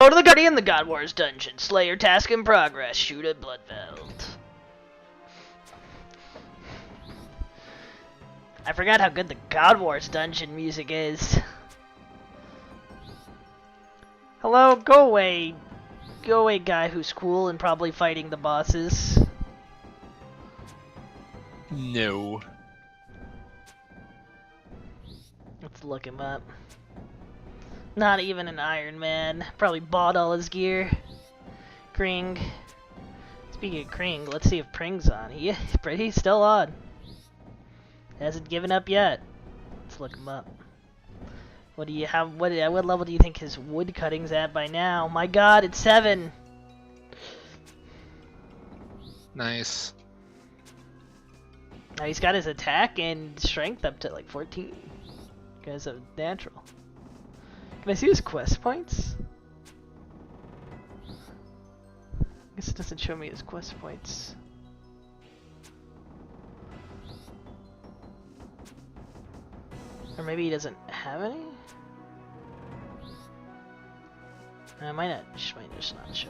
Go to the Guardian, the God Wars dungeon. Slayer task in progress. Shoot at Bloodveld. I forgot how good the God Wars dungeon music is. Hello, go away. Go away, guy who's cool and probably fighting the bosses. No. Let's look him up. Not even an Iron Man. Probably bought all his gear. Kring. Speaking of Kring, let's see if Pring's on. He's still on. Hasn't given up yet. Let's look him up. What do you have? What level do you think his wood cutting's at by now? My God, it's 7. Nice. Now he's got his attack and strength up to like 14 because of natural. Can I see his quest points? I guess it doesn't show me his quest points. Or maybe he doesn't have any? Might just not show.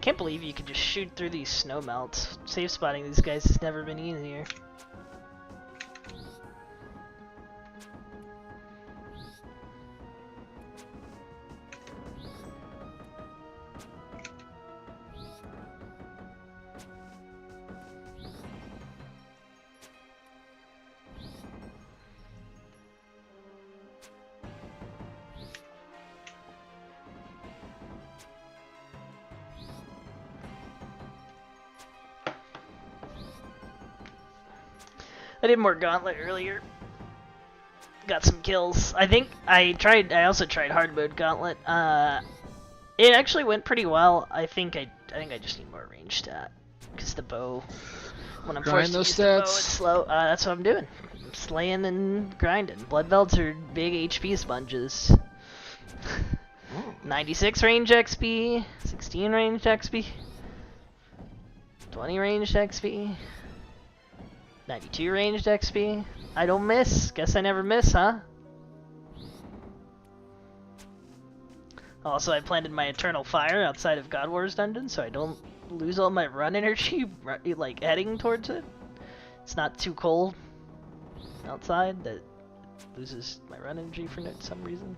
Can't believe you could just shoot through these snow melts. Safe spotting these guys has never been easier. I did more Gauntlet earlier. Got some kills. I think I also tried hard mode Gauntlet. It actually went pretty well. I think I just need more range stat. Because the bow, when I'm forced to use the bow, it's slow. That's what I'm doing. I'm slaying and grinding. Bloodvelds are big HP sponges. 96 range XP, 16 range XP, 20 range XP. 92 ranged XP. I don't miss. Guess I never miss, huh? Also, I planted my Eternal Fire outside of God Wars dungeon, so I don't lose all my run energy, like, heading towards it. It's not too cold outside that loses my run energy for some reason.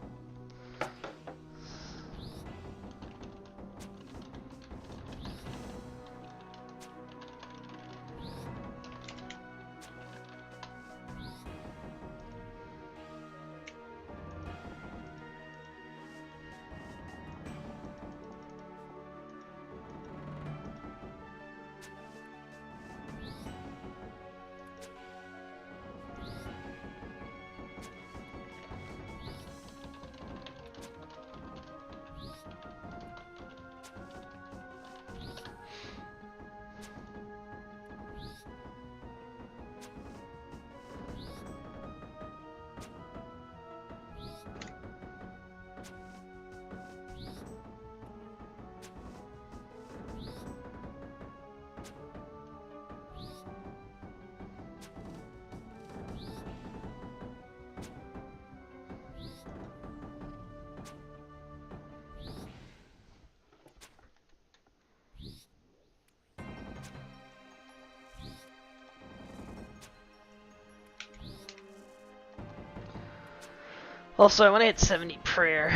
Also, I want to hit 70 prayer.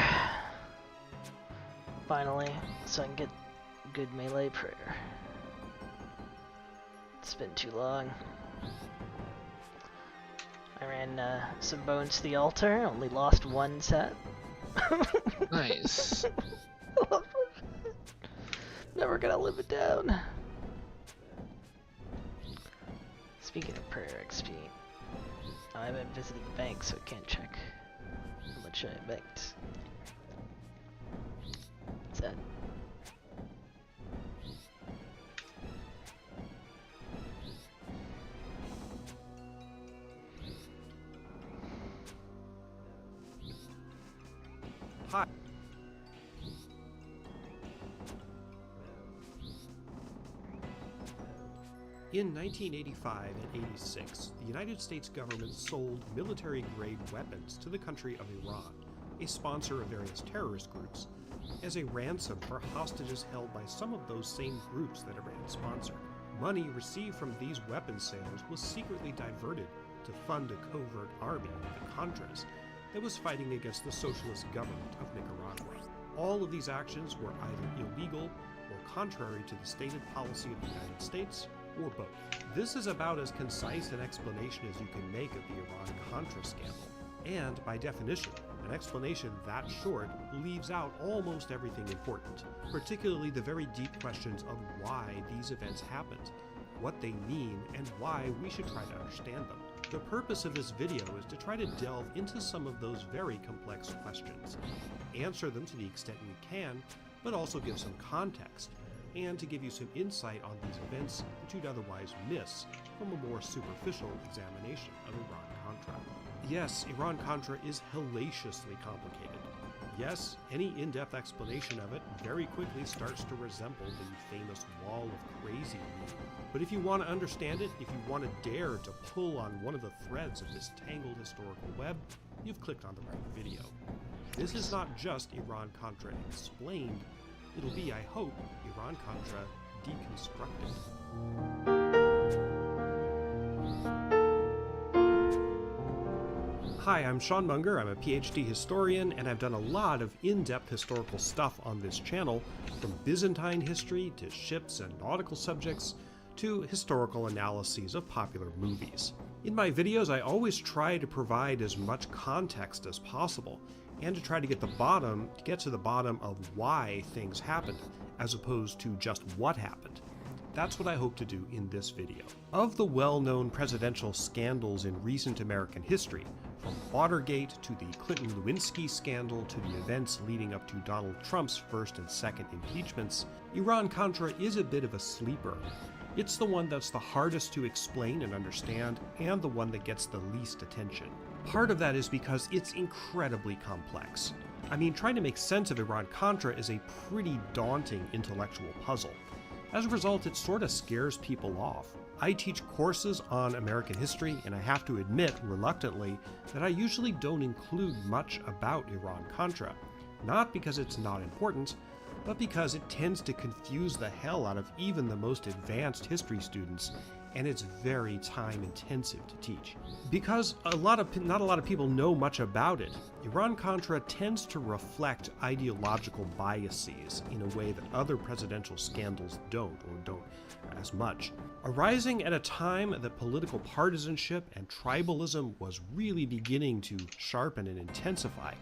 Finally, so I can get good melee prayer. It's been too long. I ran some bones to the altar, only lost 1 set. Nice. Never gonna live it down. Speaking of prayer XP, I haven't visited the bank, so I can't check how much I banked. What's that? Hi. In 1985 and 86, the United States government sold military-grade weapons to the country of Iran, a sponsor of various terrorist groups, as a ransom for hostages held by some of those same groups that Iran sponsored. Money received from these weapons sales was secretly diverted to fund a covert army, the Contras, that was fighting against the socialist government of Nicaragua. All of these actions were either illegal or contrary to the stated policy of the United States, or both. This is about as concise an explanation as you can make of the Iran-Contra scandal. And, by definition, an explanation that short leaves out almost everything important, particularly the very deep questions of why these events happened, what they mean, and why we should try to understand them. The purpose of this video is to try to delve into some of those very complex questions, answer them to the extent we can, but also give some context, and to give you some insight on these events that you'd otherwise miss from a more superficial examination of Iran-Contra. Yes, Iran-Contra is hellaciously complicated. Yes, any in-depth explanation of it very quickly starts to resemble the famous wall of crazy meme. But if you want to understand it, if you want to dare to pull on one of the threads of this tangled historical web, you've clicked on the right video. This is not just Iran-Contra explained, it'll be, I hope, Iran-Contra deconstructed. Hi, I'm Sean Munger. I'm a PhD historian, and I've done a lot of in-depth historical stuff on this channel, from Byzantine history to ships and nautical subjects to historical analyses of popular movies. In my videos, I always try to provide as much context as possible, and to try to get to the bottom of why things happened, as opposed to just what happened. That's what I hope to do in this video. Of the well-known presidential scandals in recent American history, from Watergate to the Clinton-Lewinsky scandal to the events leading up to Donald Trump's first and second impeachments, Iran-Contra is a bit of a sleeper. It's the one that's the hardest to explain and understand, and the one that gets the least attention. Part of that is because it's incredibly complex. I mean, trying to make sense of Iran-Contra is a pretty daunting intellectual puzzle. As a result, it sort of scares people off. I teach courses on American history, and I have to admit, reluctantly, that I usually don't include much about Iran-Contra. Not because it's not important, but because it tends to confuse the hell out of even the most advanced history students, and it's very time-intensive to teach. Because not a lot of people know much about it, Iran-Contra tends to reflect ideological biases in a way that other presidential scandals don't as much. Arising at a time that political partisanship and tribalism was really beginning to sharpen and intensify,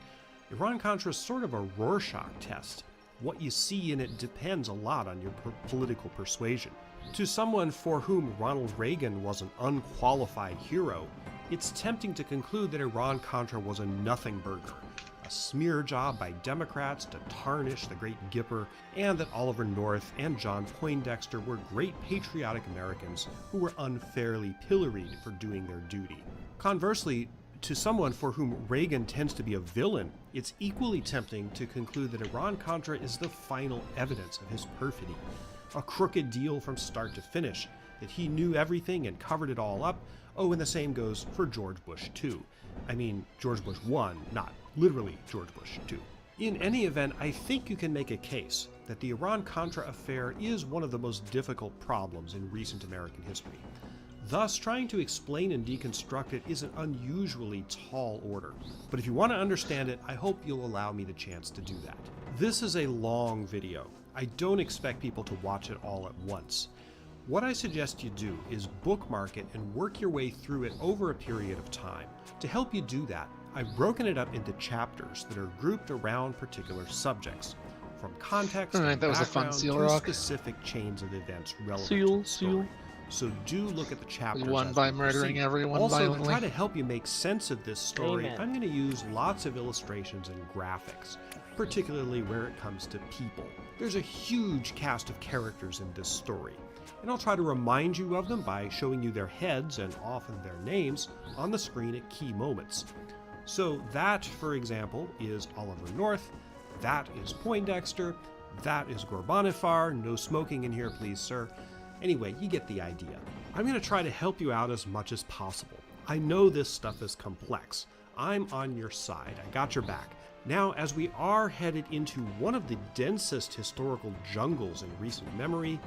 Iran-Contra is sort of a Rorschach test. What you see in it depends a lot on your political persuasion. To someone for whom Ronald Reagan was an unqualified hero, it's tempting to conclude that Iran-Contra was a nothing burger, a smear job by Democrats to tarnish the great Gipper, and that Oliver North and John Poindexter were great patriotic Americans who were unfairly pilloried for doing their duty. Conversely, to someone for whom Reagan tends to be a villain, it's equally tempting to conclude that Iran-Contra is the final evidence of his perfidy. A crooked deal from start to finish, that he knew everything and covered it all up. Oh, and the same goes for George Bush too. I mean, George Bush 1, not literally George Bush 2. In any event, I think you can make a case that the Iran-Contra affair is one of the most difficult problems in recent American history. Thus, trying to explain and deconstruct it is an unusually tall order. But if you want to understand it, I hope you'll allow me the chance to do that. This is a long video. I don't expect people to watch it all at once. What I suggest you do is bookmark it and work your way through it over a period of time. To help you do that, I've broken it up into chapters that are grouped around particular subjects, from context and that was a fun background seal to rock. specific chains of events relevant to the story. So do look at the chapters. One as by we murdering proceed. everyone Also, violently. to try to help you make sense of this story, Amen. I'm going to use lots of illustrations and graphics, particularly where it comes to people. There's a huge cast of characters in this story, and I'll try to remind you of them by showing you their heads and often their names on the screen at key moments. So that, for example, is Oliver North, that is Poindexter, that is Ghorbanifar, no smoking in here please sir, Anyway, you get the idea. I'm going to try to help you out as much as possible. I know this stuff is complex. I'm on your side. I got your back. Now, as we are headed into one of the densest historical jungles in recent memory,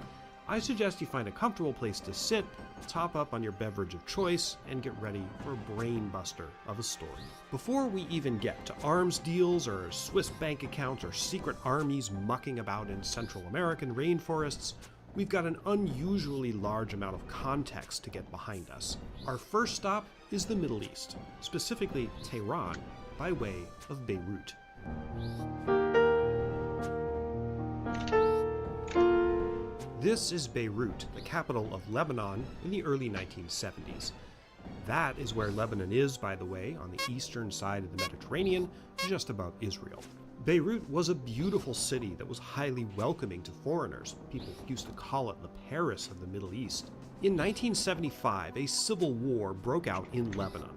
I suggest you find a comfortable place to sit, top up on your beverage of choice, and get ready for a brain buster of a story. Before we even get to arms deals or Swiss bank accounts or secret armies mucking about in Central American rainforests, we've got an unusually large amount of context to get behind us. Our first stop is the Middle East, specifically Tehran, by way of Beirut. This is Beirut, the capital of Lebanon, in the early 1970s. That is where Lebanon is, by the way, on the eastern side of the Mediterranean, just above Israel. Beirut was a beautiful city that was highly welcoming to foreigners. People used to call it the Paris of the Middle East. In 1975, a civil war broke out in Lebanon.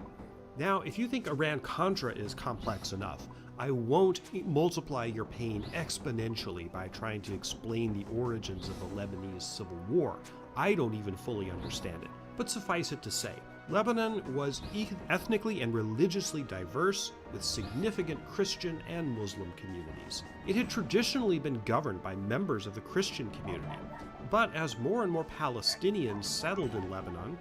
Now, if you think Iran-Contra is complex enough, I won't multiply your pain exponentially by trying to explain the origins of the Lebanese Civil War. I don't even fully understand it. But suffice it to say, Lebanon was ethnically and religiously diverse, with significant Christian and Muslim communities. It had traditionally been governed by members of the Christian community. But as more and more Palestinians settled in Lebanon,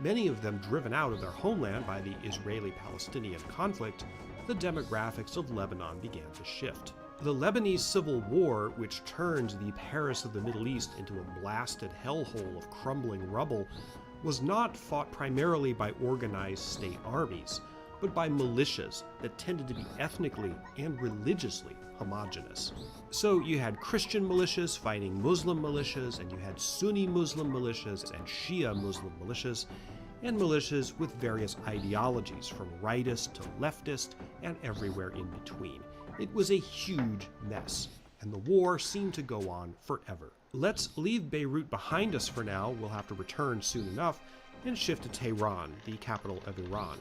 many of them driven out of their homeland by the Israeli-Palestinian conflict, the demographics of Lebanon began to shift. The Lebanese Civil War, which turned the Paris of the Middle East into a blasted hellhole of crumbling rubble, was not fought primarily by organized state armies, but by militias that tended to be ethnically and religiously homogenous. So you had Christian militias fighting Muslim militias, and you had Sunni Muslim militias and Shia Muslim militias, and militias with various ideologies, from rightist to leftist and everywhere in between. It was a huge mess, and the war seemed to go on forever. Let's leave Beirut behind us for now. We'll have to return soon enough and shift to Tehran, the capital of Iran.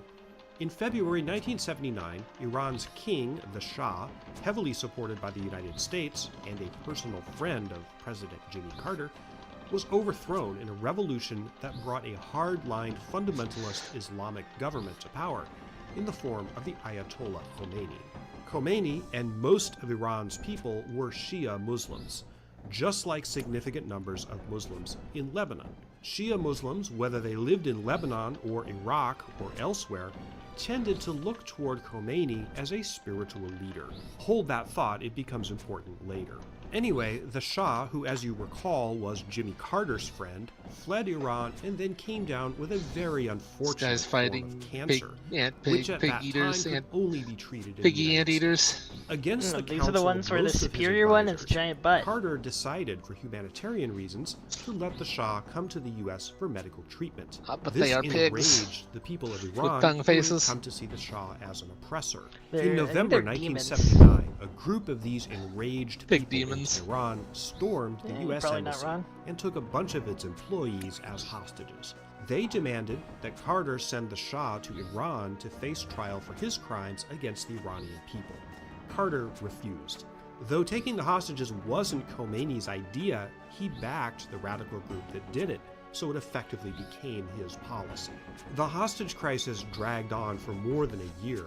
In February 1979, Iran's king, the Shah, heavily supported by the United States and a personal friend of President Jimmy Carter, was overthrown in a revolution that brought a hard-line fundamentalist Islamic government to power in the form of the Ayatollah Khomeini. Khomeini and most of Iran's people were Shia Muslims, just like significant numbers of Muslims in Lebanon. Shia Muslims, whether they lived in Lebanon or Iraq or elsewhere, tended to look toward Khomeini as a spiritual leader. Hold that thought, it becomes important later. Anyway, the Shah, who as you recall was Jimmy Carter's friend, fled Iran and then came down with a very unfortunate form of cancer, which at that time could only be treated in the United States. Against the these are the ones where the superior one is giant butt. Carter decided, for humanitarian reasons, to let the Shah come to the U.S. for medical treatment. But This they are pigs enraged the people of Iran, with tongue who faces. had come to see the Shah as an oppressor. I In think November they're demons. 1979, a group of these enraged Pig people demons. in Iran stormed the Yeah, U.S. probably not embassy wrong. and took a bunch of its employees as hostages. They demanded that Carter send the Shah to Iran to face trial for his crimes against the Iranian people. Carter refused. Though taking the hostages wasn't Khomeini's idea, he backed the radical group that did it, so it effectively became his policy. The hostage crisis dragged on for more than a year.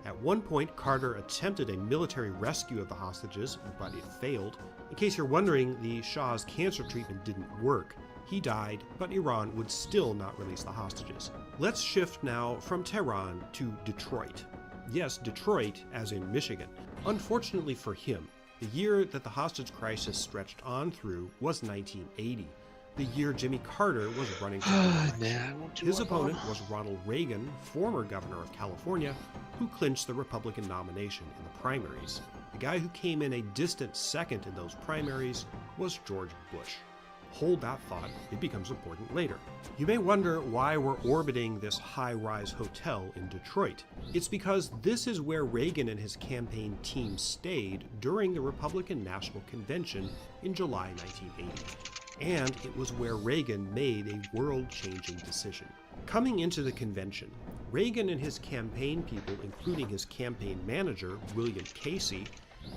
At one point, Carter attempted a military rescue of the hostages, but it failed. In case you're wondering, the Shah's cancer treatment didn't work. He died, but Iran would still not release the hostages. Let's shift now from Tehran to Detroit. Yes, Detroit, as in Michigan. Unfortunately for him, the year that the hostage crisis stretched on through was 1980, the year Jimmy Carter was running for re-election. His opponent was Ronald Reagan, former governor of California, who clinched the Republican nomination in the primaries. The guy who came in a distant second in those primaries was George Bush. Hold that thought, it becomes important later. You may wonder why we're orbiting this high-rise hotel in Detroit. It's because this is where Reagan and his campaign team stayed during the Republican National Convention in July 1980. And it was where Reagan made a world-changing decision. Coming into the convention, Reagan and his campaign people, including his campaign manager, William Casey,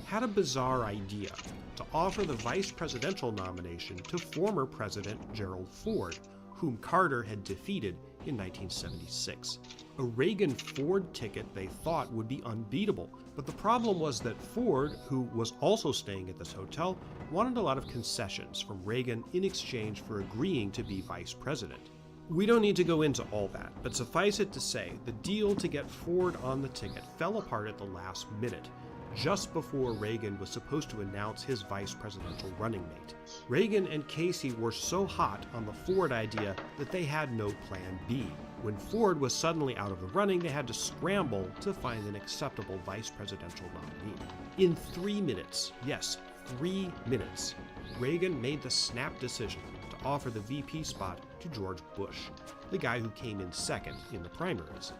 had a bizarre idea to offer the vice presidential nomination to former President Gerald Ford, whom Carter had defeated in 1976. A Reagan-Ford ticket they thought would be unbeatable, but the problem was that Ford, who was also staying at this hotel, wanted a lot of concessions from Reagan in exchange for agreeing to be vice president. We don't need to go into all that, but suffice it to say, the deal to get Ford on the ticket fell apart at the last minute, just before Reagan was supposed to announce his vice presidential running mate. Reagan and Casey were so hot on the Ford idea that they had no plan B. When Ford was suddenly out of the running, they had to scramble to find an acceptable vice presidential nominee. In 3 minutes, yes, 3 minutes, Reagan made the snap decision to offer the VP spot to George Bush, the guy who came in second in the primaries.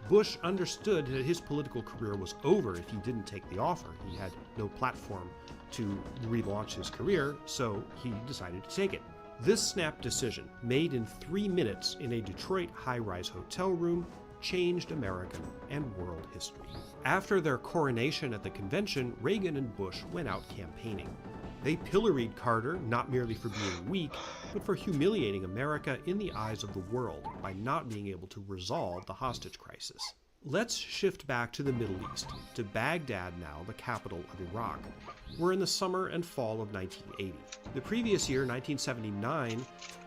Bush understood that his political career was over if he didn't take the offer. He had no platform to relaunch his career, so he decided to take it. This snap decision, made in 3 minutes in a Detroit high-rise hotel room, changed American and world history. After their coronation at the convention, Reagan and Bush went out campaigning. They pilloried Carter not merely for being weak, but for humiliating America in the eyes of the world by not being able to resolve the hostage crisis. Let's shift back to the Middle East, to Baghdad now, the capital of Iraq. We're in the summer and fall of 1980. The previous year, 1979,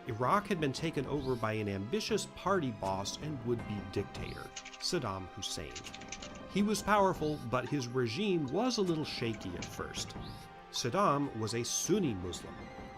Iraq had been taken over by an ambitious party boss and would-be dictator, Saddam Hussein. He was powerful, but his regime was a little shaky at first. Saddam was a Sunni Muslim.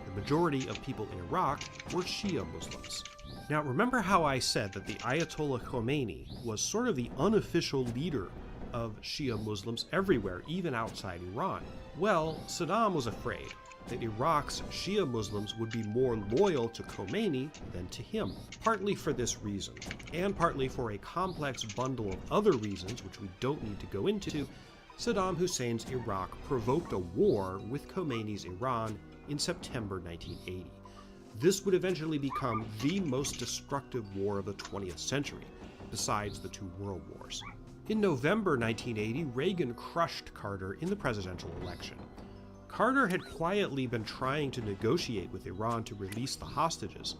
The majority of people in Iraq were Shia Muslims. Now, remember how I said that the Ayatollah Khomeini was sort of the unofficial leader of Shia Muslims everywhere, even outside Iran? Well, Saddam was afraid that Iraq's Shia Muslims would be more loyal to Khomeini than to him, partly for this reason, and partly for a complex bundle of other reasons which we don't need to go into. Saddam Hussein's Iraq provoked a war with Khomeini's Iran in September 1980. This would eventually become the most destructive war of the 20th century, besides the two world wars. In November 1980, Reagan crushed Carter in the presidential election. Carter had quietly been trying to negotiate with Iran to release the hostages.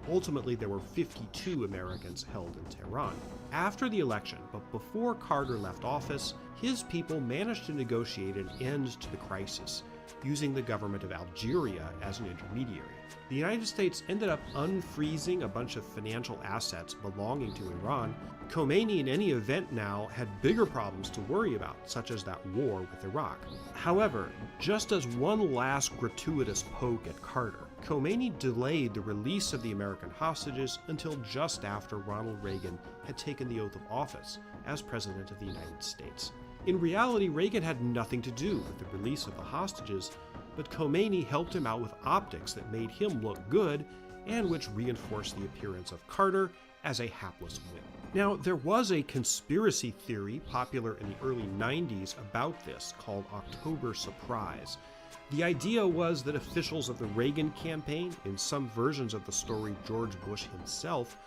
Ultimately, there were 52 Americans held in Tehran. After the election, but before Carter left office, his people managed to negotiate an end to the crisis, using the government of Algeria as an intermediary. The United States ended up unfreezing a bunch of financial assets belonging to Iran. Khomeini, in any event now, had bigger problems to worry about, such as that war with Iraq. However, just as one last gratuitous poke at Carter, Khomeini delayed the release of the American hostages until just after Ronald Reagan had taken the oath of office as President of the United States. In reality, Reagan had nothing to do with the release of the hostages, but Khomeini helped him out with optics that made him look good and which reinforced the appearance of Carter as a hapless wimp. Now, there was a conspiracy theory popular in the early 90s about this called October Surprise. The idea was that officials of the Reagan campaign, in some versions of the story George Bush himself,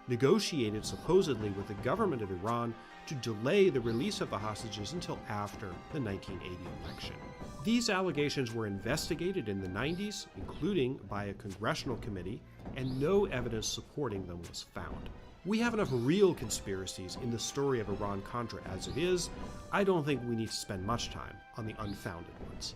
negotiated supposedly with the government of Iran to delay the release of the hostages until after the 1980 election. These allegations were investigated in the 90s, including by a congressional committee, and no evidence supporting them was found. We have enough real conspiracies in the story of Iran-Contra as it is. I don't think we need to spend much time on the unfounded ones.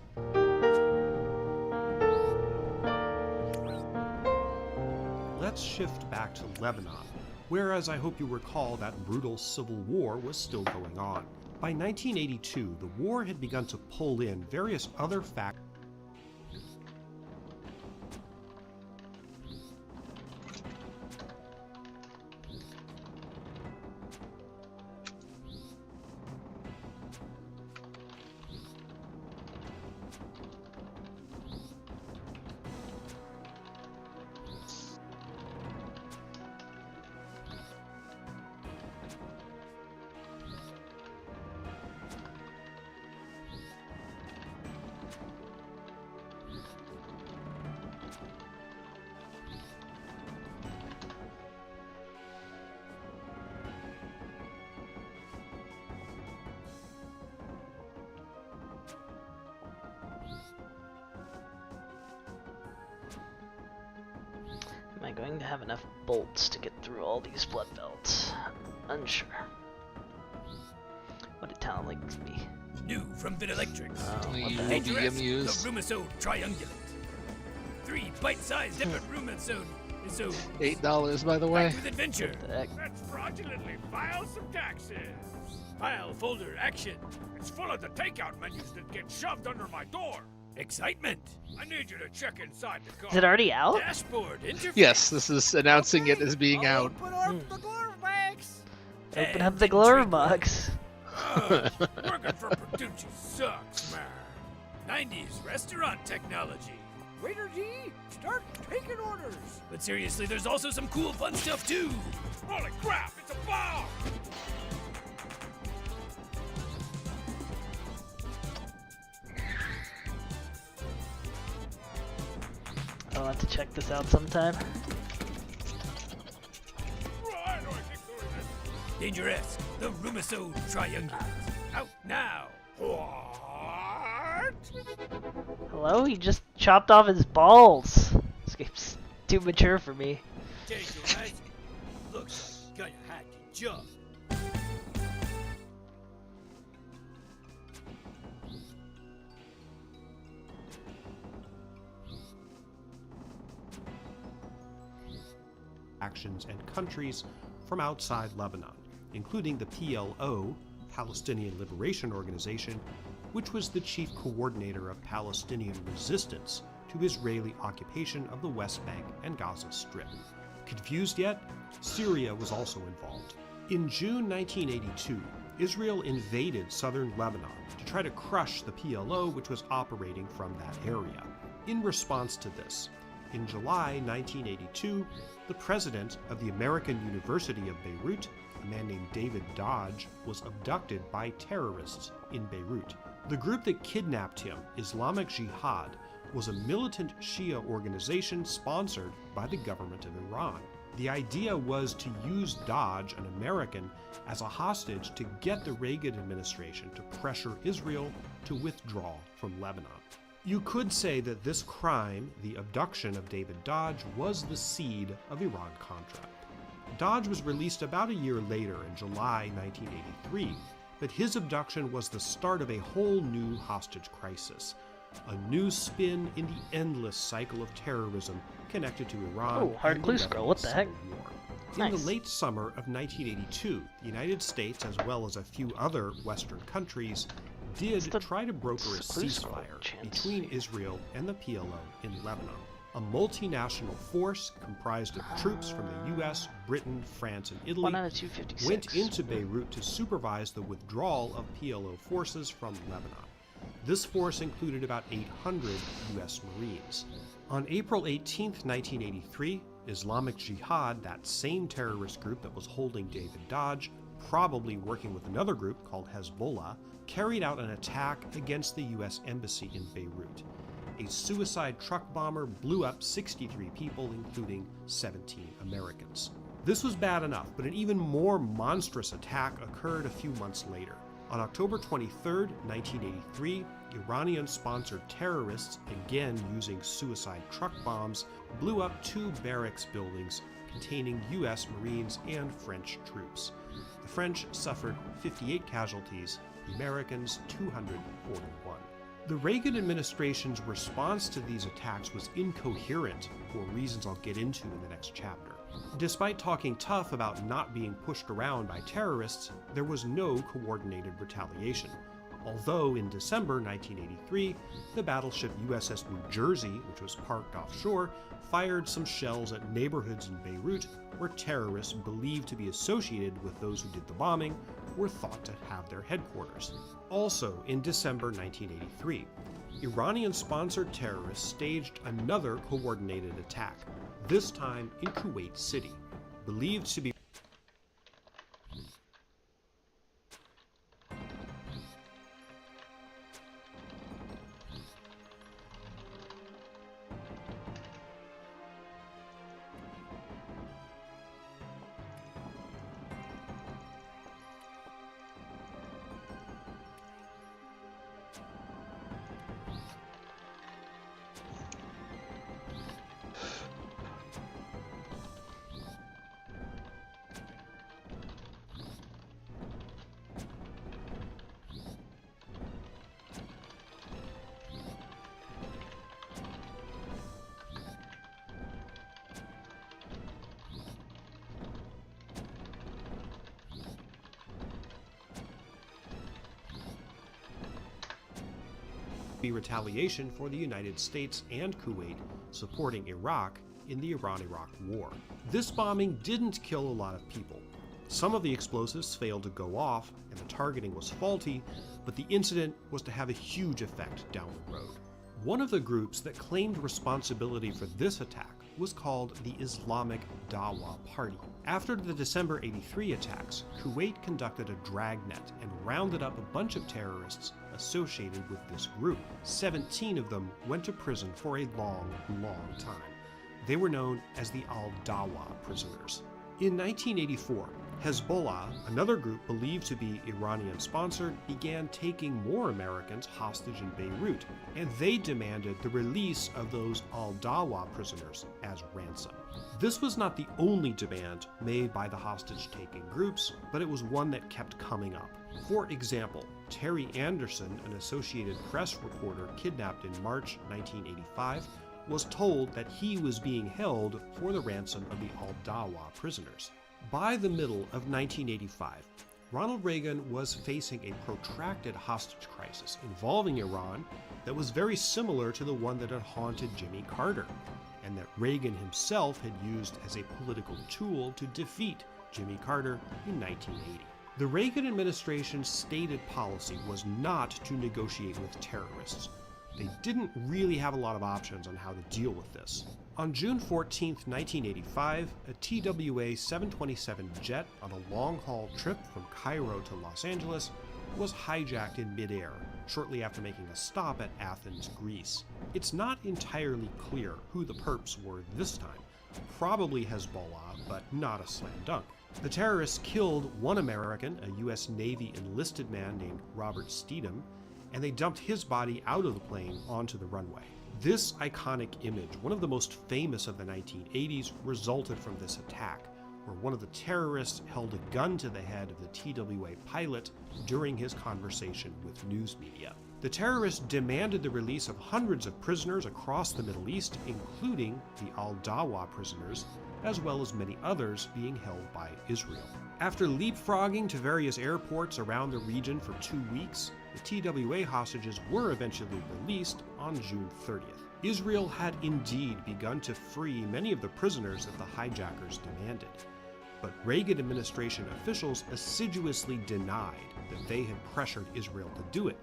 Let's shift back to Lebanon, where, as I hope you recall, that brutal civil war was still going on. By 1982, the war had begun to pull in various other factors. I going to have enough bolts to get through all these blood belts? I'm unsure. What did talent links be? New from Vid Electric. What You the will heck? be Dangerous, amused. the Rumisode Triangulate. 3 bite-sized different Rumisode. So $8, by the way. packed with adventure. What the heck? Let's fraudulently file some taxes. File folder action. It's full of the takeout menus that get shoved under my door. Excitement. I need you to check inside the car. Is it already out? Dashboard interface. Yes, this is announcing it as being out. Open up the glove box. Open up the glory box. Working for Bertucci sucks, man. 90s restaurant technology. Waiter G, start taking orders. But seriously, there's also some cool fun stuff too. Holy crap, it's a bomb! I'll have to check this out sometime. Dangerous, the Rumisode Triangulate. Out now. What? Hello? He just chopped off his balls. This game's too mature for me. Take your eyes. Looks like you kinda had to jump. Actions and countries from outside Lebanon, including the PLO, Palestinian Liberation Organization, which was the chief coordinator of Palestinian resistance to Israeli occupation of the West Bank and Gaza Strip. Confused yet? Syria was also involved. In June 1982, Israel invaded southern Lebanon to try to crush the PLO, which was operating from that area. In response to this, in July 1982, the president of the American University of Beirut, a man named David Dodge, was abducted by terrorists in Beirut. The group that kidnapped him, Islamic Jihad, was a militant Shia organization sponsored by the government of Iran. The idea was to use Dodge, an American, as a hostage to get the Reagan administration to pressure Israel to withdraw from Lebanon. You could say that this crime, the abduction of David Dodge, was the seed of Iran-Contra. Dodge was released about a year later in July 1983, but his abduction was the start of a whole new hostage crisis, a new spin in the endless cycle of terrorism connected to Iran. Oh, hard and clue the scroll, what the heck? Lebanese Civil War. In Nice. the late summer of 1982, the United States, as well as a few other Western countries, did the try to broker a clue scroll ceasefire chance? between Israel and the PLO in Lebanon. A multinational force comprised of troops from the US, Britain, France, and Italy 1 out of 256. went into Beirut to supervise the withdrawal of PLO forces from Lebanon. This force included about 800 US Marines. On April 18, 1983, Islamic Jihad, that same terrorist group that was holding David Dodge, probably working with another group called Hezbollah, carried out an attack against the US Embassy in Beirut. A suicide truck bomber blew up 63 people, including 17 Americans. This was bad enough, but an even more monstrous attack occurred a few months later. On October 23, 1983, Iranian-sponsored terrorists, again using suicide truck bombs, blew up 2 barracks buildings containing US Marines and French troops. The French suffered 58 casualties, the Americans 241. The Reagan administration's response to these attacks was incoherent for reasons I'll get into in the next chapter. Despite talking tough about not being pushed around by terrorists, there was no coordinated retaliation. Although in December 1983, the battleship USS New Jersey, which was parked offshore, fired some shells at neighborhoods in Beirut where terrorists believed to be associated with those who did the bombing were thought to have their headquarters. Also in December 1983, Iranian-sponsored terrorists staged another coordinated attack, this time in Kuwait City, believed to be be retaliation for the United States and Kuwait supporting Iraq in the Iran-Iraq War. This bombing didn't kill a lot of people. Some of the explosives failed to go off and the targeting was faulty, but the incident was to have a huge effect down the road. One of the groups that claimed responsibility for this attack was called the Islamic Dawa Party. After the December '83 attacks, Kuwait conducted a dragnet and rounded up a bunch of terrorists associated with this group. 17 of them went to prison for a long, long time. They were known as the Al-Dawa prisoners. In 1984, Hezbollah, another group believed to be Iranian-sponsored, began taking more Americans hostage in Beirut, and they demanded the release of those Al-Dawa prisoners as ransom. This was not the only demand made by the hostage-taking groups, but it was one that kept coming up. For example, Terry Anderson, an Associated Press reporter kidnapped in March 1985, was told that he was being held for the ransom of the Al-Dawa prisoners. By the middle of 1985, Ronald Reagan was facing a protracted hostage crisis involving Iran that was very similar to the one that had haunted Jimmy Carter, and that Reagan himself had used as a political tool to defeat Jimmy Carter in 1980. The Reagan administration's stated policy was not to negotiate with terrorists. They didn't really have a lot of options on how to deal with this. On June 14, 1985, a TWA 727 jet on a long-haul trip from Cairo to Los Angeles was hijacked in midair, shortly after making a stop at Athens, Greece. It's not entirely clear who the perps were this time. Probably Hezbollah, but not a slam dunk. The terrorists killed one American, a U.S. Navy enlisted man named Robert Steedham, and they dumped his body out of the plane onto the runway. This iconic image, one of the most famous of the 1980s, resulted from this attack, where one of the terrorists held a gun to the head of the TWA pilot during his conversation with news media. The terrorists demanded the release of hundreds of prisoners across the Middle East, including the Al-Dawa prisoners, as well as many others being held by Israel. After leapfrogging to various airports around the region for 2 weeks, the TWA hostages were eventually released on June 30th. Israel had indeed begun to free many of the prisoners that the hijackers demanded, but Reagan administration officials assiduously denied that they had pressured Israel to do it,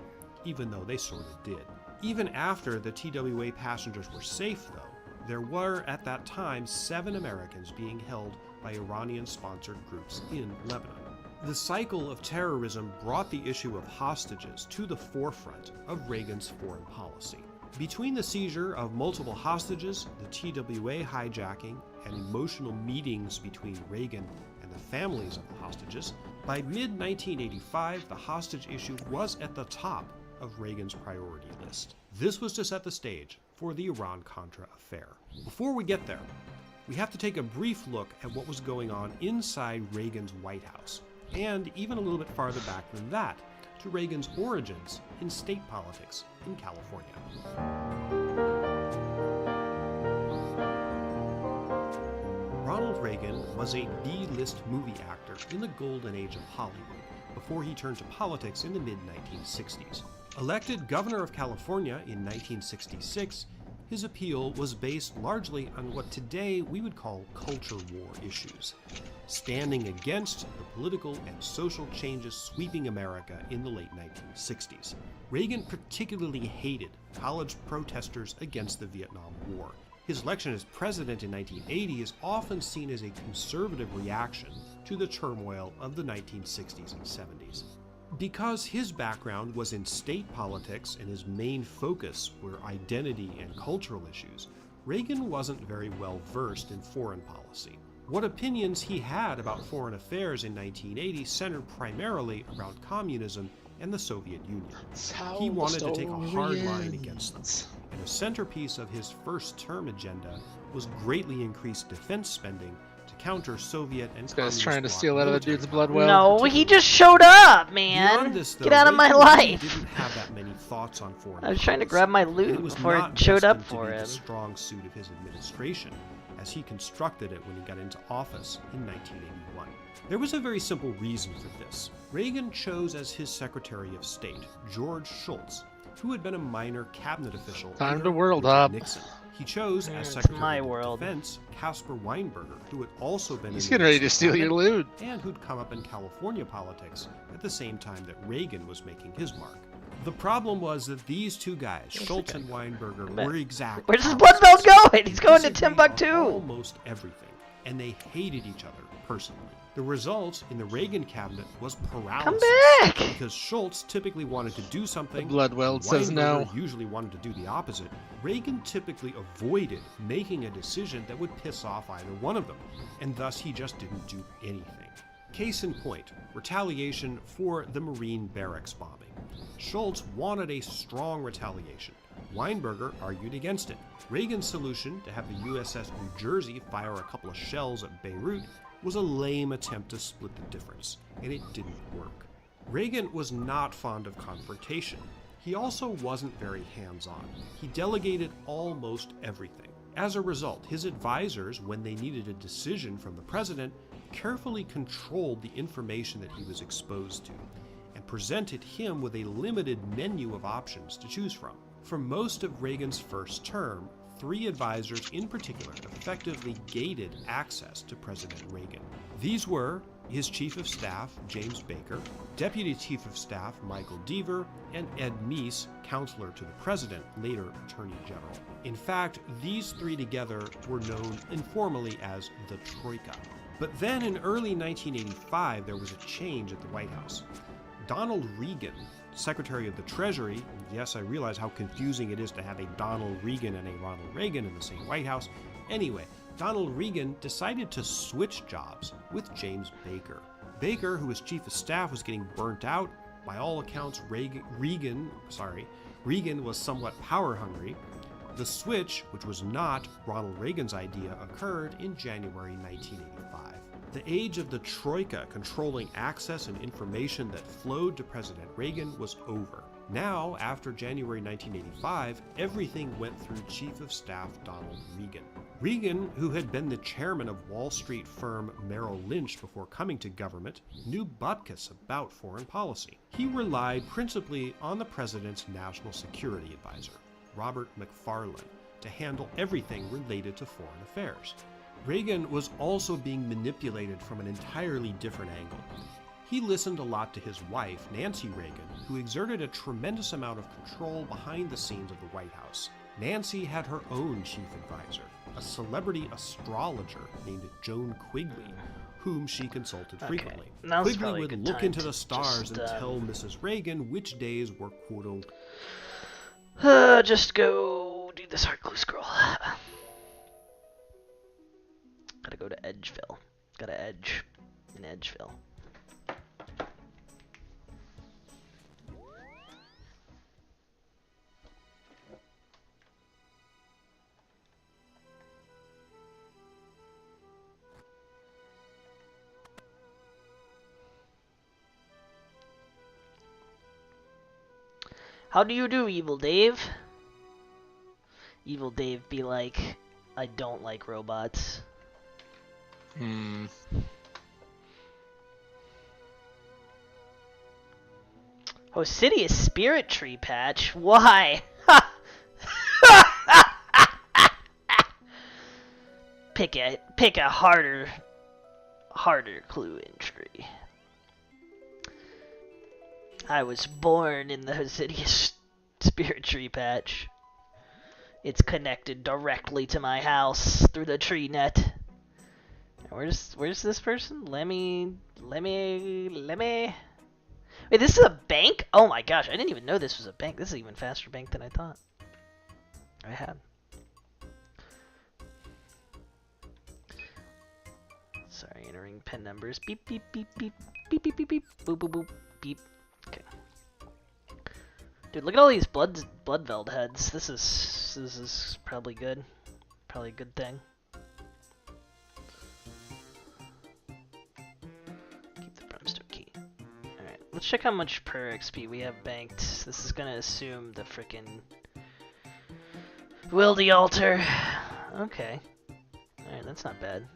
even though they sort of did. Even after the TWA passengers were safe, though, there were at that time 7 Americans being held by Iranian-sponsored groups in Lebanon. The cycle of terrorism brought the issue of hostages to the forefront of Reagan's foreign policy. Between the seizure of multiple hostages, the TWA hijacking, and emotional meetings between Reagan and the families of the hostages, by mid-1985 the hostage issue was at the top of Reagan's priority list. This was to set the stage for the Iran-Contra affair. Before we get there, we have to take a brief look at what was going on inside Reagan's White House, and even a little bit farther back than that, to Reagan's origins in state politics in California. Ronald Reagan was a B-list movie actor in the golden age of Hollywood before he turned to politics in the mid-1960s. Elected governor of California in 1966, his appeal was based largely on what today we would call culture war issues, standing against the political and social changes sweeping America in the late 1960s. Reagan particularly hated college protesters against the Vietnam War. His election as president in 1980 is often seen as a conservative reaction to the turmoil of the 1960s and 70s. Because his background was in state politics and his main focus were identity and cultural issues, Reagan wasn't very well versed in foreign policy. What opinions he had about foreign affairs in 1980 centered primarily around communism and the Soviet Union. He wanted to take a hard line against them, and a centerpiece of his first-term agenda was greatly increased defense spending to counter Soviet and This guy's communist trying to bloc steal out of the military dude's power. blood well. No, he just showed up, Beyond man. this, though, Get out of my Reagan really life. didn't have that many thoughts on foreign I was trying to policy, grab my and loot it was before not it showed up destined to for be him. the strong suit of his administration, as he constructed it when he got into office in 1981. There was a very simple reason for this. Reagan chose as his Secretary of State George Shultz, who had been a minor cabinet official Time under to world Richard hop. Nixon. He chose as It's Secretary my of world. Defense Caspar Weinberger, who had also been He's in the getting ready to Nixon steal your cabinet loot. and who'd come up in California politics at the same time that Reagan was making his mark. The problem was that these two guys, Schultz and Weinberger, were exactly Where's his blood belt going? He's going to disagreed on Timbuktu. almost everything, and they hated each other personally. The result in the Reagan cabinet was paralysis. Come back! Because Schultz typically wanted to do something, The Bloodweld and says no. Weinberger usually wanted to do the opposite. Reagan typically avoided making a decision that would piss off either one of them, and thus he just didn't do anything. Case in point, retaliation for the Marine barracks bombing. Schultz wanted a strong retaliation. Weinberger argued against it. Reagan's solution, to have the USS New Jersey fire a couple of shells at Beirut, was a lame attempt to split the difference, and it didn't work. Reagan was not fond of confrontation. He also wasn't very hands-on. He delegated almost everything. As a result, his advisors, when they needed a decision from the president, carefully controlled the information that he was exposed to, and presented him with a limited menu of options to choose from. For most of Reagan's first term, 3 advisors in particular effectively gated access to President Reagan. These were his Chief of Staff, James Baker, Deputy Chief of Staff, Michael Deaver, and Ed Meese, counselor to the President, later Attorney General. In fact, these 3 together were known informally as the Troika. But then in early 1985, there was a change at the White House. Donald Regan, Secretary of the Treasury, and yes, I realize how confusing it is to have a Donald Regan and a Ronald Reagan in the same White House. Anyway, Donald Regan decided to switch jobs with James Baker. Baker, who was Chief of Staff, was getting burnt out. By all accounts, Regan was somewhat power-hungry. The switch, which was not Ronald Reagan's idea, occurred in January 1985. The age of the Troika controlling access and information that flowed to President Reagan was over. Now, after January 1985, everything went through Chief of Staff Donald Regan. Regan, who had been the chairman of Wall Street firm Merrill Lynch before coming to government, knew bupkis about foreign policy. He relied principally on the president's national security advisor, Robert McFarlane, to handle everything related to foreign affairs. Reagan was also being manipulated from an entirely different angle. He listened a lot to his wife, Nancy Reagan, who exerted a tremendous amount of control behind the scenes of the White House. Nancy had her own chief advisor, a celebrity astrologer named Joan Quigley, whom she consulted frequently. Now's Quigley probably a would good look time into to the stars just, and tell Mrs. Reagan which days were quote just go do this hard glue scroll. Gotta go to Edgeville. Gotta edge in Edgeville. How do you do, Evil Dave? Evil Dave be like, I don't like robots. Hosidious Spirit Tree Patch? Why? Pick a harder clue entry. I was born in the Hosidious Spirit Tree Patch. It's connected directly to my house through the tree net. Where's this person? Let me. Wait, this is a bank? Oh my gosh, I didn't even know this was a bank. This is an even faster bank than I thought I had. Sorry, entering PIN numbers. Beep, beep, beep, beep, beep, beep, beep, beep, boop, boop, boop, beep. Okay. Dude, look at all these Bloodveld heads. This is probably good. Probably a good thing. Keep the brimstone key. Alright, let's check how much per XP we have banked. This is gonna assume the frickin' Will the altar. Okay. Alright, that's not bad.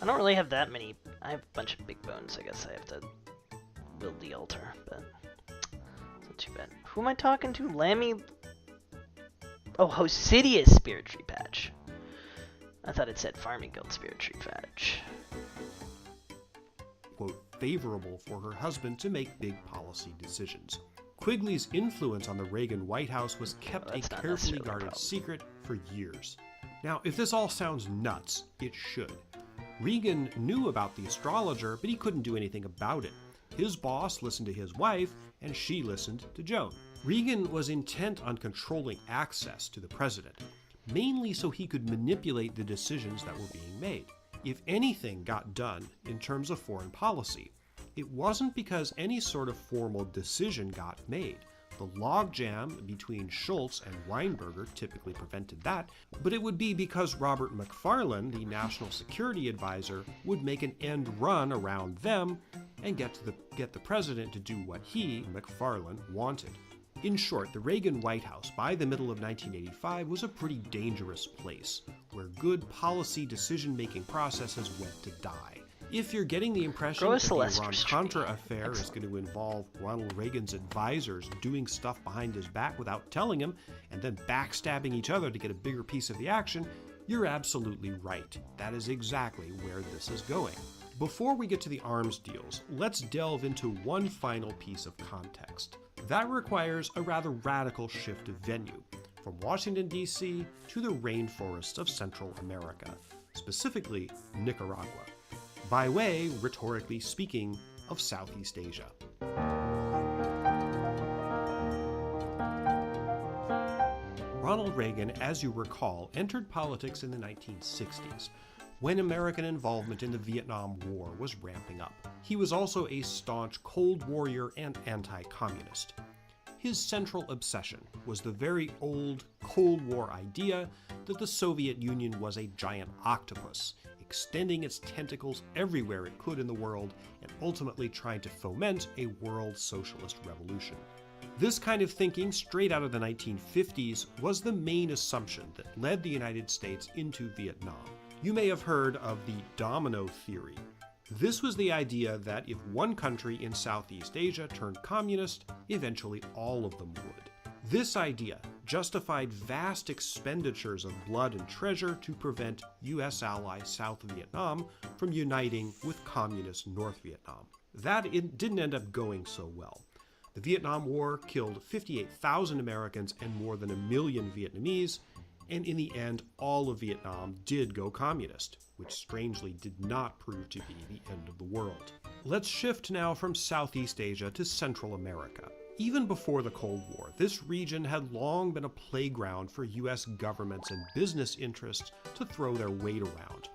I don't really have that many. I have a bunch of big bones. I guess I have to build the altar, but Not too bad. Who am I talking to? Lammy? Oh, Hosidius Spirit Tree Patch. I thought it said Farming Guild Spirit Tree Patch. Quote, favorable for her husband to make big policy decisions. Quigley's influence on the Reagan White House was kept a carefully guarded secret for years. Now, if this all sounds nuts, it should. Reagan knew about the astrologer, but he couldn't do anything about it. His boss listened to his wife, and she listened to Joan. Reagan was intent on controlling access to the president, mainly so he could manipulate the decisions that were being made. If anything got done in terms of foreign policy, it wasn't because any sort of formal decision got made. The logjam between Schultz and Weinberger typically prevented that, but it would be because Robert McFarlane, the national security advisor, would make an end run around them and get the president to do what he, McFarlane, wanted. In short, the Reagan White House by the middle of 1985 was a pretty dangerous place, where good policy decision-making processes went to die. If you're getting the impression that the Iran-Contra affair is going to involve Ronald Reagan's advisors doing stuff behind his back without telling him, and then backstabbing each other to get a bigger piece of the action, you're absolutely right. That is exactly where this is going. Before we get to the arms deals, let's delve into one final piece of context. That requires a rather radical shift of venue, from Washington, D.C. to the rainforests of Central America, specifically Nicaragua. By way, rhetorically speaking, of Southeast Asia. Ronald Reagan, as you recall, entered politics in the 1960s, when American involvement in the Vietnam War was ramping up. He was also a staunch Cold Warrior and anti-communist. His central obsession was the very old Cold War idea that the Soviet Union was a giant octopus, extending its tentacles everywhere it could in the world and ultimately trying to foment a world socialist revolution. This kind of thinking, straight out of the 1950s, was the main assumption that led the United States into Vietnam. You may have heard of the domino theory. This was the idea that if one country in Southeast Asia turned communist, eventually all of them would. This idea justified vast expenditures of blood and treasure to prevent U.S. ally South Vietnam from uniting with communist North Vietnam. That didn't end up going so well. The Vietnam War killed 58,000 Americans and more than 1 million Vietnamese, and in the end, all of Vietnam did go communist, which strangely did not prove to be the end of the world. Let's shift now from Southeast Asia to Central America. Even before the Cold War, this region had long been a playground for U.S. governments and business interests to throw their weight around,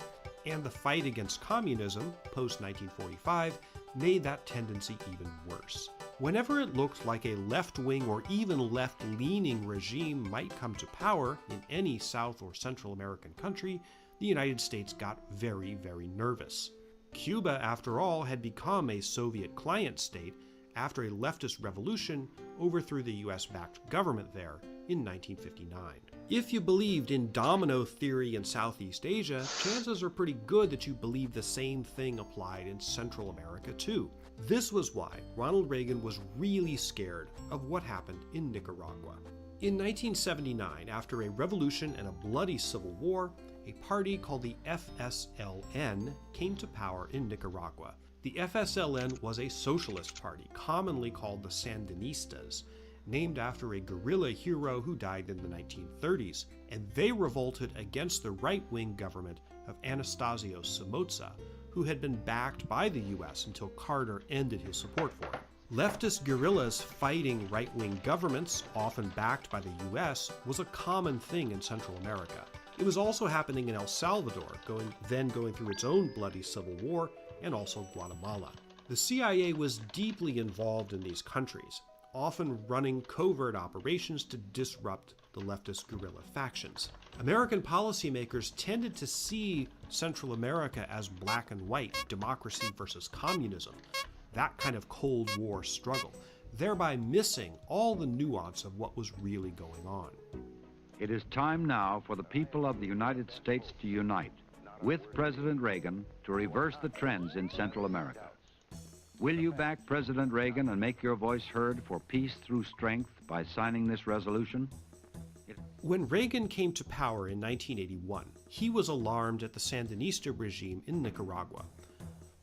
and the fight against communism, post-1945, made that tendency even worse. Whenever it looked like a left-wing or even left-leaning regime might come to power in any South or Central American country, the United States got very, very nervous. Cuba, after all, had become a Soviet client state after a leftist revolution overthrew the US-backed government there in 1959. If you believed in domino theory in Southeast Asia, chances are pretty good that you believe the same thing applied in Central America too. This was why Ronald Reagan was really scared of what happened in Nicaragua. In 1979, after a revolution and a bloody civil war, a party called the FSLN came to power in Nicaragua. The FSLN was a socialist party, commonly called the Sandinistas, named after a guerrilla hero who died in the 1930s, and they revolted against the right-wing government of Anastasio Somoza, who had been backed by the US until Carter ended his support for him. Leftist guerrillas fighting right-wing governments, often backed by the US, was a common thing in Central America. It was also happening in El Salvador, going through its own bloody civil war, and also Guatemala. The CIA was deeply involved in these countries, often running covert operations to disrupt the leftist guerrilla factions. American policymakers tended to see Central America as black and white, democracy versus communism, that kind of Cold War struggle, thereby missing all the nuance of what was really going on. It is time now for the people of the United States to unite with President Reagan to reverse the trends in Central America. Will you back President Reagan and make your voice heard for peace through strength by signing this resolution? When Reagan came to power in 1981, he was alarmed at the Sandinista regime in Nicaragua.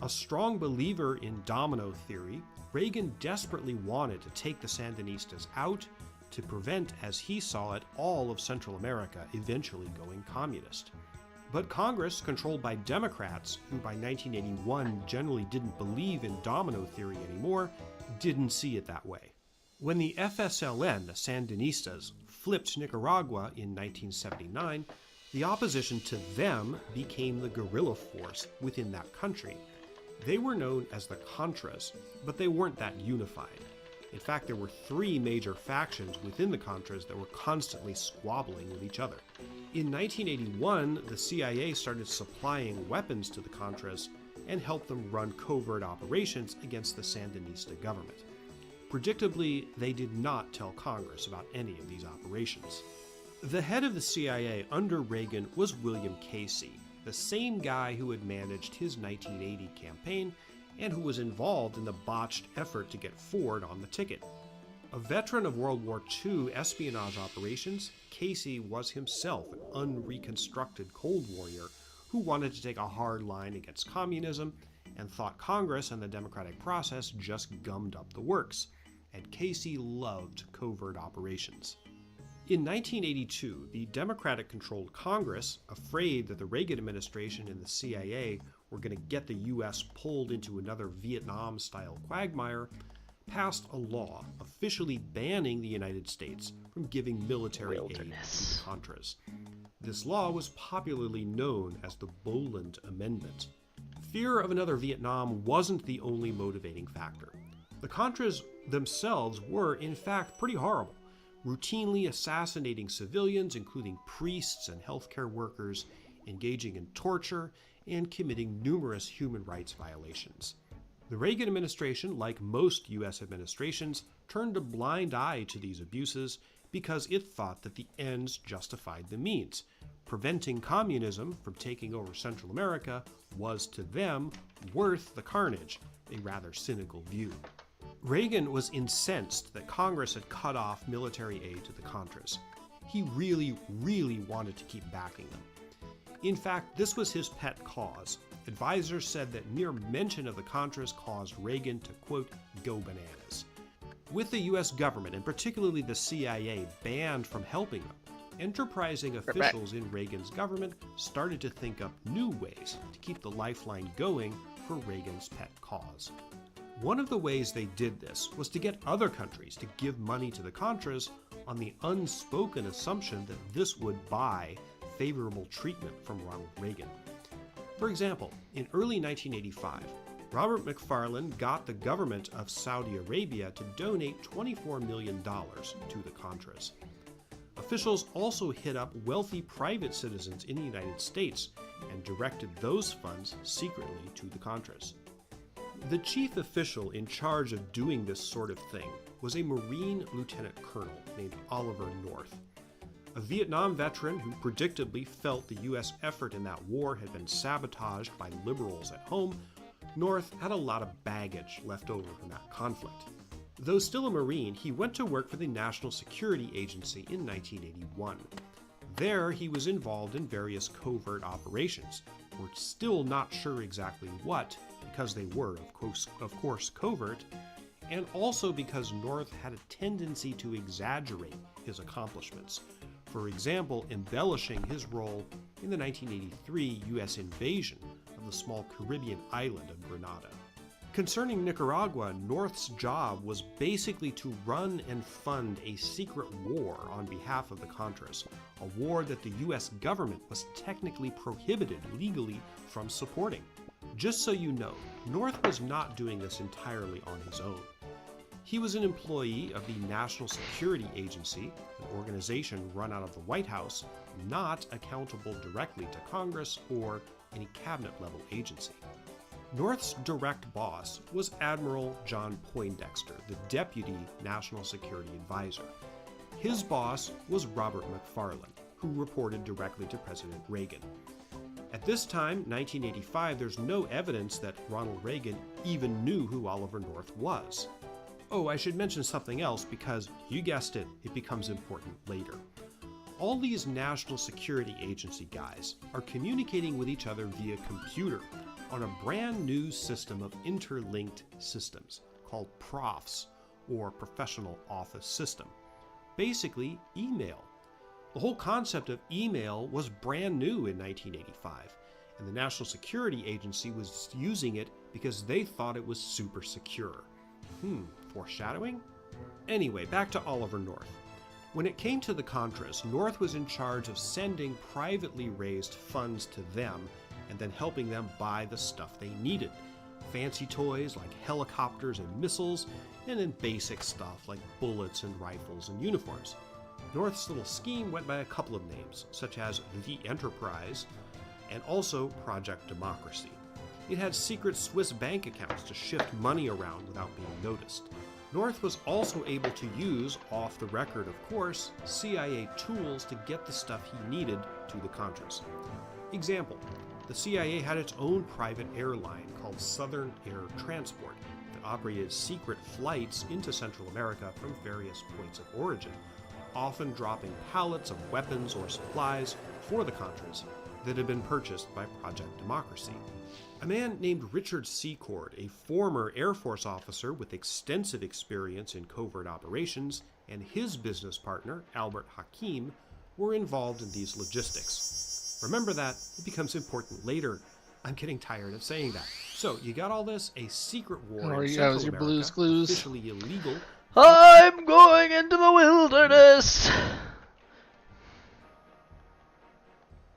A strong believer in domino theory, Reagan desperately wanted to take the Sandinistas out to prevent, as he saw it, all of Central America eventually going communist. But Congress, controlled by Democrats, who by 1981 generally didn't believe in domino theory anymore, didn't see it that way. When the FSLN, the Sandinistas, flipped Nicaragua in 1979, the opposition to them became the guerrilla force within that country. They were known as the Contras, but they weren't that unified. In fact, there were three major factions within the Contras that were constantly squabbling with each other. In 1981, the CIA started supplying weapons to the Contras and helped them run covert operations against the Sandinista government. Predictably, they did not tell Congress about any of these operations. The head of the CIA under Reagan was William Casey, the same guy who had managed his 1980 campaign and who was involved in the botched effort to get Ford on the ticket. A veteran of World War II espionage operations, Casey was himself an unreconstructed Cold Warrior who wanted to take a hard line against communism and thought Congress and the democratic process just gummed up the works. And Casey loved covert operations. In 1982, the Democratic-controlled Congress, afraid that the Reagan administration and the CIA were going to get the U.S. pulled into another Vietnam-style quagmire, passed a law officially banning the United States from giving military aid to the Contras. This law was popularly known as the Boland Amendment. Fear of another Vietnam wasn't the only motivating factor. The Contras themselves were, in fact, pretty horrible, routinely assassinating civilians, including priests and healthcare workers, engaging in torture, and committing numerous human rights violations. The Reagan administration, like most U.S. administrations, turned a blind eye to these abuses because it thought that the ends justified the means. Preventing communism from taking over Central America was, to them, worth the carnage, a rather cynical view. Reagan was incensed that Congress had cut off military aid to the Contras. He really, really wanted to keep backing them. In fact, this was his pet cause. Advisors said that mere mention of the Contras caused Reagan to, quote, go bananas. With the U.S. government, and particularly the CIA, banned from helping them, enterprising officials in Reagan's government started to think up new ways to keep the lifeline going for Reagan's pet cause. One of the ways they did this was to get other countries to give money to the Contras on the unspoken assumption that this would buy favorable treatment from Ronald Reagan. For example, in early 1985, Robert McFarlane got the government of Saudi Arabia to donate $24 million to the Contras. Officials also hit up wealthy private citizens in the United States and directed those funds secretly to the Contras. The chief official in charge of doing this sort of thing was a Marine lieutenant colonel named Oliver North. A Vietnam veteran who predictably felt the U.S. effort in that war had been sabotaged by liberals at home, North had a lot of baggage left over from that conflict. Though still a Marine, he went to work for the National Security Agency in 1981. There, he was involved in various covert operations. We're still not sure exactly what, because they were, of course, covert, and also because North had a tendency to exaggerate his accomplishments. For example, embellishing his role in the 1983 U.S. invasion of the small Caribbean island of Grenada. Concerning Nicaragua, North's job was basically to run and fund a secret war on behalf of the Contras, a war that the U.S. government was technically prohibited legally from supporting. Just so you know, North was not doing this entirely on his own. He was an employee of the National Security Agency, an organization run out of the White House, not accountable directly to Congress or any cabinet-level agency. North's direct boss was Admiral John Poindexter, the Deputy National Security Advisor. His boss was Robert McFarlane, who reported directly to President Reagan. At this time, 1985, there's no evidence that Ronald Reagan even knew who Oliver North was. Oh, I should mention something else because, you guessed it, it becomes important later. All these National Security Agency guys are communicating with each other via computer on a brand new system of interlinked systems called PROFs, or Professional Office System. Basically, email. The whole concept of email was brand new in 1985, and the National Security Agency was using it because they thought it was super secure. Foreshadowing? Anyway, back to Oliver North. When it came to the Contras, North was in charge of sending privately raised funds to them and then helping them buy the stuff they needed. Fancy toys like helicopters and missiles, and then basic stuff like bullets and rifles and uniforms. North's little scheme went by a couple of names, such as The Enterprise and also Project Democracy. It had secret Swiss bank accounts to shift money around without being noticed. North was also able to use, off the record of course, CIA tools to get the stuff he needed to the Contras. Example, the CIA had its own private airline called Southern Air Transport that operated secret flights into Central America from various points of origin, often dropping pallets of weapons or supplies for the Contras that had been purchased by Project Democracy. A man named Richard Secord, a former Air Force officer with extensive experience in covert operations, and his business partner, Albert Hakim, were involved in these logistics. Remember that, it becomes important later. I'm getting tired of saying that. So, you got all this, a secret war in Central your America, Blue's Clues. officially illegal. I'm going into the wilderness!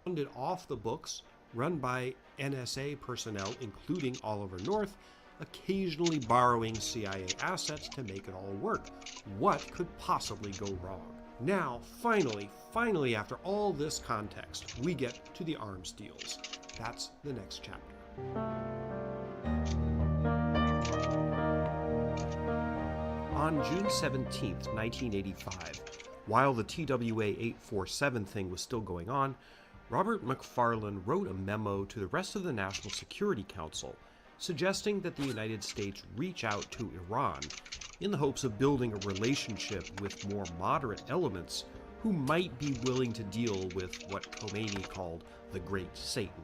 Funded off the books, run by NSA personnel, including Oliver North, occasionally borrowing CIA assets to make it all work. What could possibly go wrong? Now, finally, after all this context, we get to the arms deals. That's the next chapter. On June 17, 1985, while the TWA 847 thing was still going on, Robert McFarlane wrote a memo to the rest of the National Security Council suggesting that the United States reach out to Iran in the hopes of building a relationship with more moderate elements who might be willing to deal with what Khomeini called the Great Satan.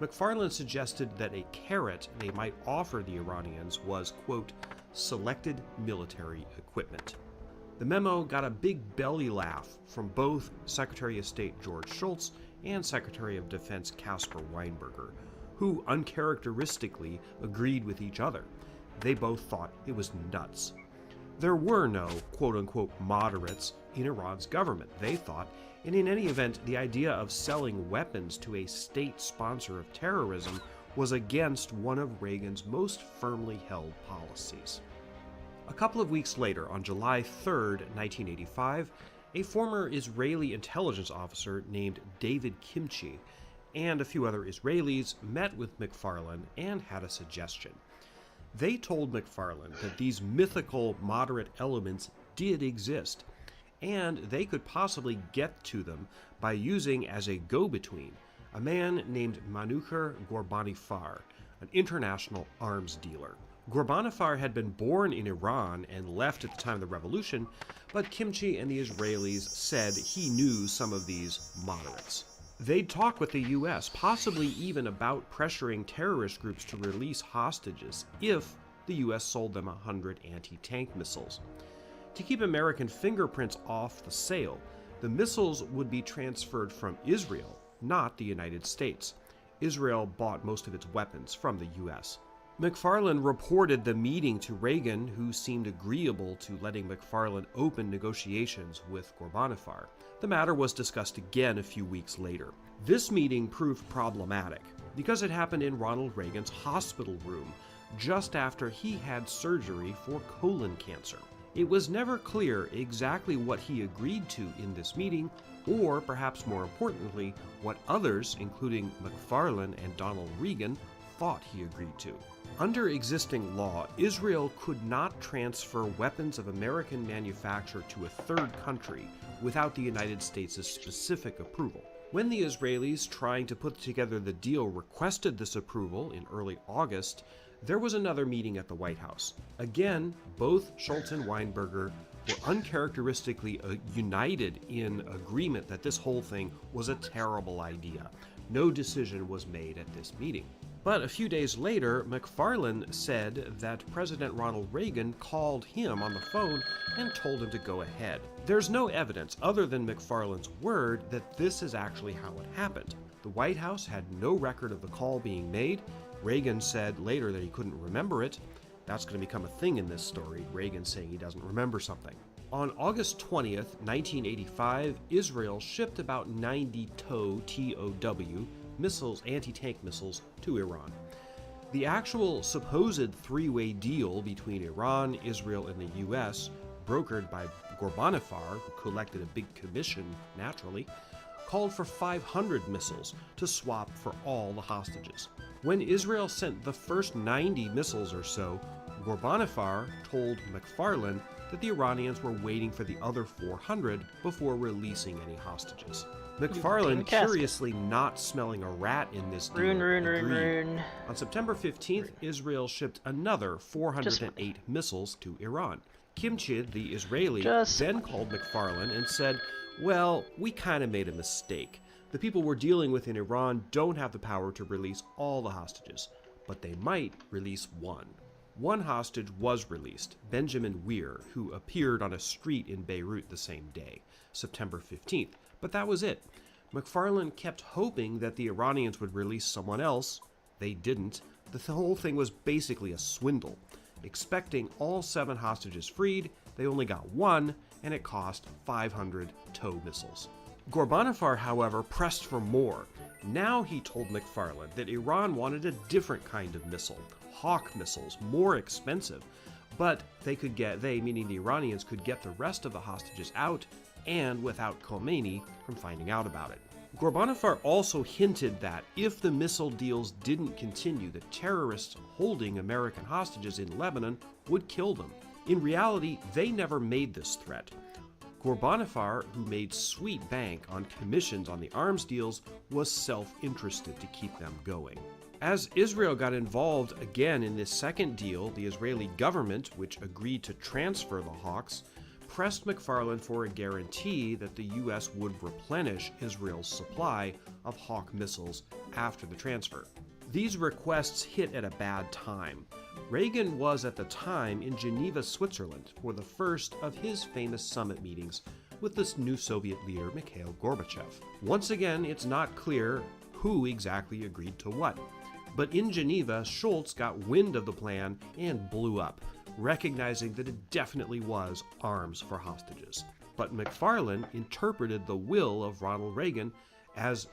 McFarlane suggested that a carrot they might offer the Iranians was, quote, selected military equipment. The memo got a big belly laugh from both Secretary of State George Shultz and Secretary of Defense Caspar Weinberger, who uncharacteristically agreed with each other. They both thought it was nuts. There were no quote-unquote moderates in Iran's government, they thought, and in any event, the idea of selling weapons to a state sponsor of terrorism was against one of Reagan's most firmly held policies. A couple of weeks later, on July 3, 1985, a former Israeli intelligence officer named David Kimchi and a few other Israelis met with McFarlane and had a suggestion. They told McFarlane that these mythical moderate elements did exist, and they could possibly get to them by using as a go-between a man named Manucher Ghorbanifar, an international arms dealer. Ghorbanifar had been born in Iran and left at the time of the revolution, but Kimchi and the Israelis said he knew some of these moderates. They'd talk with the US, possibly even about pressuring terrorist groups to release hostages if the US sold them 100 anti-tank missiles. To keep American fingerprints off the sale, the missiles would be transferred from Israel, not the United States. Israel bought most of its weapons from the US. McFarlane reported the meeting to Reagan, who seemed agreeable to letting McFarlane open negotiations with Ghorbanifar. The matter was discussed again a few weeks later. This meeting proved problematic because it happened in Ronald Reagan's hospital room just after he had surgery for colon cancer. It was never clear exactly what he agreed to in this meeting, or perhaps more importantly, what others, including McFarlane and Donald Regan, thought he agreed to. Under existing law, Israel could not transfer weapons of American manufacture to a third country without the United States' specific approval. When the Israelis trying to put together the deal requested this approval in early August, there was another meeting at the White House. Again, both Schultz and Weinberger were uncharacteristically united in agreement that this whole thing was a terrible idea. No decision was made at this meeting. But a few days later, McFarlane said that President Ronald Reagan called him on the phone and told him to go ahead. There's no evidence other than McFarlane's word that this is actually how it happened. The White House had no record of the call being made. Reagan said later that he couldn't remember it. That's going to become a thing in this story, Reagan saying he doesn't remember something. On August 20th, 1985, Israel shipped about 90 TOW missiles, anti-tank missiles, to Iran. The actual supposed three-way deal between Iran, Israel, and the US, brokered by Ghorbanifar, who collected a big commission naturally, called for 500 missiles to swap for all the hostages. When Israel sent the first 90 missiles or so, Ghorbanifar told McFarlane that the Iranians were waiting for the other 400 before releasing any hostages. McFarlane, curiously not smelling a rat in this deal, agreed. On September 15th, Israel shipped another 408 missiles to Iran. Kimchid, the Israeli, then called McFarlane and said, "Well, we kind of made a mistake. The people we're dealing with in Iran don't have the power to release all the hostages, but they might release one." One hostage was released, Benjamin Weir, who appeared on a street in Beirut the same day, September 15th. But that was it. McFarlane kept hoping that the Iranians would release someone else. They didn't. The whole thing was basically a swindle. Expecting all 7 hostages freed, they only got one, and it cost 500 TOW missiles. Ghorbanifar, however, pressed for more. Now he told McFarlane that Iran wanted a different kind of missile, Hawk missiles, more expensive, but they, meaning the Iranians, could get the rest of the hostages out and without Khomeini from finding out about it. Ghorbanifar also hinted that if the missile deals didn't continue, the terrorists holding American hostages in Lebanon would kill them. In reality, they never made this threat. Ghorbanifar, who made sweet bank on commissions on the arms deals, was self-interested to keep them going. As Israel got involved again in this second deal, the Israeli government, which agreed to transfer the Hawks, pressed McFarlane for a guarantee that the U.S. would replenish Israel's supply of Hawk missiles after the transfer. These requests hit at a bad time. Reagan was at the time in Geneva, Switzerland, for the first of his famous summit meetings with this new Soviet leader, Mikhail Gorbachev. Once again, it's not clear who exactly agreed to what. But in Geneva, Schultz got wind of the plan and blew up, recognizing that it definitely was arms for hostages. But McFarlane interpreted the will of Ronald Reagan as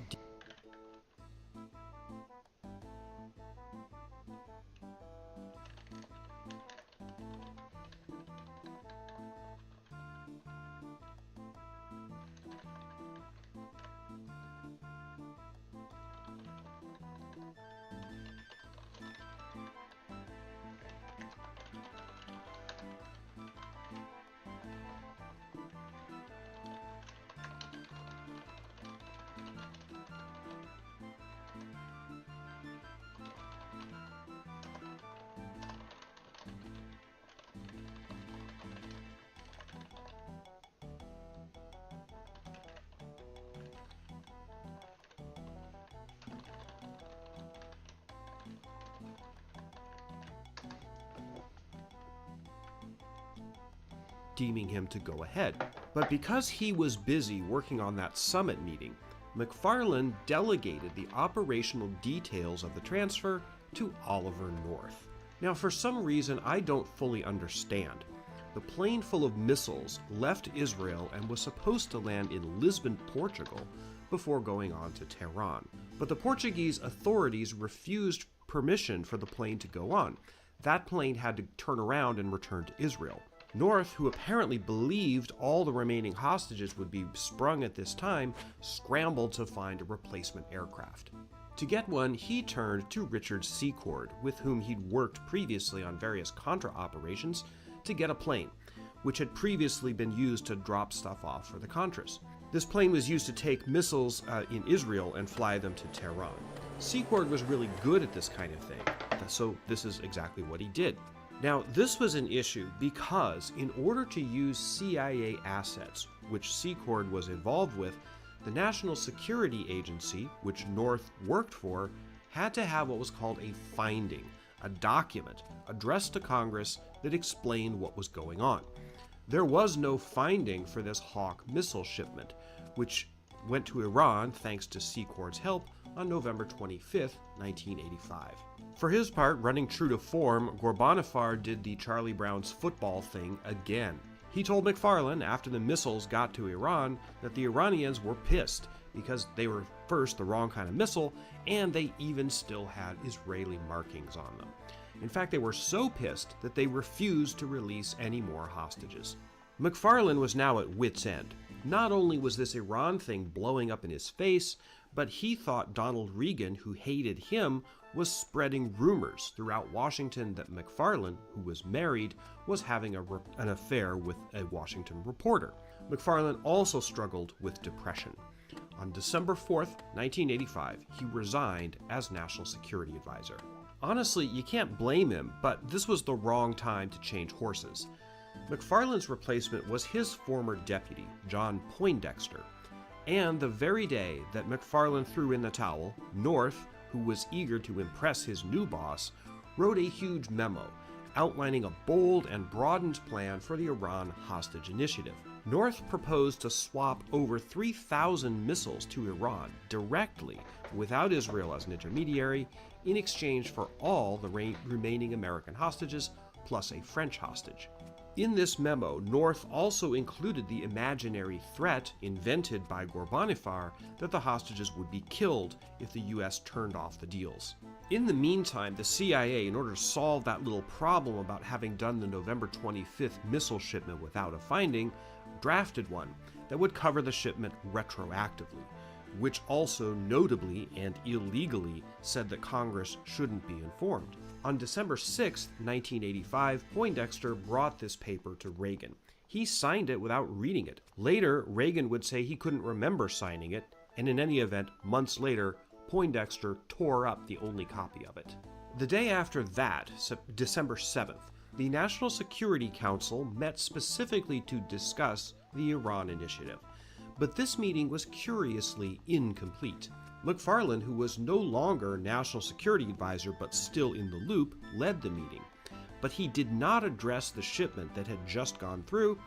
deeming him to go ahead. But because he was busy working on that summit meeting, McFarlane delegated the operational details of the transfer to Oliver North. Now, for some reason I don't fully understand, the plane full of missiles left Israel and was supposed to land in Lisbon, Portugal, before going on to Tehran. But the Portuguese authorities refused permission for the plane to go on. That plane had to turn around and return to Israel. North, who apparently believed all the remaining hostages would be sprung at this time, scrambled to find a replacement aircraft. To get one, he turned to Richard Secord, with whom he'd worked previously on various Contra operations, to get a plane, which had previously been used to drop stuff off for the Contras. This plane was used to take missiles in Israel and fly them to Tehran. Secord was really good at this kind of thing, so this is exactly what he did. Now, this was an issue because in order to use CIA assets, which Secord was involved with, the National Security Agency, which North worked for, had to have what was called a finding, a document addressed to Congress that explained what was going on. There was no finding for this Hawk missile shipment, which went to Iran thanks to Secord's help on November 25, 1985. For his part, running true to form, Ghorbanifar did the Charlie Brown's football thing again. He told McFarlane after the missiles got to Iran that the Iranians were pissed because they were first the wrong kind of missile and they even still had Israeli markings on them. In fact, they were so pissed that they refused to release any more hostages. McFarlane was now at wit's end. Not only was this Iran thing blowing up in his face, but he thought Donald Regan, who hated him, was spreading rumors throughout Washington that McFarlane, who was married, was having an affair with a Washington reporter. McFarlane also struggled with depression. On December 4th, 1985, he resigned as National Security Advisor. Honestly, you can't blame him, but this was the wrong time to change horses. McFarlane's replacement was his former deputy, John Poindexter. And the very day that McFarlane threw in the towel, North, who was eager to impress his new boss, wrote a huge memo outlining a bold and broadened plan for the Iran hostage initiative. North proposed to swap over 3,000 missiles to Iran directly, without Israel as an intermediary, in exchange for all the remaining American hostages, plus a French hostage. In this memo, North also included the imaginary threat invented by Ghorbanifar that the hostages would be killed if the US turned off the deals. In the meantime, the CIA, in order to solve that little problem about having done the November 25th missile shipment without a finding, drafted one that would cover the shipment retroactively, which also notably and illegally said that Congress shouldn't be informed. On December 6, 1985, Poindexter brought this paper to Reagan. He signed it without reading it. Later, Reagan would say he couldn't remember signing it, and in any event, months later, Poindexter tore up the only copy of it. The day after that, December 7th, the National Security Council met specifically to discuss the Iran initiative. But this meeting was curiously incomplete. McFarlane, who was no longer National Security Advisor but still in the loop, led the meeting. But he did not address the shipment that had just gone through,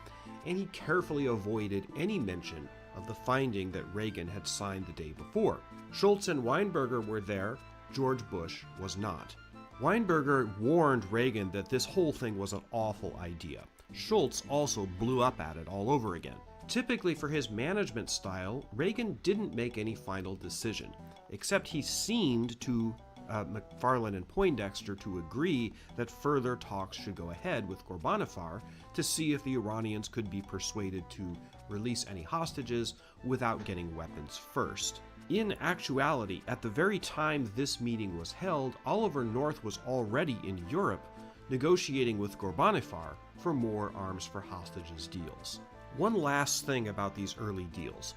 and he carefully avoided any mention of the finding that Reagan had signed the day before. Shultz and Weinberger were there, George Bush was not. Weinberger warned Reagan that this whole thing was an awful idea. Shultz also blew up at it all over again. Typically for his management style, Reagan didn't make any final decision, except he seemed to McFarlane and Poindexter to agree that further talks should go ahead with Ghorbanifar to see if the Iranians could be persuaded to release any hostages without getting weapons first. In actuality, at the very time this meeting was held, Oliver North was already in Europe negotiating with Ghorbanifar for more arms for hostages deals. One last thing about these early deals.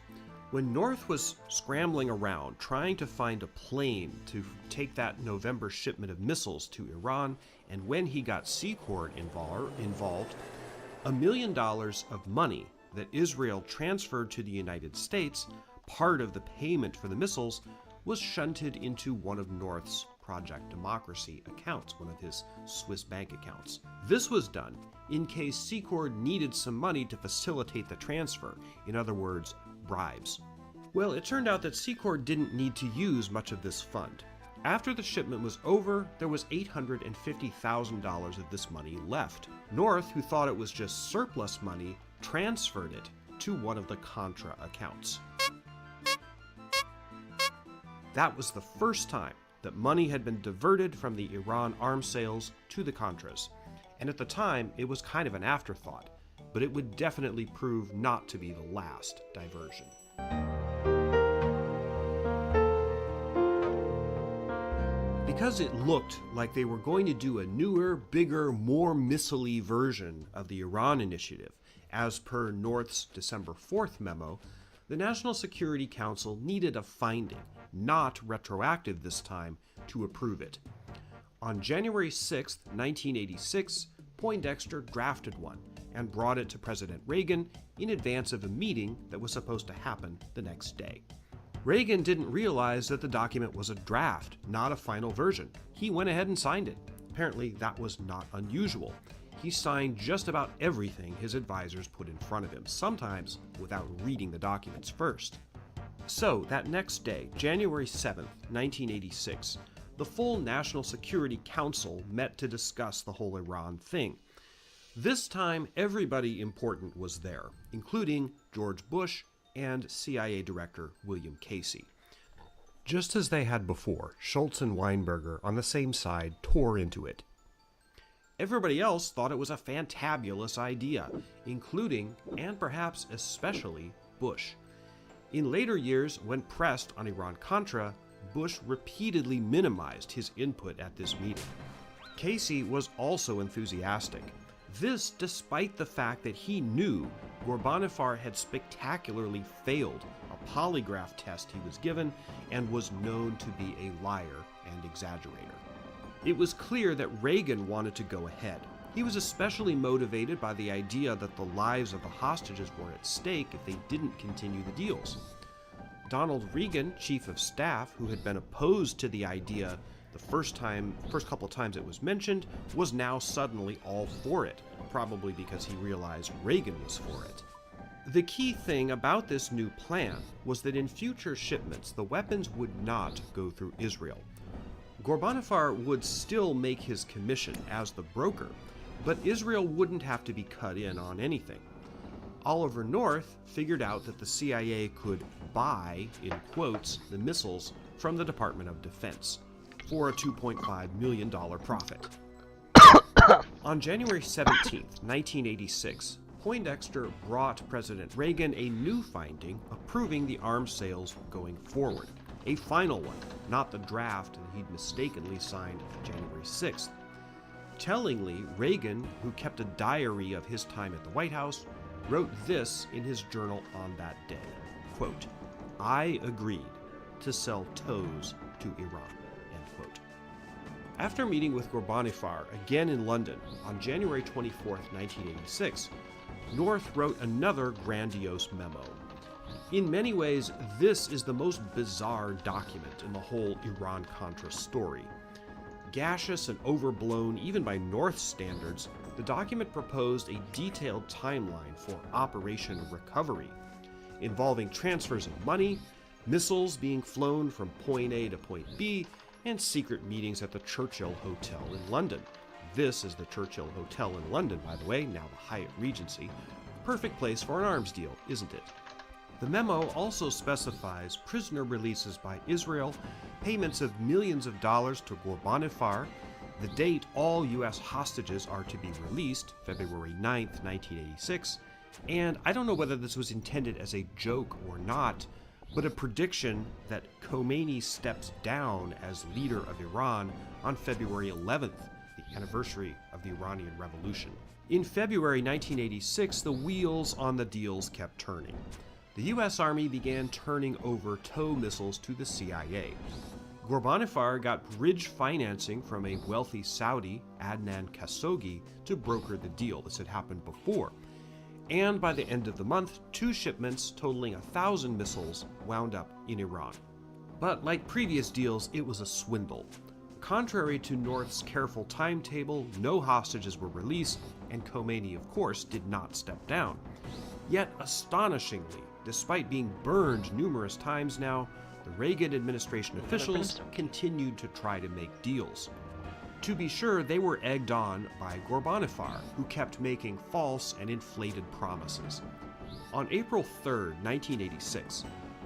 When North was scrambling around trying to find a plane to take that November shipment of missiles to Iran, and when he got Secord involved, $1 million of money that Israel transferred to the United States, part of the payment for the missiles, was shunted into one of North's Project Democracy accounts, one of his Swiss bank accounts. This was done in case Secord needed some money to facilitate the transfer, in other words, bribes. Well, it turned out that Secord didn't need to use much of this fund. After the shipment was over, there was $850,000 of this money left. North, who thought it was just surplus money, transferred it to one of the Contra accounts. That was the first time that money had been diverted from the Iran arms sales to the Contras. And at the time, it was kind of an afterthought, but it would definitely prove not to be the last diversion. Because it looked like they were going to do a newer, bigger, more missile-y version of the Iran initiative, as per North's December 4th memo, the National Security Council needed a finding, not retroactive this time, to approve it. On January 6, 1986, Poindexter drafted one and brought it to President Reagan in advance of a meeting that was supposed to happen the next day. Reagan didn't realize that the document was a draft, not a final version. He went ahead and signed it. Apparently, that was not unusual. He signed just about everything his advisors put in front of him, sometimes without reading the documents first. So, that next day, January 7th, 1986, the full National Security Council met to discuss the whole Iran thing. This time, everybody important was there, including George Bush and CIA Director William Casey. Just as they had before, Schultz and Weinberger on the same side tore into it. Everybody else thought it was a fantabulous idea, including, and perhaps especially, Bush. In later years, when pressed on Iran-Contra, Bush repeatedly minimized his input at this meeting. Casey was also enthusiastic. This despite the fact that he knew Ghorbanifar had spectacularly failed a polygraph test he was given and was known to be a liar and exaggerator. It was clear that Reagan wanted to go ahead. He was especially motivated by the idea that the lives of the hostages were at stake if they didn't continue the deals. Donald Regan, chief of staff, who had been opposed to the idea the first couple of times it was mentioned, was now suddenly all for it, probably because he realized Reagan was for it. The key thing about this new plan was that in future shipments, the weapons would not go through Israel. Ghorbanifar would still make his commission as the broker, but Israel wouldn't have to be cut in on anything. Oliver North figured out that the CIA could buy, in quotes, the missiles from the Department of Defense for a $2.5 million profit. On January 17, 1986, Poindexter brought President Reagan a new finding approving the arms sales going forward, a final one, not the draft that he'd mistakenly signed January 6th. Tellingly, Reagan, who kept a diary of his time at the White House, wrote this in his journal on that day, quote, "I agreed to sell tows to Iran," end quote. After meeting with Ghorbanifar again in London on January 24, 1986, North wrote another grandiose memo. In many ways, this is the most bizarre document in the whole Iran-Contra story. Gaseous and overblown even by North's standards, the document proposed a detailed timeline for Operation Recovery, involving transfers of money, missiles being flown from point A to point B, and secret meetings at the Churchill Hotel in London. This is the Churchill Hotel in London, by the way, now the Hyatt Regency. Perfect place for an arms deal, isn't it? The memo also specifies prisoner releases by Israel, payments of millions of dollars to Ghorbanifar, the date all U.S. hostages are to be released, February 9th, 1986, and I don't know whether this was intended as a joke or not, but a prediction that Khomeini steps down as leader of Iran on February 11th, the anniversary of the Iranian Revolution. In February 1986, the wheels on the deals kept turning. The U.S. Army began turning over tow missiles to the CIA. Ghorbanifar got bridge financing from a wealthy Saudi, Adnan Khashoggi, to broker the deal. This had happened before. And by the end of the month, 2 shipments totaling 1,000 missiles wound up in Iran. But like previous deals, it was a swindle. Contrary to North's careful timetable, no hostages were released, and Khomeini, of course, did not step down. Yet, astonishingly, despite being burned numerous times now, the Reagan administration officials continued to try to make deals. To be sure, they were egged on by Ghorbanifar, who kept making false and inflated promises. On April 3, 1986,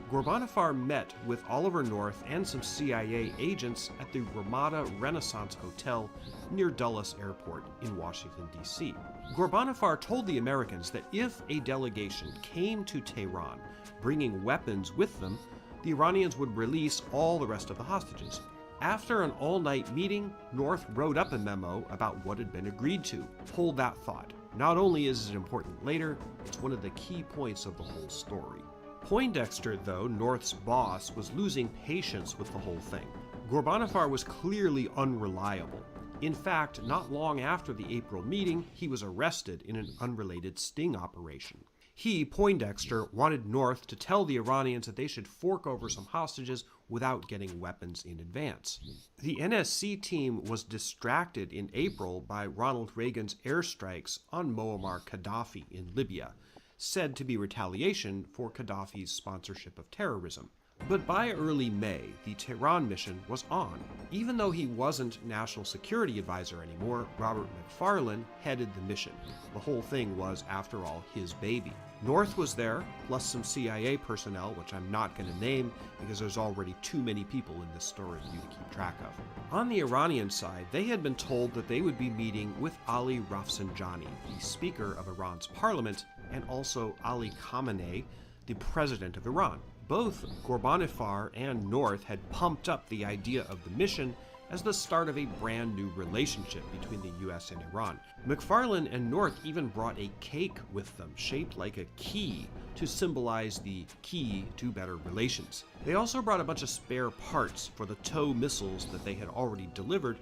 Ghorbanifar met with Oliver North and some CIA agents at the Ramada Renaissance Hotel near Dulles Airport in Washington, D.C. Ghorbanifar told the Americans that if a delegation came to Tehran bringing weapons with them, the Iranians would release all the rest of the hostages. After an all-night meeting, North wrote up a memo about what had been agreed to. Hold that thought. Not only is it important later, it's one of the key points of the whole story. Poindexter, though, North's boss, was losing patience with the whole thing. Ghorbanifar was clearly unreliable. In fact, not long after the April meeting, he was arrested in an unrelated sting operation. He, Poindexter, wanted North to tell the Iranians that they should fork over some hostages without getting weapons in advance. The NSC team was distracted in April by Ronald Reagan's airstrikes on Muammar Gaddafi in Libya, said to be retaliation for Gaddafi's sponsorship of terrorism. But by early May, the Tehran mission was on. Even though he wasn't National Security Advisor anymore, Robert McFarlane headed the mission. The whole thing was, after all, his baby. North was there, plus some CIA personnel, which I'm not going to name because there's already too many people in this story for you to keep track of. On the Iranian side, they had been told that they would be meeting with Ali Rafsanjani, the Speaker of Iran's parliament, and also Ali Khamenei, the President of Iran. Both Ghorbanifar and North had pumped up the idea of the mission as the start of a brand new relationship between the US and Iran. McFarlane and North even brought a cake with them shaped like a key to symbolize the key to better relations. They also brought a bunch of spare parts for the TOW missiles that they had already delivered,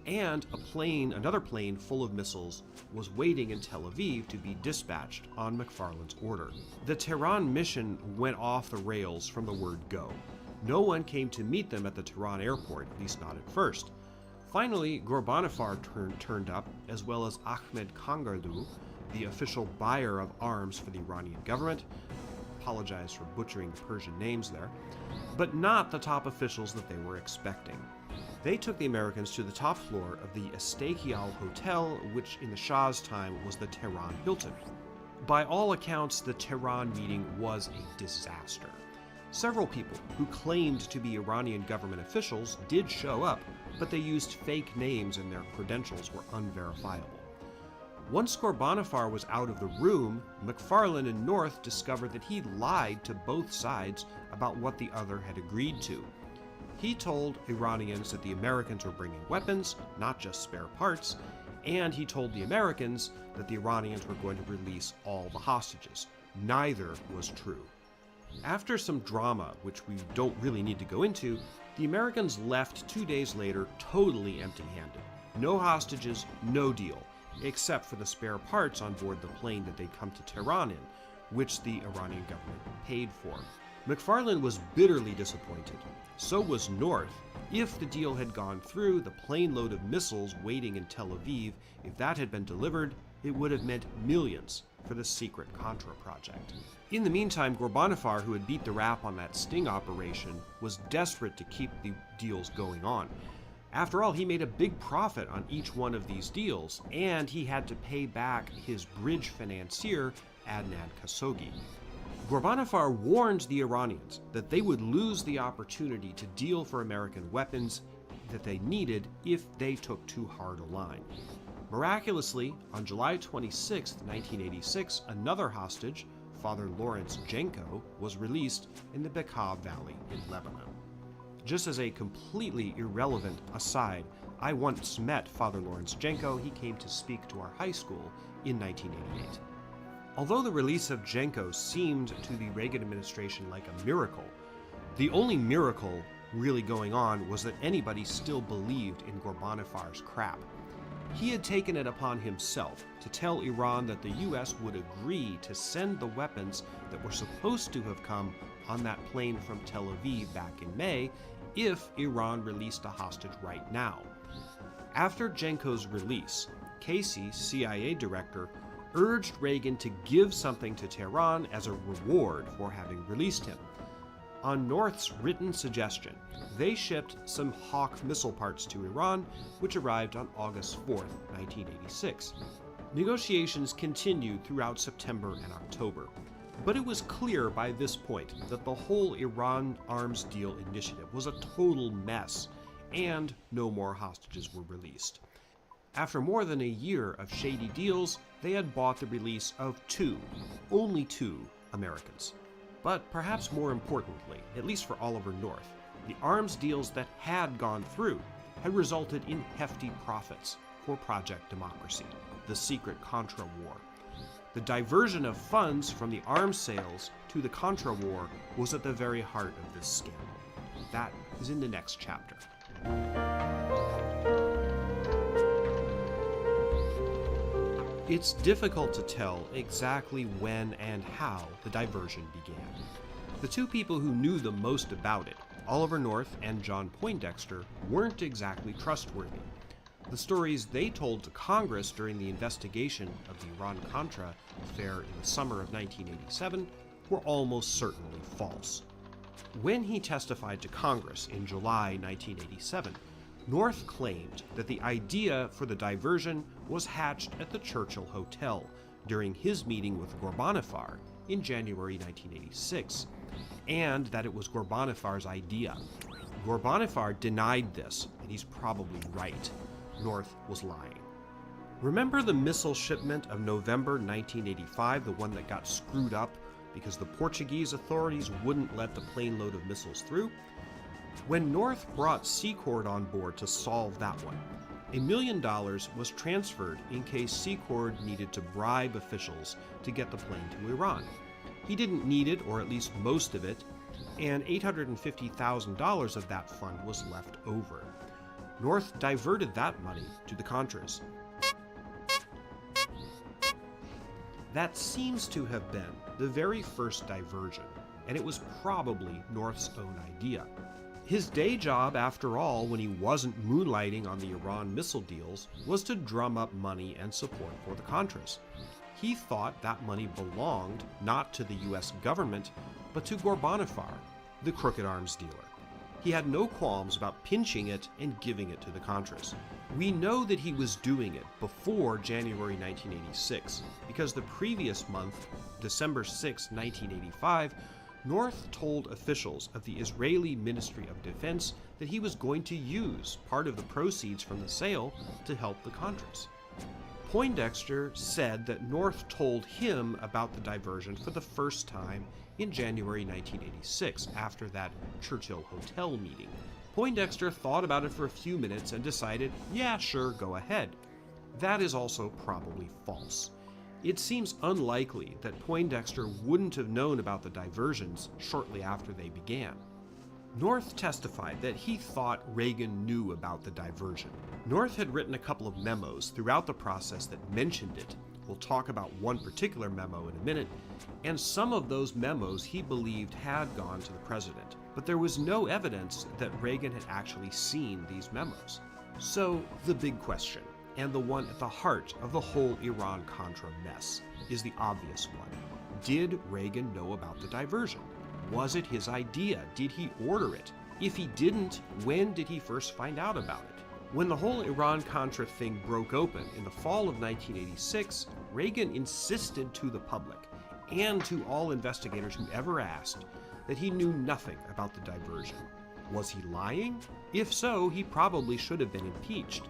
and another plane full of missiles was waiting in Tel Aviv to be dispatched on McFarlane's order. The Tehran mission went off the rails from the word go. No one came to meet them at the Tehran airport, at least not at first. Finally, Ghorbanifar turned up, as well as Ahmed Kangarlu, the official buyer of arms for the Iranian government. Apologize for butchering the Persian names there, but not the top officials that they were expecting. They took the Americans to the top floor of the Estaqial Hotel, which in the Shah's time was the Tehran Hilton. By all accounts, the Tehran meeting was a disaster. Several people who claimed to be Iranian government officials did show up, but they used fake names and their credentials were unverifiable. Once Ghorbanifar was out of the room, McFarlane and North discovered that he lied to both sides about what the other had agreed to. He told Iranians that the Americans were bringing weapons, not just spare parts, and he told the Americans that the Iranians were going to release all the hostages. Neither was true. After some drama, which we don't really need to go into, the Americans left 2 days later totally empty-handed. No hostages, no deal, except for the spare parts on board the plane that they'd come to Tehran in, which the Iranian government paid for. McFarlane was bitterly disappointed. So was North. If the deal had gone through, the plane load of missiles waiting in Tel Aviv, if that had been delivered, it would have meant millions for the secret Contra project. In the meantime, Ghorbanifar, who had beat the rap on that sting operation, was desperate to keep the deals going on. After all, he made a big profit on each one of these deals, and he had to pay back his bridge financier, Adnan Khashoggi. Ghorbanifar warned the Iranians that they would lose the opportunity to deal for American weapons that they needed if they took too hard a line. Miraculously, on July 26, 1986, another hostage, Father Lawrence Jenko, was released in the Bekaa Valley in Lebanon. Just as a completely irrelevant aside, I once met Father Lawrence Jenko. He came to speak to our high school in 1988. Although the release of Jenko seemed to the Reagan administration like a miracle, the only miracle really going on was that anybody still believed in Ghorbanifar crap. He had taken it upon himself to tell Iran that the US would agree to send the weapons that were supposed to have come on that plane from Tel Aviv back in May if Iran released a hostage right now. After Jenko's release, Casey, CIA director, urged Reagan to give something to Tehran as a reward for having released him. On North's written suggestion, they shipped some Hawk missile parts to Iran, which arrived on August 4, 1986. Negotiations continued throughout September and October, but it was clear by this point that the whole Iran arms deal initiative was a total mess, and no more hostages were released. After more than a year of shady deals, they had bought the release of only two Americans. But perhaps more importantly, at least for Oliver North, the arms deals that had gone through had resulted in hefty profits for Project Democracy, the secret Contra war. The diversion of funds from the arms sales to the Contra War was at the very heart of this scandal. That is in the next chapter. It's difficult to tell exactly when and how the diversion began. The two people who knew the most about it, Oliver North and John Poindexter, weren't exactly trustworthy. The stories they told to Congress during the investigation of the Iran-Contra affair in the summer of 1987 were almost certainly false. When he testified to Congress in July 1987, North claimed that the idea for the diversion was hatched at the Churchill Hotel during his meeting with Ghorbanifar in January 1986, and that it was Ghorbanifar idea. Ghorbanifar denied this, and he's probably right. North was lying. Remember the missile shipment of November 1985, the one that got screwed up because the Portuguese authorities wouldn't let the plane load of missiles through? When North brought Secord on board to solve that one, $1 million was transferred in case Secord needed to bribe officials to get the plane to Iran. He didn't need it, or at least most of it, and $850,000 of that fund was left over. North diverted that money to the Contras. That seems to have been the very first diversion, and it was probably North's own idea. His day job, after all, when he wasn't moonlighting on the Iran missile deals, was to drum up money and support for the Contras. He thought that money belonged not to the US government, but to Ghorbanifar, the crooked arms dealer. He had no qualms about pinching it and giving it to the Contras. We know that he was doing it before January 1986, because the previous month, December 6, 1985, North told officials of the Israeli Ministry of Defense that he was going to use part of the proceeds from the sale to help the Contras. Poindexter said that North told him about the diversion for the first time in January 1986, after that Churchill Hotel meeting. Poindexter thought about it for a few minutes and decided, yeah, sure, go ahead. That is also probably false. It seems unlikely that Poindexter wouldn't have known about the diversions shortly after they began. North testified that he thought Reagan knew about the diversion. North had written a couple of memos throughout the process that mentioned it. We'll talk about one particular memo in a minute, and some of those memos he believed had gone to the president, but there was no evidence that Reagan had actually seen these memos. So the big question, and the one at the heart of the whole Iran-Contra mess, is the obvious one. Did Reagan know about the diversion? Was it his idea? Did he order it? If he didn't, when did he first find out about it? When the whole Iran-Contra thing broke open in the fall of 1986, Reagan insisted to the public, and to all investigators who ever asked, that he knew nothing about the diversion. Was he lying? If so, he probably should have been impeached.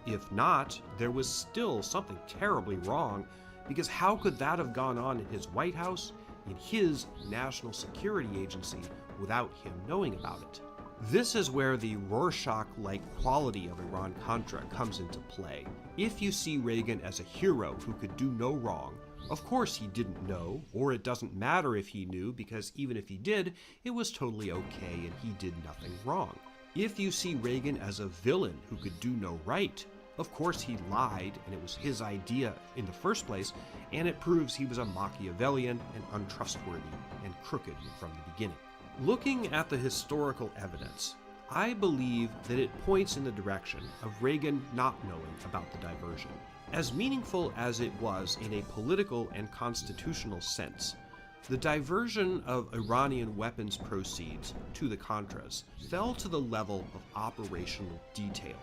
If not, there was still something terribly wrong, because how could that have gone on in his White House, in his national security agency, without him knowing about it? This is where the Rorschach-like quality of Iran-Contra comes into play. If you see Reagan as a hero who could do no wrong, of course he didn't know, or it doesn't matter if he knew, because even if he did, it was totally okay and he did nothing wrong. If you see Reagan as a villain who could do no right, of course he lied and it was his idea in the first place, and it proves he was a Machiavellian and untrustworthy and crooked from the beginning. Looking at the historical evidence, I believe that it points in the direction of Reagan not knowing about the diversion. As meaningful as it was in a political and constitutional sense, the diversion of Iranian weapons proceeds to the Contras fell to the level of operational detail,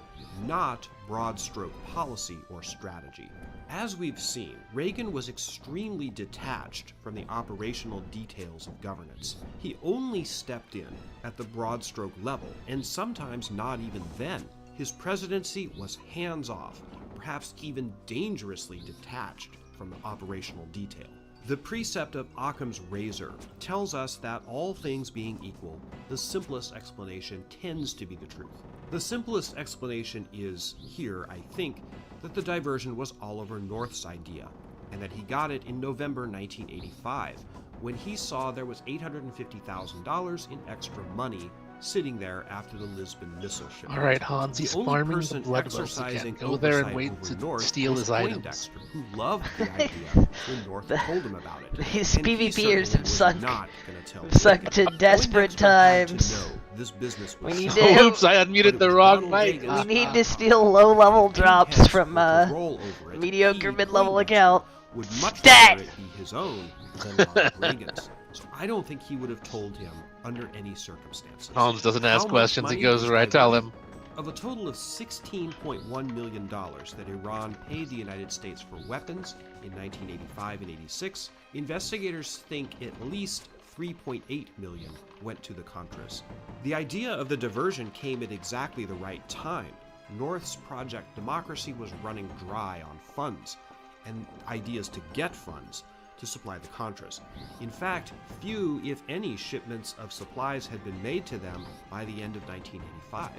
not broad-stroke policy or strategy. As we've seen, Reagan was extremely detached from the operational details of governance. He only stepped in at the broad-stroke level, and sometimes not even then. His presidency was hands-off, perhaps even dangerously detached from the operational detail. The precept of Occam's razor tells us that all things being equal, the simplest explanation tends to be the truth. The simplest explanation is, here, I think, that the diversion was Oliver North's idea. and that he got it in November 1985, when he saw there was $850,000 in extra money sitting there after the Lisbon missile shipment. All right, Hans, The he's only farming the person blood wells exercising again. Go there and oversight wait over to North steal was his items. Poindexter, who loved the idea when North told him about it. These And he PvPers certainly have was sunk, not gonna tell sunk Reagan. to desperate Poindexter had to times. know this business We was need solid, to- Oops, I but unmuted it the was wrong Ronald mic. Reagan's We need job to steal low-level drops pinheads from with control over it. mediocre He, mid-level Poindexter, account. would much Stat! rather it be his own than Ronald Reagan's. So I don't think he would have told him under any circumstances. Hans doesn't How ask much questions, he money goes was where I tell diverted? him. Of a total of $16.1 million that Iran paid the United States for weapons in 1985 and 86, investigators think at least $3.8 million went to the Contras. The idea of the diversion came at exactly the right time. North's Project Democracy was running dry on funds and ideas to get funds to supply the Contras. In fact, few, if any, shipments of supplies had been made to them by the end of 1985.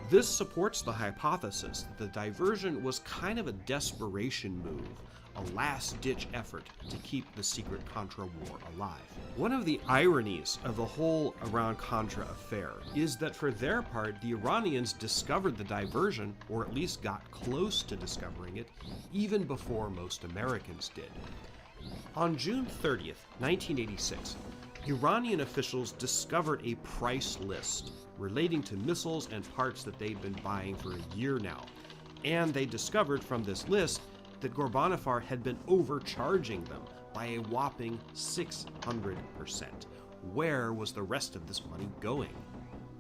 This supports the hypothesis that the diversion was kind of a desperation move, a last-ditch effort to keep the secret Contra war alive. One of the ironies of the whole Iran-Contra affair is that for their part, the Iranians discovered the diversion, or at least got close to discovering it, even before most Americans did. On June 30th, 1986, Iranian officials discovered a price list relating to missiles and parts that they'd been buying for a year now. And they discovered from this list that Ghorbanifar had been overcharging them by a whopping 600%. Where was the rest of this money going?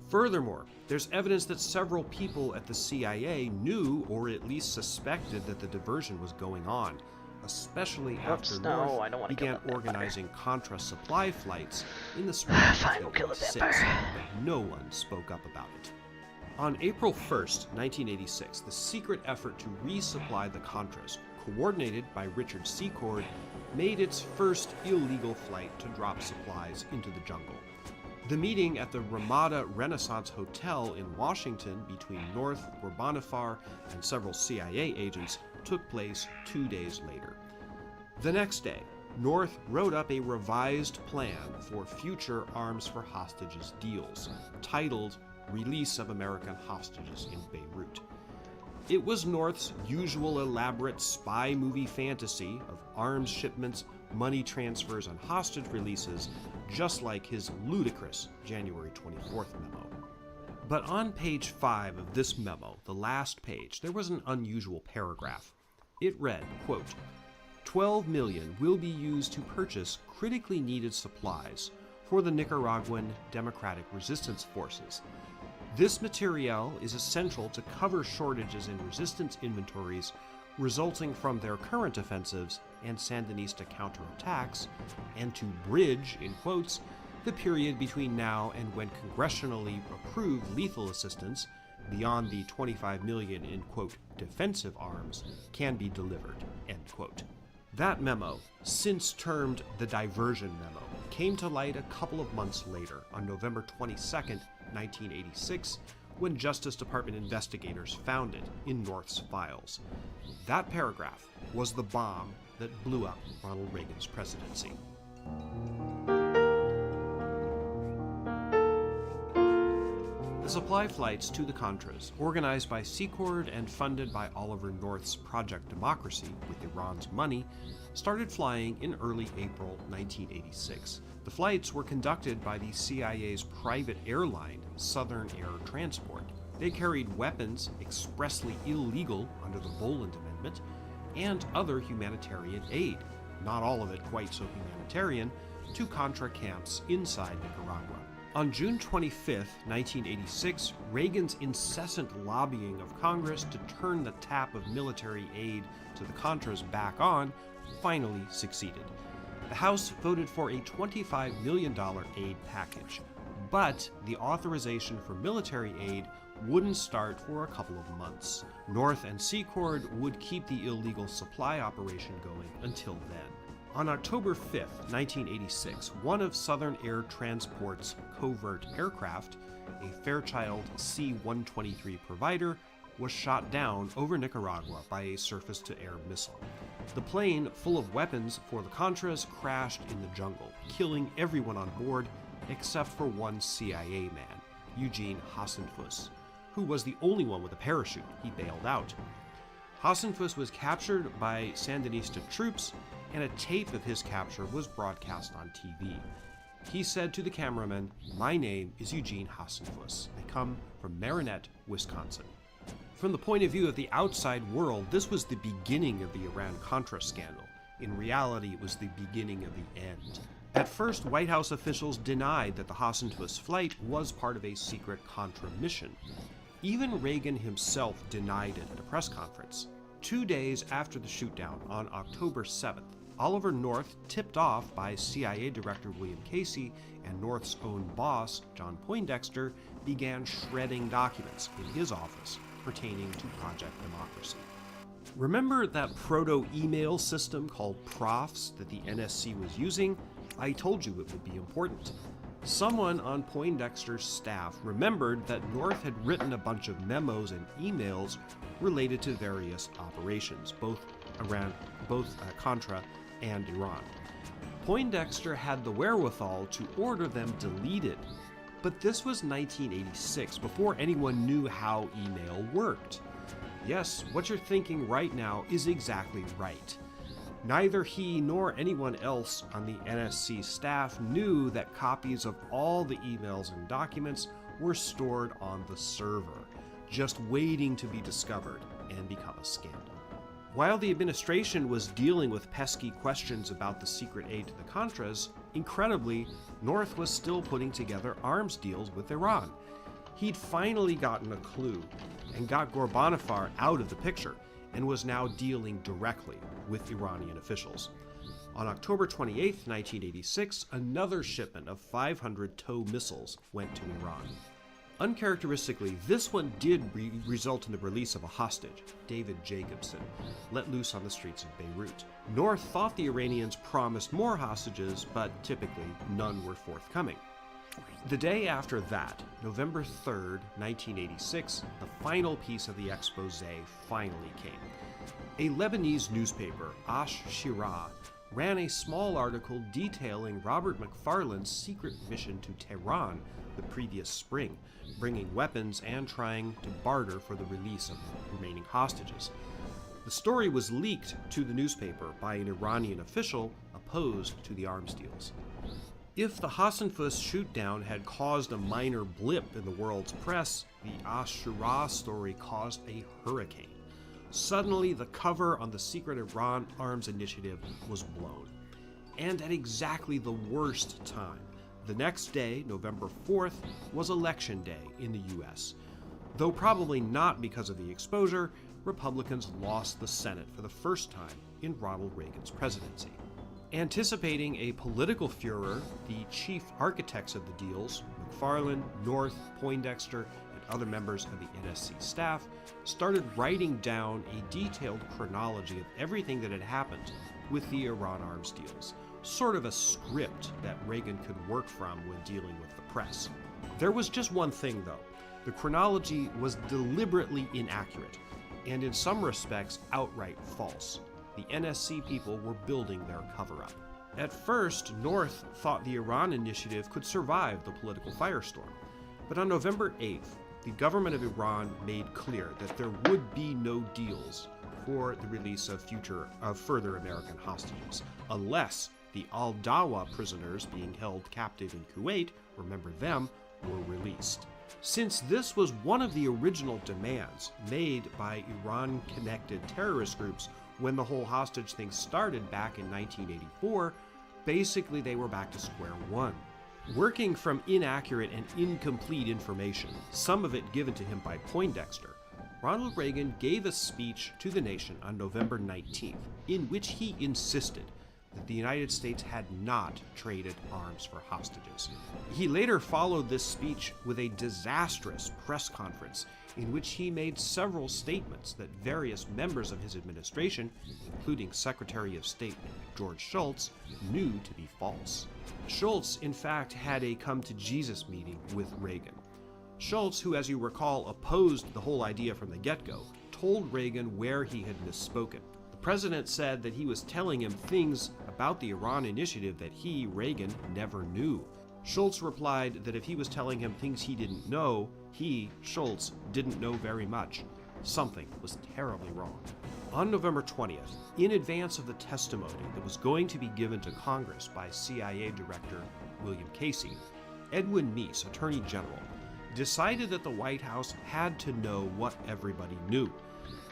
Furthermore, there's evidence that several people at the CIA knew or at least suspected that the diversion was going on, especially after no, I North don't wanna kill began that vampire. organizing Contra supply flights in the spring Fine, of we'll kill the 1986, vampire. but no one spoke up about it. On April 1st, 1986, the secret effort to resupply the Contras, coordinated by Richard Secord, made its first illegal flight to drop supplies into the jungle. The meeting at the Ramada Renaissance Hotel in Washington between North, Ghorbanifar, and several CIA agents took place 2 days later. The next day, North wrote up a revised plan for future arms for hostages deals, titled Release of American Hostages in Beirut. It was North's usual elaborate spy movie fantasy of arms shipments, money transfers, and hostage releases, just like his ludicrous January 24th memo. But on page 5 of this memo, the last page, there was an unusual paragraph. It read, quote, $12 million will be used to purchase critically needed supplies for the Nicaraguan Democratic Resistance Forces. This materiel is essential to cover shortages in resistance inventories resulting from their current offensives and Sandinista counterattacks, and to bridge, in quotes, the period between now and when congressionally approved lethal assistance, beyond the $25 million in, quote, defensive arms, can be delivered, end quote. That memo, since termed the diversion memo, came to light a couple of months later, on November 22nd, 1986, when Justice Department investigators found it in North's files. That paragraph was the bomb that blew up Ronald Reagan's presidency. The supply flights to the Contras, organized by Secord and funded by Oliver North's Project Democracy with Iran's money, started flying in early April 1986. The flights were conducted by the CIA's private airline, Southern Air Transport. They carried weapons expressly illegal under the Boland Amendment and other humanitarian aid, not all of it quite so humanitarian, to Contra camps inside Nicaragua. On June 25, 1986, Reagan's incessant lobbying of Congress to turn the tap of military aid to the Contras back on finally succeeded. The House voted for a $25 million aid package, but the authorization for military aid wouldn't start for a couple of months. North and Secord would keep the illegal supply operation going until then. On October 5, 1986, one of Southern Air Transport's covert aircraft, a Fairchild C-123 provider, was shot down over Nicaragua by a surface-to-air missile. The plane, full of weapons for the Contras, crashed in the jungle, killing everyone on board except for one CIA man, Eugene Hasenfuss, who was the only one with a parachute. He bailed out. Hasenfuss was captured by Sandinista troops, and a tape of his capture was broadcast on TV. He said to the cameraman, "My name is Eugene Hasenfuss. I come from Marinette, Wisconsin." From the point of view of the outside world, this was the beginning of the Iran-Contra scandal. In reality, it was the beginning of the end. At first, White House officials denied that the Hasenfuss flight was part of a secret Contra mission. Even Reagan himself denied it at a press conference. 2 days after the shootdown, on October 7th, Oliver North, tipped off by CIA Director William Casey and North's own boss, John Poindexter, began shredding documents in his office pertaining to Project Democracy. Remember that proto-email system called Profs that the NSC was using? I told you it would be important. Someone on Poindexter's staff remembered that North had written a bunch of memos and emails related to various operations, both Contra and Iran. Poindexter had the wherewithal to order them deleted, but this was 1986, before anyone knew how email worked. Yes, what you're thinking right now is exactly right. Neither he nor anyone else on the NSC staff knew that copies of all the emails and documents were stored on the server, just waiting to be discovered and become a scandal. While the administration was dealing with pesky questions about the secret aid to the Contras, incredibly, North was still putting together arms deals with Iran. He'd finally gotten a clue and got Ghorbanifar out of the picture and was now dealing directly with Iranian officials. On October 28, 1986, another shipment of 500 TOW missiles went to Iran. Uncharacteristically, this one did result in the release of a hostage, David Jacobson, let loose on the streets of Beirut. North thought the Iranians promised more hostages, but typically none were forthcoming. The day after that, November 3rd, 1986, the final piece of the expose finally came. A Lebanese newspaper, Ash-Shira, ran a small article detailing Robert McFarlane's secret mission to Tehran the previous spring, bringing weapons and trying to barter for the release of the remaining hostages. The story was leaked to the newspaper by an Iranian official opposed to the arms deals. If the Hasenfuss shootdown had caused a minor blip in the world's press, the Ash-Shira story caused a hurricane. Suddenly, the cover on the secret Iran arms initiative was blown. And at exactly the worst time. The next day, November 4th, was Election Day in the US. Though probably not because of the exposure, Republicans lost the Senate for the first time in Ronald Reagan's presidency. Anticipating a political furor, the chief architects of the deals, McFarlane, North, Poindexter, and other members of the NSC staff, started writing down a detailed chronology of everything that had happened with the Iran arms deals, sort of a script that Reagan could work from when dealing with the press. There was just one thing, though. The chronology was deliberately inaccurate, and in some respects outright false. The NSC people were building their cover-up. At first, North thought the Iran initiative could survive the political firestorm, but on November 8th, the government of Iran made clear that there would be no deals for the release of further American hostages, unless the Al-Dawa prisoners being held captive in Kuwait, remember them, were released. Since this was one of the original demands made by Iran-connected terrorist groups when the whole hostage thing started back in 1984, basically they were back to square one. Working from inaccurate and incomplete information, some of it given to him by Poindexter, Ronald Reagan gave a speech to the nation on November 19th, in which he insisted that the United States had not traded arms for hostages. He later followed this speech with a disastrous press conference in which he made several statements that various members of his administration, including Secretary of State George Shultz, knew to be false. Shultz, in fact, had a come-to-Jesus meeting with Reagan. Schultz, who as you recall opposed the whole idea from the get-go, told Reagan where he had misspoken. The president said that he was telling him things about the Iran initiative that he, Reagan, never knew. Schultz replied that if he was telling him things he didn't know, he, Schultz, didn't know very much. Something was terribly wrong. On November 20th, in advance of the testimony that was going to be given to Congress by CIA Director William Casey, Edwin Meese, Attorney General, decided that the White House had to know what everybody knew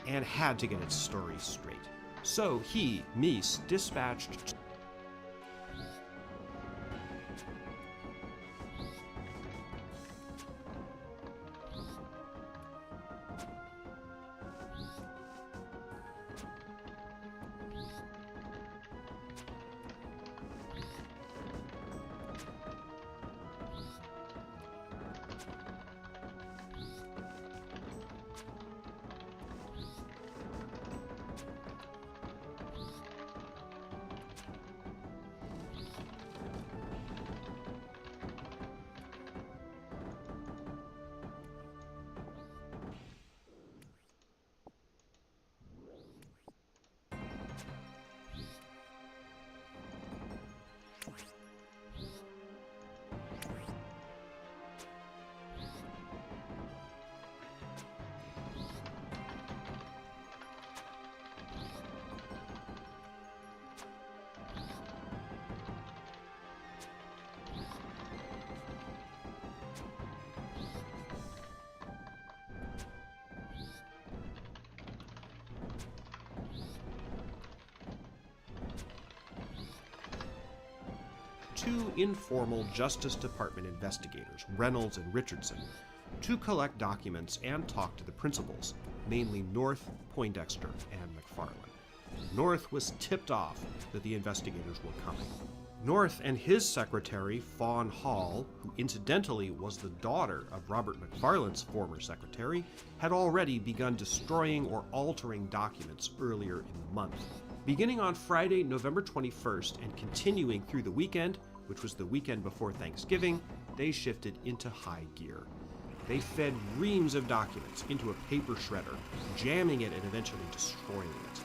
and had to get its story straight. So he, Meese, dispatched two informal Justice Department investigators, Reynolds and Richardson, to collect documents and talk to the principals, mainly North, Poindexter, and McFarland. North was tipped off that the investigators were coming. North and his secretary, Fawn Hall, who incidentally was the daughter of Robert McFarland's former secretary, had already begun destroying or altering documents earlier in the month. Beginning on Friday, November 21st, and continuing through the weekend, which was the weekend before Thanksgiving, they shifted into high gear. They fed reams of documents into a paper shredder, jamming it and eventually destroying it.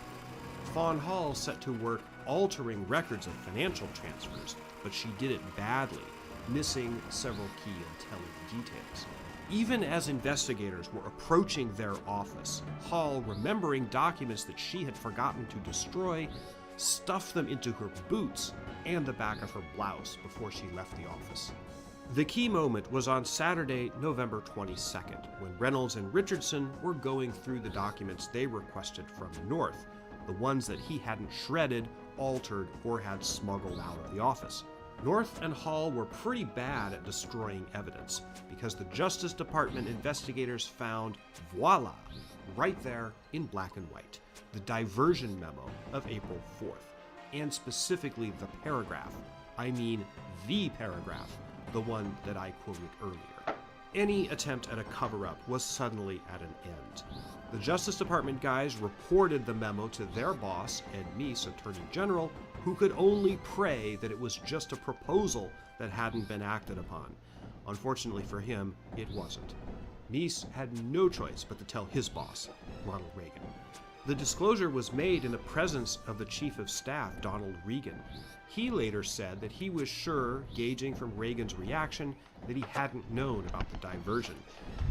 Fawn Hall set to work altering records of financial transfers, but she did it badly, missing several key and telling details. Even as investigators were approaching their office, Hall, remembering documents that she had forgotten to destroy, stuffed them into her boots and the back of her blouse before she left the office. The key moment was on Saturday, November 22nd, when Reynolds and Richardson were going through the documents they requested from North, the ones that he hadn't shredded, altered, or had smuggled out of the office. North and Hall were pretty bad at destroying evidence, because the Justice Department investigators found, voila, right there in black and white, the diversion memo of April 4th, and specifically the paragraph, the paragraph, the one that I quoted earlier. Any attempt at a cover-up was suddenly at an end. The Justice Department guys reported the memo to their boss, Ed Meese, Attorney General, who could only pray that it was just a proposal that hadn't been acted upon. Unfortunately for him, it wasn't. Meese had no choice but to tell his boss, Ronald Reagan. The disclosure was made in the presence of the Chief of Staff, Donald Regan. He later said that he was sure, gauging from Reagan's reaction, that he hadn't known about the diversion.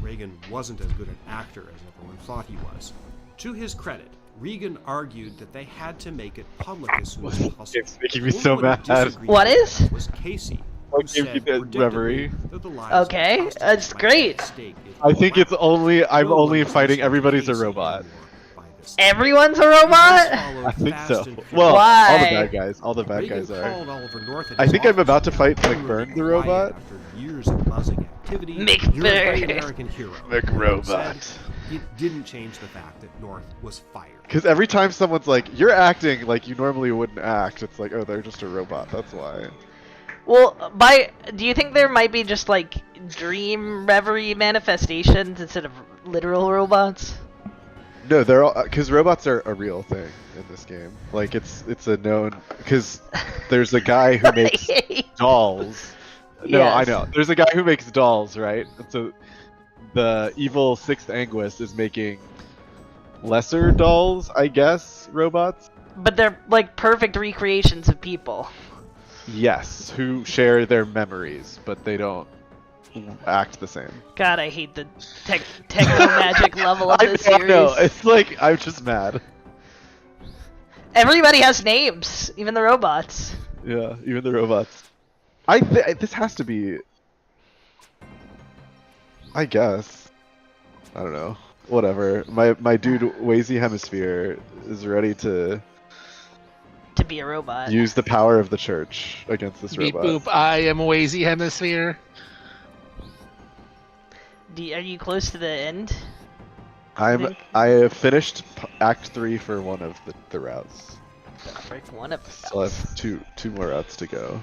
Reagan wasn't as good an actor as everyone thought he was. To his credit, Regan argued that they had to make it public as soon as possible. It's making me so mad. What is? Was Casey, What gave you that reverie? Okay, that's great. I think it's only, I'm only fighting everybody's a robot. Everyone's a robot? I think so. Well, Why? all the bad guys. All the bad guys are. I think I'm about to fight McBurn the robot. McBurn. McRobot. It didn't change the fact that North was fired. Because every time someone's like, you're acting like you normally wouldn't act, it's like, oh, they're just a robot, that's why. Well, do you think there might be just like dream reverie manifestations instead of literal robots? No, they're all, because robots are a real thing in this game. Like, it's a known, because there's a guy who makes dolls. No, Yes. I know. There's a guy who makes dolls, right? And so the evil sixth Anguist is making lesser dolls, I guess, robots. But they're like perfect recreations of people. Yes, who share their memories, but they don't act the same. God, I hate the techno magic level of this I series. know. It's like I'm just mad. Everybody has names, even the robots. Yeah, even the robots. This has to be. I guess. I don't know. Whatever. My dude Wazy Hemisphere is ready to Be a robot. use the power of the church against this Beep robot. boop. I am Wazy Hemisphere. Are you close to the end? I have finished Act 3 for one of the routes. Frick, one of the Still have two more routes to go.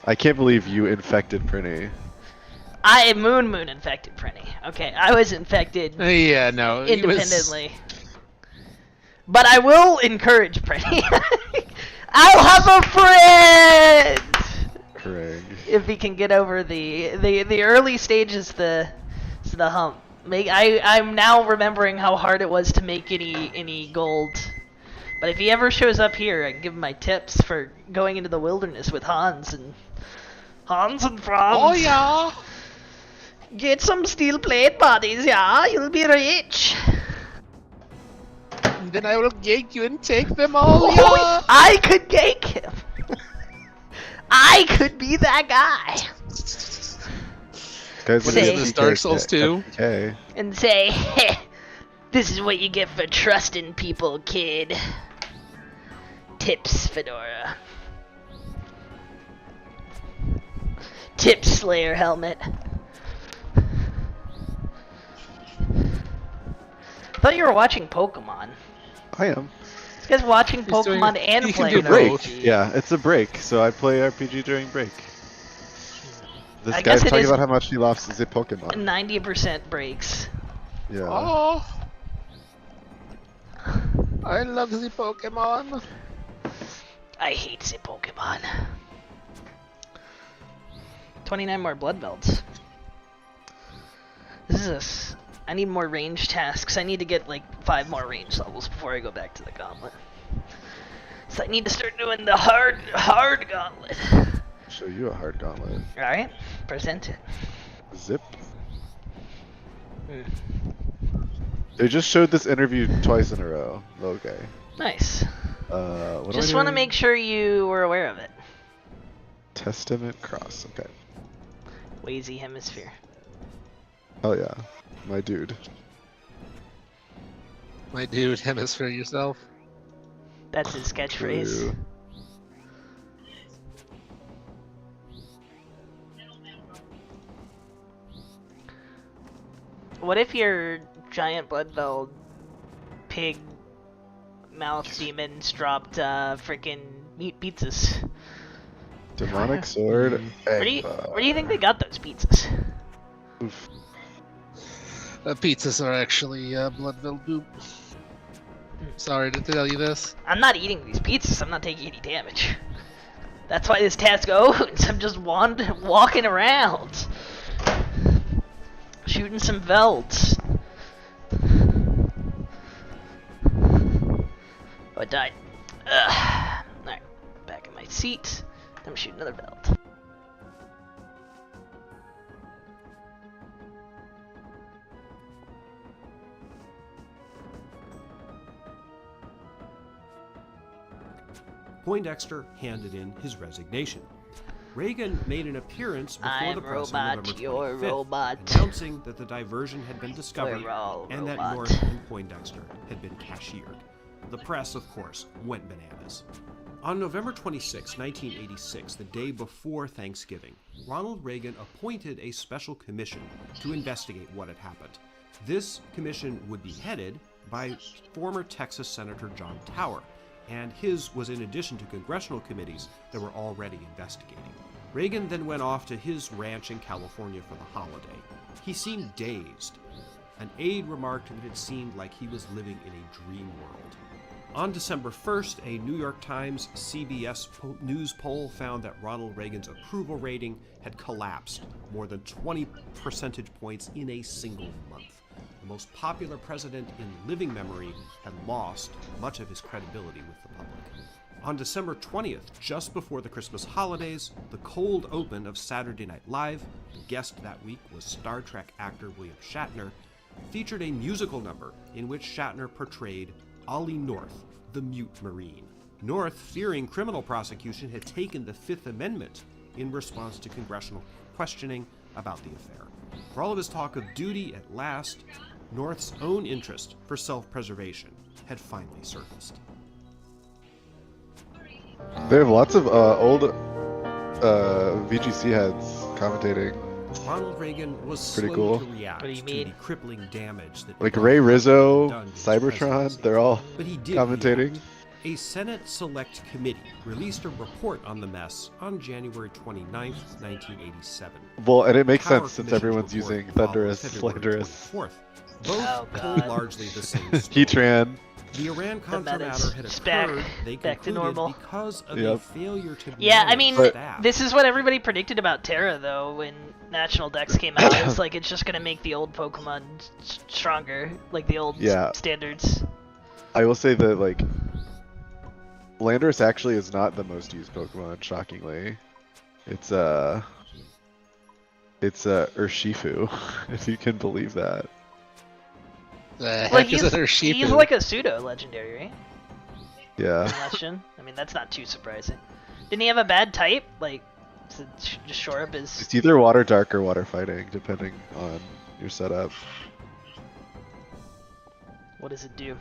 I can't believe you infected Prinny. I Moon infected Prinny. Okay, I was infected Yeah, no. it was- independently. But I will encourage Prinny. I'll have a friend Craig. if he can get over the early stages, the hump. I'm now remembering how hard it was to make any gold. But if he ever shows up here, I can give him my tips for going into the wilderness with Hans and Franz. Oh yeah. Get some steel plate bodies, yeah? You'll be rich. Then I will gank you and take them all. Yeah. I could gank him. I could be that guy. Guys, What is it this, Dark Souls 2? Okay. And say, this is what you get for trusting people, kid. Tips, Fedora. Tips, Slayer helmet. I thought you were watching Pokemon. I am. This guy's watching He's doing- Pokemon and he can playing do Break. both. RPG. Yeah, it's a break, so I play RPG during break. This I guy's guess it talking is- about how much he loves the Pokemon. 90% breaks. Yeah. Oh. I love the Pokemon. I hate the Pokemon. 29 more blood belts. I need more range tasks. I need to get like 5 more range levels before I go back to the gauntlet. So I need to start doing the hard gauntlet. Show you a hard gauntlet. Alright, present it. Zip. Mm. They just showed this interview twice in a row. Okay. Nice. What Just want to make sure you were aware of it. Testament Cross. Okay. Wazy Hemisphere. Oh yeah, my dude. My dude, Hemisphere yourself. That's his catchphrase. True. What if your giant blood belt pig mouth demons dropped frickin' meat pizzas? Demonic Sword. Where do you think they got those pizzas? Oof. Pizzas are actually blood-filled goop. Sorry to tell you this. I'm not eating these pizzas. I'm not taking any damage. That's why this task owns. I'm just walking around, shooting some velds. Oh, I died. Ugh. Alright, back in my seat. I'm shooting another veld. Poindexter handed in his resignation. Reagan made an appearance before I'm the press robot, on November 25th, you're robot. announcing that the diversion had been discovered We're all and that robot. North and Poindexter had been cashiered. The press, of course, went bananas. On November 26, 1986, the day before Thanksgiving, Ronald Reagan appointed a special commission to investigate what had happened. This commission would be headed by former Texas Senator John Tower, and his was in addition to congressional committees that were already investigating. Reagan then went off to his ranch in California for the holiday. He seemed dazed. An aide remarked that it seemed like he was living in a dream world. On December 1st, a New York Times CBS News poll found that Ronald Reagan's approval rating had collapsed more than 20 percentage points in a single month. The most popular president in living memory had lost much of his credibility with the public. On December 20th, just before the Christmas holidays, the cold open of Saturday Night Live, the guest that week was Star Trek actor William Shatner, featured a musical number in which Shatner portrayed Ollie North, the mute Marine. North, fearing criminal prosecution, had taken the Fifth Amendment in response to congressional questioning about the affair. For all of his talk of duty, at last, North's own interest for self-preservation had finally surfaced. They have lots of old VGC heads commentating. Ronald Reagan was Pretty slow cool. to react What do you to mean? the crippling damage that Like Donald Ray Trump Rizzo, had done to his Cybertron, presidency. they're all But he did commentating. react. A Senate Select Committee released a report on the mess on January 29, 1987. Well, and it makes Power sense since Commission's everyone's report using followed thunderous, February slanderous, 24th. Both Oh, told God. largely the same story. Heatran. The Iran-Contra meta's matter had just back- occurred, they back to concluded, normal. because of a Yep. failure to Yeah, I manage mean, staff. this is what everybody predicted about Terra, though, when National Dex came out. It's like, it's just gonna make the old Pokemon stronger, like the old Yeah. standards. I will say that, like, Landorus actually is not the most used Pokemon, shockingly. It's Urshifu, if you can believe that. The Well, heck is it he's like a pseudo-legendary, right? Yeah. Question. I mean, that's not too surprising. Didn't he have a bad type? Like, to just shore up his... It's either Water Dark or Water Fighting, depending on your setup. What does it do?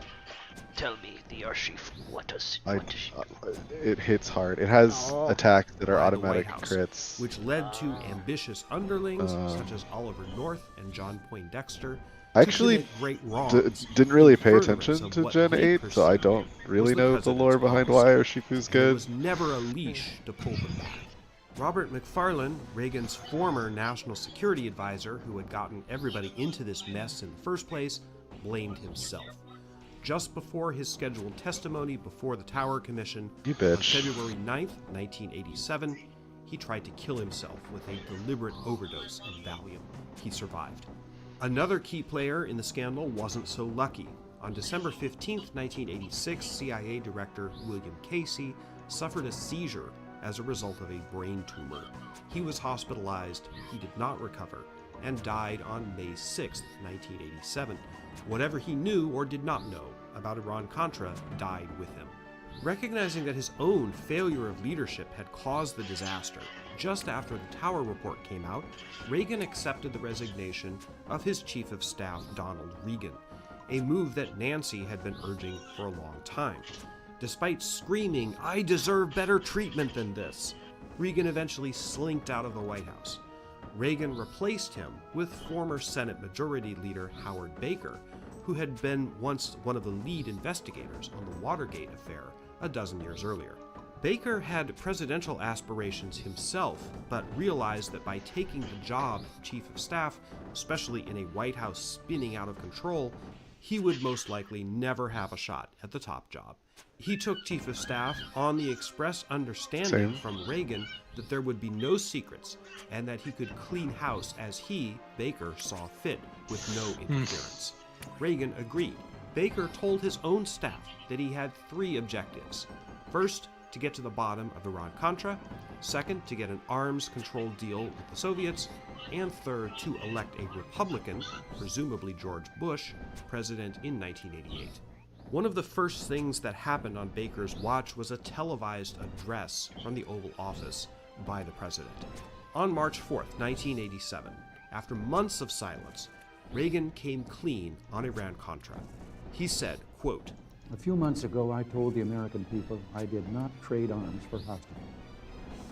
Tell me, the Urshifu, what does it do? It hits hard. It has Oh. attacks that are By the automatic White House, crits. which led to ambitious underlings Uh. such as Oliver North and John Poindexter. I to actually commit great wrongs didn't really in pay furtherance attention of to what Gen they 8, so I perceived don't really was the know the president's lore behind policy, why Urshifu's and there good. was never a leash to pull them back. Robert McFarlane, Reagan's former national security advisor who had gotten everybody into this mess in the first place, blamed himself. Just before his scheduled testimony before the Tower Commission You on bitch. February 9th, 1987, he tried to kill himself with a deliberate overdose of Valium. He survived. Another key player in the scandal wasn't so lucky. On December 15th, 1986, CIA Director William Casey suffered a seizure as a result of a brain tumor. He was hospitalized, he did not recover, and died on May 6th, 1987. Whatever he knew or did not know about Iran-Contra died with him. Recognizing that his own failure of leadership had caused the disaster, just after the Tower report came out, Reagan accepted the resignation of his chief of staff, Donald Regan, a move that Nancy had been urging for a long time. Despite screaming, "I deserve better treatment than this," Regan eventually slinked out of the White House. Reagan replaced him with former Senate Majority Leader Howard Baker, who had been once one of the lead investigators on the Watergate affair a dozen years earlier. Baker had presidential aspirations himself, but realized that by taking the job of chief of staff, especially in a White House spinning out of control, he would most likely never have a shot at the top job. He took chief of staff on the express understanding Same. from Reagan that there would be no secrets and that he could clean house as he, Baker, saw fit with no interference. Reagan agreed. Baker told his own staff that he had three objectives. First, to get to the bottom of Iran-Contra. Second, to get an arms control deal with the Soviets. And third, to elect a Republican, presumably George Bush, president in 1988. One of the first things that happened on Baker's watch was a televised address from the Oval Office by the president. On March 4th, 1987, after months of silence, Reagan came clean on Iran-Contra. He said, quote, A few months ago, I told the American people I did not trade arms for hostages.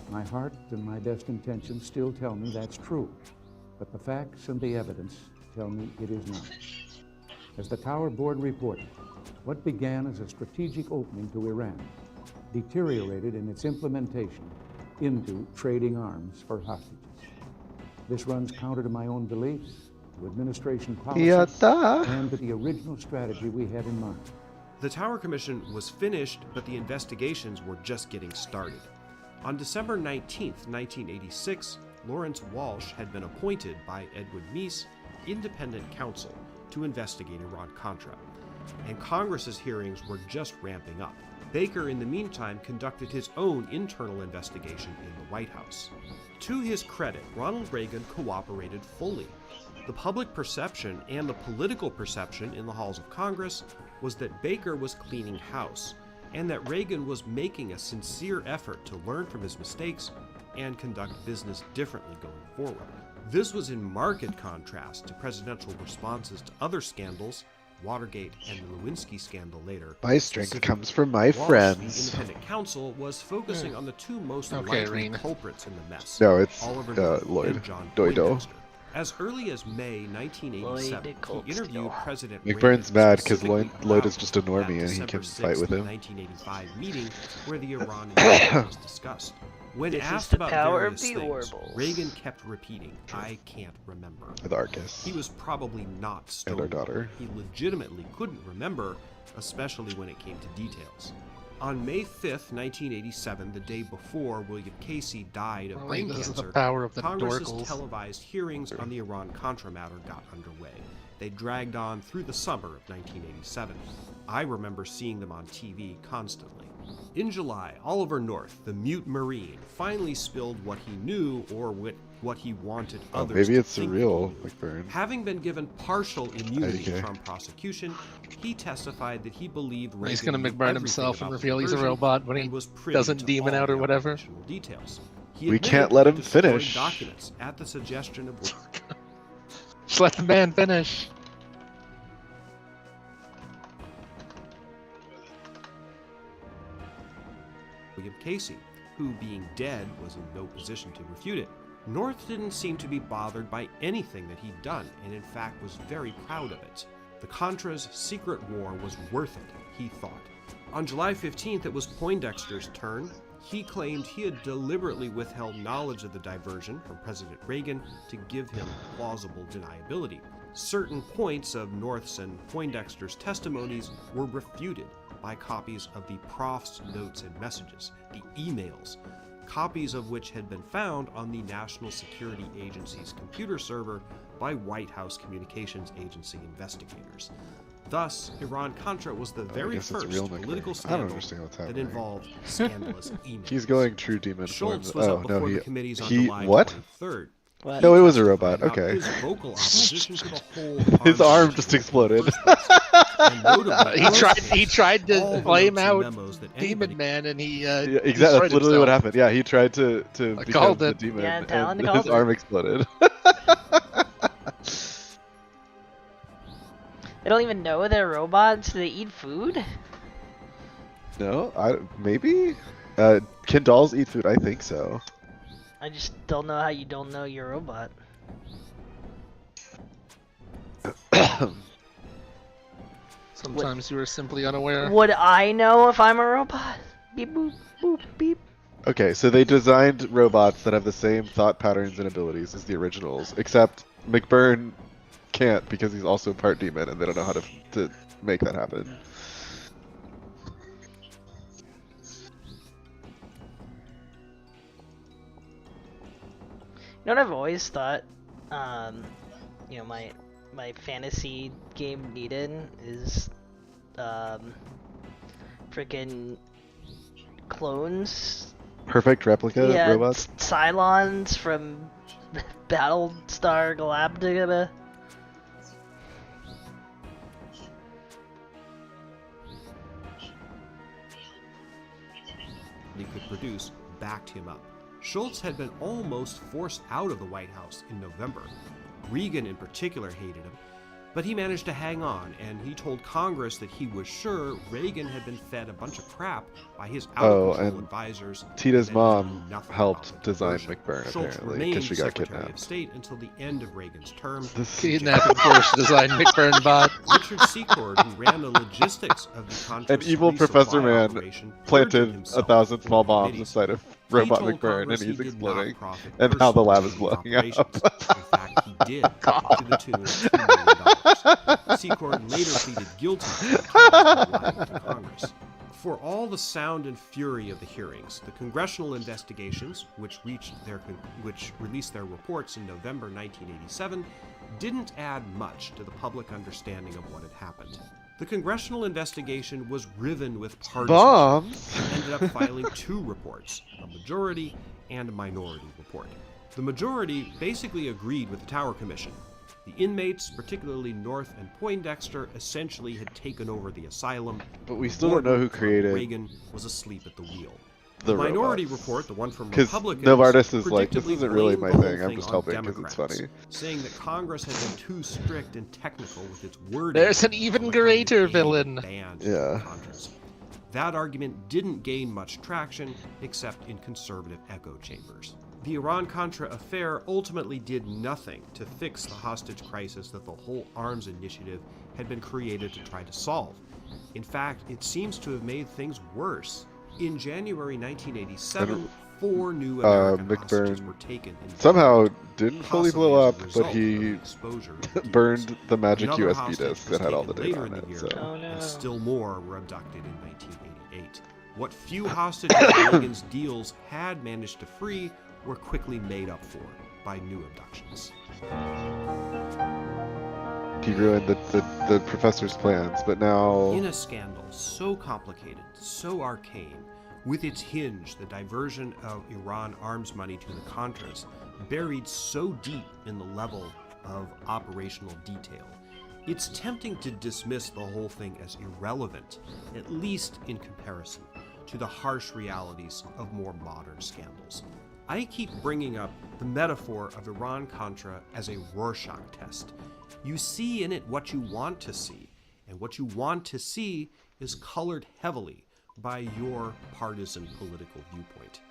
My heart and my best intentions still tell me that's true, but the facts and the evidence tell me it is not. As the Tower Board reported, what began as a strategic opening to Iran deteriorated in its implementation into trading arms for hostages. This runs counter to my own beliefs, to administration policy, Yatta. and to the original strategy we had in mind. The Tower Commission was finished, but the investigations were just getting started. On December 19, 1986, Lawrence Walsh had been appointed by Edwin Meese independent counsel to investigate Iran-Contra, and Congress's hearings were just ramping up. Baker, in the meantime, conducted his own internal investigation in the White House. To his credit, Ronald Reagan cooperated fully. The public perception and the political perception in the halls of Congress was that Baker was cleaning house, and that Reagan was making a sincere effort to learn from his mistakes and conduct business differently going forward. This was in marked contrast to presidential responses to other scandals, Watergate and the Lewinsky scandal later. My strength comes from my Walsh, friends. the independent counsel, was focusing on the two most Okay, likely Rean. culprits in the mess. No, it's Oliver North Lloyd. and John Doido. Poindexter. As early as May 1987, Lloyd he interviewed President McBurn's Reagan mad because specifically Lloyd is about just a normie that and he December can 6th, fight with him. 1985 meeting where the Iran invasion was discussed. When This is asked the about power of various the things, Orbles. Reagan kept repeating, "I can't remember." The Arcus. He was probably not And our stoned. daughter. He legitimately couldn't remember, especially when it came to details. On May 5th, 1987, the day before William Casey died of brain This is cancer, the power of the Congress's dorkles. televised hearings on the Iran-Contra matter got underway. They dragged on through the summer of 1987. I remember seeing them on TV constantly. In July, Oliver North, the mute Marine, finally spilled what he knew or what he wanted Oh, others maybe to it's the think real he knew. McBurn. Having been given partial immunity IDK. from prosecution, he testified that he believed Reagan He's gonna knew McBurn everything himself and about the reveal he's a diversion robot when he and was privy doesn't to demon all out or the whatever. operational details. He We admitted can't let he him destroyed finish. documents at the suggestion of Just let the man finish. William Casey, who, being dead, was in no position to refute it. North didn't seem to be bothered by anything that he'd done, and in fact was very proud of it. The Contras' secret war was worth it, he thought. On July 15th, it was Poindexter's turn. He claimed he had deliberately withheld knowledge of the diversion from President Reagan to give him plausible deniability. Certain points of North's and Poindexter's testimonies were refuted by copies of the prof's notes and messages, the emails, copies of which had been found on the National Security Agency's computer server by White House Communications Agency investigators. Thus, Iran-Contra was the I very guess it's first real McBurn. political I don't scandal understand what's that happening. involved scandalous emails. He's going true demon form. Schultz was Oh up before no, the committees on he July what? 23rd. What? No, it was a robot. About Okay. his vocal opposition to the whole His arms arm race just in the exploded. first place. And notably, He tried all to the flame notes and out memos that anybody Demon Man, and he Yeah, destroyed exactly. That's literally what himself. happened. Yeah, he tried to I become called the it. demon, Yeah, Talon and called his it. arm exploded. They don't even know they're robots. They eat food. No, maybe. Can dolls eat food? I think so. I just don't know how you don't know you're a robot. Sometimes you were simply unaware. Would I know if I'm a robot? Beep boop boop beep. Okay, so they designed robots that have the same thought patterns and abilities as the originals, except McBurn can't because he's also part demon, and they don't know how to make that happen. You know what I've always thought, you know, my fantasy game needed is, freaking clones. Perfect replica Yeah, robots. Cylons from Battlestar Galactica. he could produce backed him up. Schultz had been almost forced out of the White House in November. Reagan in particular hated him, but he managed to hang on, and he told Congress that he was sure Reagan had been fed a bunch of crap by his out-of-control and advisors. Tita's and mom knew nothing helped about the design diversion. McBurn, Schultz apparently, remained because she got Secretary kidnapped. of State until the end of Reagan's term. This Kidnapping force designed McBurn bot. Richard Secord, who ran the logistics of the Contra An evil resupply Professor Man operation, planted perjured himself 1,000 small before bombs committees. inside of He Robot told McBurn, and Congress he's he did exploding. not profit And how the lab is personally from blowing the up. operation. In fact, he did, to the tune of $2 million. Secord later pleaded guilty to the charge of lying to Congress. For all the sound and fury of the hearings, the congressional investigations, which released their reports in November 1987, didn't add much to the public understanding of what had happened. The congressional investigation was riven with partisanship Bombs! and ended up filing 2 reports, a majority and a minority report. The majority basically agreed with the Tower Commission. The inmates, particularly North and Poindexter, essentially had taken over the asylum. But we still don't know who created Reagan was asleep at the wheel. the minority robots. report, the one from Because Republicans, Novartis is like, this predictably isn't really my blamed the whole thing, I'm just on helping because it's Democrats, funny. saying that Congress had been too strict and technical with its wording. There's an even on the kind greater of villain. banned Yeah. Contras. That argument didn't gain much traction, except in conservative echo chambers. The Iran-Contra affair ultimately did nothing to fix the hostage crisis that the whole arms initiative had been created to try to solve. In fact, it seems to have made things worse. In January 1987, 4 new American hostages McBurn were taken. Somehow didn't fully possibly blow as up, a but result of he exposure to burned the magic Another USB hostage disk was that had all the taken data later on in the it. year, So. Oh, no. and still more were abducted in 1988. What few hostages Reagan's deals had managed to free were quickly made up for by new abductions. He ruined the professor's plans, but now... In a scandal so complicated, so arcane, with its hinge, the diversion of Iran arms money to the Contras, buried so deep in the level of operational detail, it's tempting to dismiss the whole thing as irrelevant, at least in comparison to the harsh realities of more modern scandals. I keep bringing up the metaphor of Iran-Contra as a Rorschach test. You see in it what you want to see, and what you want to see is colored heavily by your partisan political viewpoint.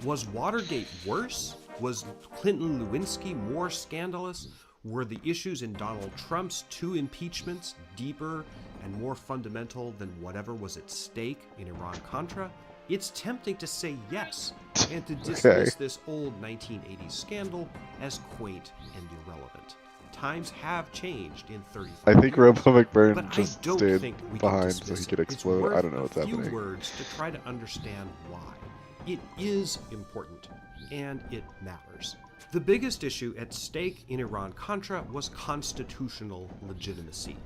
Was Watergate worse? Was Clinton-Lewinsky more scandalous? Were the issues in Donald Trump's 2 impeachments deeper and more fundamental than whatever was at stake in Iran-Contra? It's tempting to say yes, and to dismiss this old 1980s scandal as quaint and irrelevant. Times have changed in 35 I think years, Robo McBurn but just I don't stayed think we can behind so dismiss he could it. It's explode. worth I don't know what's a few happening. words to try to understand why. It is important, and it matters. The biggest issue at stake in Iran-Contra was constitutional legitimacy.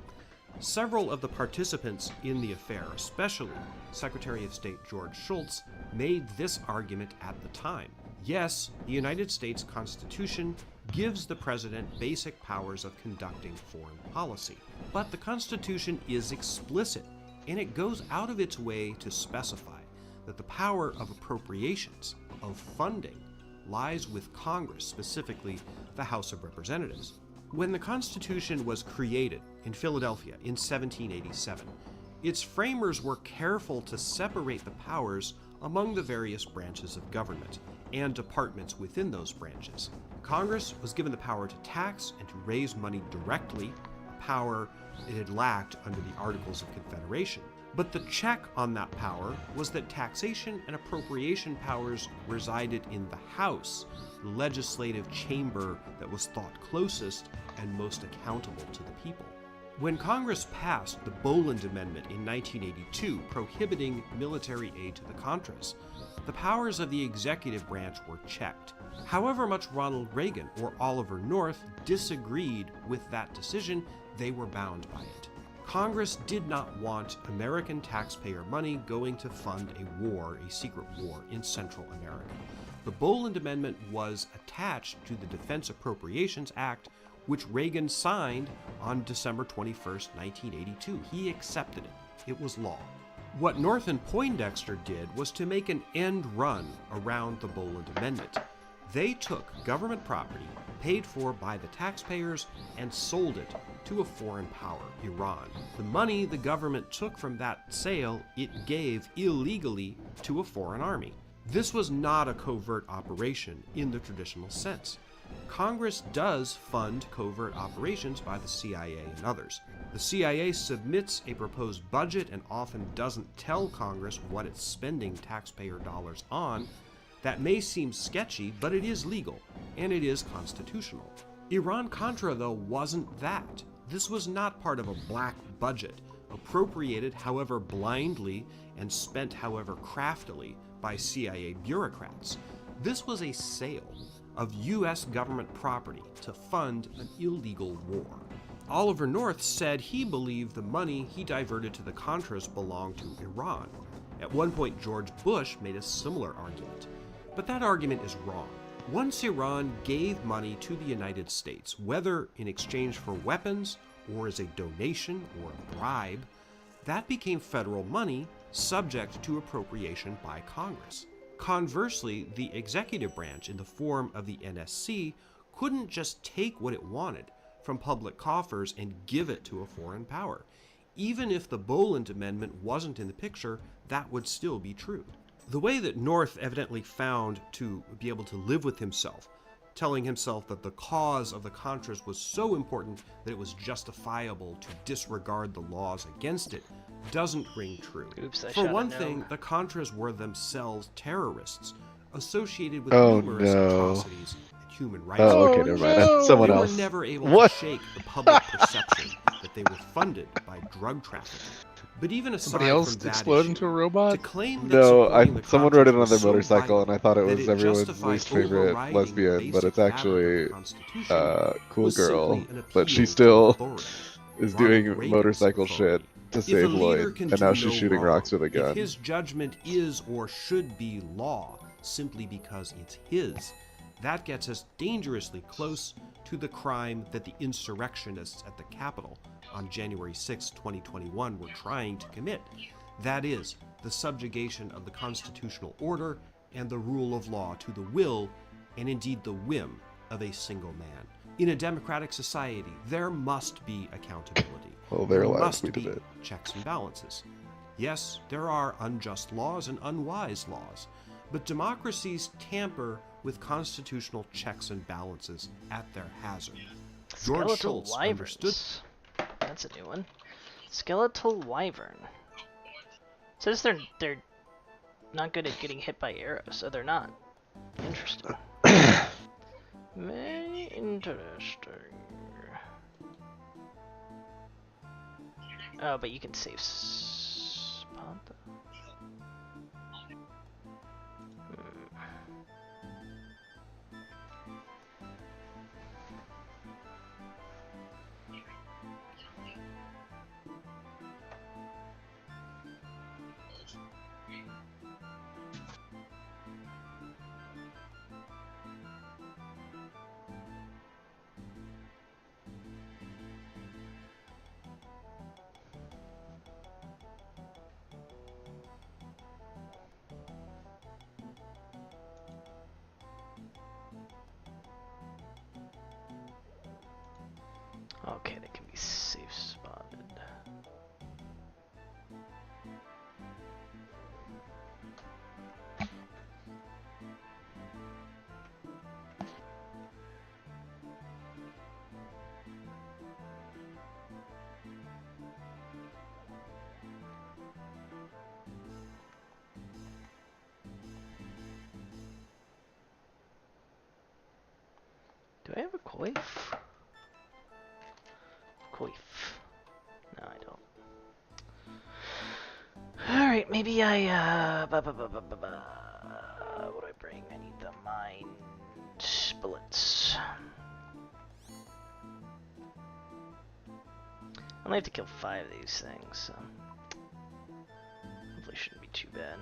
Several of the participants in the affair, especially Secretary of State George Shultz, made this argument at the time. Yes, the United States Constitution gives the president basic powers of conducting foreign policy, but the Constitution is explicit, and it goes out of its way to specify that the power of appropriations, of funding, lies with Congress, specifically the House of Representatives. When the Constitution was created in Philadelphia in 1787, its framers were careful to separate the powers among the various branches of government and departments within those branches. Congress was given the power to tax and to raise money directly, a power it had lacked under the Articles of Confederation. But the check on that power was that taxation and appropriation powers resided in the House, the legislative chamber that was thought closest and most accountable to the people. When Congress passed the Boland Amendment in 1982 prohibiting military aid to the Contras, the powers of the executive branch were checked. However much Ronald Reagan or Oliver North disagreed with that decision, they were bound by it. Congress did not want American taxpayer money going to fund a war, a secret war, in Central America. The Boland Amendment was attached to the Defense Appropriations Act, which Reagan signed on December 21st, 1982. He accepted it. It was law. What North and Poindexter did was to make an end run around the Boland Amendment. They took government property, paid for by the taxpayers, and sold it to a foreign power, Iran. The money the government took from that sale, it gave illegally to a foreign army. This was not a covert operation in the traditional sense. Congress does fund covert operations by the CIA and others. The CIA submits a proposed budget and often doesn't tell Congress what it's spending taxpayer dollars on. That may seem sketchy, but it is legal, and it is constitutional. Iran-Contra, though, wasn't that. This was not part of a black budget, appropriated however blindly and spent however craftily by CIA bureaucrats. This was a sale of U.S. government property to fund an illegal war. Oliver North said he believed the money he diverted to the Contras belonged to Iran. At one point, George Bush made a similar argument. But that argument is wrong. Once Iran gave money to the United States, whether in exchange for weapons or as a donation or a bribe, that became federal money subject to appropriation by Congress. Conversely, the executive branch, in the form of the NSC, couldn't just take what it wanted from public coffers and give it to a foreign power. Even if the Boland Amendment wasn't in the picture, that would still be true. The way that North evidently found to be able to live with himself, telling himself that the cause of the Contras was so important that it was justifiable to disregard the laws against it, doesn't ring true. Oops, I For shot a one gnome. thing, the Contras were themselves terrorists, associated with Oh, numerous no. atrocities and human rights Oh, okay, violations. never mind. Someone They else. were never able What? to shake the public perception that they were funded by drug trafficking. But even aside Somebody else from that explode issue, into a robot? to claim that No, supporting the someone rode Contras it on was their so motorcycle, and I thought it vital was that everyone's justified least favorite overriding lesbian, the but it's basic actually fabric of the Constitution cool was girl, simply an but she appeal to still authority. is Ronald doing Reagan's motorcycle authority. shit to If a save leader Lloyd, can and do now she's no shooting wrong, rocks with a if gun. his judgment is or should be law simply because it's his, that gets us dangerously close to the crime that the insurrectionists at the Capitol on January 6, 2021 were trying to commit. That is, the subjugation of the constitutional order and the rule of law to the will, and indeed the whim, of a single man. In a democratic society, there must be accountability. Well, their there lives must we be did it. checks and balances. Yes, there are unjust laws and unwise laws, but democracies tamper with constitutional checks and balances at their hazard. George Skeletal Shultz understood. wyverns. That's a new one. Skeletal wyvern. Says they're not good at getting hit by arrows, so they're not. Interesting. Very interesting. Oh, but you can save spot though. Okay, that can be safe spotted. Do I have a coif? Coif. No, I don't. Alright, maybe I, what do I bring? I need the mind bullets. I only have to kill 5 of these things, so hopefully shouldn't be too bad.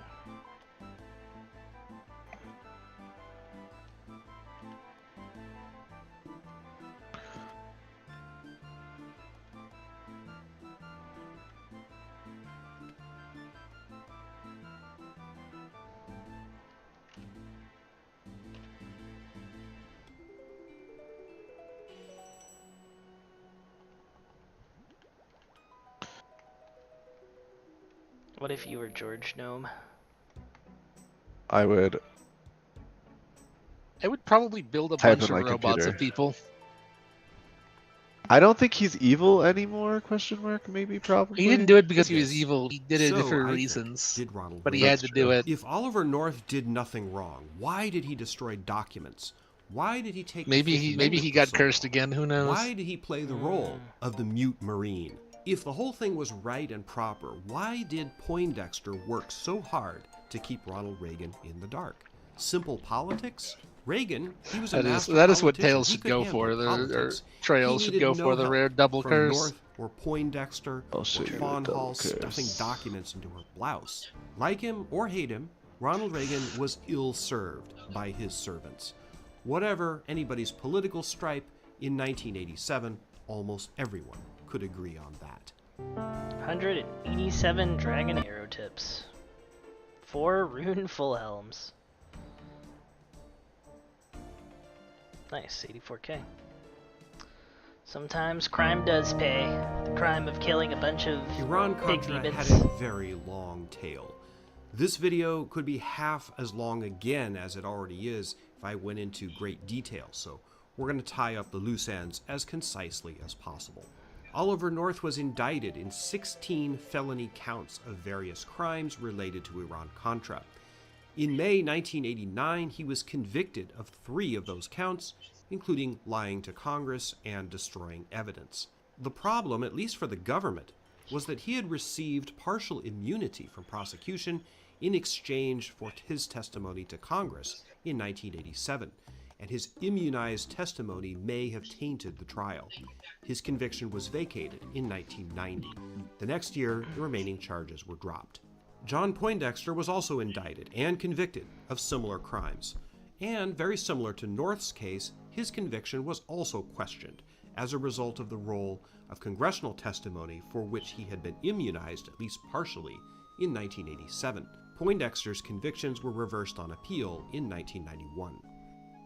What if you were George Gnome? I would I would probably build a Type bunch in of my robots computer. of people. I don't think he's evil anymore, question mark, maybe, probably. He didn't do it because he was Yes. evil. He did it So, for I think, reasons. did Ronald But he Reagan. had to do it. If Oliver North did nothing wrong, why did he destroy documents? Why did he take Maybe he got cursed again. Who knows? Why did he play the role of the mute Marine? If the whole thing was right and proper, why did Poindexter work so hard to keep Ronald Reagan in the dark? Simple politics? Reagan, he was a master that is what politician. Tails He should could go handle for. Or politics. Trails He should needed go no for the help rare double from curse. North or Poindexter I'll or show you a Fawn double Hall curse. stuffing documents into her blouse. Like him or hate him, Ronald Reagan was ill-served by his servants. Whatever anybody's political stripe, in 1987, almost everyone could agree on that. 187 dragon arrow tips. 4 rune full helms. Nice, 84k. Sometimes crime does pay. The crime of killing a bunch of big Iran-Contra demons. had a very long tail. This video could be half as long again as it already is if I went into great detail, so we're going to tie up the loose ends as concisely as possible. Oliver North was indicted in 16 felony counts of various crimes related to Iran-Contra. In May 1989, he was convicted of 3 of those counts, including lying to Congress and destroying evidence. The problem, at least for the government, was that he had received partial immunity from prosecution in exchange for his testimony to Congress in 1987, and his immunized testimony may have tainted the trial. His conviction was vacated in 1990. The next year, the remaining charges were dropped. John Poindexter was also indicted and convicted of similar crimes. And, very similar to North's case, his conviction was also questioned as a result of the role of congressional testimony for which he had been immunized, at least partially, in 1987. Poindexter's convictions were reversed on appeal in 1991.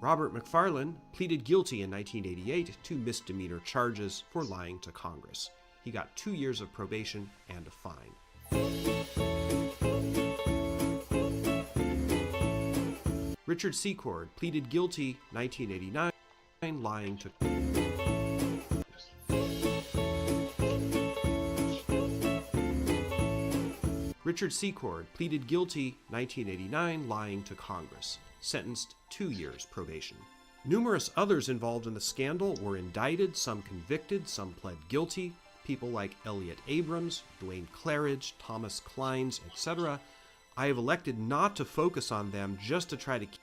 Robert McFarlane pleaded guilty in 1988 to misdemeanor charges for lying to Congress. He got 2 years of probation and a fine. Richard Secord pleaded guilty 1989, lying to Richard Secord pleaded guilty 1989, lying to Congress, sentenced 2 years probation. Numerous others involved in the scandal were indicted, some convicted, some pled guilty. People like Elliot Abrams, Dwayne Claridge, Thomas Kleins, etc. I have elected not to focus on them just to try to keep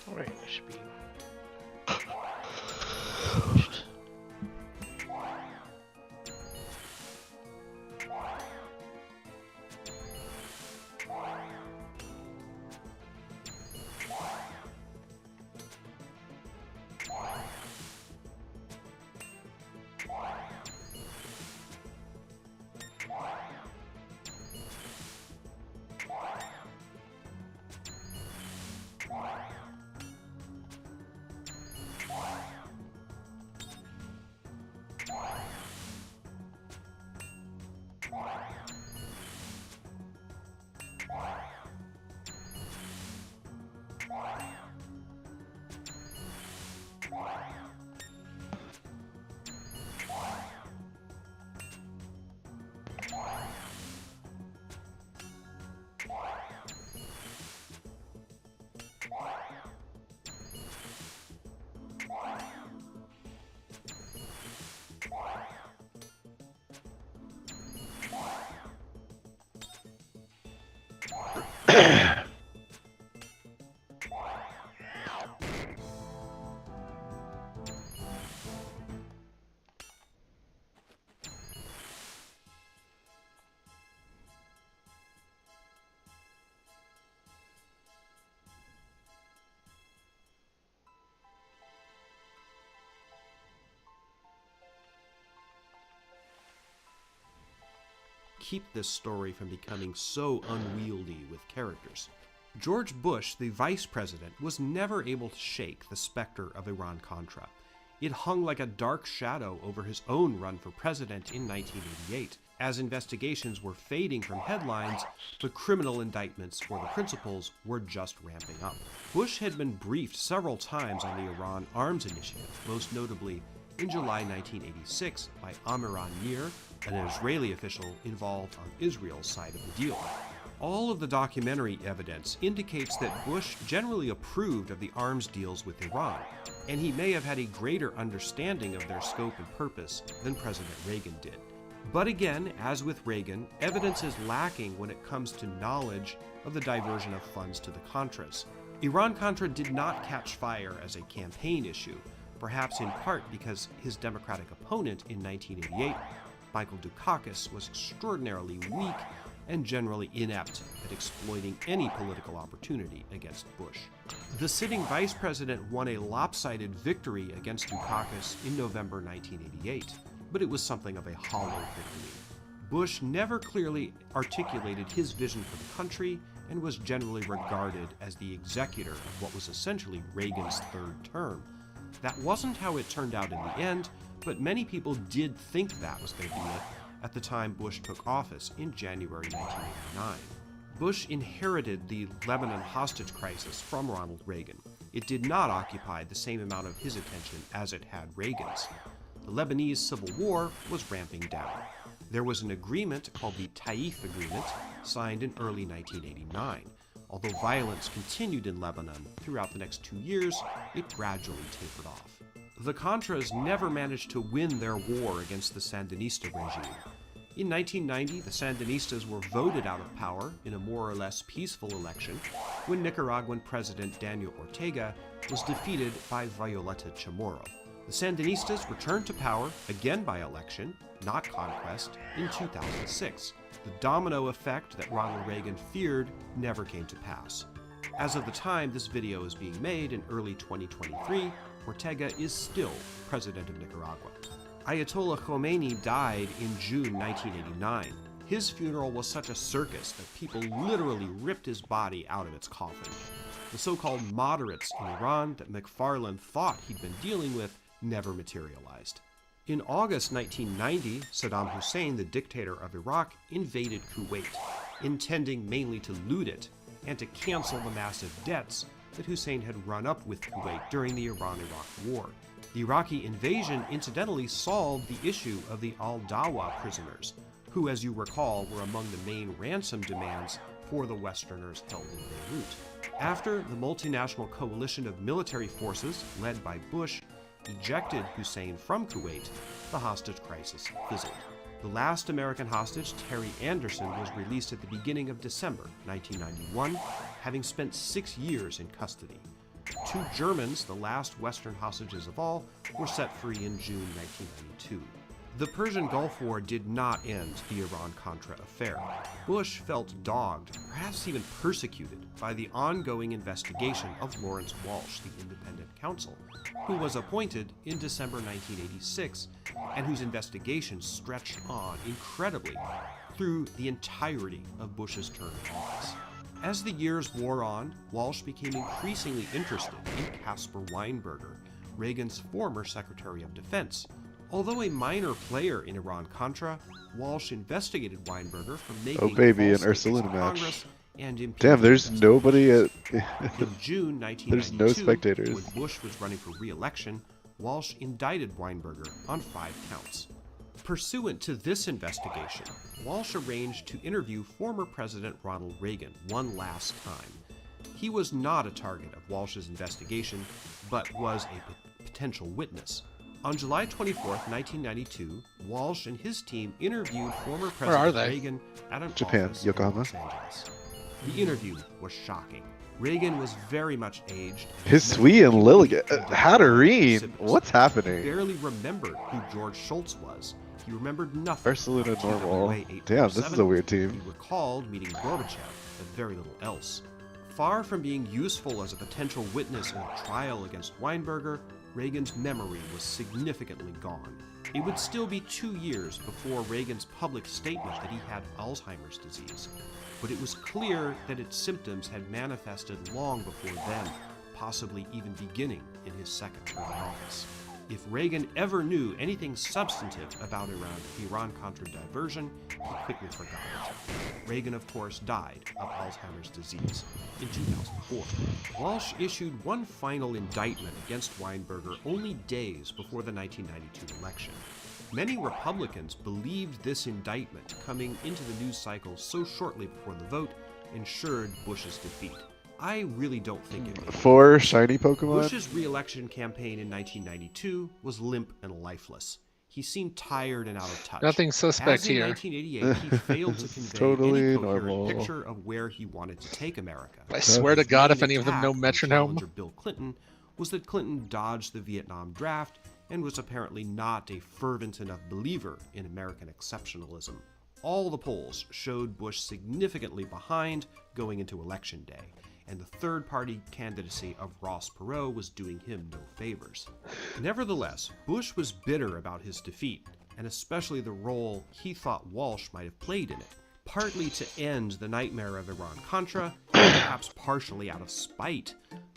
Alright, there should be. keep this story from becoming so unwieldy with characters. George Bush, the vice president, was never able to shake the specter of Iran-Contra. It hung like a dark shadow over his own run for president in 1988, as investigations were fading from headlines, but criminal indictments for the principals were just ramping up. Bush had been briefed several times on the Iran arms initiative, most notably in July 1986 by Amiran Nir, an Israeli official involved on Israel's side of the deal. All of the documentary evidence indicates that Bush generally approved of the arms deals with Iran, and he may have had a greater understanding of their scope and purpose than President Reagan did. But again, as with Reagan, evidence is lacking when it comes to knowledge of the diversion of funds to the Contras. Iran-Contra did not catch fire as a campaign issue, perhaps in part because his Democratic opponent in 1988, Michael Dukakis, was extraordinarily weak and generally inept at exploiting any political opportunity against Bush. The sitting vice president won a lopsided victory against Dukakis in November 1988, but it was something of a hollow victory. Bush never clearly articulated his vision for the country and was generally regarded as the executor of what was essentially Reagan's third term. That wasn't how it turned out in the end, but many people did think that was going to be it at the time Bush took office in January 1989. Bush inherited the Lebanon hostage crisis from Ronald Reagan. It did not occupy the same amount of his attention as it had Reagan's. The Lebanese Civil War was ramping down. There was an agreement called the Taif Agreement, signed in early 1989. Although violence continued in Lebanon throughout the next 2 years, it gradually tapered off. The Contras never managed to win their war against the Sandinista regime. In 1990, the Sandinistas were voted out of power in a more or less peaceful election when Nicaraguan President Daniel Ortega was defeated by Violeta Chamorro. The Sandinistas returned to power, again by election, not conquest, in 2006. The domino effect that Ronald Reagan feared never came to pass. As of the time this video is being made in early 2023, Ortega is still president of Nicaragua. Ayatollah Khomeini died in June 1989. His funeral was such a circus that people literally ripped his body out of its coffin. The so-called moderates in Iran that McFarlane thought he'd been dealing with never materialized. In August 1990, Saddam Hussein, the dictator of Iraq, invaded Kuwait, intending mainly to loot it and to cancel the massive debts that Hussein had run up with Kuwait during the Iran-Iraq War. The Iraqi invasion incidentally solved the issue of the al-Dawa prisoners, who, as you recall, were among the main ransom demands for the Westerners held in Beirut. After the multinational coalition of military forces, led by Bush, ejected Hussein from Kuwait, the hostage crisis fizzled. The last American hostage, Terry Anderson, was released at the beginning of December 1991, having spent 6 years in custody. 2 Germans, the last Western hostages of all, were set free in June 1992. The Persian Gulf War did not end the Iran-Contra affair. Bush felt dogged, perhaps even persecuted, by the ongoing investigation of Lawrence Walsh, the independent counsel, who was appointed in December 1986, and whose investigation stretched on incredibly through the entirety of Bush's term in office. As the years wore on, Walsh became increasingly interested in Caspar Weinberger, Reagan's former Secretary of Defense. Although a minor player in Iran-Contra, Walsh investigated Weinberger for making Oh baby, an false Ursulina statements to match. Congress and impeaching Damn, there's investigators. nobody at... In June 1992, There's no spectators. when Bush was running for re-election, Walsh indicted Weinberger on 5 counts. Pursuant to this investigation, Walsh arranged to interview former President Ronald Reagan one last time. He was not a target of Walsh's investigation, but was a potential witness. On July 24, 1992, Walsh and his team interviewed former Where are President they? Reagan at an Japan, office in Yokohama. Los Angeles. The interview was shocking. Reagan was very much aged. and His his Sweet and mental Lilligan. acuity Hatterene! precipitous. What's He happening? barely remembered who George Schultz was. He remembered nothing. Ursulina about normal. TWA Damn, this is 847. a weird He team. recalled meeting Gorbachev, but very little else. Far from being useful as a potential witness in a trial against Weinberger, Reagan's memory was significantly gone. It would still be 2 years before Reagan's public statement that he had Alzheimer's disease, but it was clear that its symptoms had manifested long before then, possibly even beginning in his second term in office. If Reagan ever knew anything substantive about Iran-Contra diversion, he quickly forgot it. Reagan, of course, died of Alzheimer's disease in 2004. Walsh issued one final indictment against Weinberger only days before the 1992 election. Many Republicans believed this indictment, coming into the news cycle so shortly before the vote, ensured Bush's defeat. I really don't think it did. 4 shiny Pokemon? Bush's re-election campaign in 1992 was limp and lifeless. He seemed tired and out of touch. Nothing suspect As in here. 1988, he failed to convey Totally any coherent normal. picture of where he wanted to take America. I swear to His God, main if any of them know attack on metronome. challenger Bill Clinton was that Clinton dodged the Vietnam draft and was apparently not a fervent enough believer in American exceptionalism. All the polls showed Bush significantly behind going into Election Day, and the third-party candidacy of Ross Perot was doing him no favors. Nevertheless, Bush was bitter about his defeat, and especially the role he thought Walsh might have played in it, partly to end the nightmare of Iran-Contra, and perhaps partially out of spite.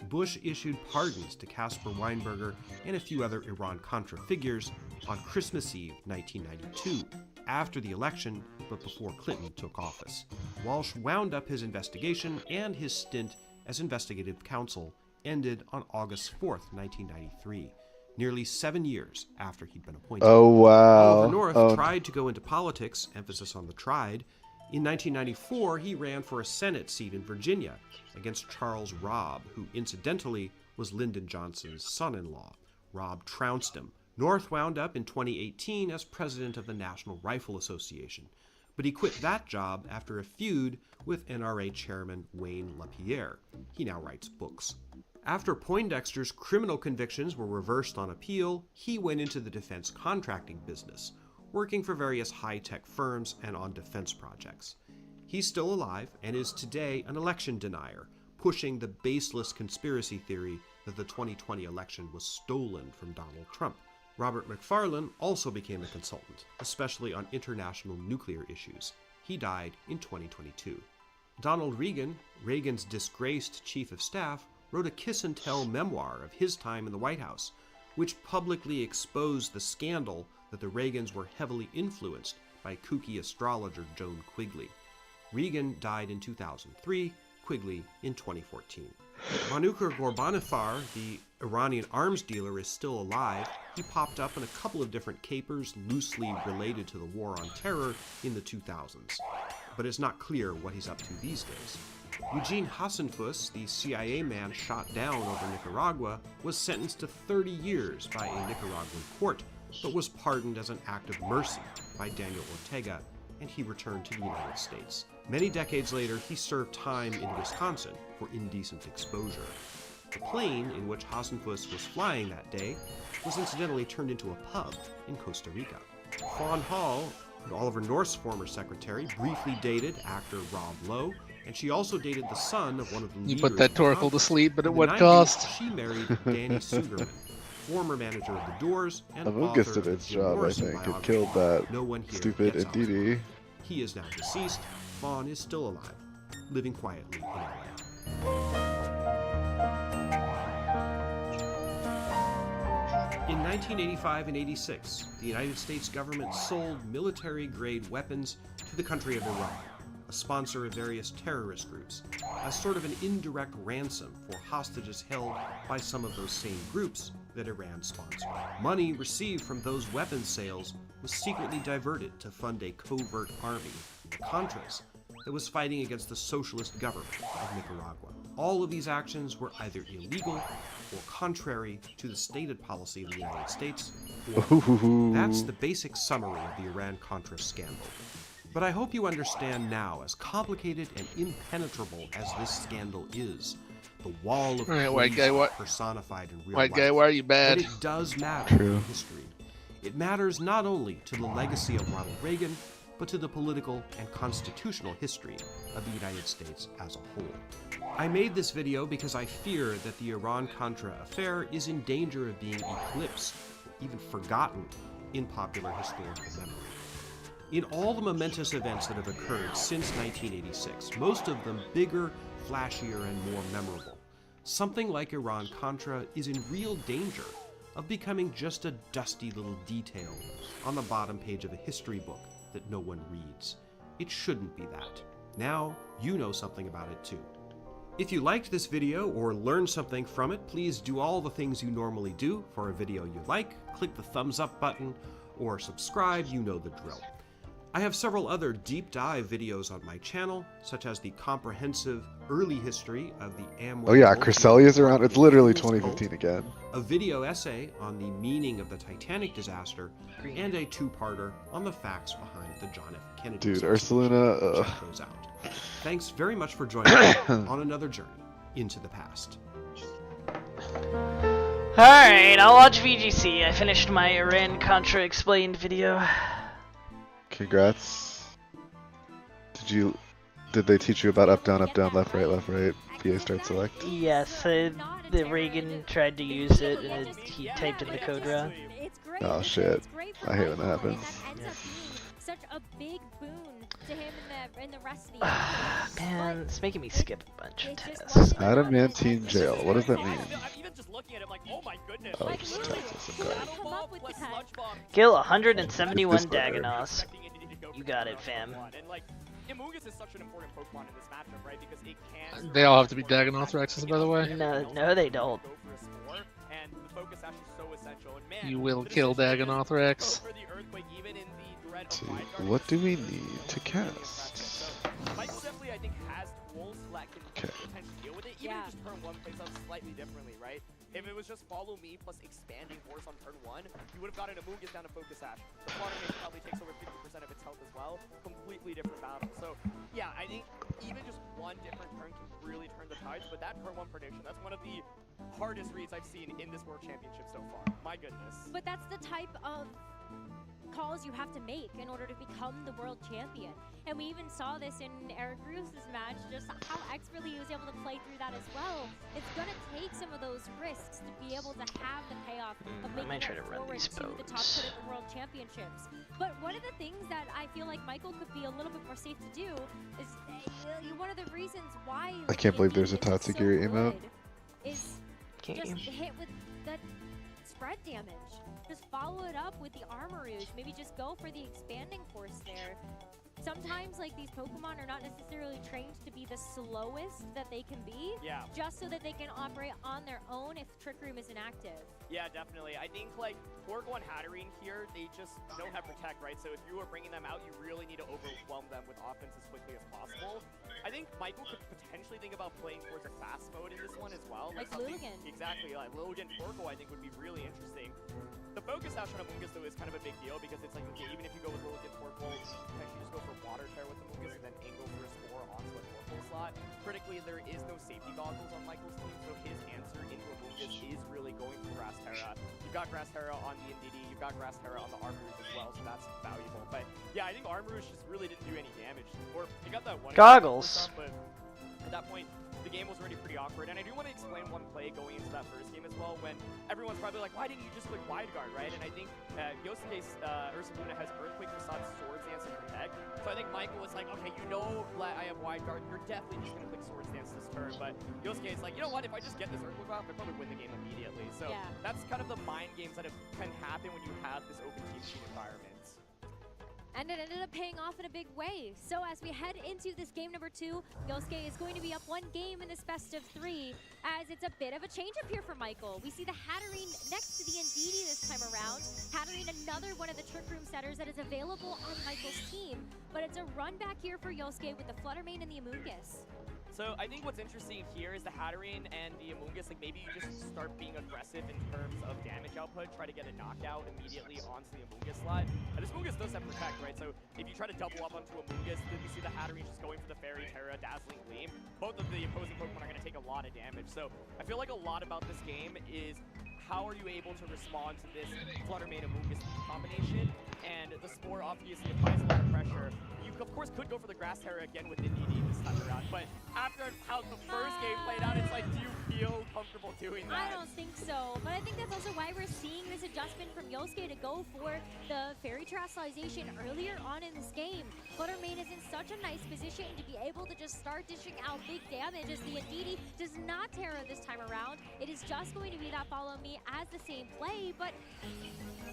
Bush issued pardons to Caspar Weinberger and a few other Iran-Contra figures on Christmas Eve 1992, after the election, but before Clinton took office. Walsh wound up his investigation, and his stint as investigative counsel ended on August 4th, 1993, nearly 7 years after he'd been appointed. Oh, wow. Oliver North Oh, tried to go into politics, emphasis on the tried. In 1994, he ran for a Senate seat in Virginia against Charles Robb, who incidentally was Lyndon Johnson's son-in-law. Robb trounced him. North wound up in 2018 as president of the National Rifle Association, but he quit that job after a feud with NRA chairman Wayne LaPierre. He now writes books. After Poindexter's criminal convictions were reversed on appeal, he went into the defense contracting business, working for various high-tech firms and on defense projects. He's still alive and is today an election denier, pushing the baseless conspiracy theory that the 2020 election was stolen from Donald Trump. Robert McFarlane also became a consultant, especially on international nuclear issues. He died in 2022. Donald Regan, Reagan's disgraced chief of staff, wrote a kiss-and-tell memoir of his time in the White House, which publicly exposed the scandal that the Reagans were heavily influenced by kooky astrologer Joan Quigley. Regan died in 2003, Quigley in 2014. Manucher Ghorbanifar, the Iranian arms dealer, is still alive. He popped up in a couple of different capers loosely related to the War on Terror in the 2000s, but it's not clear what he's up to these days. Eugene Hasenfuss, the CIA man shot down over Nicaragua, was sentenced to 30 years by a Nicaraguan court, but was pardoned as an act of mercy by Daniel Ortega, and he returned to the United States. Many decades later, he served time in Wisconsin for indecent exposure. The plane in which Hasenfuss was flying that day was incidentally turned into a pub in Costa Rica. Fawn Hall, Oliver North's former secretary, briefly dated actor Rob Lowe, and she also dated the son of one of the leaders. You put that of the Torkel to Congress. sleep, but In at the what 90s, cost? She married Danny Sugerman, former manager of the Doors and Amogus author did of its the Jim job, I Morrison think. It biography, killed that No One Here stupid Gets Out. Ndidi. He is now deceased. Fawn is still alive, living quietly in LA. In 1985 and 86, the United States government sold military-grade weapons to the country of Iran, a sponsor of various terrorist groups, as sort of an indirect ransom for hostages held by some of those same groups that Iran sponsored. Money received from those weapons sales was secretly diverted to fund a covert army, the Contras, that was fighting against the socialist government of Nicaragua. All of these actions were either illegal or contrary to the stated policy of the United States. That's the basic summary of the Iran-Contra scandal. But I hope you understand now, as complicated and impenetrable as this scandal is, the wall of Alright, white police guy, what? personified in real White life, guy, why are you bad? that it does matter True. in history. It matters not only to the legacy of Ronald Reagan, but to the political and constitutional history of the United States as a whole. I made this video because I fear that the Iran-Contra affair is in danger of being eclipsed, or even forgotten, in popular historical memory. In all the momentous events that have occurred since 1986, most of them bigger, flashier, and more memorable, something like Iran-Contra is in real danger of becoming just a dusty little detail on the bottom page of a history book that no one reads. It shouldn't be that. Now you know something about it too. If you liked this video or learned something from it, please do all the things you normally do for a video you like. Click the thumbs up button or subscribe, you know the drill. I have several other deep dive videos on my channel, such as the comprehensive early history of the Amway. Oh yeah, Creselia's around. It's literally 2015 again. A video essay on the meaning of the Titanic disaster, and a two-parter on the facts behind the John F. Kennedy. Dude, assassination. Ursulina. Check those out. Thanks very much for joining me on another journey into the past. Alright, I'll watch VGC. I finished my Iran-Contra explained video. Congrats. Did they teach you about up, down, left, right, PA start select? Yes, the Reagan tried to use it and he typed in the code wrong. Oh shit. I hate when that happens. Such a big boon to him and the rest of the Man, it's making me skip a bunch of tests. Adamantine jail. What does that mean? Even just looking at it, like, oh my goodness. Oh, just Texas. Okay. Kill 171 Dagonoths. You got it, fam. And like, Amoonguss is such an important Pokemon in this matchup, right? Because it can. They all have to be Dagonoth Rexes, by the way. No, they don't. Go for a score, and the focus action is so essential. And man, You will kill Dagonoth Rex. for the Earthquake, even in the dread of See, Wildcard, what do we need to cast? So, Michael definitely, I think, has tools that can Okay. potentially deal with it. Even if just turn 1 plays out slightly differently, right? If it was just follow me plus expanding force on turn 1, you would have gotten Amoonguss down to focus action. The Slaughter probably takes over 50% of its health as well. Completely different battle. So, yeah, I think even just one different turn can really turn the tides. But that turn 1 prediction, that's one of the hardest reads I've seen in this World Championship so far. My goodness. But that's the type of calls you have to make in order to become the world champion. And we even saw this in Eric Ruse's match, just how expertly he was able to play through that as well. It's going to take some of those risks to be able to have the payoff of making might try it to run forward these to the top boats. foot of the world championships. But one of the things that I feel like Michael could be a little bit more safe to do is one of the reasons why I can't believe there's a Amoonguss is so Tatsugiri emote. good is Can't just you? hit with that spread damage. Just follow it up with the Armor Rouge. Maybe just go for the expanding force there. Sometimes, like, these Pokemon are not necessarily trained to be the slowest that they can be, Yeah. just so that they can operate on their own if Trick Room is inactive. Yeah, definitely. I think, like, Torkoal and Hatterene here, they just don't have Protect, right? So if you are bringing them out, you really need to overwhelm them with offense as quickly as possible. I think Michael could potentially think about playing towards a fast mode in this one as well. Like something- Lilligant. Exactly. Like Lilligant Torkoal, I think, would be really interesting. The focus action on Amoonguss, though, is kind of a big deal because it's like, okay, even if you go with Lilligant Torkoal, you can actually just go for Water Tear with Amoonguss and then angle for a score onto a Torkoal slot. Critically, there is no safety goggles on Michael's team, so his answer into Amoonguss is really going for Grass Terra. You've got Grass Terra on the Indeedee, you've got Grass Terra on the Armor Rouge as well, so that's valuable. But yeah, I think Armor Rouge just really didn't do any damage. Or he got that one Goggles. but at that point, the game was already pretty awkward. And I do want to explain one play going into that first game as well, when everyone's probably like, why didn't you just click Wide Guard, right? And I think Yosuke's Ursaluna has Earthquake, Facade, Swords Dance, and Protect. So I think Michael was like, okay, you know I have Wide Guard, you're definitely just going to click Swords Dance this turn. But Yosuke is like, you know what, if I just get this Earthquake off, I probably win the game immediately. So Yeah. that's kind of the mind games that can happen when you have this open team sheet environment. And it ended up paying off in a big way. So as we head into this game number 2, Yosuke is going to be up 1 game in this best of 3, as it's a bit of a change up here for Michael. We see the Hatterene next to the Indeedee this time around. Hatterene, another one of the Trick Room setters that is available on Michael's team. But it's a run back here for Yosuke with the Fluttermane and the Amoonguss. So I think what's interesting here is the Hatterene and the Amoonguss, like maybe you just start being aggressive in terms of damage output, try to get a knockout immediately onto the Amoonguss slot. And this Amoonguss does have Protect, right? So if you try to double up onto Amoonguss, then we see the Hatterene just going for the Fairy Terra, Dazzling Gleam. Both of the opposing Pokemon are going to take a lot of damage. So I feel like a lot about this game is how are you able to respond to this Fluttermane Amoonguss combination? And the Spore obviously applies a lot of pressure. You of course, could go for the Grass Terror again with Indeedee this time around, but after how the first game played out, it's like, do you feel comfortable doing that? I don't think so, but I think that's also why we're seeing this adjustment from Yosuke to go for the Fairy Terrestrialization earlier on in this game. Fluttermane is in such a nice position to be able to just start dishing out big damage as the Indeedee does not Terra this time around. It is just going to be that follow me as the same play, but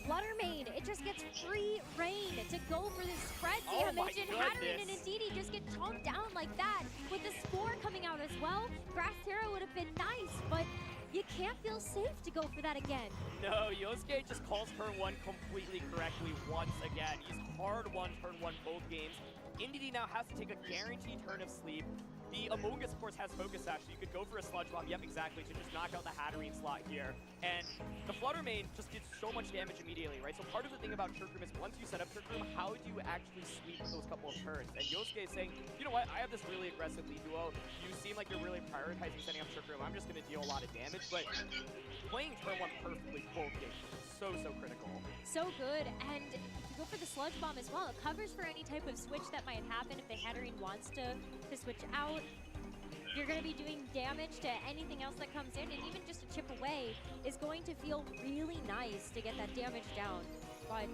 Fluttermane, it just gets free reign to go for this spread damage, and Hatterene and Indeedee just get chomped down like that. With the Spore coming out as well, Grass Terra would have been nice, but you can't feel safe to go for that again. No, Yosuke just calls turn 1 completely correctly once again. He's hard won turn 1 both games. Indeedee now has to take a guaranteed turn of sleep. The Among Us, of course, has Focus Sash, so you could go for a Sludge Bomb, yep, exactly, to just knock out the Hatterene slot here. And the Fluttermane just did so much damage immediately, right? So part of the thing about Trick Room is once you set up Trick Room, how do you actually sweep those couple of turns? And Yosuke is saying, you know what, I have this really aggressive lead duo. You seem like you're really prioritizing setting up Trick Room. I'm just going to deal a lot of damage, but playing turn 1 perfectly both games is so critical. So good, and if you go for the Sludge Bomb as well, it covers for any type of switch that might happen if the Hatterene wants to switch out. You're going to be doing damage to anything else that comes in, and even just a chip away is going to feel really nice to get that damage down. But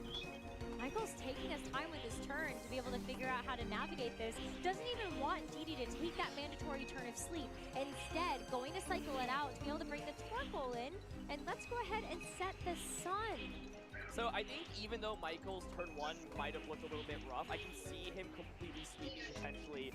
Michael's taking his time with his turn to be able to figure out how to navigate this. Doesn't even want Indeedee to take that mandatory turn of sleep. Instead, going to cycle it out to be able to bring the Torkoal in. And let's go ahead and set the sun. So I think even though Michael's turn 1 might have looked a little bit rough, I can see him completely sleeping potentially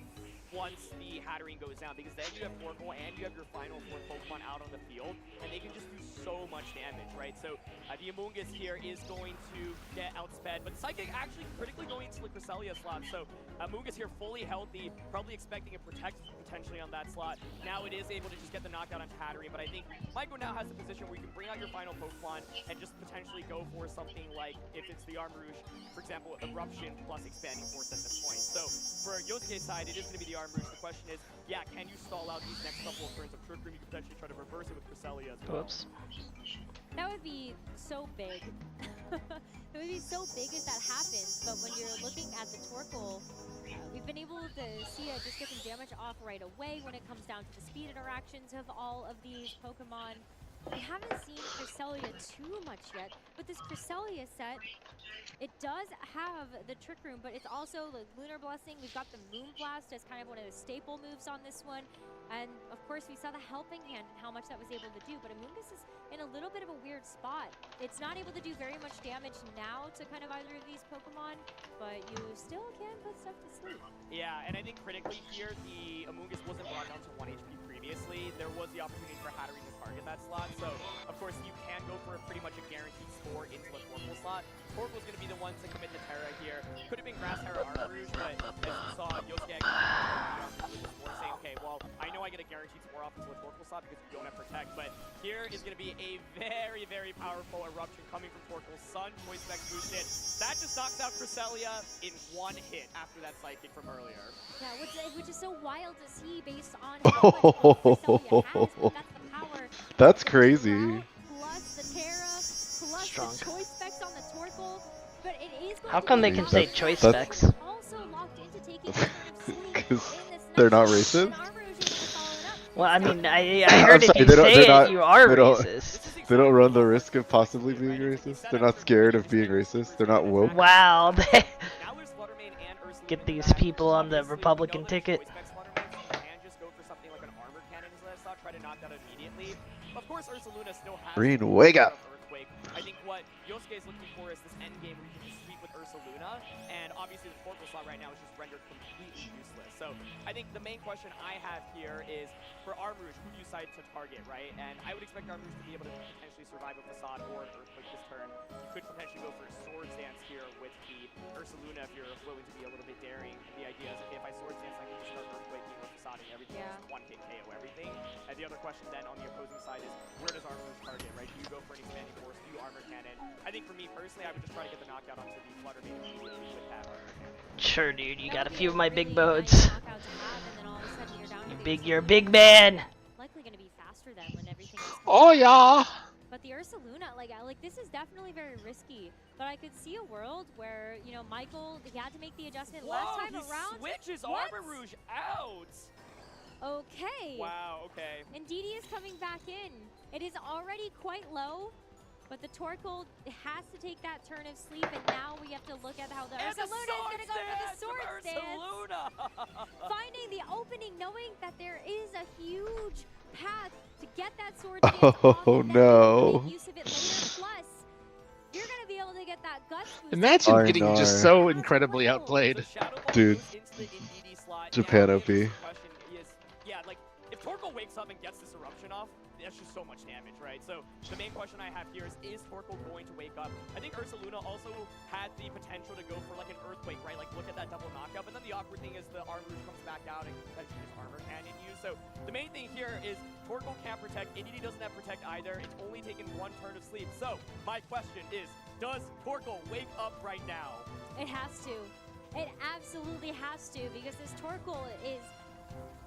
once the Hatterene goes down, because then you have Torkoal and you have your final 4 Pokemon out on the field, and they can just do so much damage, right? So the Among Us here is going to get outsped, but Psychic actually critically going into the Cresselia slot, so Among Us here fully healthy, probably expecting a Protect potentially on that slot. Now it is able to just get the knockout on Hatterene, but I think Michael now has the position where you can bring out your final Pokemon and just potentially go for something like, if it's the Armarouge, for example, Eruption plus Expanding Force at this point. So for Yosuke's side, it is going to be the Armarouge. The question is, yeah, can you stall out these next couple of turns of Trick Room? You could potentially try to reverse it with Cresselia as well. Whoops. That would be so big. It would be so big if that happens, but when you're looking at the Torkoal, we've been able to see it just get some damage off right away when it comes down to the speed interactions of all of these Pokemon. We haven't seen Cresselia too much yet, but this Cresselia set, it does have the Trick Room, but it's also the Lunar Blessing. We've got the Moon Blast as kind of one of the staple moves on this one. And of course, we saw the Helping Hand and how much that was able to do, but Among Us is in a little bit of a weird spot. It's not able to do very much damage now to kind of either of these Pokemon, but you still can put stuff to sleep. Yeah, and I think critically here, the Among Us wasn't brought down to 1 HP previously. There was the opportunity for Hatterene to target that slot, so of course you can go for pretty much a guaranteed score into the Torkoal slot. Torkoal's going to be the one to commit the Terra here. Could have been Grass Terra Armarouge, but as you saw, Yosuke saying, okay, well, I know I get a guaranteed score off into the Torkoal slot because you don't have Protect, but here is going to be a very powerful Eruption coming from Torkoal. Sun, Choice Spec boosted. That just knocks out Cresselia in 1 hit after that Psychic from earlier. Yeah, which is so wild to see based on how much Cresselia has, but that's the power. That's crazy. Plus the Terra, plus Strong. the Choice Specs on the Torkoal, but it is going How to come be they can a say lot choice of That's- specs? also locked into taking a turn of sleep in Because this they're not next racist? and Armarouge is gonna follow it up. Well, I mean, I I'm heard if sorry, you they don't- say they're it, not- you are they don't- racist. They don't run the risk of possibly being racist. They're not scared of being racist. They're not woke. Wow, they Now there's Fluttermane and Ursaluna get in these back. people on the Obviously, Republican we know that ticket. Choice Specs Fluttermane, so you can just go for something like an Armor Cannon as that slot, try to knock that out immediately. Of course, Ursaluna still has Ruun the Awaay. power of Earthquake. I think what Yosuke is looking for is this end game where you can just sweep with Ursaluna, and obviously the Torkoal slot right now is just rendered completely useless. So I think the main question I have here is, for Armarouge, who do you decide to target, right? And I would expect Armarouge to be able to potentially survive a Facade or an Earthquake this turn. You could potentially go for a Swords Dance here with the Ursaluna if you're willing to be a little bit daring. The idea is, okay, if I Swords Dance, I can just start Earthquaking or Facading everything, Yeah. just 1-hit KO everything. And the other question then on the opposing side is, where does Armarouge target, right? Do you go for an Expanding Force? Do you Armor Cannon? I think for me personally, I would just try to get the knockout onto the Fluttermane immediately with that Armor Cannon. Sure, dude, you got a That would few be of my really big nice boats. knockout to have, and then all of a sudden you're down to the You're a Ursaluna. big man. Likely going to be faster than when everything is Oh yeah. But But the Ursaluna, like this is definitely very risky. But I could see a world where, you know, Michael, he had to make the adjustment last time around. Switches What? Armor Rouge out. Okay. Wow, okay. And DD is coming back in. It is already quite low, but the Torkoal has to take that turn of sleep, and now we have to look at how the Ursaluna is going to go for the sword stance. Finding the opening, knowing that there is a huge path to get that sword stance off, and then make use of it later. Plus, you're going to be able to get that guts boost. Imagine I getting know. just so incredibly outplayed. Dude. Japan OP. Yeah, like, if Torkoal wakes up and gets this eruption off, that's just so much damage, right? So the main question I have here is Torkoal going to wake up? I think Ursaluna also had the potential to go for like an earthquake, right? Like look at that double knockout, but then the awkward thing is the Armor Rouge comes back out and potentially his Armor Cannon use. So the main thing here is Torkoal can't protect, Indy doesn't have protect either. It's only taken one turn of sleep. So my question is, does Torkoal wake up right now? It has to. It absolutely has to, because this Torkoal is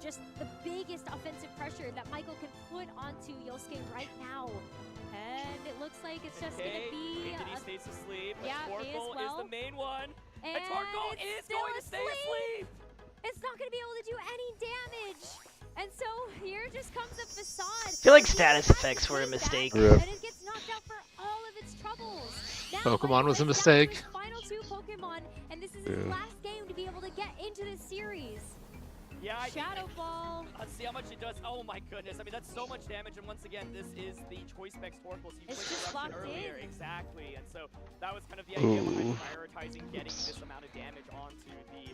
just the biggest offensive pressure that Michael can put onto Yosuke right now. And it looks like it's just going to be... Indy stays asleep, but yeah, Torkoal is the main one. And Torkoal is going to stay asleep! It's not going to be able to do any damage. And so here just comes a facade. I feel like status effects were a mistake. And it gets knocked out for all of its troubles. Now Pokemon was a Michael down to mistake. his final 2 Pokemon, and this is his last game to be able to get into this series. Yeah, Shadow Ball. Let's see how much it does. Oh my goodness. I mean, that's so much damage. And once again, this is the Choice Specs Torkoal. So you It's played just Eruption locked earlier. in. Exactly. And so that was kind of the idea behind prioritizing getting this amount of damage onto the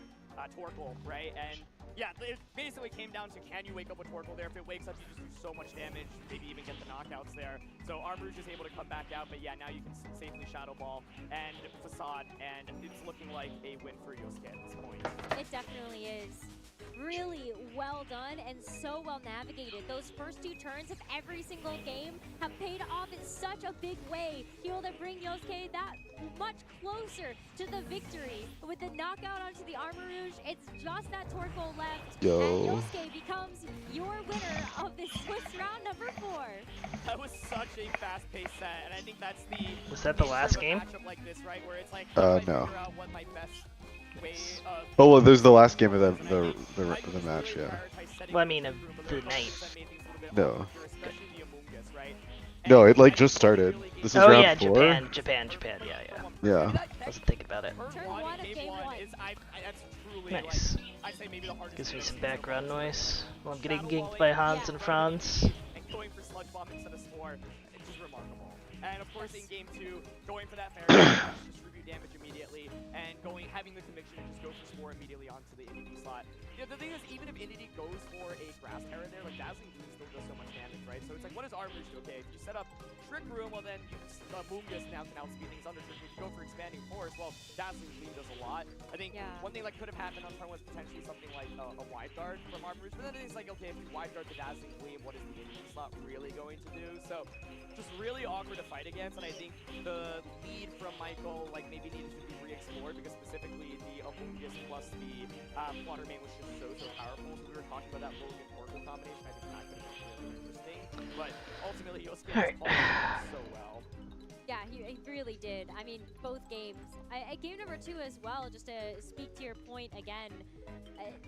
Torkoal, right? And yeah, it basically came down to, can you wake up with Torkoal there? If it wakes up, you just do so much damage, maybe even get the knockouts there. So Armor Rouge is able to come back out, but yeah, now you can safely Shadow Ball and Facade, and it's looking like a win for Yosuke at this point. It definitely is. Really well done and so well navigated. Those first 2 turns of every single game have paid off in such a big way. You able to bring Yosuke that much closer to the victory. With the knockout onto the Armor Rouge, it's just that Torkoal left. Yo. And Yosuke becomes your winner of this Swiss round number 4. That was such a fast-paced set, and I think that's the... Was that the last sort of game? matchup like this, right? Where it's like, No. figure out what my best way of... Oh, well, there's the last game of the match, yeah. Well, I mean, of the night. No. No, it like just started. This is Oh round yeah, 4. Japan, yeah. Yeah. Wasn't thinking about it. Turn 1 of game 1. That's truly, Nice. like, I'd say maybe the hardest Gives me game some of background the noise while I'm getting ginked by Hans and Franz. And going for Sludge Bomb instead of Spore, it's just remarkable. And of course, in game 2, going for that Fairy distribute damage immediately, and having the conviction to just go for Spore immediately onto the Indy slot. Yeah, the thing is, even if Indy goes for a Grass Terror there, like Dazzling Gleam still does so much damage, right? So it's like, what does Armor Rouge do? Okay, if you set up Trick Room, well then you Moongus now can outspeed things under Trick Room. If you go for Expanding Force, well, Dazzling Gleam does a lot. I think one thing that could have happened on turn was potentially something like a Wide Guard from Armor Rouge, but then it's like, okay, if you Wide Guard the Dazzling Gleam, what is the Indy slot really going to do? So just really awkward to fight against, and I think the lead from Michael like maybe needed to be re-explored, because specifically the Amoongus plus the Flutter Mane was just so powerful. So we were talking about that Logan Oracle combination. I think that could have been really interesting, but ultimately Yosuke just called it so well. Yeah, he really did. I mean, both games. Game number 2 as well, just to speak to your point again.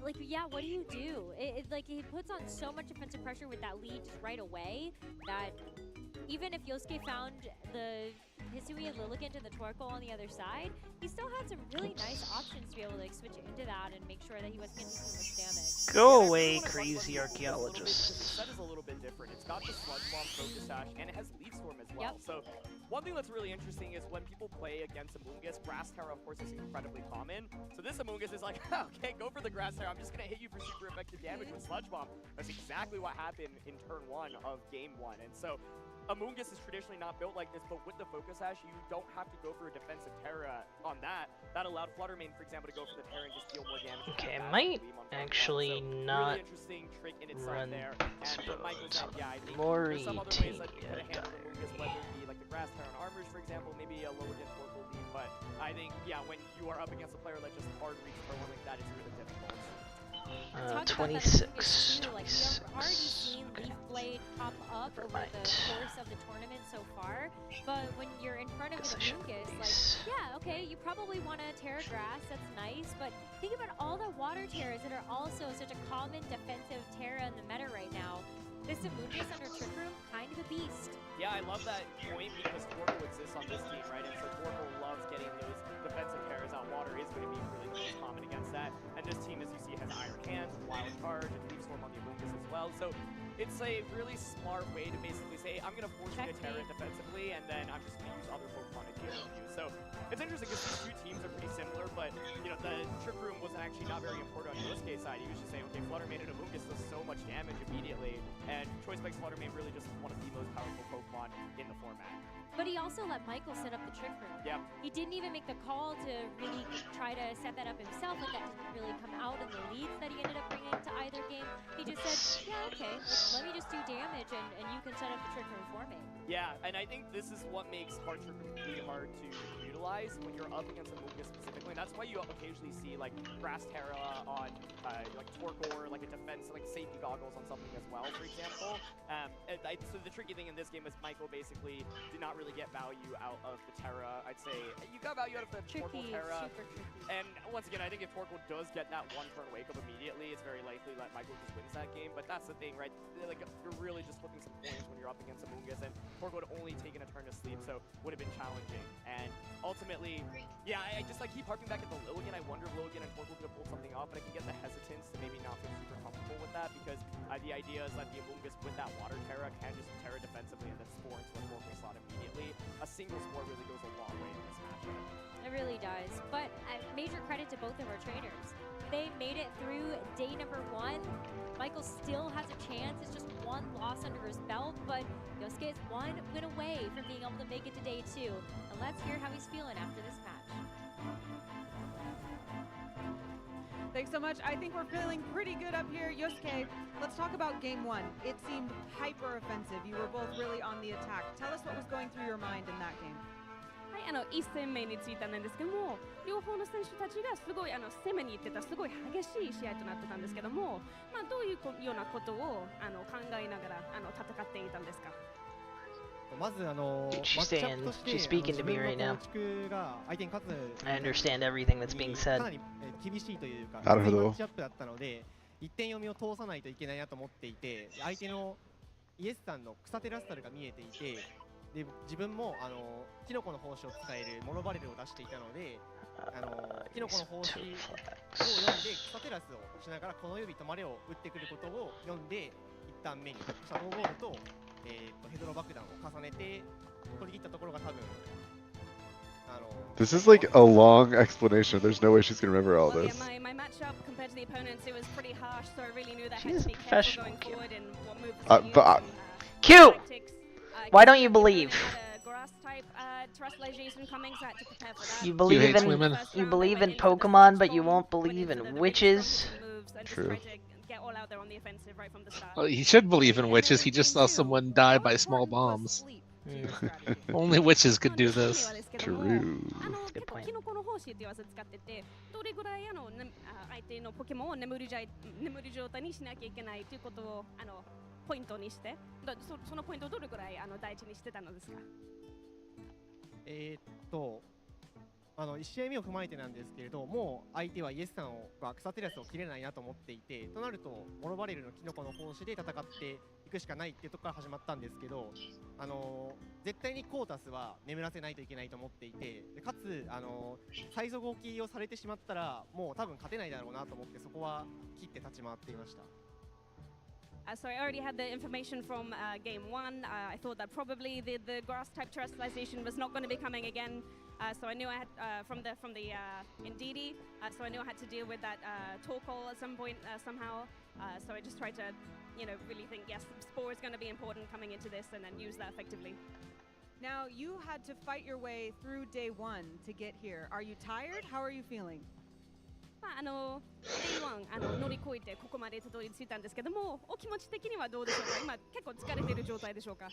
Like, yeah, what do you do? Like, he puts on so much offensive pressure with that lead just right away that even if Yosuke found the Hisui and Lilligant and the Torkoal on the other side, he still had some really nice options to be able to like, switch it into that and make sure that he wasn't getting too much damage. Go away, crazy archaeologists. The set is a little bit different. It's got the Sludge Bomb, Focus Sash, and it has Leaf Storm as well. So one thing that's really interesting is when people play against Amoongus, Grass Terror, of course, is incredibly common. So this Amoongus is like, okay, go for the Grass Terror. I'm just going to hit you for super effective damage with Sludge Bomb. That's exactly what happened in turn 1 of game 1. And so Amoongus is traditionally not built like this, but with the Focus Sash, you don't have to go for a defensive Terra on that. That allowed Flutter Mane, for example, to go for the Terra and just deal more damage. Okay, I might actually not really interesting trick in itself run there. And Michael said, yeah, I think Lori there's some other ways that you could have handled Amoongus, whether it be like the Grass Terra and Armors, for example, maybe a lower against Torkoal Beam, but I think, yeah, when you are up against a player that just hard reach for one like that, it's really difficult. Talk about that in 26. Amoonguss too, like, we have already 26. seen Okay. Leaf Blade pop up Never over the mind. course of the tournament so far, but when you're in front of Guess an I should Amoonguss, like, release. yeah, okay, you probably want to Terra Grass, that's nice, but think about all the water Terras that are also such a common defensive Terra in the meta right now. This Amoonguss under Trick Room, kind of a beast. Yeah, I love that point because Torkoal exists on this team, right? And so Torkoal loves getting those defensive pairs out. Water is going to be really the most common against that. And this team, as you see, has Iron Hands, Wild Charge, and Leaf Storm on the Amoonguss as well. So it's a really smart way to basically say, I'm going to force you to Terra defensively, and then I'm just going to use other Pokemon to deal with you. So it's interesting because these two teams are pretty similar, but you know, the Trick Room was actually not very important on Yosuke's side. He was just saying, okay, Flutter Mane and Amoonguss does so much damage immediately, and Choice Spike's Flutter Mane really just one of the most powerful Pokemon in the format. But he also let Michael set up the Trick Room. Yeah. He didn't even make the call to really try to set that up himself, like that didn't really come out in the leads that he ended up bringing to either game. He just said, yeah, okay, let me just do damage and you can set up the Trick Room for me. Yeah, and I think this is what makes Hard Trick Room really hard to utilize when you're up against Amoonguss specifically. And that's why you occasionally see like Grass Terra on like Torkoal, like a defense, like safety goggles on something as well, for example. So the tricky thing in this game is Michael basically did not really get value out of the Terra. I'd say you got value out of the Torkoal Terra. Super tricky. And once again, I think if Torkoal does get that one turn wake up immediately, it's very likely that Michael just wins that game. But that's the thing, right? Like you're really just flipping some coins when you're up against Amoonguss, and Torkoal had only taken a turn to sleep, so would have been challenging. And ultimately, yeah, I just like keep harping back at the Lilligant. I wonder if Lilligant and Torkoal could have pulled something off, but I can get the hesitance to maybe not feel super comfortable with that because the idea is that the Amoonguss with that Water Terra can just Terra defensively and then spore into the Torkoal slot immediately. A single spore really goes a long way in this matchup. It really does. But major credit to both of our trainers. They made it through day number 1. Michael still has a chance. It's just one loss under his belt, but Yosuke is one win away from being able to make it to day 2. And let's hear how he's feeling after this match. Thanks so much. I think we're feeling pretty good up here. Yosuke, let's talk about game 1. It seemed hyper offensive. You were both really on the attack. Tell us what was going through your mind in that game. 1戦目についてなんですけども、両方の選手たちがすごい攻めに行ってたすごい激しい試合となってたんですけども、どういうようなことを考えながら戦っていたんですか。まずShe's saying, she's speaking to me right now. I understand everything that's being said. かなり厳しいというか、なるほど。マッチアップだったので、一点読みを通さないといけないなと思っていて、相手のイエスさんの草テラスタルが見えていて。で自分もキノコの胞子を使えるモノバレルを出していたので、キノコの胞子を読んで草テラスをしながらこの指止まれを打ってくることを読んで、一旦目にシャドウボールと、ヘドロ爆弾を重ねて取り切ったところが多分。This is like a long explanation. There's no way she's gonna remember all this. Yeah, my matchup compared to the opponents, it was pretty harsh, so I really knew that I She's had to a be careful professional going kid. forward and what moves to use But and, Q! tactics. Why don't you believe? Grass type terrestrialization coming, so I had to prepare for that. You believe hates in women. you believe in Pokemon, but you won't believe in witches. True. Well, he should believe in witches. He just saw someone die by small bombs. Only witches could do this. True. good point. キノコの胞子っていう技使ってて、どれぐらい相手のポケモンを眠り状態にしなきゃいけないということをポイントにして、そのポイントをどれぐらい大事にしてたのですか。1試合目を踏まえてなんですけれども、相手はイエスさんが草テラスを切れないなと思っていて、となるとモロバレルのキノコの胞子で戦っていくしかないっていうところから始まったんですけど、絶対にコータスは眠らせないといけないと思っていて、かつ最速置きをされてしまったらもう多分勝てないだろうなと思って、そこは切って立ち回っていました。So I already had the information from game 1. I thought that probably the grass type terrestrialization was not going to be coming again. So I knew I had from the Indeedee. So I knew I had to deal with that Torkoal at some point somehow. So I just tried to, really think yes, Spore is going to be important coming into this, and then use that effectively. Now, you had to fight your way through day 1 to get here. Are you tired? How are you feeling? Day1 乗り越えてここまでたどり着いたんですけども、お気持ち的にはどうでしょうか。今結構疲れている状態でしょうか。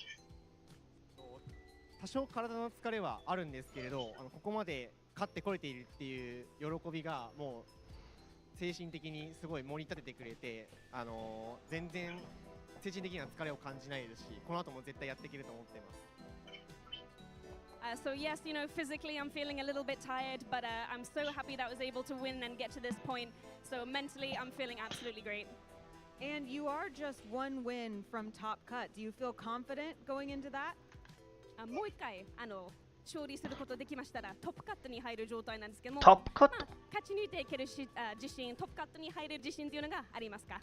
多少体の疲れはあるんですけれど、ここまで勝ってこれているっていう喜びがもう精神的にすごい盛り立ててくれて、全然精神的な疲れを感じないですし、この後も絶対やっていけると思っています。So yes, you know, physically I'm feeling a little bit tired, but I'm so happy that I was able to win and get to this point. So mentally, I'm feeling absolutely great. And you are just one win from top cut. Do you feel confident going into that? もう一回勝利することできましたらトップカットに入る状態なんですけども、トップカット、勝ち抜いていける自信、トップカットに入れる自信というのがありますか？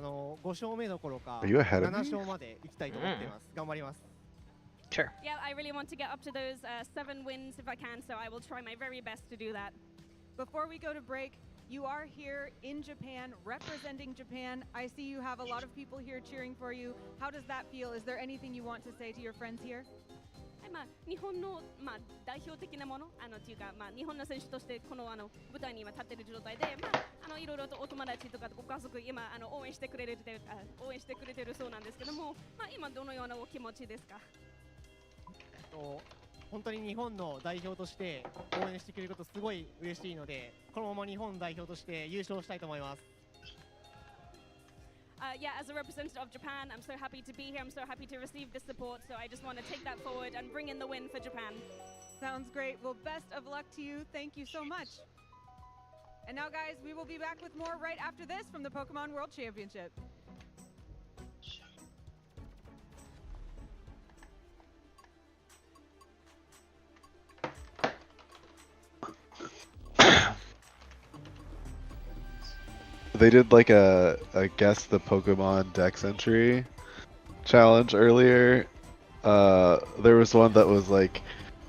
もう5勝目どころか Are you ahead of 7 me? 勝まで行きたいと思っています。頑張ります。Sure. Yeah, I really want to get up to those 7 wins if I can, so I will try my very best to do that. Before we go to break, you are here in Japan, representing Japan. I see you have a lot of people here cheering for you. How does that feel? Is there anything you want to say to your friends here? 日本の代表的なものというか日本の選手としてこの舞台に今立っている状態でいろいろとお友達とかご家族今応援してくれてるそうなんですけども、今どのようなお気持ちですか？本当に日本の代表として応援してくれることすごい嬉しいので、このまま日本代表として優勝したいと思います。Yeah, as a representative of Japan, I'm so happy to be here. I'm so happy to receive this support. So I just want to take that forward and bring in the win for Japan. Sounds great. Well, best of luck to you. Thank you so much. And now, guys, we will be back with more right after this from the Pokemon World Championship. They did like a guess the Pokemon Dex entry challenge earlier. There was one that was like,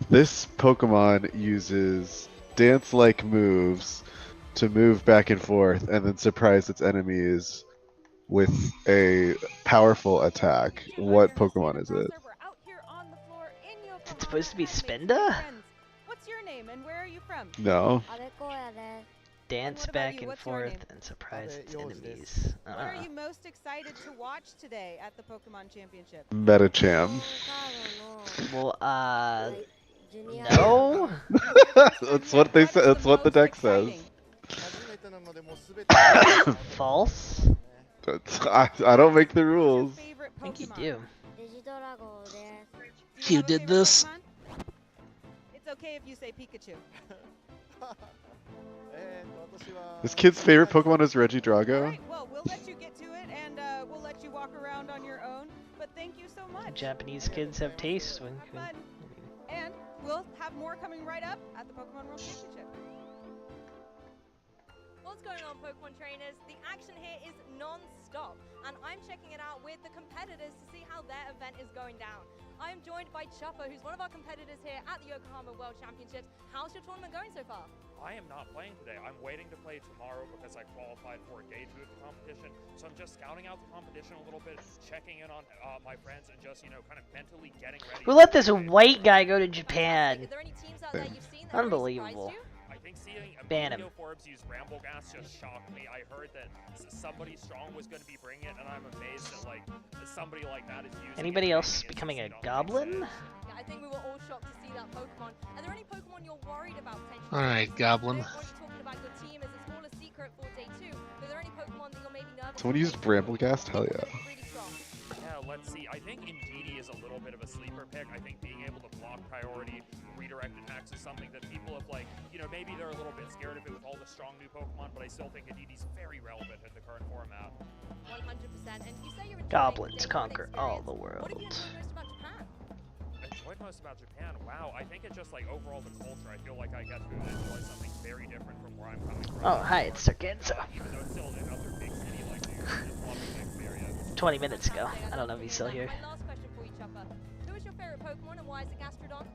this Pokemon uses dance-like moves to move back and forth and then surprise its enemies with a powerful attack. What Pokemon is it? Is it supposed to be Spinda? What's your name and where are you from? No. Dance back and forth and surprise its enemies. What are you most excited to watch today at the Pokemon Championship? Metacham. Well, no. That's what they said. That's what the deck says. False. I don't make the rules. I think you do. You did this. It's okay if you say Pikachu. This kid's favorite Pokemon is Regidrago. Alright, well, we'll let you get to it and we'll let you walk around on your own. But thank you so much. Japanese kids have taste. Have fun. And we'll have more coming right up at the Pokemon World Championship. What's going on, Pokemon trainers? The action here is non-stop, and I'm checking it out with the competitors to see how their event is going down. I am joined by Chopper, who's one of our competitors here at the Yokohama World Championships. How's your tournament going so far? I am not playing today. I'm waiting to play tomorrow because I qualified for day 2 of the competition. So I'm just scouting out the competition a little bit, checking in on my friends, and just, you know, kind of mentally getting ready. Who let this white guy go to Japan? Are there any teams out there you've seen that Unbelievable. I think seeing Ban him. Emilio Forbes use Ramble Gas just shocked me. I heard that somebody strong was going to be bringing it, and I'm amazed that like somebody like that is using Anybody else becoming a goblin? Yeah, I think we were all shocked to see that Pokemon. Are there any Pokemon you're worried about potentially? Alright, Goblin. I don't want you talking about your team as a smaller secret for day 2. Are there any Pokemon that you're maybe nervous Someone used Bramblegast? Hell yeah. Yeah, let's see. I think Indeedee is a little bit of a sleeper pick. I think being able to block priority, redirect attacks is something that people have like, you know, maybe they're a little bit scared of it with all the strong new Pokemon, but I still think Indeedee's very relevant in the current format. 100%. And you say you're Goblins conquer all the world. What have you enjoyed most about Japan? Enjoyed most about Japan? Wow, I think it's just like overall the culture. I feel like I get to enjoy something very different from where I'm coming from. Oh, hi, it's Sargenzo. Even though it's still another big city like New York, just loving the experience. 20 minutes ago. I don't know if he's still here. My last question for you, Chopper. Who is your favorite Pokemon and why is it Gastrodon?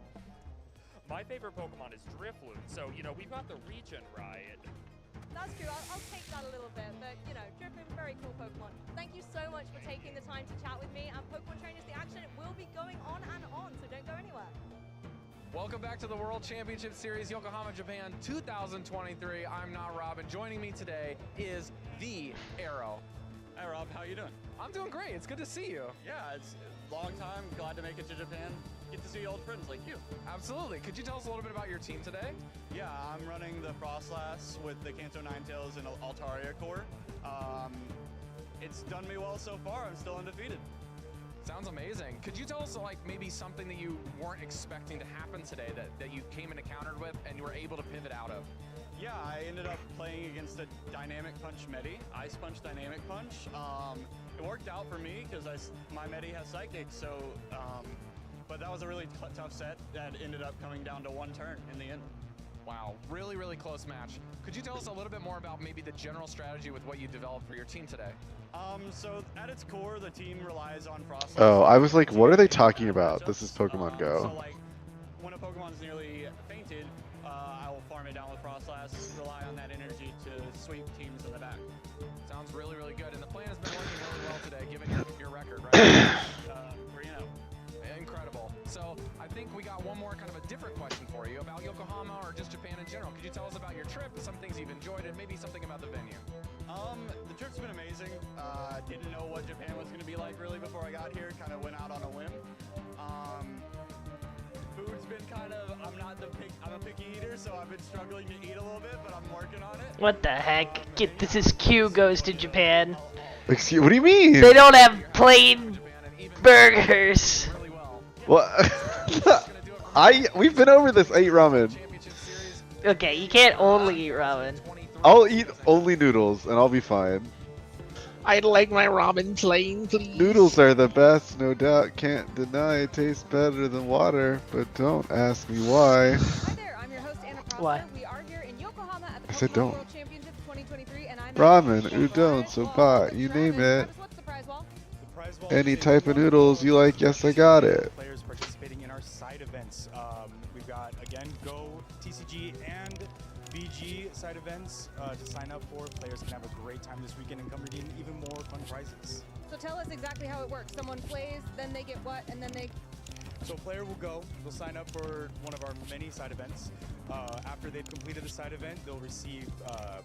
My favorite Pokemon is Drifloon, so, you know, we've got the region right. That's true, I'll take that a little bit, but, you know, Drifloon, very cool Pokemon. Thank you so much for taking the time to chat with me, and Pokemon Trainers, the action will be going on and on, so don't go anywhere. Welcome back to the World Championship Series, Yokohama, Japan, 2023. I'm not Rob, and joining me today is the Arrow. Hi Rob, how you doing? I'm doing great. It's good to see you. Yeah, it's long time. Glad to make it to Japan. Get to see old friends like you. Absolutely. Could you tell us a little bit about your team today? Yeah, I'm running the Frostlass with the Kanto Ninetales and Altaria core. It's done me well so far. I'm still undefeated. Sounds amazing. Could you tell us like maybe something that you weren't expecting to happen today that you came and encountered with and you were able to pivot out of? Yeah, I ended up playing against a Dynamic Punch Medi, Ice Punch Dynamic Punch. It worked out for me because my Medi has Psychic, so, but that was a really tough set that ended up coming down to one turn in the end. Wow, really, really close match. Could you tell us a little bit more about maybe the general strategy with what you developed for your team today? So at its core, the team relies on Frost. Oh, I was like, what are they talking about? This is Pokemon Go. So like, when a Pokemon's nearly fainted, I will farm it down with Frostlass, rely on that energy to sweep teams in the back. Sounds really, really good. And the plan has been working really well today, given your record, right? 3-0. Incredible. So I think we got one more kind of a different question for you about Yokohama or just Japan in general. Could you tell us about your trip, some things you've enjoyed, and maybe something about the venue? The trip's been amazing. Didn't know what Japan was going to be like really before I got here. Kind of went out on a whim. Food's been kind of, I'm a picky eater, so I've been struggling to eat a little bit, but I'm working on it. What the heck? This is Q goes to Japan. Excuse, what do you mean? They don't have plain burgers. What? We've been over this. I eat ramen. Okay, you can't only eat ramen. I'll eat only noodles and I'll be fine. I'd like my ramen plain, please. Noodles are the best, no doubt. Can't deny it tastes better than water, but don't ask me why. Hi there, I'm your host Anna Prosper. Why? We are here in Yokohama at the I said Pokemon don't. World Championships 2023, and I'm Ramen, udon, soba, you name it. What's the prize wall? The prize wall Any is type of noodles you like, yes, I got it. Players participating in our side events. We've got, again, Go, TCG, and VG side events to sign up for. Players can have a great time this weekend and come redeem even more fun prizes. So tell us exactly how it works. Someone plays, then they get what, and then they... So a player will go, they'll sign up for one of our many side events. After they've completed the side event, they'll receive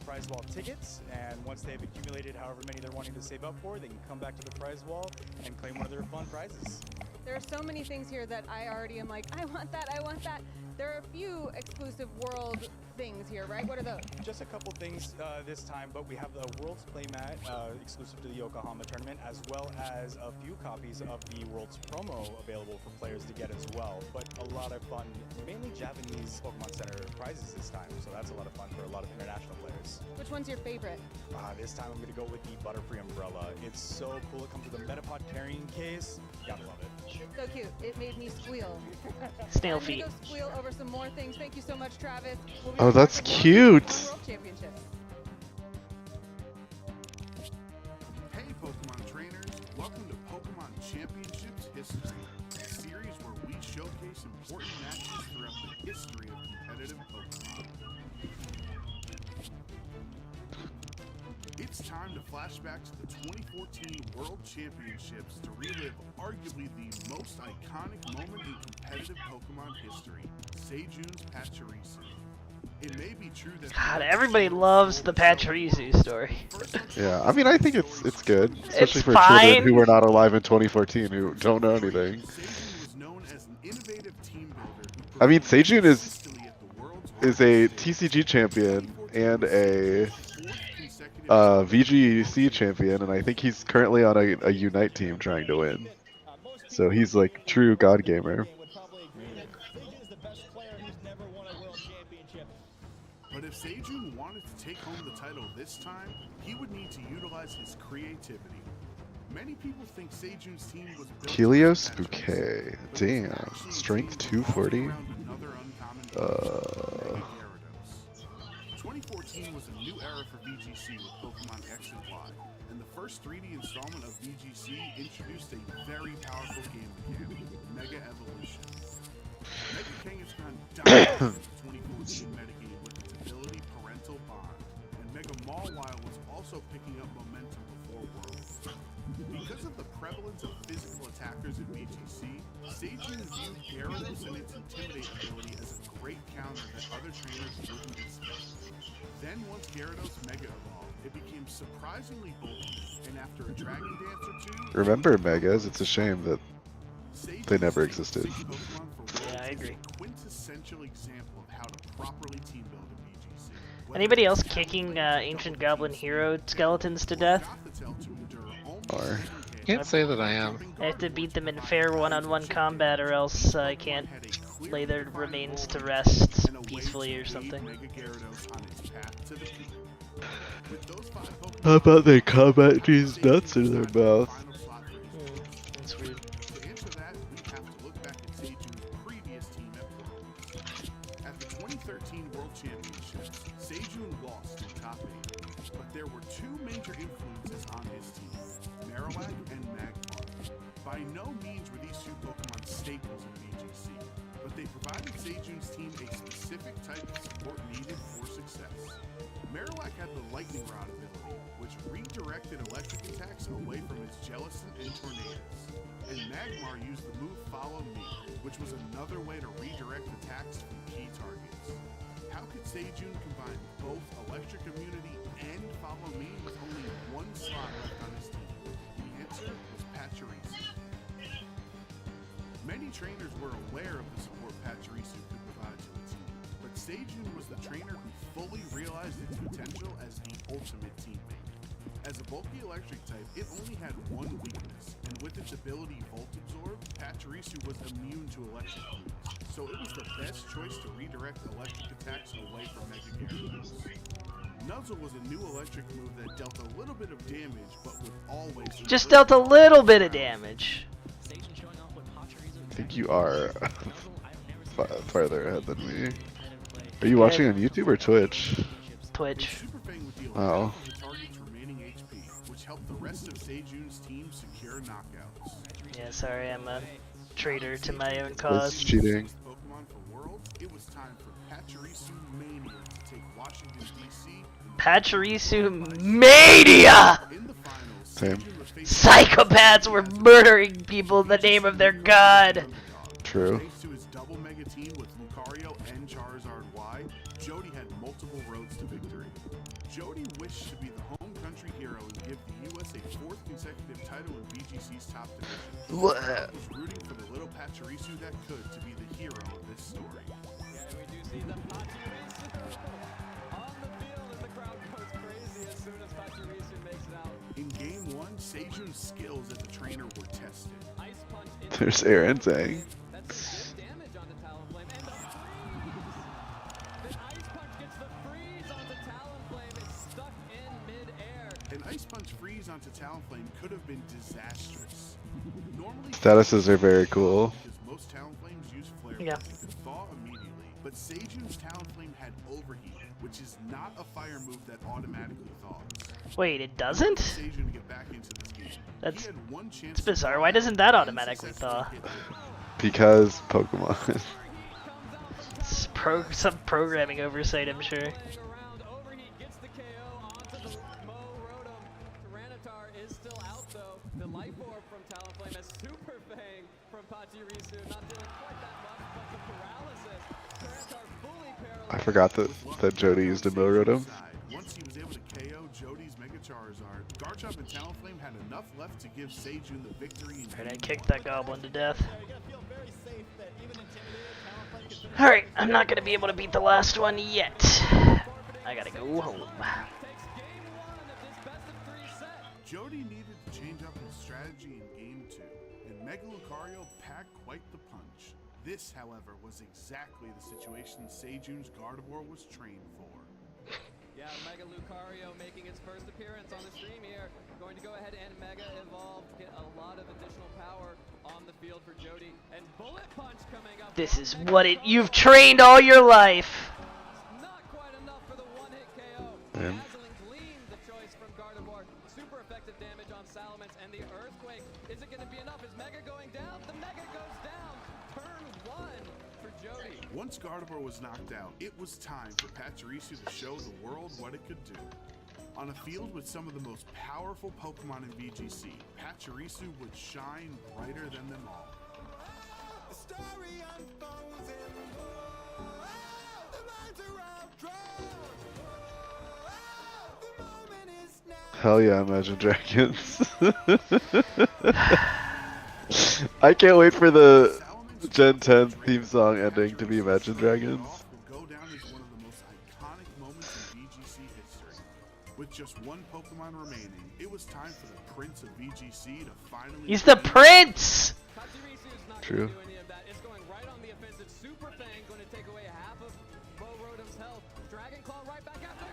prize wall tickets, and once they've accumulated however many they're wanting to save up for, they can come back to the prize wall and claim one of their fun prizes. There are so many things here that I already am like, I want that, I want that. There are a few exclusive world things here, right? What are those? Just a couple things this time, but we have the Worlds playmat exclusive to the Yokohama tournament, as well as a few copies of the Worlds promo available for players to get as well. But a lot of fun, mainly Japanese Pokemon Center prizes this time, so that's a lot of fun for a lot of international players. Which one's your favorite? This time I'm going to go with the Butterfree Umbrella. It's so cool. It comes with a Metapod carrying case. You gotta love it. So cute. It made me squeal. Snail feet. I'm gonna go squeal over some more things. Thank you so much, Travis. We'll be Oh, right that's back with more cute. Pokemon World Championships. Hey Pokemon trainers, welcome to Pokemon Championships History, a series where we showcase important matches throughout the history of competitive Pokemon. It's time to flashback to the 2014 World Championships to relive arguably the most iconic moment in competitive Pokemon history, Seiju's Pachirisu. It may be true that God, everybody loves the Pachirisu story. Yeah, I mean, I think it's good, especially It's for fine. children who were not alive in 2014 who don't know anything. I mean, Seijun is a TCG champion and a VGC champion, and I think he's currently on a Unite team trying to win. So he's like true god gamer. But if Seijun wanted to take home the title this time, he would need to utilize his creativity. Many people think Seijun's team was built Helios Bouquet. Damn. Strength 240? 2014 was a new era for VGC with Pokemon X and Y, and the first 3D installment of VGC introduced a very powerful game mechanic, Mega Evolution. Mega Kangaskhan dominated the 2014 metagame with its ability Parental Bond, and Mega Mawile was also picking up momentum before Worlds. Because of the prevalence of physical attackers in VGC, Seijun viewed Gyarados and its Intimidate ability as a great counter that other trainers wouldn't expect. Then once Gyarados Mega evolved, it became surprisingly bulky, and after a Dragon Dance or two... Remember Megas, it's a shame that They never existed. Yeah, I agree. Quintessential example of how to properly team build in VGC. Anybody else kicking ancient goblin hero skeletons to death? Or Can't say that I am. I have to beat them in fair one-on-one combat, or else I can't lay their remains to rest peacefully or something. how about they combat these nuts in their mouth? That's weird. To answer that, we have to look back at Seiju's previous team at Worlds. At the 2013 World Championships, Seijun lost in top 8, but there were two major influences on his team, Marowak and Magmar. By no means were these two Pokemon staples in VGC, but they provided Seijun's team a specific type of support needed for success. Marowak had the Lightning Rod ability, which redirected electric attacks away from his Jellicent and Tornadoes. And Magmar used the move Follow Me, which was another way to redirect attacks from key targets. How could Seijun combine both electric immunity and Follow Me with only one slot left on his team? The answer was Pachirisu. Many trainers were aware of the support Pachirisu could provide to the team, but Seijun was the trainer who fully realized its potential as the ultimate teammate. As a bulky electric type, it only had one weakness, and with its ability Volt Absorb, Pachirisu was immune to electric moves, so it was the best choice to redirect electric attacks away from Mega Gyarados. Nuzzle was a new electric move that dealt a little bit of damage, but would always... Just dealt a little bit of damage. I think you are farther ahead than me. Are you watching on YouTube or Twitch? Twitch. Oh. Which helped the rest of Seijun's team secure knockouts. Yeah, sorry, I'm a traitor to my own That's cause. cheating. Pokemon for Worlds, it was time for Pachirisu Mania to take Washington, D.C. Pachirisu Mania! Same. Psychopaths were murdering people in the name of their god. True. Thanks to his double mega team with Lucario and Charizard Y, Jody had multiple roads to victory. Jody wished to be the home country hero and give the U.S. a fourth consecutive title in VGC's top division. What? He was rooting for the little Pachirisu that could to be the hero of this story. Yeah, we do see the Pachirisu on the field, and the crowd goes crazy as soon as Pachirisu makes it out. In Game 1, Seijun's skills as a trainer were tested. Ice Punch in There's Aaron saying. That's good damage onto Talonflame, and the freeze! The Ice Punch gets the freeze onto Talonflame. It's stuck in mid-air. An Ice Punch freeze onto Talonflame could have been disastrous. Normally, Statuses are very cool. because most Talonflames use Flare Yeah. Punch and thaw immediately, but Seijun's Talonflame had Overheat, which is not a fire move that automatically thaws. Wait, it doesn't? Seijun to get back into this game. That's He had one chance it's to bizarre. thaw Why doesn't that automatically successfully thaw? hit Overheat. Because Pokemon. It's some programming oversight, I'm sure. Around, Overheat gets the KO onto the Mo Rotom. Tyranitar is still out though. The Life Orb from Talonflame has Super Fang from Pachirisu. Not doing quite that much, but the paralysis. Tyranitar fully paralyzed. I forgot that Jody used a Rotom. Once he was able to KO Jody's Mega Charizard, Garchomp and Talonflame had enough left to give Seijun the victory. Alright, I kicked that goblin to death. Alright, I'm not gonna be able to beat the last one yet. I gotta go home. Jody needed to change up his strategy in Game 2, and Mega Lucario packed quite the punch. This, however, was exactly the situation Seijun's Gardevoir was trained for. Yeah, Mega Lucario making its first appearance on the stream here. Going to go ahead and Mega Evolve, get a lot of additional power on the field for Jody. And Bullet Punch coming up. This is what you've trained all your life. Not quite enough for the one-hit KO. Man. Dazzling Gleam, the choice from Gardevoir. Super effective damage on Salamence, and the Earthquake. Is it going to be enough? Is Mega going down? The Mega goes down. Turn 1 for Jody. Once Gardevoir was knocked out, it was time for Pachirisu to show the world what it could do. On a field with some of the most powerful Pokemon in VGC, Pachirisu would shine brighter than them all. The story unfolds in the minds are the moment is now. Hell yeah, Imagine Dragons. I can't wait for the Gen 10 theme song ending to be Imagine Dragons. Will go down as one of the most iconic moments in VGC history. With just one Pokemon remaining, it was time for the Prince of VGC to finally. He's the prince! True. It's going right on the offensive. Super Fang going to take away half of Bo Rotom's health. Dragon Claw right back out there.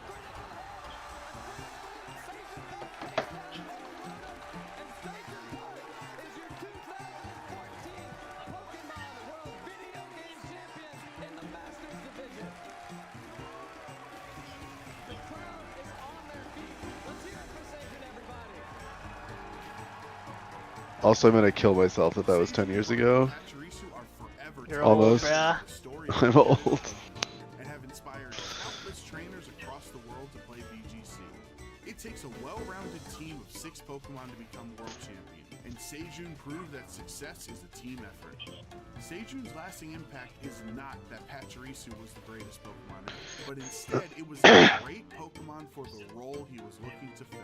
Also, I'm gonna kill myself that was 10 years ago. You're Almost. old, bruh. I'm old. And have inspired countless trainers across the world to play VGC. It takes a well-rounded team of 6 Pokemon to become world champion, and Seijun proved that success is a team effort. Seijun's lasting impact is not that Pachirisu was the greatest Pokemon ever, but instead it was a great Pokemon for the role he was looking to fill.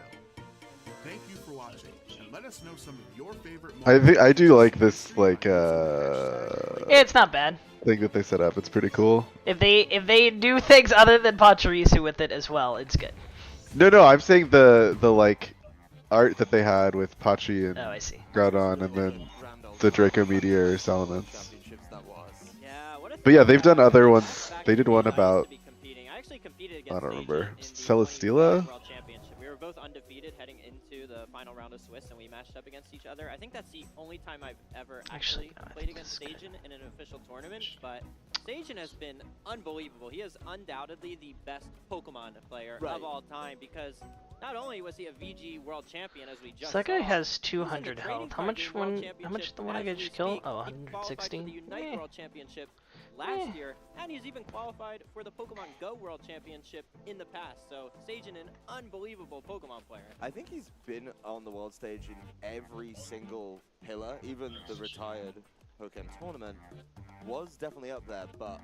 Thank you for watching, and let us know some of your favorite moments. I do like this It's not bad. thing that they set up. It's pretty cool. If they do things other than Pachirisu with it as well, it's good. No, I'm saying the like art that they had with Pachi and Oh, I see. Groudon, and then the Draco Meteor Salamence. Yeah, what a But yeah, they've done other ones. They did one about I actually competed I against don't remember. Seijun Celesteela? World Championship. We were both undefeated heading into the final round of Swiss, and we matched up against each other. I think that's the only time I've ever actually played against Seijun in an official tournament, but Seijun has been unbelievable. He is undoubtedly the best Pokemon player of all time, because not only was he a VG World Champion, as we just So that guy saw, has 200 health. How much the one I just killed? Oh, he qualified for the 116. Unite World Championship last year, and he's even qualified for the Pokemon Go World Championship in the past. So Seijun, an unbelievable Pokemon player. I think he's been on the world stage in every single pillar, even the retired Pokemon tournament was definitely up there, but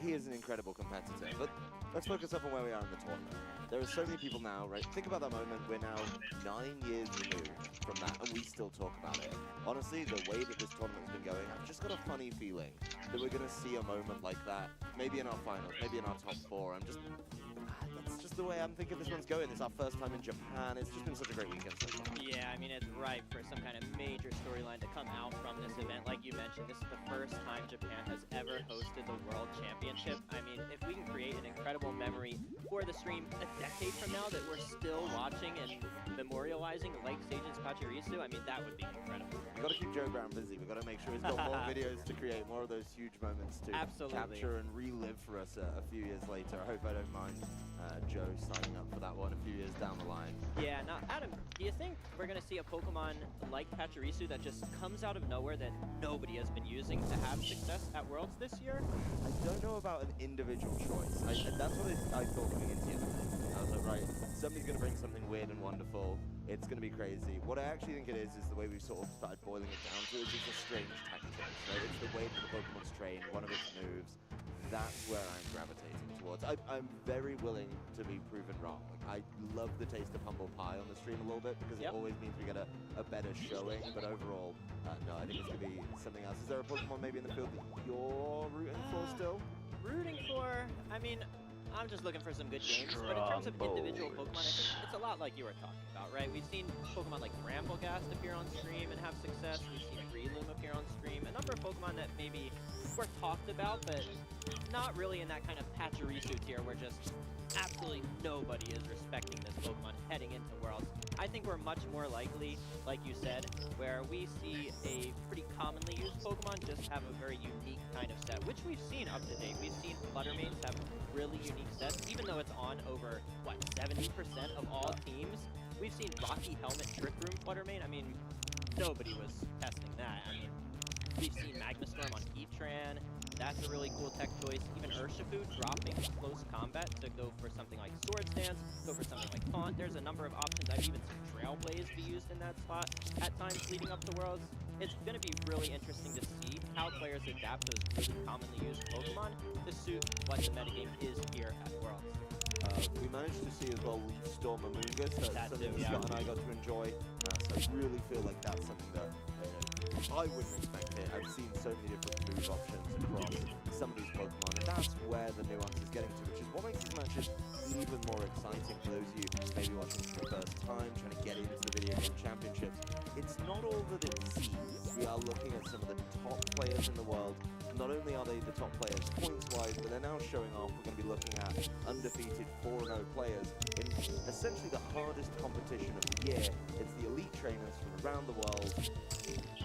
he is an incredible competitor. But let's focus up on where we are in the tournament. There are so many people now, right? Think about that moment. We're now 9 years removed from that, and we still talk about it. Honestly, the way that this tournament's been going, I've just got a funny feeling that we're going to see a moment like that, maybe in our finals, maybe in our top 4. That's just the way I'm thinking this one's going. It's our first time in Japan. It's just been such a great weekend so far. Yeah, I mean, it's ripe for some kind of major storyline to come out from this event. Like you mentioned, this is the first time Japan has ever hosted the World Championship. I mean, if we can create an incredible memory for the stream a decade from now that we're still watching and memorializing like Seijun's Pachirisu, I mean, that would be incredible. We've got to keep Joe Brown busy. We've got to make sure he's got more videos to create more of those huge moments to capture and relive for us a few years later. I hope I don't mind Joe signing up for that one a few years down the line. Yeah, now, Adam, do you think we're going to see a Pokemon like Pachirisu that just comes out of nowhere that nobody has been using to have success at Worlds this year? I don't know about an individual choice. That's what I thought coming into it. I was like, right, somebody's going to bring something weird and wonderful. It's going to be crazy. What I actually think it is the way we've sort of started boiling it down to is just a strange tactic. Right? It's the way that the Pokemon's trained, one of its moves. That's where I'm gravitating towards. I'm very willing to be proven wrong. Like, I love the taste of humble pie on the stream a little bit because it always means we get a better showing. But overall, no, I think it's going to be something else. Is there a Pokemon maybe in the field that you're rooting for still? Rooting for, I mean, I'm just looking for some good games, but in terms of individual Pokemon, I think it's a lot like you were talking about, right? We've seen Pokemon like Bramblegast appear on stream and have success. We've seen Breloom appear on stream. A number of Pokemon that maybe were talked about, but not really in that kind of Pachirisu tier where just absolutely nobody is respecting this Pokemon heading into Worlds. I think we're much more likely, like you said, where we see a pretty commonly used Pokemon just have a very unique kind of set, which we've seen up to date. We've seen Fluttermanes have really unique sets, even though it's on over, what, 70% of all teams. We've seen Rocky Helmet Trick Room Fluttermane. I mean, nobody was testing that. I mean, we've seen Magmastorm on Heatran. That's a really cool tech choice. Even Urshifu dropping close combat to go for something like Sword Stance, go for something like Taunt. There's a number of options. I've even seen Trailblaze be used in that slot at times leading up to Worlds. It's going to be really interesting to see how players adapt those really commonly used Pokemon to suit what the metagame is here at Worlds. We managed to see as well Leaf Storm Amoonguss. That's something Scott and I got to enjoy. So I really feel like that's something that I wouldn't expect it. I've seen so many different move options across some of these Pokemon, and that's where the nuance is getting to, which is what makes these matches even more exciting for those of you maybe watching for the first time, trying to get into the video game championships. It's not all that it seems. We are looking at some of the top players in the world. Not only are they the top players points-wise, but they're now showing off. We're going to be looking at undefeated 4-0 players in essentially the hardest competition of the year. It's the elite trainers from around the world.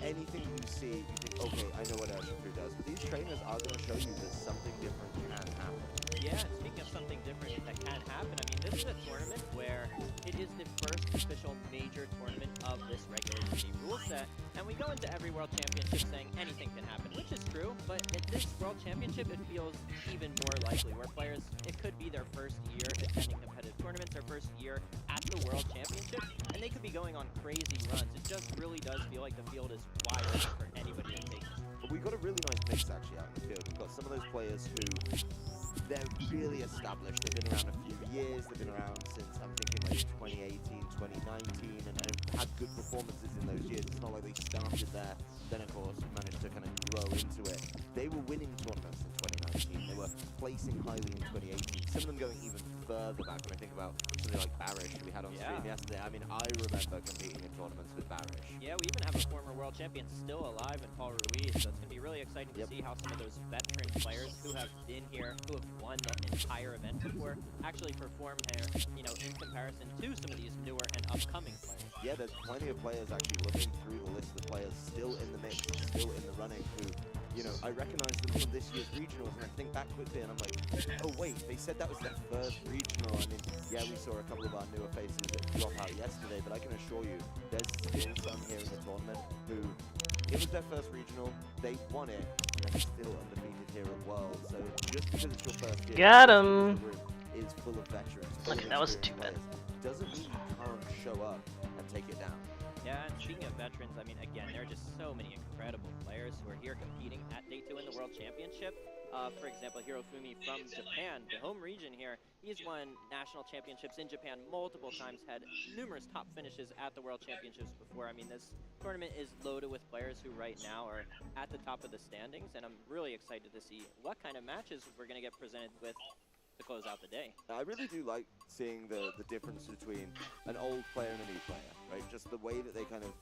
Anything you see, you think, okay, I know what Urshifu does. But these trainers are going to show you that something different can happen. Yeah, and speaking of something different that can happen, I mean, this is a tournament where it is the first official major tournament of this regular G rule set, and we go into every World Championship saying anything can happen, which is true, but at this World Championship, it feels even more likely, where players, it could be their first year attending competitive tournaments, their first year at the World Championship, and they could be going on crazy runs. It just really does feel like the field is wide open for anybody to take. But we've got a really nice mix actually out in the field. We've got some of those players who they're really established. They've been around a few years. They've been around since, I'm thinking, like 2018, 2019, and have had good performances in those years. It's not like they started there, then of course managed to kind of grow into it. They were winning tournaments in 2019. They were placing highly in 2018. Some of them going even further back. When I think about something like Barish, who we had on stream yesterday. I mean, I remember competing in tournaments with Barish. Yeah, we even have a former world champion still alive in Paul Ruiz, so it's going to be really exciting to see how some of those veteran players who have been here, who have won the entire event before, actually perform here, you know, in comparison to some of these newer and upcoming players. Yeah, there's plenty of players actually looking through the list of players still in the mix, still in the running, who, you know, I recognize them from this year's regionals, and I think back quickly and I'm like, oh wait, they said that was their first regional. I mean, yeah, we saw a couple of our newer faces drop out yesterday, but I can assure you, there's still some here in the tournament who, it was their first regional, they won it, and they're still undefeated here at World. So just because it's your first year, Got him. is full of veterans. Okay, that wasn't too bad. Doesn't mean you can't show up and take it down. Yeah, and speaking of veterans, I mean, again, there are just so many incredible players who are here competing at Day 2 in the World Championship. For example, Hirofumi from Japan, the home region here, he's won national championships in Japan multiple times, had numerous top finishes at the World Championships before. I mean, this tournament is loaded with players who right now are at the top of the standings, and I'm really excited to see what kind of matches we're going to get presented with to close out the day. I really do like seeing the difference between an old player and a new player, right? Just the way that they kind of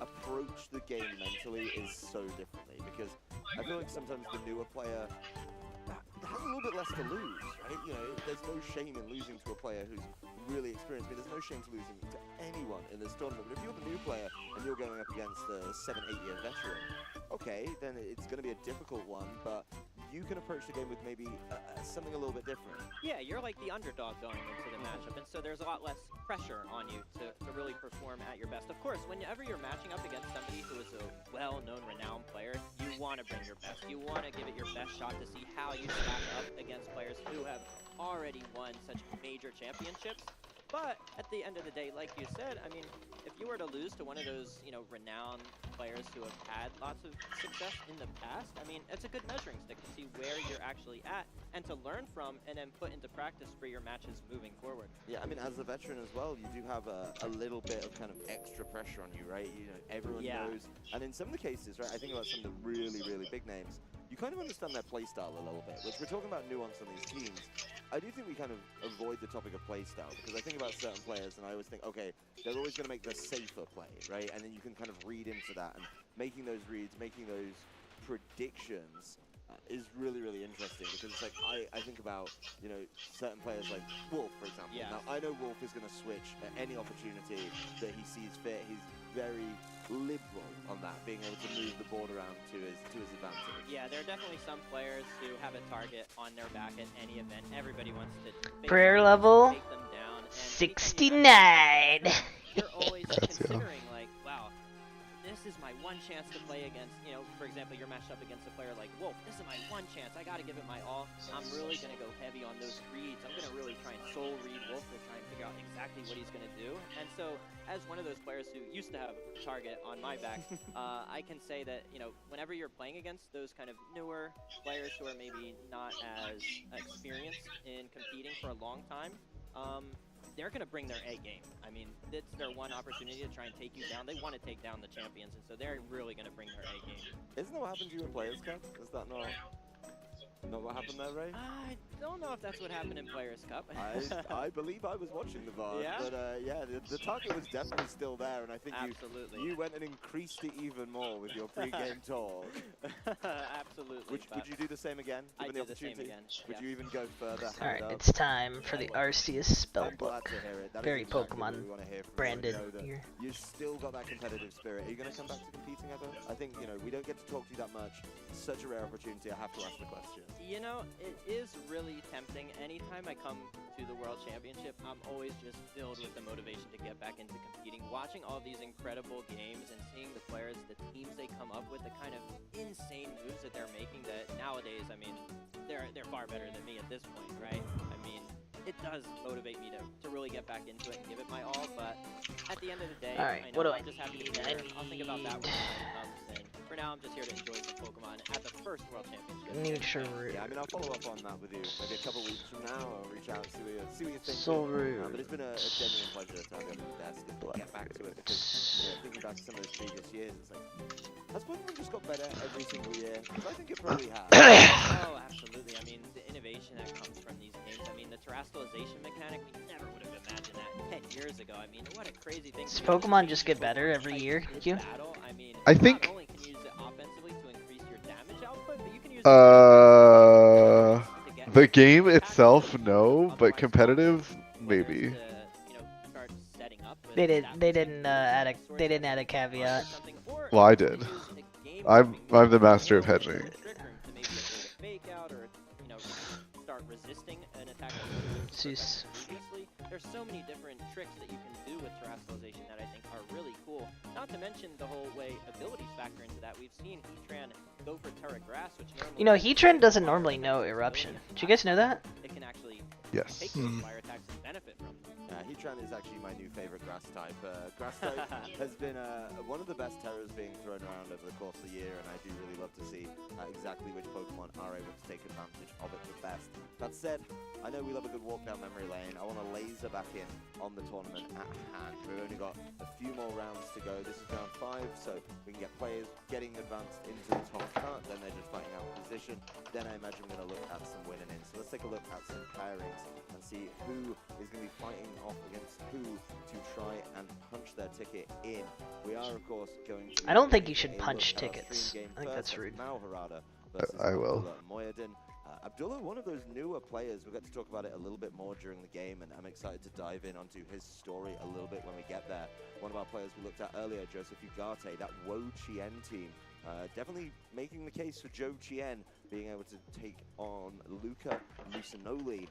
approach the game mentally is so differently, because I feel like sometimes the newer player has a little bit less to lose, right? You know, there's no shame in losing to a player who's really experienced. I mean, there's no shame to losing to anyone in this tournament. But if you're the new player and you're going up against a 7-8 year veteran, okay, then it's going to be a difficult one, but you can approach the game with maybe something a little bit different. Yeah, you're like the underdog going into the matchup, and so there's a lot less pressure on you to really perform at your best. Of course, whenever you're matching up against somebody who is a well-known, renowned player, you want to bring your best. You want to give it your best shot to see how you stack up against players who have already won such major championships. But at the end of the day, like you said, I mean, if you were to lose to one of those, you know, renowned players who have had lots of success in the past, I mean, it's a good measuring stick to see where you're actually at and to learn from and then put into practice for your matches moving forward. Yeah, I mean, as a veteran as well, you do have a little bit of kind of extra pressure on you, right? You know, everyone knows. And in some of the cases, right, I think about some of the really, really big names, you kind of understand their playstyle a little bit, which we're talking about nuance on these teams. I do think we kind of avoid the topic of playstyle, because I think about certain players and I always think, okay, they're always going to make the safer play, right? And then you can kind of read into that, and making those reads, making those predictions is really, really interesting, because it's like, I think about, you know, certain players like Wolf, for example. Yeah. Now, I know Wolf is going to switch at any opportunity that he sees fit. He's very liberal on that, being able to move the board around to his advantage. Yeah, there are definitely some players who have a target on their back at any event. Everybody wants to Prayer level take them down. And 69. You're always considering, like, wow, this is my one chance to play against, you know, for example, you're matched up against a player like Wolf. This is my one chance. I got to give it my all. I'm really going to go heavy on those reads. I'm going to really try and soul read Wolf to try and figure out exactly what he's going to do. And so, as one of those players who used to have a target on my back, I can say that, you know, whenever you're playing against those kind of newer players who are maybe not as experienced in competing for a long time, they're going to bring their A game. I mean, it's their one opportunity to try and take you down. They want to take down the champions, and so they're really going to bring their A game. Isn't that what happened to you in Players Cup? Is that not what happened there, Ray? I don't know if that's what happened in Players Cup. I believe I was watching the VOD, Yeah? but yeah, the target was definitely still there, and I think Absolutely. you went and increased it even more with your pre-game talk. Absolutely. Would you do the same again, given the do the same opportunity? again, Would yeah. you even go further? Alright, it's time for the Arceus I'm glad spellbook. to hear it. That is Very exactly what Pokemon we want to hear from branded you. I know that here. You've still got that competitive spirit. Are you going to come back to competing ever? I think, we don't get to talk to you that much. It's such a rare opportunity. I have to ask the question. You know, it is really tempting. Anytime I come to the World Championship, I'm always just filled with the motivation to get back into competing. Watching all these incredible games and seeing the players, the teams they come up with, the kind of insane moves that they're making that nowadays, I mean, they're far better than me at this point, right? I mean, it does motivate me to really get back into it and give it my all, but at the end of the day, Alright, I know what do I'm I just happy to need? be here. I'll think about that when the time comes, and for now, I'm just here to enjoy some Pokemon at the first World Championship. Nature Yeah, I mean, I'll follow up on that with you maybe a couple weeks from now. I'll reach out, see what you think. Soul But it's been a genuine pleasure to have you on the desk and get back to it, because thinking back to some of those previous years, it's like, has Pokemon just got better every single year? Because I think it probably has. Oh, absolutely. I mean, the innovation that comes from these games. I mean, the terrestrialization mechanic, we never would have imagined that 10 years ago. I mean, what a crazy thing. Does Pokemon just get better every year, Q? I mean, I think- not only can you use it offensively to increase your damage output, but you can use The game itself, no, but competitive, maybe. They didn't add a caveat. Well, I did. I'm the master of hedging. Fake out or, start resisting an attack. Zeus. There's so many different tricks that you can do with terrestrialization that I think are really cool. Not to mention the whole way abilities factor into that. We've seen Heatran go for Terra Grass, which normally... You know, Heatran doesn't normally know Eruption. Did you guys know that? It can actually Yes. take those fire attacks and benefit from. Heatran is actually my new favorite grass type. Grass type has been one of the best terrors being thrown around over the course of the year, and I do really love to see exactly which Pokemon are able to take advantage of it the best. That said, I know we love a good walk down memory lane. I want to laser back in on the tournament at hand. We've only got a few more rounds to go. This is round 5, so we can get players getting advanced into the top cut, then they're just fighting out position. Then I imagine we're going to look at some winning in. So let's take a look at some pairings and see who is going to be fighting off against who to try and punch their ticket in. We are, of course, going to... I don't think you should punch tickets. I think that's rude. I will. Moyadin. Abdullah, one of those newer players. We'll get to talk about it a little bit more during the game, and I'm excited to dive in onto his story a little bit when we get there. One of our players we looked at earlier, Joseph Ugarte, that Wo Chien team. Definitely making the case for Zhou Chien being able to take on Luca Musinoli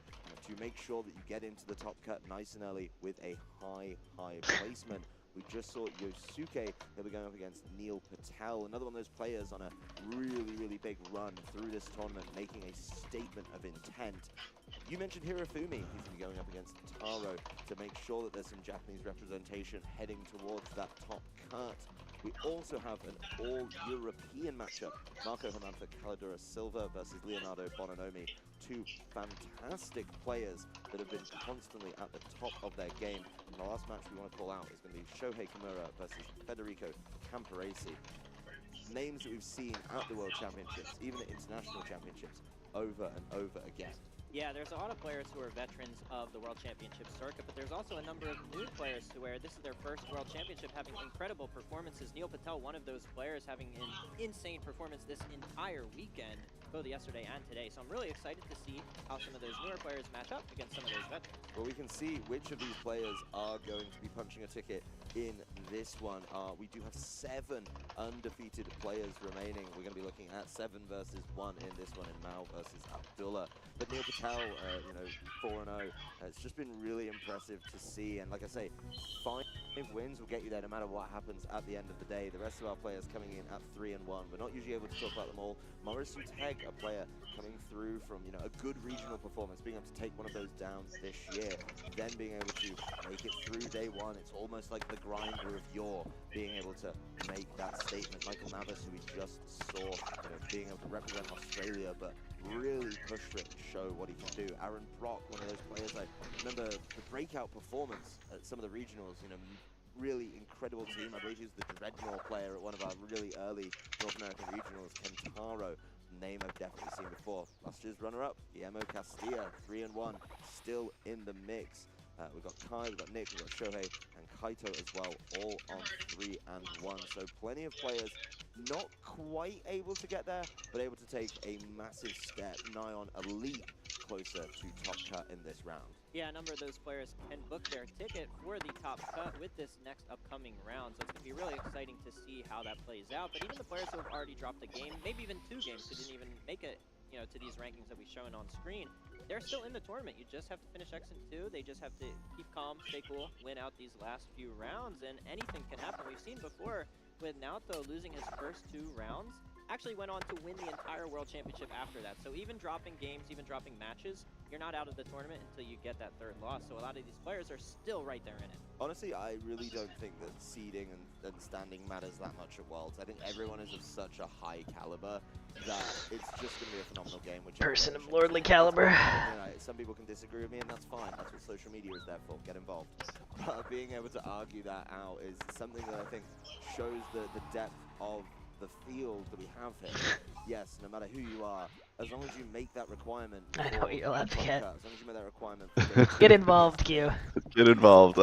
to make sure that you get into the top cut nice and early with a high placement. We just saw Yosuke, he'll be going up against Neil Patel, another one of those players on a really big run through this tournament, making a statement of intent. You mentioned Hirofumi, he's going to be going up against Taro to make sure that there's some Japanese representation heading towards that top cut. We also have an all-European matchup. Marco Hermanfa Calidura Silva versus Leonardo Bononomi. Two fantastic players that have been constantly at the top of their game. And the last match we want to call out is going to be Shohei Kimura versus Federico Camporesi. Names that we've seen at the World Championships, even at International Championships, over and over again. Yeah, there's a lot of players who are veterans of the World Championship circuit, but there's also a number of new players who where this is their first World Championship having incredible performances. Neil Patel, one of those players, having an insane performance this entire weekend, both yesterday and today. So I'm really excited to see how some of those newer players match up against some of those veterans. Well, we can see which of these players are going to be punching a ticket in this one. We do have 7 undefeated players remaining. We're going to be looking at 7 versus 1 in this one in Mao versus Abdullah. But Neil Patel, 4-0. It's just been really impressive to see. And like I say, 5 wins will get you there no matter what happens at the end of the day. The rest of our players coming in at 3-1. We're not usually able to talk about them all. Maurice Uteg, a player coming through from a good regional performance, being able to take one of those downs this year, then being able to make it through day 1. It's almost like the grinder of yore, being able to make that statement. Michael Navis, who we just saw, being able to represent Australia, but really push for it and show what he can do. Aaron Brock, one of those players, I remember the breakout performance at some of the regionals, you know, really incredible team. I believe he was the Dreadnought player at one of our really early North American regionals. Kentaro, name I've definitely seen before. Last year's runner-up, Guillermo Castilla, 3-1, still in the mix. We've got Kai, we've got Nick, we've got Shohei, and Kaito as well, all on 3-1. So plenty of players not quite able to get there, but able to take a massive step, nigh on a leap closer to top cut in this round. Yeah, a number of those players can book their ticket for the top cut with this next upcoming round, so it's going to be really exciting to see how that plays out. But even the players who have already dropped a game, maybe even 2 games, who didn't even make it, you know, to these rankings that we've shown on screen, they're still in the tournament. You just have to finish X and 2. They just have to keep calm, stay cool, win out these last few rounds, and anything can happen. We've seen before with Naoto losing his first 2 rounds, actually went on to win the entire World Championship after that. So even dropping games, even dropping matches, you're not out of the tournament until you get that 3rd loss. So a lot of these players are still right there in it. Honestly, I really don't think that seeding and standing matters that much at Worlds. I think everyone is of such a high caliber that it's just going to be a phenomenal game. Person of lordly caliber. You know, some people can disagree with me, and that's fine. That's what social media is there for. Get involved. But being able to argue that out is something that I think shows the depth of the field that we have here. Yes, no matter who you are, as long as you make that requirement. I know what you're allowed to get. As long as you make that requirement. Get involved, Q. Get involved.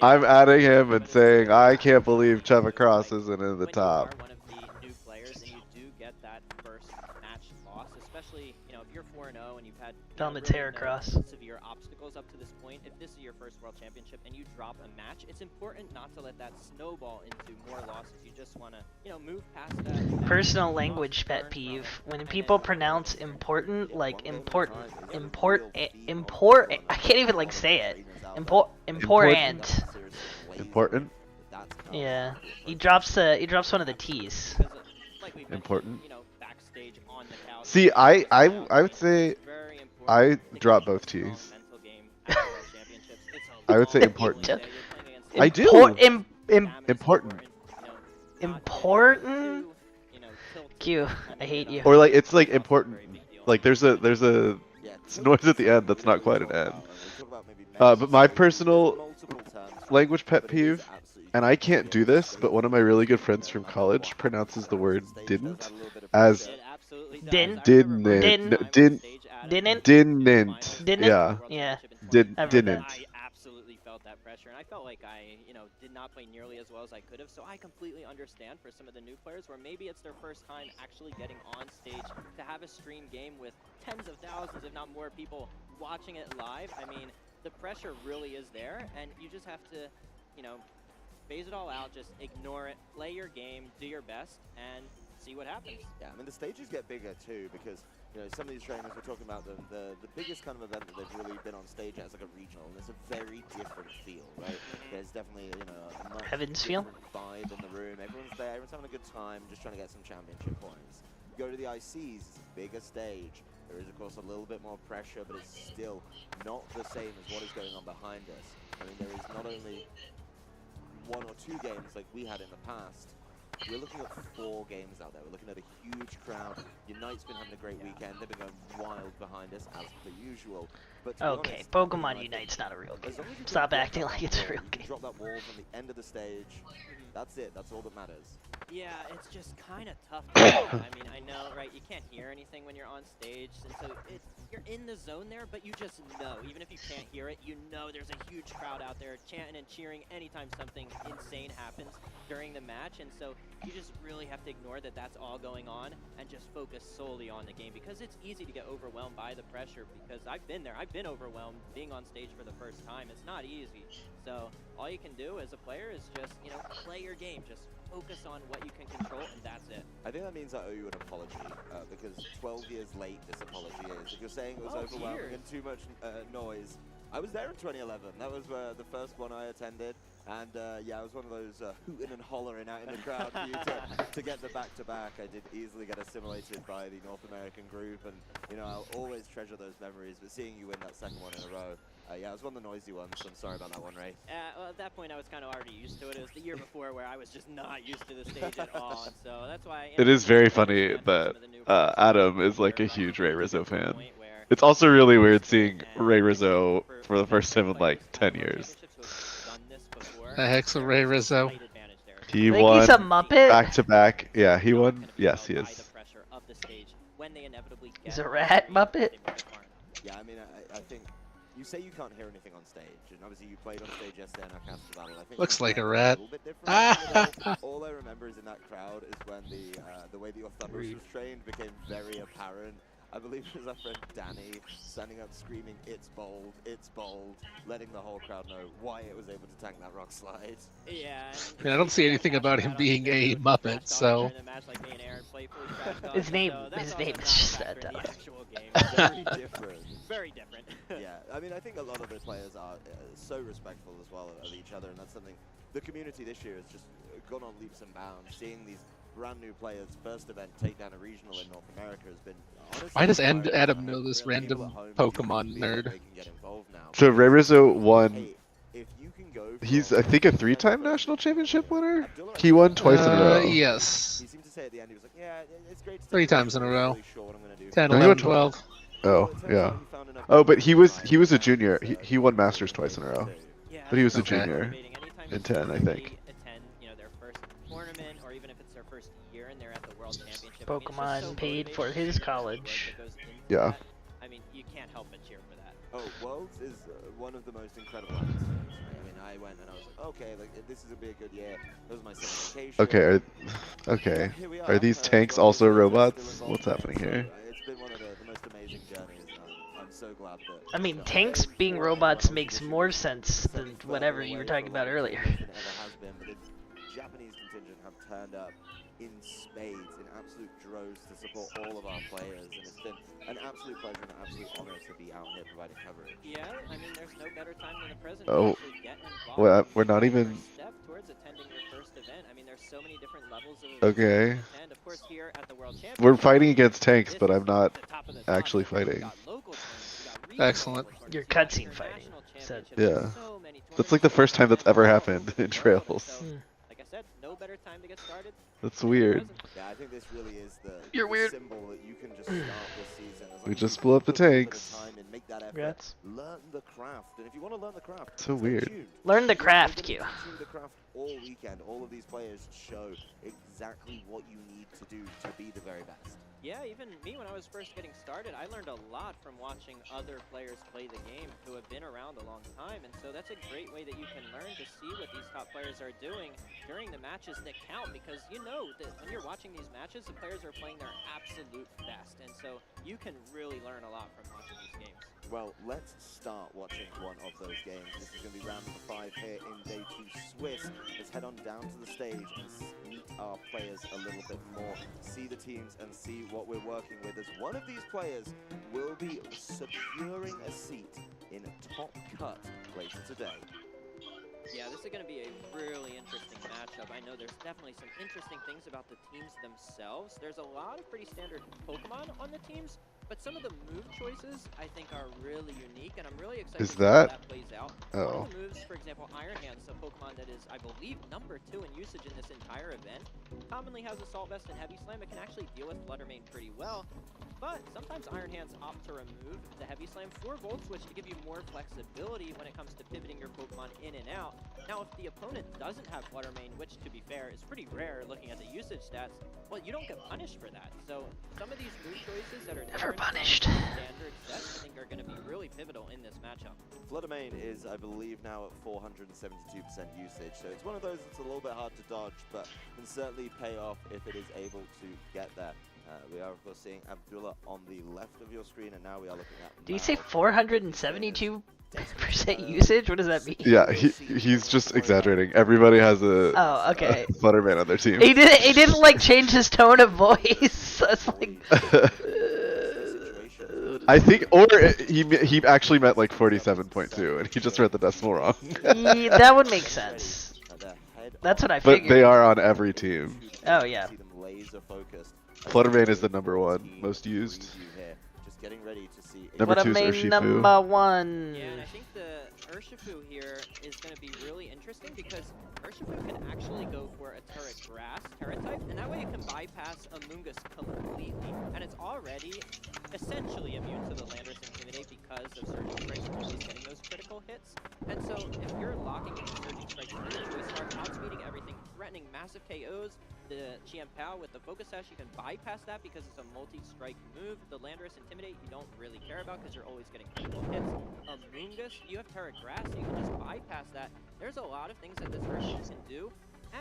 I'm adding him and saying I can't believe Cheva Cross isn't in the top. One of the new players, and you do get that first match loss, especially, you know, if you're 4-0 and you've had on the really Terra Cross severe obstacles up to this point. If this is your first World Championship and you drop a match, it's important not to let that snowball into more losses. You just want to, you know, move past that. Personal language pet peeve. When people pronounce important like important. I can't even like say it. Important. Important? Yeah. He drops one of the T's. Important. See, I would say I drop both T's. I would say important. I do. Important. Important. Q, I hate you. Or like it's like important. Like there's a noise at the end that's not quite an N. But my personal language pet peeve, and I can't do this, but one of my really good friends from college pronounces the word didn't as didn't. Yeah. Didn't. I absolutely felt that pressure, and I felt like I, you know, did not play nearly as well as I could have. So I completely understand for some of the new players where maybe it's their first time actually getting on stage to have a stream game with tens of thousands, if not more, people watching it live. I mean, the pressure really is there, and you just have to, you know, phase it all out, just ignore it, play your game, do your best, and see what happens. Yeah, I mean, the stages get bigger too, because, you know, some of these trainers, we're talking about the biggest kind of event that they've really been on stage at is like a regional, and there's a very different feel, right? There's definitely, you know, a much Heavens feel vibe in the room. Everyone's there, everyone's having a good time, just trying to get some championship points. You go to the ICs, it's a bigger stage. There is, of course, a little bit more pressure, but it's still not the same as what is going on behind us. I mean, there is not only 1 or 2 games like we had in the past. We're looking at 4 games out there. We're looking at a huge crowd. Unite's been having a great weekend. They've been going wild behind us, as per usual. But okay, Pokemon Unite's not a real game. Stop acting like it's a real game. Drop that wall from the end of the stage. That's it. That's all that matters. Yeah, it's just kind of tough. I mean, I know, right? You can't hear anything when you're on stage, and so you're in the zone there, but you just know. Even if you can't hear it, you know there's a huge crowd out there chanting and cheering anytime something insane happens during the match, and so you just really have to ignore that that's all going on and just focus solely on the game, because it's easy to get overwhelmed by the pressure, because I've been there. I've been overwhelmed being on stage for the first time. It's not easy. So all you can do as a player is just, you know, play your game. Just focus on what you can control, and that's it. I think that means I owe you an apology, because 12 years late this apology is. If you're saying it was overwhelming and too much noise, I was there in 2011. That was the first one I attended, and yeah, I was one of those hooting and hollering out in the crowd for you to get the back-to-back. I did easily get assimilated by the North American group, and, you know, I'll always treasure those memories, but seeing you win that second one in a row, Yeah, it was one of the noisy ones, so I'm sorry about that one, Ray. Well, at that point, I was kind of already used to it. It was the year before where I was just not used to the stage at all, and so that's why. It is very funny that Adam is like a huge Ray Rizzo fan. It's also really weird seeing Ray Rizzo for the first time in like 10 years. The heck's a Ray Rizzo? He Think won he's a Muppet? back to back. Yeah, he won. Yes, he is. He's a rat Muppet? Yeah, I mean, I think you say you can't hear anything on stage, and obviously you played on stage yesterday in our caster battle. I think Looks like a rat. All I remember is in that crowd is when the way that your thunders was trained became very apparent. I believe it was our friend Danny standing up screaming, "It's bold, it's bold," letting the whole crowd know why it was able to tank that rock slide. Yeah. I mean, I don't see anything about him being a Muppet, so. His name is just that dumb. Very different. Very different. Yeah, I mean, I think a lot of the players are so respectful as well of each other, and that's something the community this year has just gone on leaps and bounds. Seeing these brand new players' first event take down a regional in North America has been. Why does Adam know this random Pokemon nerd? So Ray Rizzo won. He's, I think, a 3-time national championship winner. He won twice in a row. Yes. He seemed to say at the end, he was like, "Yeah, it's great." 3 times in a row. 10, No, he 11, won 12. Oh, yeah. Oh, but he was a junior. He won Masters twice in a row. But he was a junior in 10, I think. Pokemon paid for his college. Yeah. I mean, you can't help but cheer for that. Oh, Worlds is one of the most incredible atmospheres. I mean, I went and I was like, okay, like this is gonna be a good year. That was my certification. Okay. Are these tanks also robots? What's happening here? It's been one of the most amazing journeys. I'm so glad that. I mean, tanks being robots makes more sense than whatever you were talking about earlier. The Japanese contingent have turned up in spades, in absolute droves to support all of our players, and it's been an absolute pleasure and an absolute honor to be out here providing coverage. Yeah, I mean, there's no better time than the present Oh. to actually get involved. Well, we're not even. Step towards attending your first event. I mean, there's so many different levels of Okay. and of course here at the World Championship. We're fighting against tanks, but I'm not actually fighting. Excellent. You're cutscene fighting. So. Yeah. That's like the first time that's ever happened in Trails. Like I said, no better time to get started. That's weird. Yeah, I think this really is the symbol that you can just start this season. We just blew up the tanks. And make that effort. Congrats. Learn the craft, and if you want to learn the craft, So weird. Learn the craft, Q. Tune the craft all weekend. All of these players show exactly what you need to do to be the very best. Yeah, even me when I was first getting started, I learned a lot from watching other players play the game who have been around a long time, and so that's a great way that you can learn to see what these top players are doing during the matches that count, because you know that when you're watching these matches, the players are playing their absolute best, and so you can really learn a lot from watching these games. Well, let's start watching one of those games. This is going to be round number 5 here in Day 2 Swiss. Let's head on down to the stage and meet our players a little bit more, see the teams and see what we're working with, as one of these players will be securing a seat in Top Cut later today. Yeah, this is going to be a really interesting matchup. I know there's definitely some interesting things about the teams themselves. There's a lot of pretty standard Pokemon on the teams, but some of the move choices I think are really unique, and I'm really excited to see how that plays out. Oh. One of the moves, for example, Iron Hand's a Pokemon that is, I believe, number 2 in usage in this entire event. Commonly has Assault Vest and Heavy Slam. It can actually deal with Flutter Mane pretty well, but sometimes Iron Hands opt to remove the Heavy Slam for Volt Switch to give you more flexibility when it comes to pivoting your Pokemon in and out. Now, if the opponent doesn't have Flutter Mane, which, to be fair, is pretty rare looking at the usage stats, well, you don't get punished for that. So some of these move choices that are never punished standard sets, I think, are going to be really pivotal in this matchup. Flutter Mane is, I believe, now at 472% usage, so it's one of those that's a little bit hard to dodge, but can certainly pay off if it is able to get there. We are, of course, seeing Abdullah on the left of your screen, and now we are looking at... Do you say 472% usage? What does that mean? Yeah, he's just exaggerating. Everybody has a Flutterman on their team. He didn't like change his tone of voice. That's like. I think, or he actually meant like 47.2, and he just read the decimal wrong. Yeah, that would make sense. That's what I figured. But they are on every team. Oh yeah. Fluttermane is the #1 most used. Just getting ready to see. Number What a 2 is main Urshifu. number 1. Yeah, and I think the Urshifu here is going to be really interesting because Urshifu can actually go for a turret grass, turret type, and that way it can bypass Amoonguss completely. And it's already essentially immune to the Landorus Intimidate because of Surging Strike's always getting those critical hits. And so if you're locking into Surging Strikes in the Choice Scarf, outspeeding everything, threatening massive KOs, the Chien Pao with the Focus Sash, you can bypass that because it's a multi-strike move. The Landorus Intimidate you don't really care about because you're always getting critical hits. Amoonguss, you have Turret Grass, so you can just bypass that. There's a lot of things that this Urshifu can do,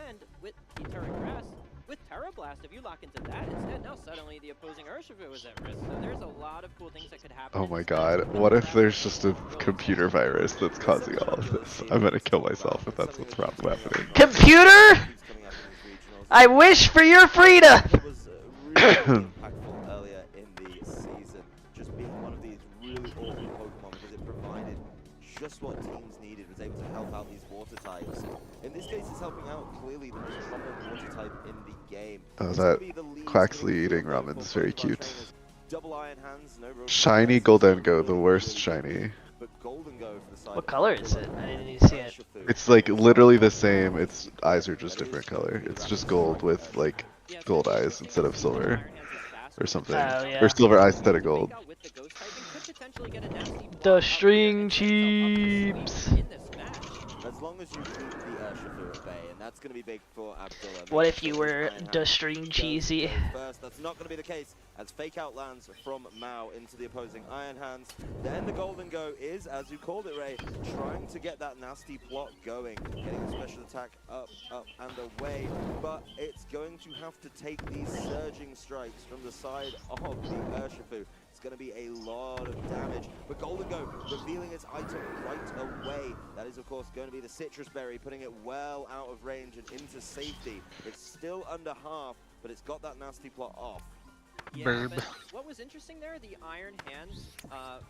and with the Turret Grass, with Terra Blast, if you lock into that instead, now suddenly the opposing Urshifu is at risk. So there's a lot of cool things that could happen. Oh my god, what if there's just a computer virus that's causing all of this? I'm gonna kill myself if that's what's happening. Computer! I wish for your freedom! It was really impactful earlier in the season, just being one of these really awful Pokemon because it provided just what teams needed, was able to help out these water types. In this case, it's helping out clearly the most common water type in the game. Oh, that Quaxley eating ramen's very cute. Double Iron Hands, no real Shiny Goldengo, the worst shiny. but Goldengo for the side. What color is it? I didn't even see it. It's like literally the same, its eyes are just different color. It's just gold with like gold eyes instead of silver. Or something. Oh, yeah. Or silver eyes instead of gold. The string cheeps. As long as you keep the Urshifu at bay, and that's going to be big for Abdullah. What if you were the string cheesy? First, that's not going to be the case as Fake Out lands from Mao into the opposing Iron Hands. Then the Golden Go is, as you called it, Ray, trying to get that nasty plot going, getting the special attack up, and away. But it's going to have to take these surging strikes from the side of the Urshifu. It's going to be a lot of damage, but Golden Go revealing its item right away. That is, of course, going to be the Citrus Berry, putting it well out of range and into safety. It's still under half, but it's got that nasty plot off. Yeah, but what was interesting there, the Iron Hands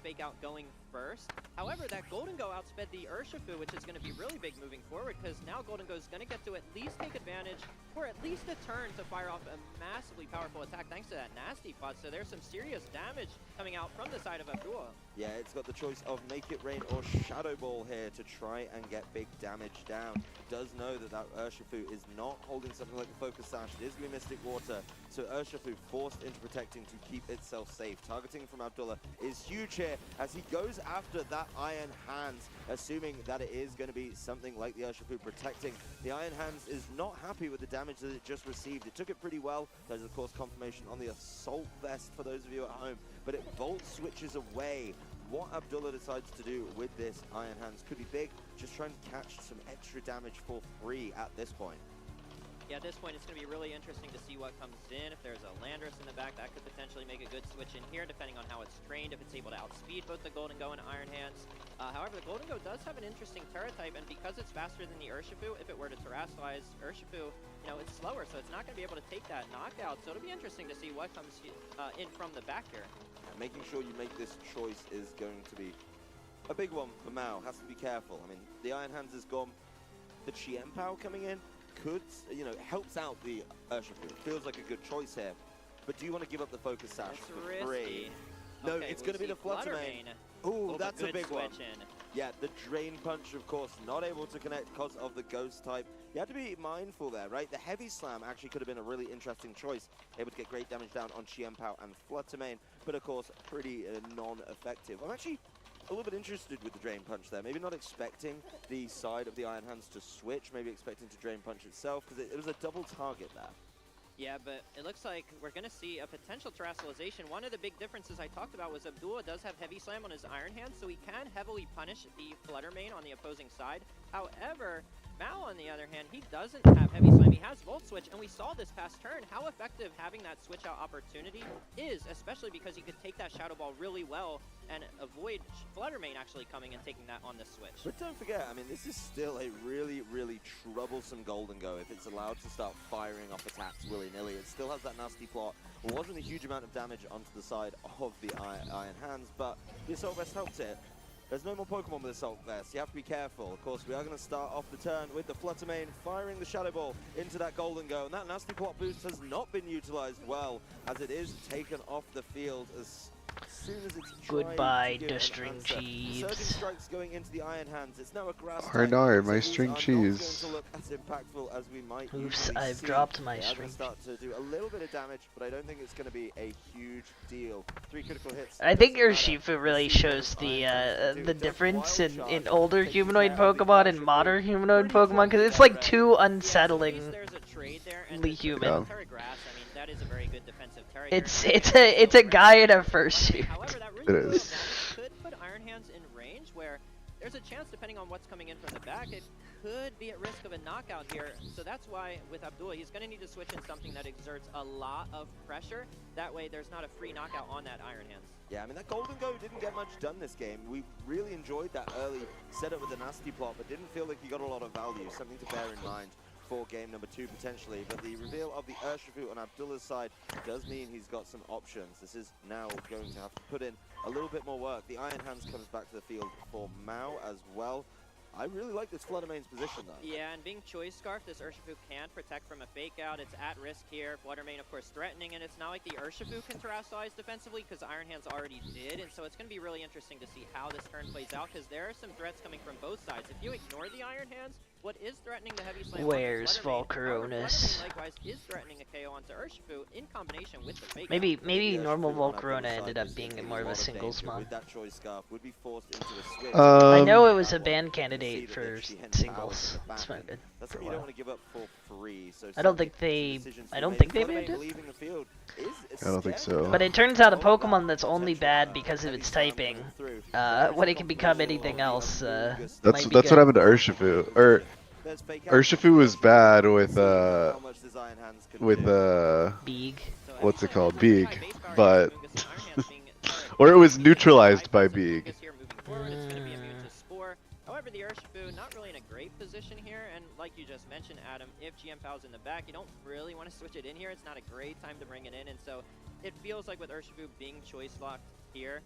Fake Out going first. However, that Golden Go outsped the Urshifu, which is going to be really big moving forward, because now Golden Go is going to get to at least take advantage for at least a turn to fire off a massively powerful attack thanks to that nasty plot. So there's some serious damage coming out from the side of Abdullah. Yeah, it's got the choice of Make It Rain or Shadow Ball here to try and get big damage down. Does know that that Urshifu is not holding something like the Focus Sash. It is going to be Mystic Water, so Urshifu forced into protecting to keep itself safe. Targeting from Abdullah is huge here as he goes after that Iron Hands, assuming that it is going to be something like the Urshifu protecting. The Iron Hands is not happy with the damage that it just received. It took it pretty well. There's of course confirmation on the Assault Vest for those of you at home, but it Volt switches away. What Abdullah decides to do with this Iron Hands could be big. Just trying to catch some extra damage for free at this point. Yeah, at this point, it's going to be really interesting to see what comes in. If there's a Landorus in the back, that could potentially make a good switch in here, depending on how it's trained, if it's able to outspeed both the Golden Go and Iron Hands. However, the Golden Go does have an interesting turret type, and because it's faster than the Urshifu, if it were to terrestrialize Urshifu, you know, it's slower, so it's not going to be able to take that knockout. So it'll be interesting to see what comes in from the back here. Making sure you make this choice is going to be a big one for Mao. Has to be careful. I mean, the Iron Hands is gone. The Chien Pao coming in could, you know, helps out the Urshifu. It feels like a good choice here. But do you want to give up the Focus Sash for free? No, Okay, it's we'll going to be the see Fluttermane. Fluttermane. Ooh, that's a good big one. switch in. Yeah, the Drain Punch, of course, not able to connect because of the Ghost type. You have to be mindful there, right? The Heavy Slam actually could have been a really interesting choice. Able to get great damage down on Chien Pao and Fluttermane, but of course, pretty non-effective. I'm actually a little bit interested with the Drain Punch there. Maybe not expecting the side of the Iron Hands to switch, maybe expecting to Drain Punch itself, because it was a double target there. Yeah, but it looks like we're going to see a potential terrestrialization. One of the big differences I talked about was Abdullah does have Heavy Slam on his Iron Hands, so he can heavily punish the Fluttermane on the opposing side. However, Mao, on the other hand, he doesn't have Heavy Slam. He has Volt Switch, and we saw this past turn how effective having that switch out opportunity is, especially because he could take that Shadow Ball really well and avoid Fluttermane actually coming and taking that on the switch. But don't forget, I mean, this is still a really, really troublesome Golden Go if it's allowed to start firing off attacks willy-nilly. It still has that nasty plot. It wasn't a huge amount of damage onto the side of the Iron Hands, but the Assault Vest helped it. There's no more Pokemon with Assault Vest. You have to be careful. Of course, we are going to start off the turn with the Fluttermane firing the Shadow Ball into that Golden Go. And that nasty plot boost has not been utilized well, as it is taken off the field as soon as it's Goodbye, tried to give the an string answer, the cheese. surging strikes going into the Iron Hands. It's now a grass Or type, no, so my these string are not cheese. going to look as impactful as we might Oops, usually I've see. dropped my They are string going to start to do a little bit of damage, but I don't think it's going to be a huge deal. 3 critical hits. I think doesn't matter. Urshifu really See what shows those Iron Hands can do. the It does difference wild in charge, older taking humanoid care of the Pokemon and Urshifu modern humanoid pretty Pokemon, because it's quickly like already. too Yeah, so unsettlingly human. Yeah. Terra Grass, I mean, that is a very good defensive Terra It's a guy in a fursuit. However, that It really is. could put Iron Hands in range where there's a chance, depending on what's coming in from the back, it could be at risk of a knockout here. So that's why with Abdullah, he's going to need to switch in something that exerts a lot of pressure. That way there's not a free knockout on that Iron Hands. Yeah, I mean, that Golden Go didn't get much done this game. We really enjoyed that early setup with the nasty plot, but didn't feel like he got a lot of value. Something to bear in mind for game number 2 potentially. But the reveal of the Urshifu on Abdullah's side does mean he's got some options. This is now going to have to put in a little bit more work. The Iron Hands comes back to the field for Mao as well. I really like this Fluttermane's position though. Yeah, and being Choice Scarf, this Urshifu can protect from a fake out. It's at risk here. Fluttermane, of course, threatening, and it's not like the Urshifu can terrestrialize defensively because Iron Hands already did, and so it's going to be really interesting to see how this turn plays out because there are some threats coming from both sides. If you ignore the Iron Hands, what is threatening the heavy slam? Where's Fluttermane? Volcaronus? Fluttermane likewise is threatening a KO onto Urshifu in combination with the fake Maybe out. normal Volcarona ended up being more of a singles mon. With that Choice Scarf, would be forced into a switch. I know it was a ban candidate for singles. That's not good. That's something you don't want to give up for free. So I don't think they banned it. leaving the field is I don't think so. But it turns out a Pokemon that's only bad because of its typing, when it can become anything else, That's might be what good. happened to Urshifu. Or Urshifu was bad with Beeg. What's it called? Beeg. But or it was neutralized by Beeg. However, the Urshifu not really in a great position here, and like you just mentioned, Adam, if GM Pal's in the back, you don't really want to switch it in here. It's not a great time to bring it in, and so it feels like with Urshifu being choice locked here,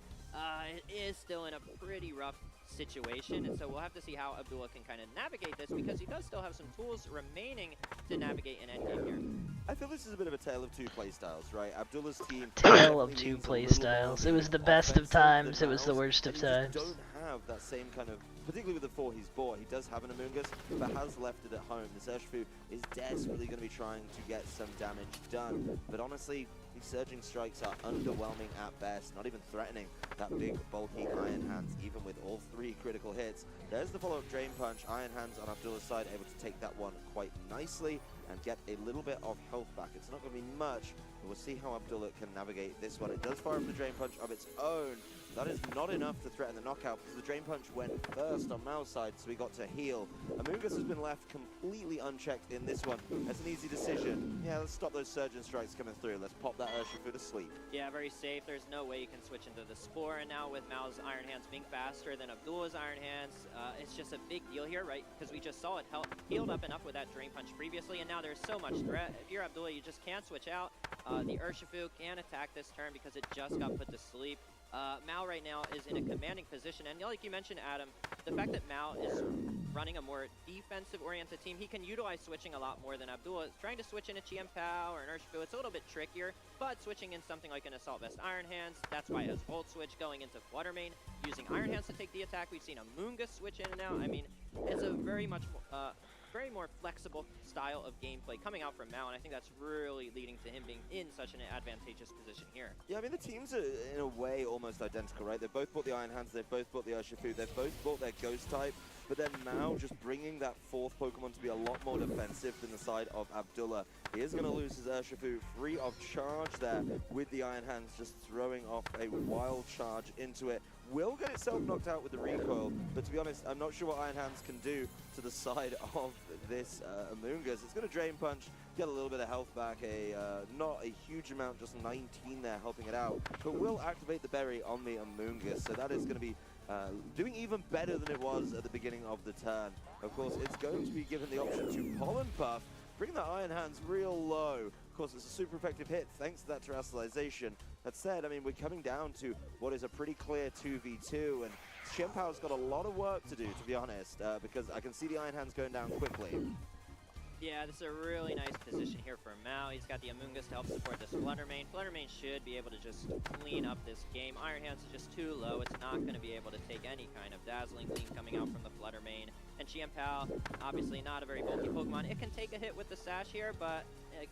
it is still in a pretty rough situation, and so we'll have to see how Abdullah can kind of navigate this because he does still have some tools remaining to navigate an endgame here. I feel this is a bit of a tale of 2 playstyles, right? Abdullah's team Tale of 2 playstyles. It was the best of times, it was the worst of times. Don't have that same kind of, particularly with the 4 he's bought. He does have an Amoonguss, but has left it at home. This Urshifu is desperately going to be trying to get some damage done, but honestly, these surging strikes are underwhelming at best, not even threatening that big, bulky Iron Hands, even with all 3 critical hits. There's the follow-up Drain Punch. Iron Hands on Abdullah's side, able to take that one quite nicely and get a little bit of health back. It's not going to be much, but we'll see how Abdullah can navigate this one. It does fire up the Drain Punch of its own. That is not enough to threaten the knockout because the Drain Punch went first on Mao's side, so we got to heal. Amoonguss has been left completely unchecked in this one. That's an easy decision. Yeah, let's stop those Surgeon Strikes coming through. Let's pop that Urshifu to sleep. Yeah, very safe. There's no way you can switch into the Spore, and now with Mao's Iron Hands being faster than Abdullah's Iron Hands, it's just a big deal here, right? Because we just saw it healed up enough with that Drain Punch previously, and now there's so much threat. If you're Abdullah, you just can't switch out. The Urshifu can attack this turn because it just got put to sleep. Mao right now is in a commanding position, and like you mentioned, Adam, the fact that Mao is running a more defensive-oriented team, he can utilize switching a lot more than Abdullah. Trying to switch in a Chiempao or an Urshifu, it's a little bit trickier, but switching in something like an Assault Vest Iron Hands, that's why it has Volt Switch going into Fluttermane, using Iron Hands to take the attack. We've seen Amoonguss switch in and out. I mean, it's a very more flexible style of gameplay coming out from Mao, and I think that's really leading to him being in such an advantageous position here. Yeah, I mean, the teams are, in a way, almost identical, right? They've both bought the Iron Hands, they've both bought the Urshifu, they've both bought their Ghost type, but then Mao just bringing that 4th Pokemon to be a lot more defensive than the side of Abdullah. He is going to lose his Urshifu free of charge there with the Iron Hands, just throwing off a wild charge into it. Will get itself knocked out with the recoil, but to be honest, I'm not sure what Iron Hands can do to the side of this Amoonguss. It's going to Drain Punch, get a little bit of health back, not a huge amount, just 19 there helping it out, but will activate the berry on the Amoonguss, so that is going to be doing even better than it was at the beginning of the turn. Of course, it's going to be given the option to Pollen Puff, bring that Iron Hands real low. Of course, it's a super effective hit thanks to that terrestrialization. That said, I mean, we're coming down to what is a pretty clear 2v2, and Chiempao's got a lot of work to do, to be honest, because I can see the Iron Hands going down quickly. Yeah, this is a really nice position here for Mao. He's got the Amoonguss to help support this Fluttermane. Fluttermane should be able to just clean up this game. Iron Hands is just too low. It's not going to be able to take any kind of Dazzling Gleam coming out from the Fluttermane. And Chien-Pao, obviously not a very bulky Pokemon. It can take a hit with the Sash here, but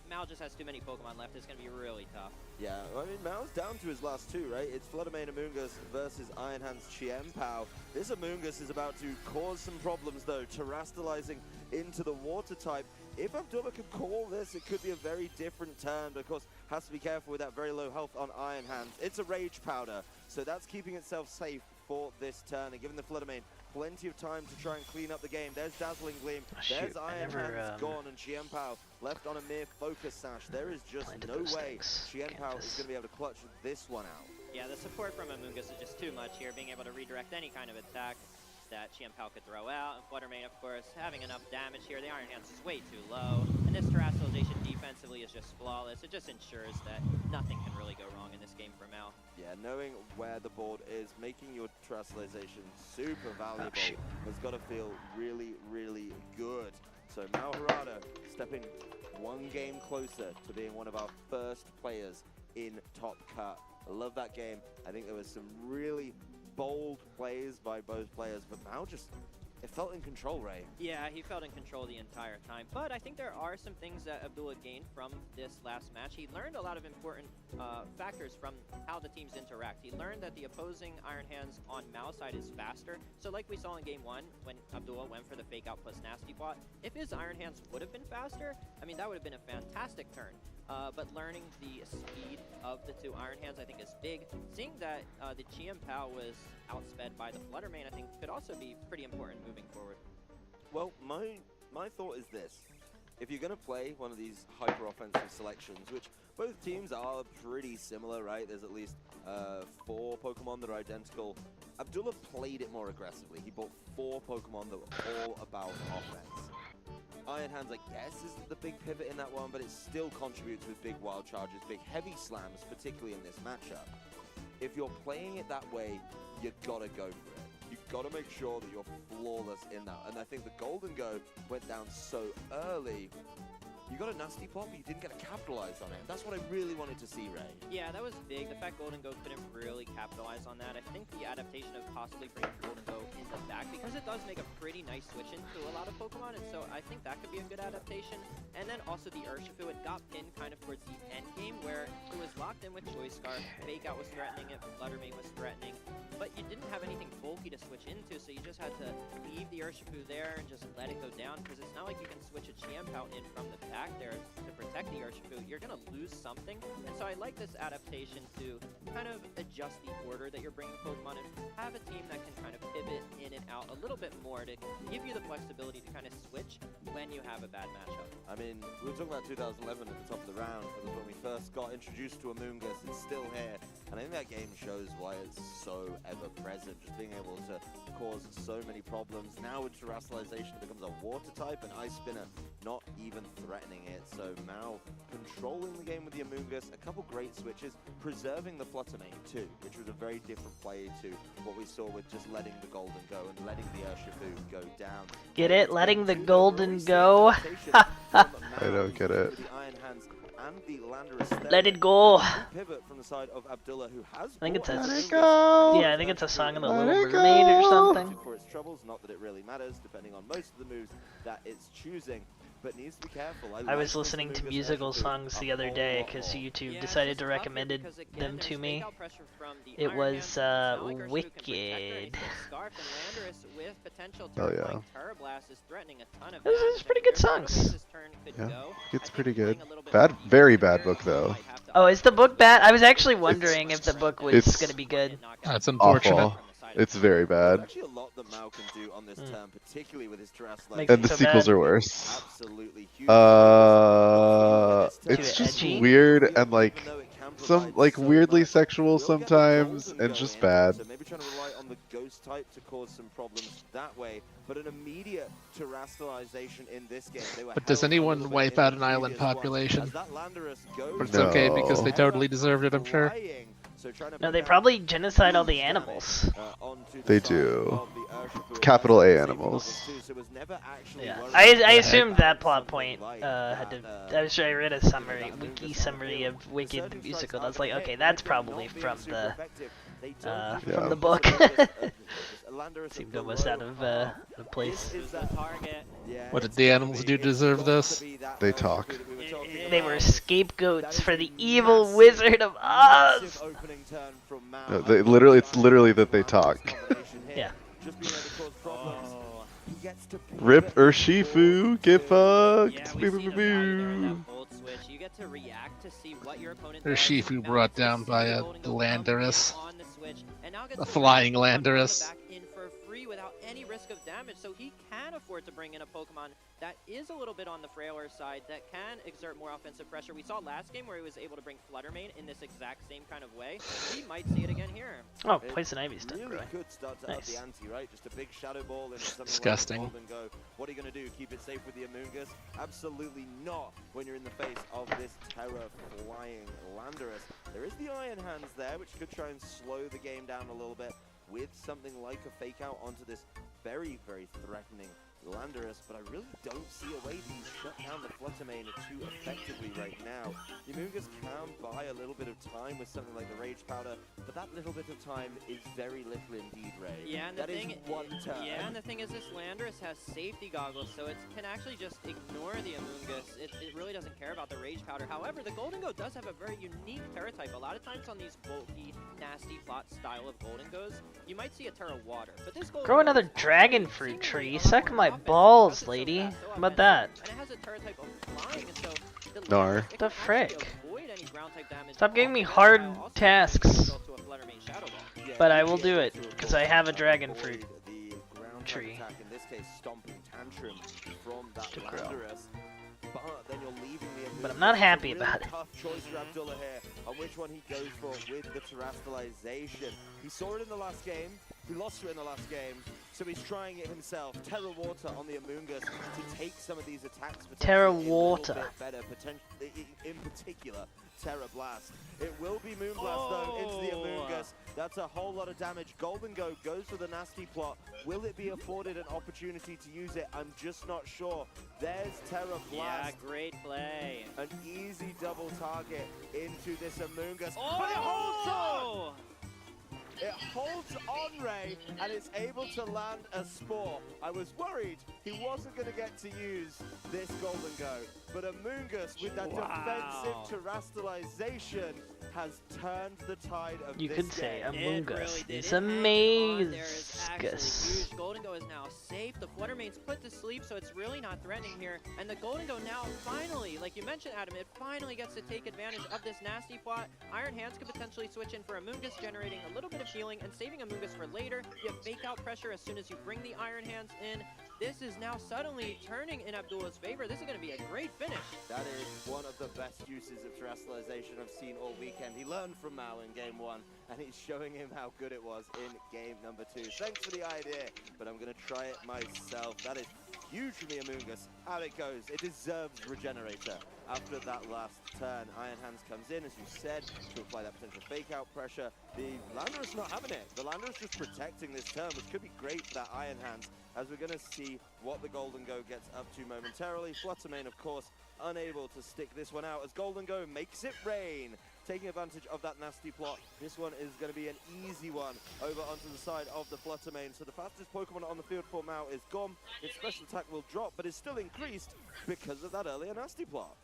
Mao just has too many Pokemon left. It's going to be really tough. Yeah, I mean, Mao's down to his last two, right? It's Fluttermane Amoonguss versus Iron Hands Chien-Pao. This Amoonguss is about to cause some problems, though, terastallizing into the water type. If Abdullah could call this, it could be a very different turn, but of course, has to be careful with that very low health on Iron Hands. It's a Rage Powder, so that's keeping itself safe for this turn, and giving the Fluttermane plenty of time to try and clean up the game. There's Dazzling Gleam, there's Iron Hands gone, and Chien-Pao left on a mere Focus Sash. There is just no way Chien-Pao is going to be able to clutch this one out. Yeah, the support from Amoonguss is just too much here, being able to redirect any kind of attack that Chien-Pao could throw out, and Fluttermane, of course, having enough damage here. The Iron Hands is way too low, and this Terastallization defensively is just flawless. It just ensures that nothing can really go wrong in this game for Mao. Yeah, knowing where the board is, making your Terastallization super valuable has got to feel really, really good. So Mao Harada stepping one game closer to being one of our first players in Top Cut. I love that game. I think there was some really bold plays by both players, but Mao just, it felt in control, Ray. Yeah, he felt in control the entire time, but I think there are some things that Abdullah gained from this last match. He learned a lot of important factors from how the teams interact. He learned that the opposing Iron Hands on Mao's side is faster, so like we saw in Game 1 when Abdullah went for the Fake Out plus Nasty Plot, if his Iron Hands would have been faster, I mean, that would have been a fantastic turn. But learning the speed of the two Iron Hands, I think, is big. Seeing that the Chien-Pao was outsped by the Fluttermane, I think, could also be pretty important moving forward. Well, my thought is this. If you're going to play one of these hyper-offensive selections, which both teams are pretty similar, right? There's at least 4 Pokemon that are identical. Abdullah played it more aggressively. He bought 4 Pokemon that were all about offense. Iron Hands, I guess, is the big pivot in that one, but it still contributes with big wild charges, big heavy slams, particularly in this matchup. If you're playing it that way, you gotta go for it. You've got to make sure that you're flawless in that. And I think the Golden Go went down so early. You got a nasty plot, but you didn't get to capitalize on it. That's what I really wanted to see, Ray. Yeah, that was big. The fact Golden Go couldn't really capitalize on that. I think the adaptation of possibly bringing Golden Go in the back, because it does make a pretty nice switch into a lot of Pokemon, and so I think that could be a good adaptation. And then also the Urshifu, it got pinned kind of towards the end game, where it was locked in with Choice Scarf. Fake Out was threatening it, Fluttermane was threatening, but you didn't have anything bulky to switch into, so you just had to leave the Urshifu there and just let it go down, because it's not like you can switch a Chien-Pao in from the back there to protect the Urshifu. You're going to lose something, and so I like this adaptation to kind of adjust the order that you're bringing Pokemon and have a team that can kind of pivot in and out a little bit more to give you the flexibility to kind of switch when you have a bad matchup. I mean, we were talking about 2011 at the top of the round, but when we first got introduced to Amoonguss. It's still here, and I think that game shows why it's so ever-present, just being able to cause so many problems. Now with Terastallization, it becomes a water type, and Ice Spinner not even threatening it. So Mao controlling the game with the Amoonguss, a couple great switches, preserving the Fluttermane too, which was a very different play to what we saw with just letting the Golden go and letting the Urshifu go down. Get it? Letting the Golden go? I don't get it. Let it go. Pivot from the side of Abdullah, who has I think it's a Amoonguss. yeah, I think it's a song of the Little Mermaid or something. For its troubles, not that it really matters, depending on most of the moves that it's choosing. But needs to be careful. I was listening to musical songs the other day because YouTube decided to recommend them to me. It was Wicked. Oh yeah. This is pretty good songs. Yeah, it's pretty good. Bad, very bad book though. Oh, is the book bad? I was actually wondering if the book was it's going to be good. That's unfortunate. Awful. It's very bad. There's actually a lot that Mao can do on this turn, particularly with his Terastallization. And the sequels are worse. Absolutely huge. It's just weird and like some like weirdly sexual sometimes and just bad. So maybe trying to rely on the Ghost type to cause some problems that way, but an immediate Terastallization in this game. But does anyone wipe out an island population? But it's okay because they totally deserved it, I'm sure. No, they probably genocide all the animals. They do. Capital A animals. never actually Yeah, worried I about assumed that plot something point like had to. that, I was sure I read a summary, wiki summary of Wicked the musical. I was like, okay, that's probably from the book. Seemed almost out of place. What did the animals do to deserve this? They talk. They were scapegoats for the evil Wizard of Oz. No, it's literally that they talk. Yeah. Rip Urshifu, get fucked. Boo, boo, boo, boo. You get to react to see what your opponent Urshifu brought down by a Landorus. A flying Landorus. in for free without any risk of damage, so he can afford to bring in a Pokemon that is a little bit on the frailer side, that can exert more offensive pressure. We saw last game where he was able to bring Fluttermane in this exact same kind of way. He might see it again here. Oh, Poison Ivy's done growing. Could start to up the ante, right? Just a big shadow ball into something Disgusting. like Golden Go. What are you going to do? Keep it safe with the Amoonguss? Absolutely not when you're in the face of this terror-flying Landorus. There is the Iron Hands there, which could try and slow the game down a little bit with something like a fake out onto this very, very threatening Landorus, but I really don't see a way to shut down the Fluttermane too effectively right now. The Amoonguss can buy a little bit of time with something like the Rage Powder, but that little bit of time is very little indeed, Ray. Yeah, and that is one turn. Yeah, and the thing is, this Landorus has safety goggles, so it can actually just ignore the Amoonguss. It really doesn't care about the Rage Powder. However, the Golden Go does have a very unique Terra type. A lot of times on these bulky, nasty plot style of Golden Goes, you might see a Terra Water, but this Golden Grow another dragon fruit tree. Suck my balls, lady. How about that? And it has a Terra type of flying, and so the Nar. Landorus, it The can frick? actually avoid any ground type damage. Stop giving me hard tasks. But I will do it, because I have a dragon fruit tree Attack, in this case, Stomping Tantrum from that to grow. Landorus. But then you're leaving the But I'm not happy really about it. tough choice for Abdullah here on which one he goes for with the terrestrialization. He saw it in the last game, he lost to it in the last game, so he's trying it himself. Terra Water on the Amoonguss to take some of these attacks. Terra potentially a little Water. bit better, in particular, Terra Blast. It will be Moon Blast though into the Amoonguss. That's a whole lot of damage. Golden Go goes for the nasty plot. Will it be afforded an opportunity to use it? I'm just not sure. There's Terra Blast. Yeah, great play. An easy double target into this Amoonguss. Oh! But it holds on! It holds on, Ray, and it's able to land a Spore. I was worried he wasn't going to get to use this Golden Go, but Amoonguss with that defensive terrestrialization has turned the tide of You this could say game. Amoonguss is Huge. amazegus. Golden Go is now safe. The Fluttermane's put to sleep, so it's really not threatening here. And the Golden Go now finally, like you mentioned, Adam, it finally gets to take advantage of this nasty plot. Iron Hands could potentially switch in for Amoonguss, generating a little bit of healing and saving Amoonguss for later. You have fake out pressure as soon as you bring the Iron Hands in. This is now suddenly turning in Abdullah's favor. This is going to be a great finish. That is one of the best uses of terrestrialization I've seen all weekend. He learned from Mao in game 1, and he's showing him how good it was in game number 2. Thanks for the idea, but I'm going to try it myself. That is huge from the Amoonguss. Out it goes. It deserves Regenerator. After that last turn, Iron Hands comes in, as you said, to apply that potential fake-out pressure. The Landorus not having it. The Landorus just protecting this turn, which could be great for that Iron Hands, as we're going to see what the Golden Go gets up to momentarily. Fluttermane, of course, unable to stick this one out as Golden Go makes it rain. Taking advantage of that nasty plot, this one is going to be an easy one over onto the side of the Fluttermane. So the fastest Pokemon on the field for Mao is gone. Its special attack will drop, but is still increased because of that earlier nasty plot.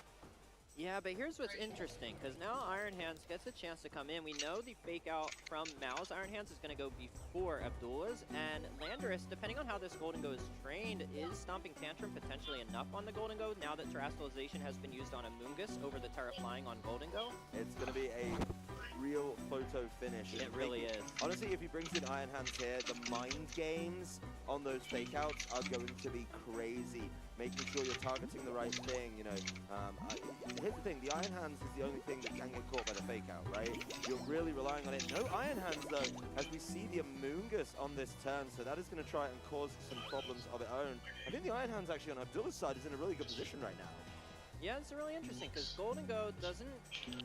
Yeah, but here's what's interesting, because now Iron Hands gets a chance to come in. We know the fake out from Mao's Iron Hands is going to go before Abdullah's, and Landorus, depending on how this Golden Go is trained, is Stomping Tantrum potentially enough on the Golden Go now that Terrestrialization has been used on Amoonguss over the Terra Flying on Golden Go? It's going to be a real photo finish. It really is. Honestly, if he brings in Iron Hands here, the mind games on those fake outs are going to be crazy. Making sure you're targeting the right thing, you know. Here's the thing, the Iron Hands is the only thing that can get caught by the fake out, right? You're really relying on it. No Iron Hands, though, as we see the Amoonguss on this turn, so that is going to try and cause some problems of its own. I think the Iron Hands actually on Abdullah's side is in a really good position right now. Yeah, it's really interesting because Golden Go doesn't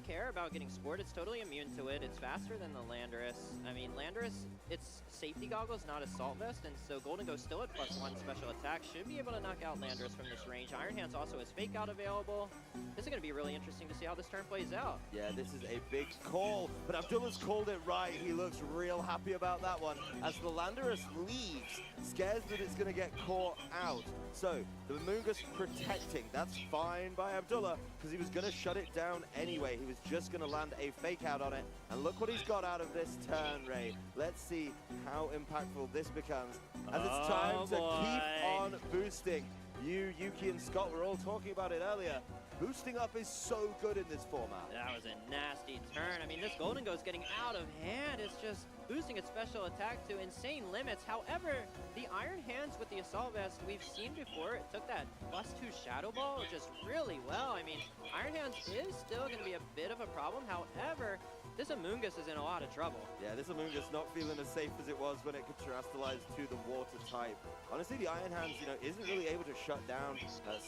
care about getting scored. It's totally immune to it. It's faster than the Landorus. I mean, Landorus, its safety goggles, not assault vest, and so Golden Go still at +1 special attack. Should be able to knock out Landorus from this range. Iron Hands also has fake out available. This is going to be really interesting to see how this turn plays out. Yeah, this is a big call, but Abdullah's called it right. He looks real happy about that one as the Landorus leaves, scares that it's going to get caught out. So the Mungus protecting, that's fine by Abdullah because he was going to shut it down anyway. He was just going to land a fake out on it, and look what he's got out of this turn, Ray. Let's see how impactful this becomes as it's time to keep on boosting. You, Yuki, and Scott were all talking about it earlier. Boosting up is so good in this format. That was a nasty turn. I mean, this Golden Go is getting out of hand. It's just boosting its special attack to insane limits. However, the Iron Hands with the Assault Vest we've seen before, it took that +2 Shadow Ball just really well. I mean, Iron Hands is still going to be a bit of a problem. However, this Amoongus is in a lot of trouble. Yeah, this Amoongus not feeling as safe as it was when it could terastallize to the water type. Honestly, the Iron Hands, you know, isn't really able to shut down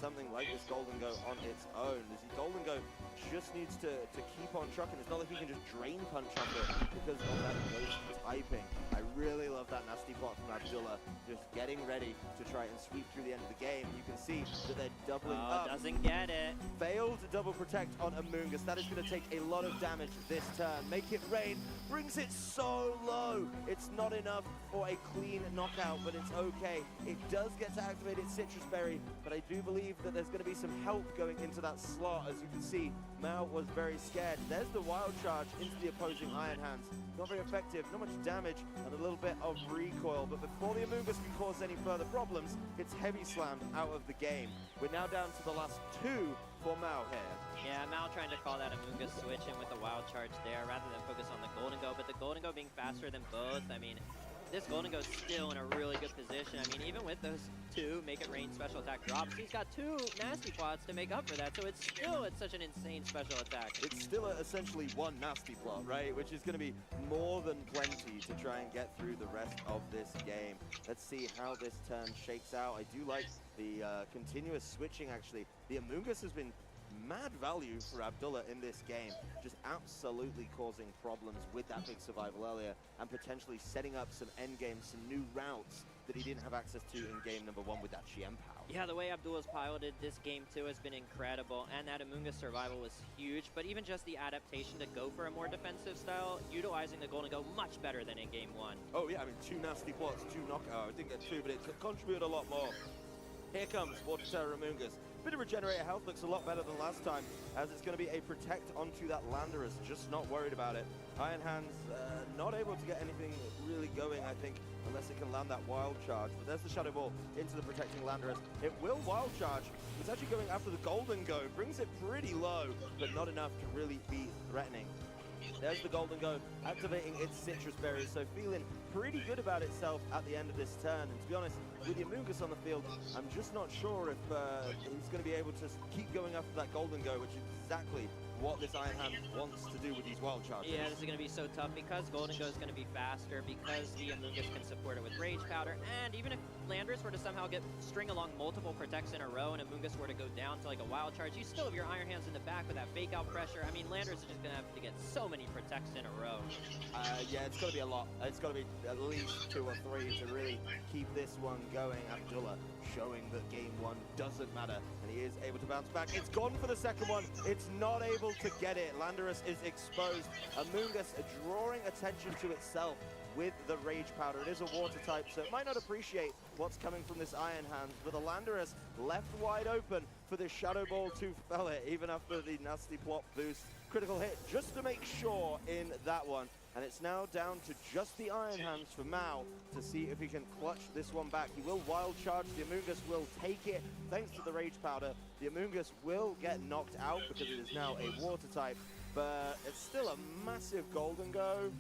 something like this Golden Go on its own. This Golden Go just needs to keep on trucking. It's not like he can just drain punch off it because of that ghost typing. I really love that nasty plot from Abdullah, just getting ready to try and sweep through the end of the game. You can see that they're doubling up. Doesn't get it. Failed to double protect on Amoongus. That is going to take a lot of damage this turn. Make it rain, brings it so low. It's not enough for a clean knockout, but it's okay. It does get to activate its Citrus Berry, but I do believe that there's going to be some help going into that slot. As you can see, Mao was very scared. There's the Wild Charge into the opposing Iron Hands. Not very effective, not much damage, and a little bit of recoil. But before the Amoongus can cause any further problems, it's heavy slammed out of the game. We're now down to the last 2 for Mao here. Yeah, Mal trying to call that Amoongus switch in with the Wild Charge there rather than focus on the Golden Go, but the Golden Go being faster than both, I mean, this Golden Go is still in a really good position. I mean, even with those 2 Make It Rain special attack drops, he's got 2 nasty plots to make up for that, so it's still at such an insane special attack. It's still essentially 1 nasty plot, right? Which is going to be more than plenty to try and get through the rest of this game. Let's see how this turn shakes out. I do like the continuous switching, actually. The Amoongus has been mad value for Abdullah in this game, just absolutely causing problems with that big survival earlier and potentially setting up some endgames, some new routes that he didn't have access to in game number 1 with that Chien Pao. Yeah, the way Abdullah's piloted this game too has been incredible, and that Amoongus survival was huge, but even just the adaptation to go for a more defensive style, utilizing the Golden Go much better than in game 1. Oh yeah, I mean, 2 nasty plots, 2 knockout. I didn't get 2, but it contributed a lot more. Here comes Water Terror Amoongus. Bit of regenerator health, looks a lot better than last time, as it's going to be a protect onto that Landorus, just not worried about it. Iron Hands not able to get anything really going, I think, unless it can land that Wild Charge. But there's the Shadow Ball into the protecting Landorus. It will Wild Charge. It's actually going after the Golden Go, brings it pretty low, but not enough to really be threatening. There's the Golden Go activating its Citrus Berries, so feeling pretty good about itself at the end of this turn. And to be honest, with the Amoongus on the field, I'm just not sure if he's going to be able to keep going after that Golden Go, which is exactly what this Iron Hand wants to do with these Wild Charges. Yeah, this is going to be so tough because Golden Go is going to be faster, because the Amoongus can support it with Rage Powder, and even if Landorus were to somehow string along multiple protects in a row and Amoongus were to go down to like a Wild Charge, you still have your Iron Hands in the back with that fake out pressure. I mean, Landorus is just going to have to get so many protects in a row. Yeah, it's got to be a lot. It's got to be at least 2 or 3 to really keep this one going. Abdullah showing that game 1 doesn't matter, and he is able to bounce back. It's gone for the second one. It's not able to get it. Landorus is exposed. Amoongus drawing attention to itself with the Rage Powder. It is a water type, so it might not appreciate what's coming from this Iron Hand, but the Landorus left wide open for this Shadow Ball to fell it, even after the nasty plot boost. Critical hit just to make sure in that one. And it's now down to just the Iron Hands for Mao to see if he can clutch this one back. He will Wild Charge. The Amoongus will take it thanks to the Rage Powder. The Amoongus will get knocked out because it is now a water type, but it's still a massive Golden Go.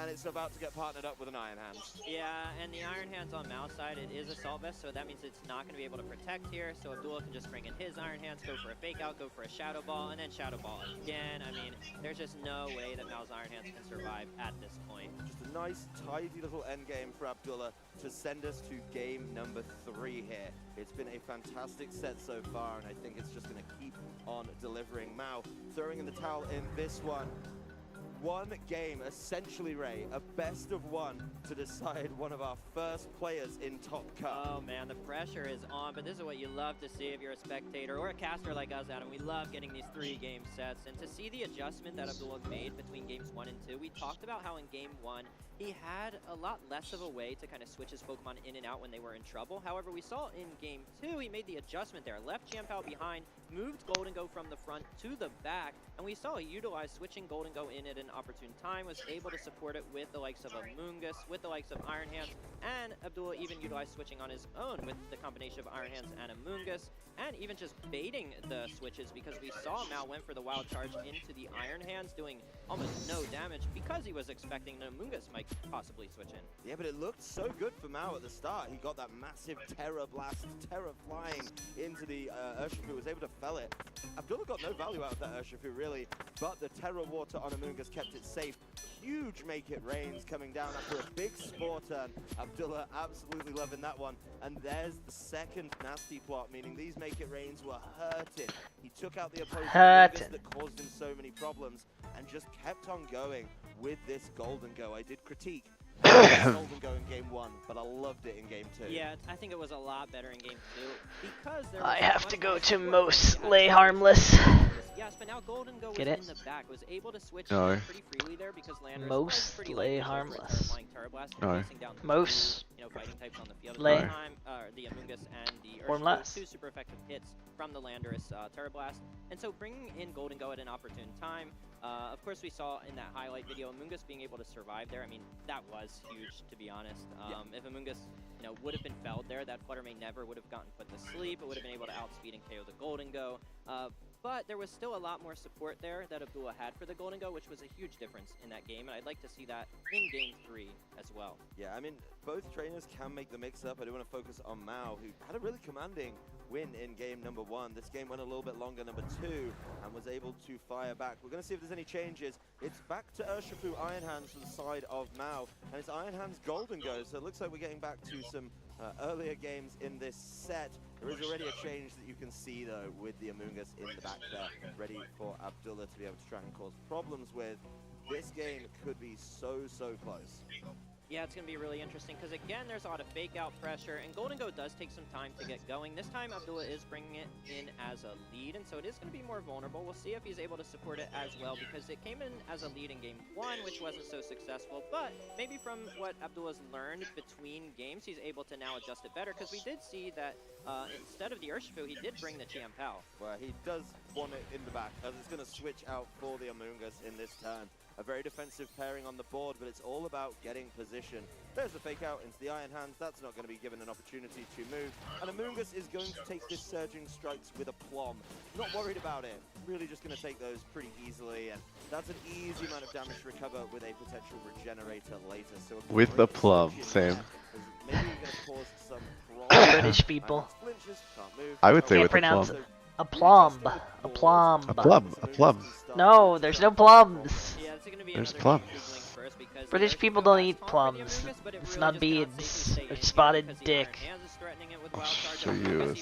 and it's about to get partnered up with an Iron Hands. Yeah, and the Iron Hands on Mao's side, it is Assault Vest, so that means it's not going to be able to protect here. So Abdullah can just bring in his Iron Hands, go for a fake out, go for a Shadow Ball, and then Shadow Ball again. I mean, there's just no way that Mao's Iron Hands can survive at this point. Just a nice, tidy little end game for Abdullah to send us to game number 3 here. It's been a fantastic set so far, and I think it's just going to keep on delivering. Mao throwing in the towel in this one. One game, essentially, Ray, a best of one to decide one of our first players in Top Cup. Oh man, the pressure is on, but this is what you love to see if you're a spectator or a caster like us, Adam. We love getting these 3-game sets, and to see the adjustment that Abdullah made between games 1 and 2. We talked about how in game 1, he had a lot less of a way to kind of switch his Pokemon in and out when they were in trouble. However, we saw in game 2, he made the adjustment there. Left Chien-Pao behind, moved Golden Go from the front to the back, and we saw he utilized switching Golden Go in at an opportune time, was able to support it with the likes of Amoonguss, with the likes of Iron Hands, and Abdullah even utilized switching on his own with the combination of Iron Hands and Amoonguss, and even just baiting the switches because we saw Mao went for the Wild Charge into the Iron Hands, doing almost no damage because he was expecting the Amoonguss might possibly switch in. Yeah, but it looked so good for Mao at the start. He got that massive Terror Blast, Terror flying into the Urshifu, was able to fell it. Abdullah got no value out of that Urshifu, really, but the Terror Water on Amoonguss kept it safe. Huge Make It Rains coming down after a big Spore turn. Abdullah absolutely loving that one. And there's the second nasty plot, meaning these Make It Rains were hurting. He took out the opposing Amoonguss that caused him so many problems and just kept on going with this Golden Go. I did critique Golden Go in game 1, but I loved it in game 2. Yeah, I think it was a lot better in game 2 because there I was have to go to most lay harmless. Yes, but now Golden Go was Get it? in the back, was able to switch No. pretty freely there because Landers Most was pretty lay light harmless. flying Terror Blast, No. facing down the Most two, fighting types on the field. lay. At the time, the Amoonguss and the Or Urshifu, less. 2 super effective hits from the Landorus Terror Blast, and so bringing in Golden Go at an opportune time. Of course, we saw in that highlight video Amoonguss being able to survive there. I mean, that was huge, to be honest. If Amoonguss, would have been felled there, that Flutter Mane never would have gotten put to sleep. It would have been able to outspeed and KO the Golden Go. But there was still a lot more support there that Abdullah had for the Golden Go, which was a huge difference in that game, and I'd like to see that in Game 3 as well. Yeah, I mean, both trainers can make the mix-up. I do want to focus on Mao, who had a really commanding win in game number 1. This game went a little bit longer, number 2, and was able to fire back. We're going to see if there's any changes. It's back to Urshifu Iron Hands from the side of Mao, and it's Iron Hands Golden Go, so it looks like we're getting back to some earlier games in this set. There is already a change that you can see, though, with the Amoonguss in the back there, ready for Abdullah to be able to try and cause problems with. This game could be so close. Yeah, it's going to be really interesting because, again, there's a lot of fake-out pressure, and Golden Go does take some time to get going. This time, Abdullah is bringing it in as a lead, and so it is going to be more vulnerable. We'll see if he's able to support it as well because it came in as a lead in Game 1, which wasn't so successful, but maybe from what Abdullah's learned between games, he's able to now adjust it better because we did see that instead of the Urshifu, he did bring the Chien-Pao. Well, he does want it in the back, as it's going to switch out for the Amoonguss in this turn. A very defensive pairing on the board, but it's all about getting position. There's the fake out into the Iron Hands. That's not going to be given an opportunity to move. And Amoonguss is going to take this Surging Strikes with aplomb. Not worried about it. Really just going to take those pretty easily. And that's an easy amount of damage to recover with a potential regenerator later. So With the plum, same. maybe you're going to cause some problems. British people. Flinches, can't move. I would say Can't with the pronounce plum. it. A plum. A plum. A plum. A plum. No, there's no plums. Yeah, it's going to be There's another plums. Googling first because British people don't eat plums. It's not beads. Or spotted dick. So you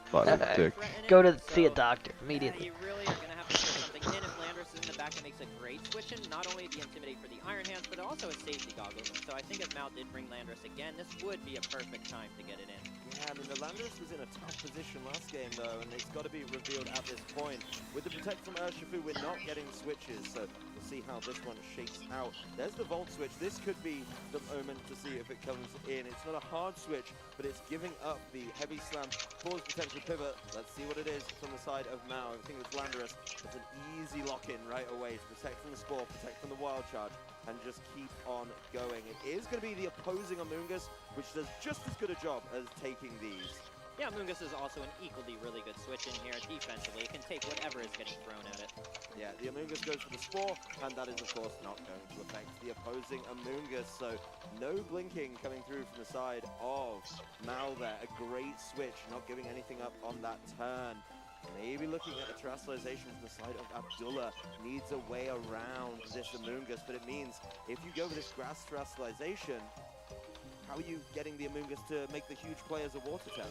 spotted dick. Go to see a doctor immediately. You really are going to have to put something in. If Landers is in the back, it makes a great switch in. Not only the Intimidate for the Iron Hands, but also a safety goggles. And so I think if Mao did bring Landers again, this would be a perfect time to get it in. Yeah, I mean, the Landorus was in a tough position last game, though, and it's got to be revealed at this point. With the Protect from Urshifu, we're not getting switches, so we'll see how this one shakes out. There's the Volt switch. This could be the moment to see if it comes in. It's not a hard switch, but it's giving up the Heavy Slam, pause potential pivot. Let's see what it is from the side of Mao. I think with Landorus, it's an easy lock-in right away to protect from the Spore, protect from the Wild Charge, and just keep on going. It is going to be the opposing Amoonguss, which does just as good a job as taking these. Yeah, Amoonguss is also an equally really good switch in here defensively. It can take whatever is getting thrown at it. Yeah, the Amoonguss goes for the Spore, and that is, of course, not going to affect the opposing Amoonguss. So, no blinking coming through from the side of Mal there. A great switch, not giving anything up on that turn. Maybe looking at the terrestrialization from the side of Abdullah. Needs a way around this Amoonguss, but it means if you go with this grass terrestrialization, how are you getting the Amoonguss to make the huge play as a water terror?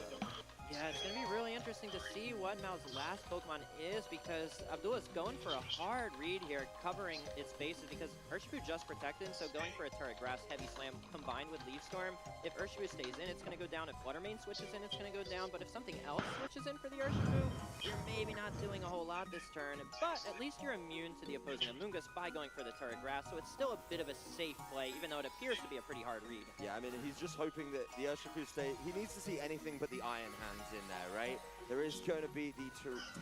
Yeah, it's going to be really interesting to see what Mal's last Pokemon is, because Abdullah's going for a hard read here, covering its bases, because Urshifu just protected, so going for a Turret Grass Heavy Slam combined with Leaf Storm. If Urshifu stays in, it's going to go down. If Fluttermane switches in, it's going to go down. But if something else switches in for the Urshifu, you're maybe not doing a whole lot this turn. But at least you're immune to the opposing Amoonguss by going for the Turret Grass, so it's still a bit of a safe play, even though it appears to be a pretty hard read. Yeah, I mean, he's just hoping that the Urshifu stay. He needs to see anything but the Iron Hands in there, right? There is going to be the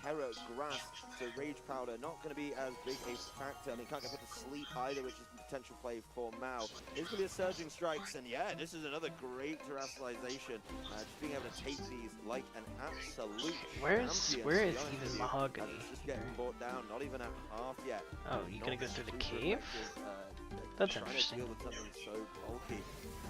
Terra Grass, so Rage Powder not going to be as big a factor. I mean, can't get put to sleep either, which is a potential play for Mao. There's going to be a Surging Strikes, and yeah, this is another great terrestrialization. Just being able to take these like an absolute Where is champion, even Mahogany? It's just getting brought down, not even at half yet. Oh, you gonna go through the Super cave? effective, That's trying interesting. to deal with something so bulky.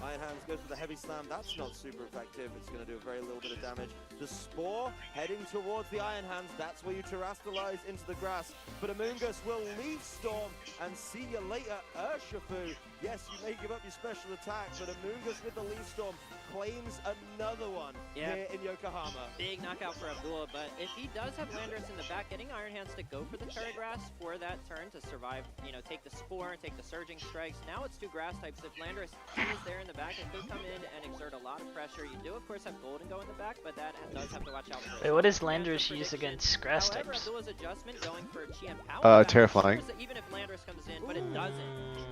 Iron Hands goes for the Heavy Slam. That's not super effective. It's going to do a very little bit of damage. The Spore heading towards the Iron Hands. That's where you terrestrialize into the grass. But Amoonguss will Leaf Storm and see you later, Urshifu. Yes, you may give up your special attack, but Amoonguss with the Leaf Storm claims another one here in Yokohama. Big knockout for Abdullah, but if he does have Landorus in the back, getting Iron Hands to go for the Terra Grass for that turn to survive, you know, take the Spore and take the Surging Strikes. Now it's two grass types. If Landorus is there in the back, it could come in and exert a lot of pressure. You do, of course, have Golden Go in the back, but that does have to watch out for. Wait, what does Landorus use against grass However, types? Abdullah's adjustment going for Chien Power. Terrifying. Even if Landorus comes in, but it doesn't.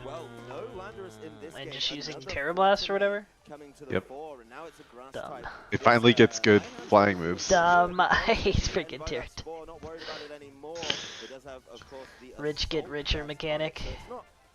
Well, no Landorus in this And game. just using Another Terra Blast or whatever? coming to the Yep. fore, and now it's a grass Dumb. type. It finally gets good flying moves. Dumb. I hate freaking Terra. Not worried about it anymore. It does have, of course, the Rich get richer mechanic.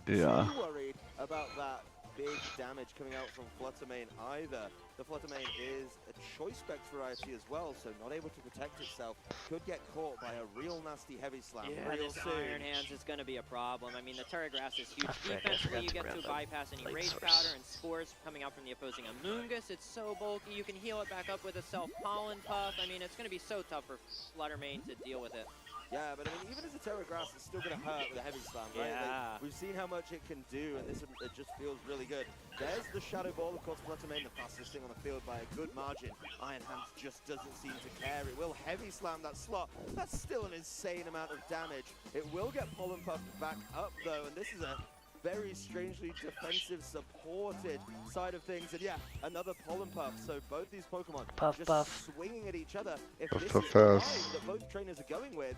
Yeah. too worried about that big damage coming out from Fluttermane either. The Fluttermane is a choice spec variety as well, so not able to protect itself. Could get caught by a real nasty Heavy Slam Yeah, real this soon. Iron Hands is going to be a problem. I mean, the Terra Grass is huge. I forgot Defensively, you to get grab to the bypass any light Rage source. Powder and Spores coming out from the opposing Amoonguss. It's so bulky. You can heal it back up with a Self-Pollen Puff. I mean, it's going to be so tough for Fluttermane to deal with it. Yeah, but I mean, even as a Terra Grass, it's still going to hurt with a Heavy Slam, right? Yeah. Like, we've seen how much it can do, and this it just feels really good. There's the Shadow Ball, of course, Fluttermane, the fastest thing on the field by a good margin. Iron Hands just doesn't seem to care. It will Heavy Slam that slot. That's still an insane amount of damage. It will get Pollen Puffed back up, though, and this is a very strangely defensive supported side of things. And yeah, another Pollen Puff. So both these Pokemon just swinging at each other. If this is the line that both trainers are going with,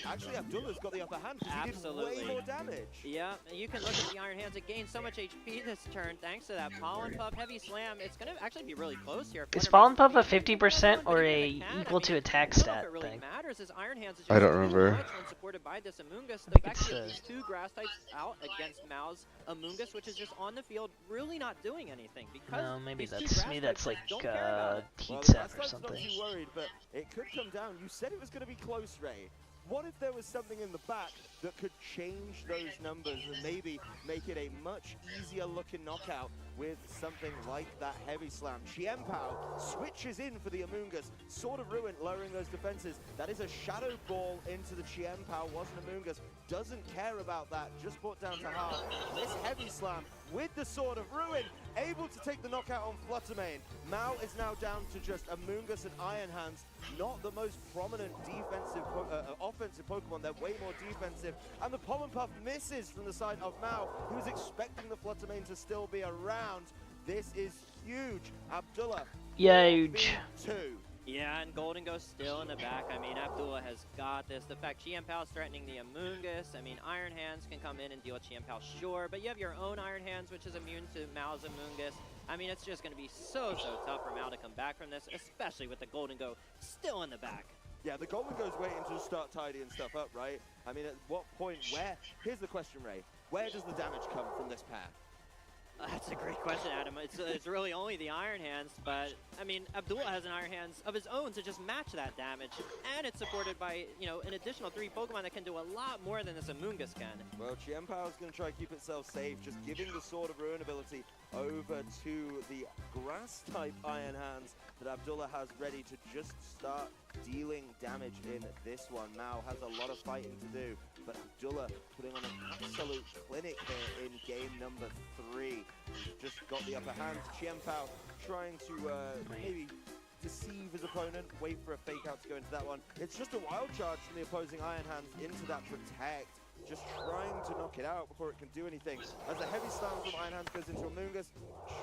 actually Abdullah's got the upper hand because he did way more damage. Yeah, you can look at the Iron Hands. It gained so much HP this turn thanks to that Pollen Puff Heavy Slam. It's going to actually be really close here. Is Fallen Puff a 50% or a equal to attack stat Really thing? matters is Iron Hands is I don't just too remember. much when supported by this Amoonguss. The fact that you have these two grass types out against Mao's Amoonguss, which is just on the field, really not doing anything because No, maybe these two that's grass that's types like don't care about it. Heat Set or I'm something. not too worried, but it could come down. You said it was going to be close, Ray. What if there was something in the back that could change those numbers and maybe make it a much easier looking knockout with something like that Heavy Slam? Chien Pao switches in for the Amoonguss, sort of ruined, lowering those defenses. That is a Shadow Ball into the Chien Pao, wasn't Amoonguss. Doesn't care about that, just brought down to half. This Heavy Slam with the Sword of Ruin, able to take the knockout on Fluttermane. Mao is now down to just Amoonguss and Iron Hands, not the most prominent defensive, offensive Pokemon. They're way more defensive. And the Pollen Puff misses from the side of Mao. He was expecting the Fluttermane to still be around. This is huge. Abdullah. Huge. 2. Yeah, and Golden Ghost still in the back. I mean, Abdullah has got this. The fact Chien Pao's threatening the Amoonguss. I mean, Iron Hands can come in and deal with Chien Pao, sure, but you have your own Iron Hands, which is immune to Mao's Amoonguss. I mean, it's just going to be so tough for Mao to come back from this, especially with the Golden Go still in the back. Yeah, the Golden Go's waiting to start tidying stuff up, right? I mean, at what point, here's the question, Ray. Where does the damage come from this pair? That's a great question, Adam. It's really only the Iron Hands, but I mean, Abdullah has an Iron Hands of his own to just match that damage, and it's supported by, you know, an additional 3 Pokemon that can do a lot more than this Amoonguss can. Well, Chien-Pao is going to try to keep itself safe, just giving the Sword of Ruin ability over to the Grass-type Iron Hands that Abdullah has ready to just start dealing damage in this one. Mao has a lot of fighting to do, but Abdullah putting on an absolute clinic here in game number 3. Just got the upper hand. Chien-Pao trying to maybe deceive his opponent, wait for a fake out to go into that one. It's just a wild charge from the opposing Iron Hands into that protect. Just trying to knock it out before it can do anything. As a heavy slam from Iron Hands goes into Amoonguss,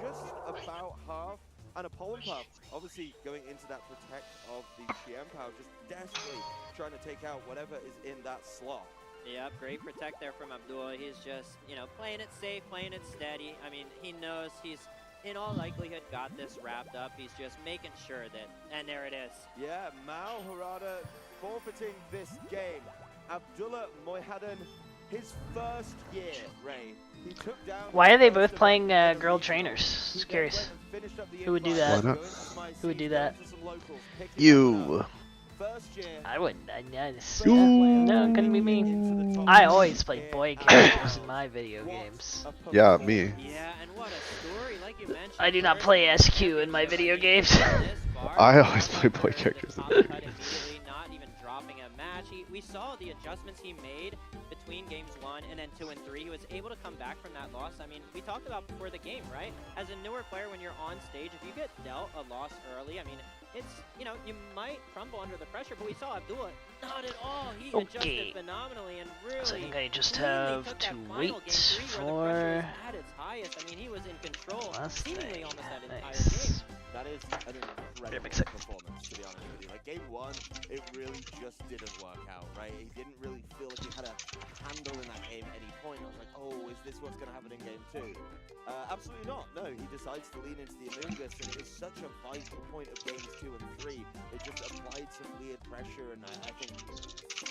just about half. And a Pollen Puff, obviously going into that protect of the Chien-Pao, just desperately trying to take out whatever is in that slot. Yep, great protect there from Abdullah. He's just, you know, playing it safe, playing it steady. I mean, he knows he's, in all likelihood, got this wrapped up. He's just making sure that, and there it is. Yeah, Mao Harada forfeiting this game. Abdullah Moyhaddin, his first year, Ray. He took down. Why are they both playing girl trainers? Just curious. Who would do that? Why not? Who would do that? You. I wouldn't. No, couldn't be me. I always play boy characters in my video games. Yeah, me. Yeah, and what a story, like you mentioned. I do not play SQ in my video games. I always play boy characters in video games. Not even dropping a match. We saw the adjustments he made between games 1 and then 2 and 3. He was able to come back from that loss. I mean, we talked about before the game, right? As a newer player, when you're on stage, if you get dealt a loss early, I mean, it's, you know, you might crumble under the pressure, but we saw Abdullah not at all. He adjusted phenomenally and really. So I think I just have to wait for at its highest. I mean, he was in control, seemingly almost that entire game. That is an incredible performance, to be honest with you. Like, game 1, it really just didn't work out, right? He didn't really feel like he had a handle in that game at any point. I was like, oh, is this what's going to happen in game 2? Absolutely not. No, he decides to lean into the Amoonguss, and it is such a vital point of games 2 and 3. It just applied some weird pressure, and I think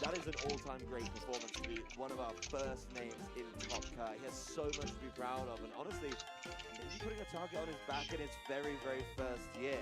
that is an all-time great performance to be one of our first names in Top Car. He has so much to be proud of, and honestly, he's putting a target on his back in his very, very first year.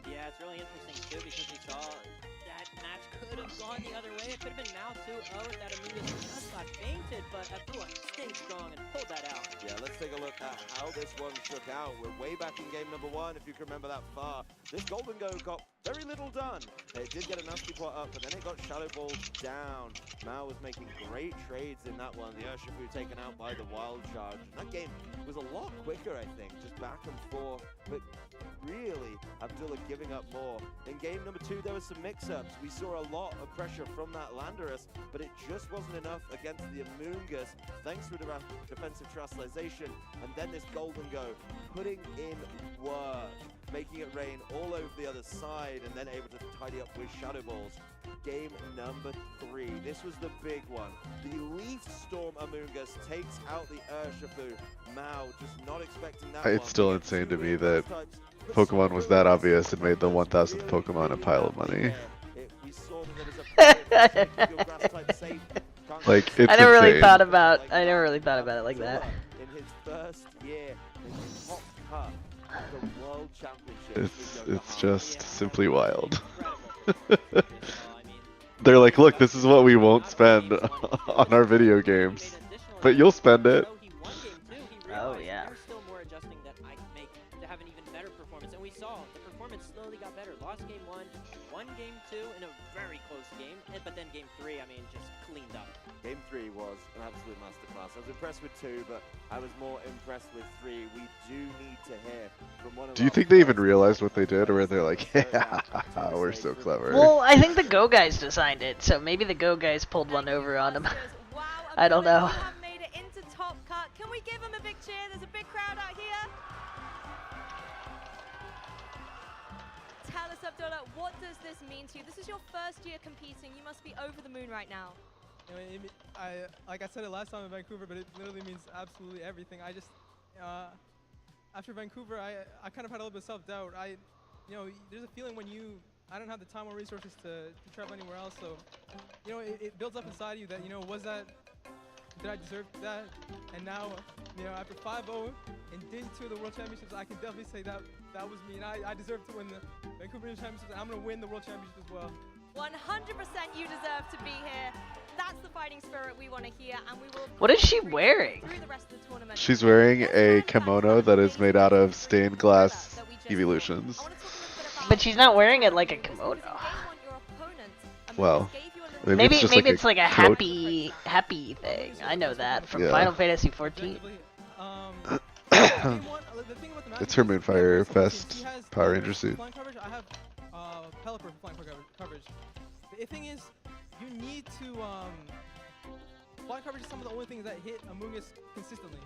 Yeah, it's really interesting too because we saw that match could have gone the other way. It could have been Mao 2-0 if that Amoonguss just got fainted, but Abdullah stayed strong and pulled that out. Yeah, let's take a look at how this one shook out. We're way back in game number 1, if you can remember that far. This Golden Go got very little done. It did get a nasty pot up, but then it got Shadow Balled down. Mao was making great trades in that one. The Urshifu taken out by the Wild Charge. And that game was a lot quicker, I think, just back and forth. But really, Abdullah giving up more. In game number 2, there were some mix-ups. We saw a lot of pressure from that Landorus, but it just wasn't enough against the Amoonguss, thanks to the defensive terrestrialization. And then this Golden Go, putting in work, making it rain all over the other side, and then able to tidy up with Shadow Balls. Game number 3. This was the big one. The Leaf Storm Amoonguss takes out the Urshifu. Mao just not expecting that It's still insane to me that Pokemon was that obvious and made the 1000th Pokemon a pile of money. Like, it's I never really insane. thought about it like that. In his first year in Top Cup, the World Championship. It's just simply wild. They're like, look, this is what we won't spend on our video games, but you'll spend it. Oh yeah. There's still more adjusting that I can make to have an even better performance, and we saw the performance slowly got better. Lost game 1, won game 2 in a very close game, but then game 3, I mean, just cleaned up. Game 3 was an absolute masterclass. I was impressed with 2, but I was more impressed with 3. We do need to hear from one of Do you think they even realized what they did, or are they like, yeah, we're so clever? Well, I think the Go guys designed it, so maybe the Go guys pulled one over on them. I don't know. Made it into Top Cut. Can we give them a big cheer? There's a big crowd out here. Tell us, Abdullah, what does this mean to you? This is your first year competing. You must be over the moon right now. Like I said it last time in Vancouver, but it literally means absolutely everything. I just, after Vancouver, I kind of had a little bit of self-doubt. There's a feeling when I don't have the time or resources to travel anywhere else, so, it builds up inside you that, did I deserve that? And now, after 5-0, in day 2 of the World Championships, I can definitely say that was me, and I deserve to win the Vancouver Championships, and I'm gonna win the World Championship as well. 100% you deserve to be here. That's the fighting spirit we want to hear, and we will. What is she wearing? Through the rest of the tournament. She's wearing a kimono that is made out of stained glass evolutions. But she's not wearing it like a kimono. Well, Maybe it's just maybe like it's like a coat. happy thing. I know that from Yeah. Final Fantasy 14. It's her Moonfire Fest Power Ranger suit. Flying coverage, I have Pelipper for flying coverage. The thing is, you need to flying coverage is some of the only things that hit Amoongus consistently.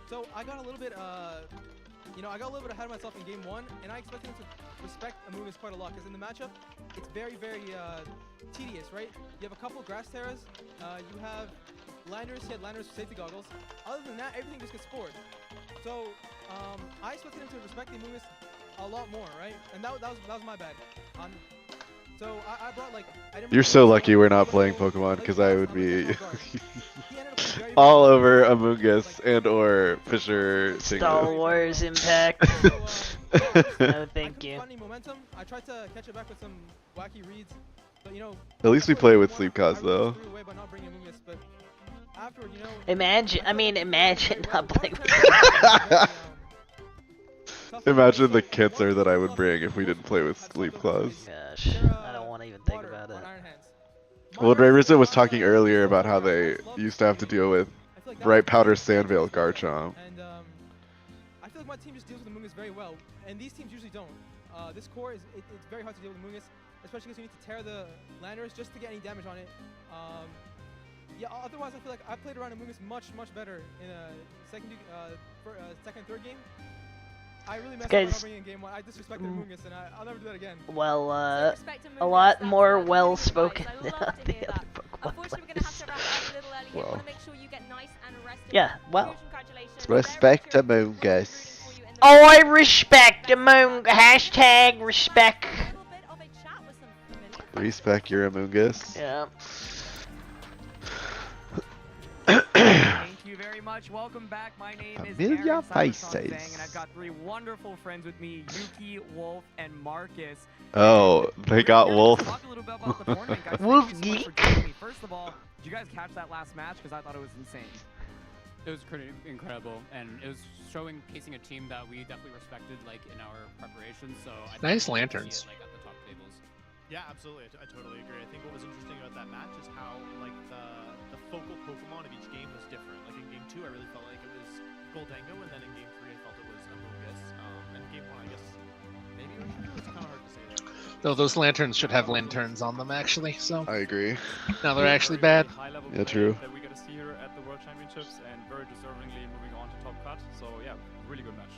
So I got a little bit I got a little bit ahead of myself in game 1, and I expected him to respect Amoongus quite a lot, because in the matchup, it's very, very tedious, right? You have a couple Grass Terras, you have Landers, he had Landers for safety goggles. Other than that, everything just gets scored. So I expected him to respect the Amoongus a lot more, right? And that was my bad. So I brought like... You're so lucky we're not playing Pokemon, because I would be all over Amoongus and or Fisher Star Tingle. Wars Impact. No, thank you. Momentum. I tried to catch it back with some wacky reads, but At least we play with Sleep Cause though. Imagine not playing with Imagine the cancer that I would bring if we didn't play with Sleep Claws. Gosh, I don't want to even think about it. Well, Raymerson was talking earlier about how they used to have to deal with Bright Powder Sandvale Garchomp. And I feel like my team just deals with Amoongus very well, and these teams usually don't. This core it's very hard to deal with Amoongus, especially because you need to tear the Landers just to get any damage on it. Yeah, otherwise I feel like I played around Amoongus much better in second and third game. I really messed up by bringing in game 1. I disrespected Amoongus, and I'll never do that again. Well, a lot more well-spoken than the other Pokemon players. Well, yeah, well. respect Amoongus. Oh, I respect Among hashtag respect. Respect your Amoongus. Yeah. Thank you very much. Welcome back. My name is Familiar Aaron faces. and I've got 3 wonderful friends with me, Yuki, Wolf, and Marcus. Oh, they got Wolf. Talk a little bit about the tournament, guys. Wolf Thank you so much for geek. joining me. First of all, did you guys catch that last match? Because I thought it was insane. It was pretty incredible, and it was showcasing a team that we definitely respected, like in our preparation. So I Nice think we'll lanterns. see it, like at the top tables. Yeah, absolutely. I totally agree. I think what was interesting about that match is how like the focal Pokemon of each game was different. Like in game 2, I really felt like it was Goldango, and then in game 3, I felt it was Amoongus. And game 1, I guess maybe it was kind of hard to say there. Though those lanterns should have lanterns on them, actually. So I agree. now they're actually bad. Yeah, true. That we got to see here at the World Championships, and very deservingly moving on to top cut. So yeah, really good match.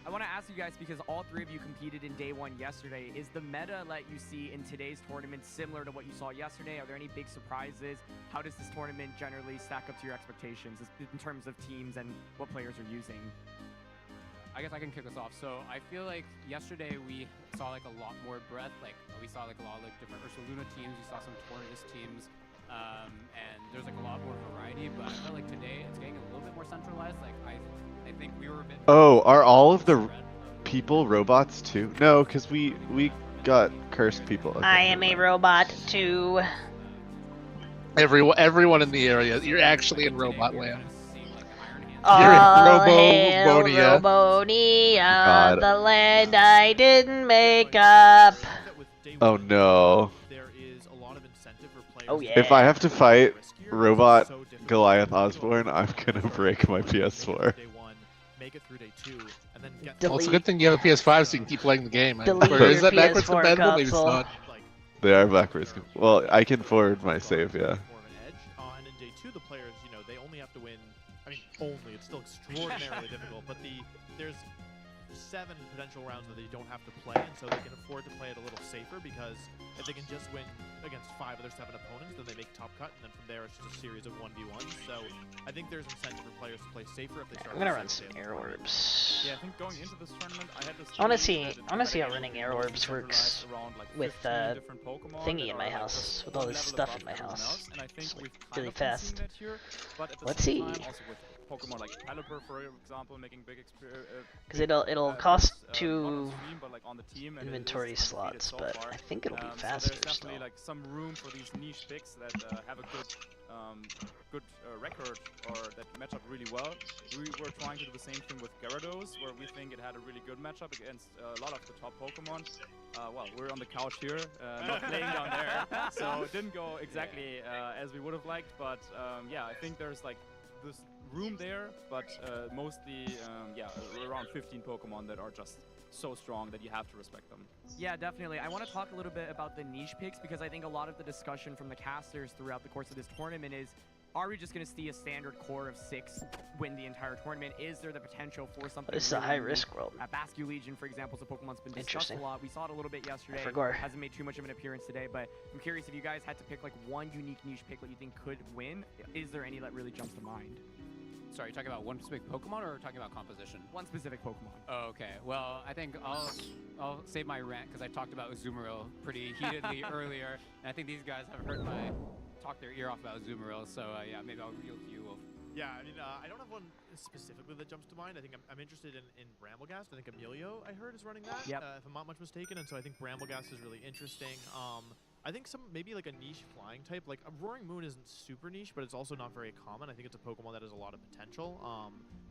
I want to ask you guys, because all 3 of you competed in day 1 yesterday, is the meta that you see in today's tournament similar to what you saw yesterday? Are there any big surprises? How does this tournament generally stack up to your expectations in terms of teams and what players are using? I guess I can kick us off. So I feel like yesterday we saw like a lot more breadth. Like we saw like a lot of like different Ursaluna teams. We saw some Tornadus teams, and there's like a lot more variety. But I felt like today it's getting a little bit more centralized. Like I think we were a bit. Oh, are all of the people robots too? No, because we got cursed people. Okay, I am a robot too. Everyone in the area, you're actually in Robot Land. All You're in hail Robonia. Robonia, the land I didn't make up. Oh no. Oh yeah. If I have to fight Robot Goliath Osborne, I'm gonna break my PS4. Make it through day 2, and then get. Well, it's a good thing you have a PS5 so you can keep playing the game. Delete Where is your that backwards PS4 compatible? Maybe it's console. not. They are backwards. Well, I can forward my save, yeah. And in day 2, the players, they only have to win. I mean, only. It's still extraordinarily difficult, but there's 7 potential rounds that they don't have to play, and so they can afford to play it a little safer, because if they can just win against 5 of their 7 opponents, then they make top cut, and then from there it's just a series of 1v1s. So I think there's incentive for players to play safer if they start. I'm gonna run some air orbs. Yeah, I think going into this tournament, I had this. I wanna see how running air orbs works with thingy in my house, with all this stuff in my house. It's like really fast. Let's see. Pokemon like Caliper, for example, making big Because it'll cost 2 inventory slots, but I think it'll be faster. So there's definitely still. like some room for these niche picks that have a good record or that match up really well. We were trying to do the same thing with Gyarados, where we think it had a really good matchup against a lot of the top Pokemon. Well, we're on the couch here, not playing down there, so it didn't go exactly as we would have liked. But yeah, I think there's like this room there, but mostly yeah, around 15 Pokemon that are just so strong that you have to respect them. Yeah, definitely. I want to talk a little bit about the niche picks because I think a lot of the discussion from the casters throughout the course of this tournament is, are we just going to see a standard core of 6 win the entire tournament? Is there the potential for something? This is a high-risk world. Basque Legion, for example, is a Pokemon's been discussed a lot. We saw it a little bit yesterday. Forgot. Hasn't made too much of an appearance today, but I'm curious if you guys had to pick like one unique niche pick that you think could win. Is there any that really jumps to mind? Sorry, you're talking about one specific Pokemon or talking about composition? One specific Pokemon. Oh, okay. Well, I think I'll save my rant because I talked about Azumarill pretty heatedly earlier, and I think these guys have heard my talk their ear off about Azumarill. So yeah, maybe I'll yield to you, Wolf. Yeah, I mean, I don't have one specifically that jumps to mind. I think I'm interested in Bramblegast. I think Emilio, I heard, is running that, yep. If I'm not much mistaken. And so I think Bramblegast is really interesting. I think maybe like a niche flying type. Like a Roaring Moon isn't super niche, but it's also not very common. I think it's a Pokemon that has a lot of potential.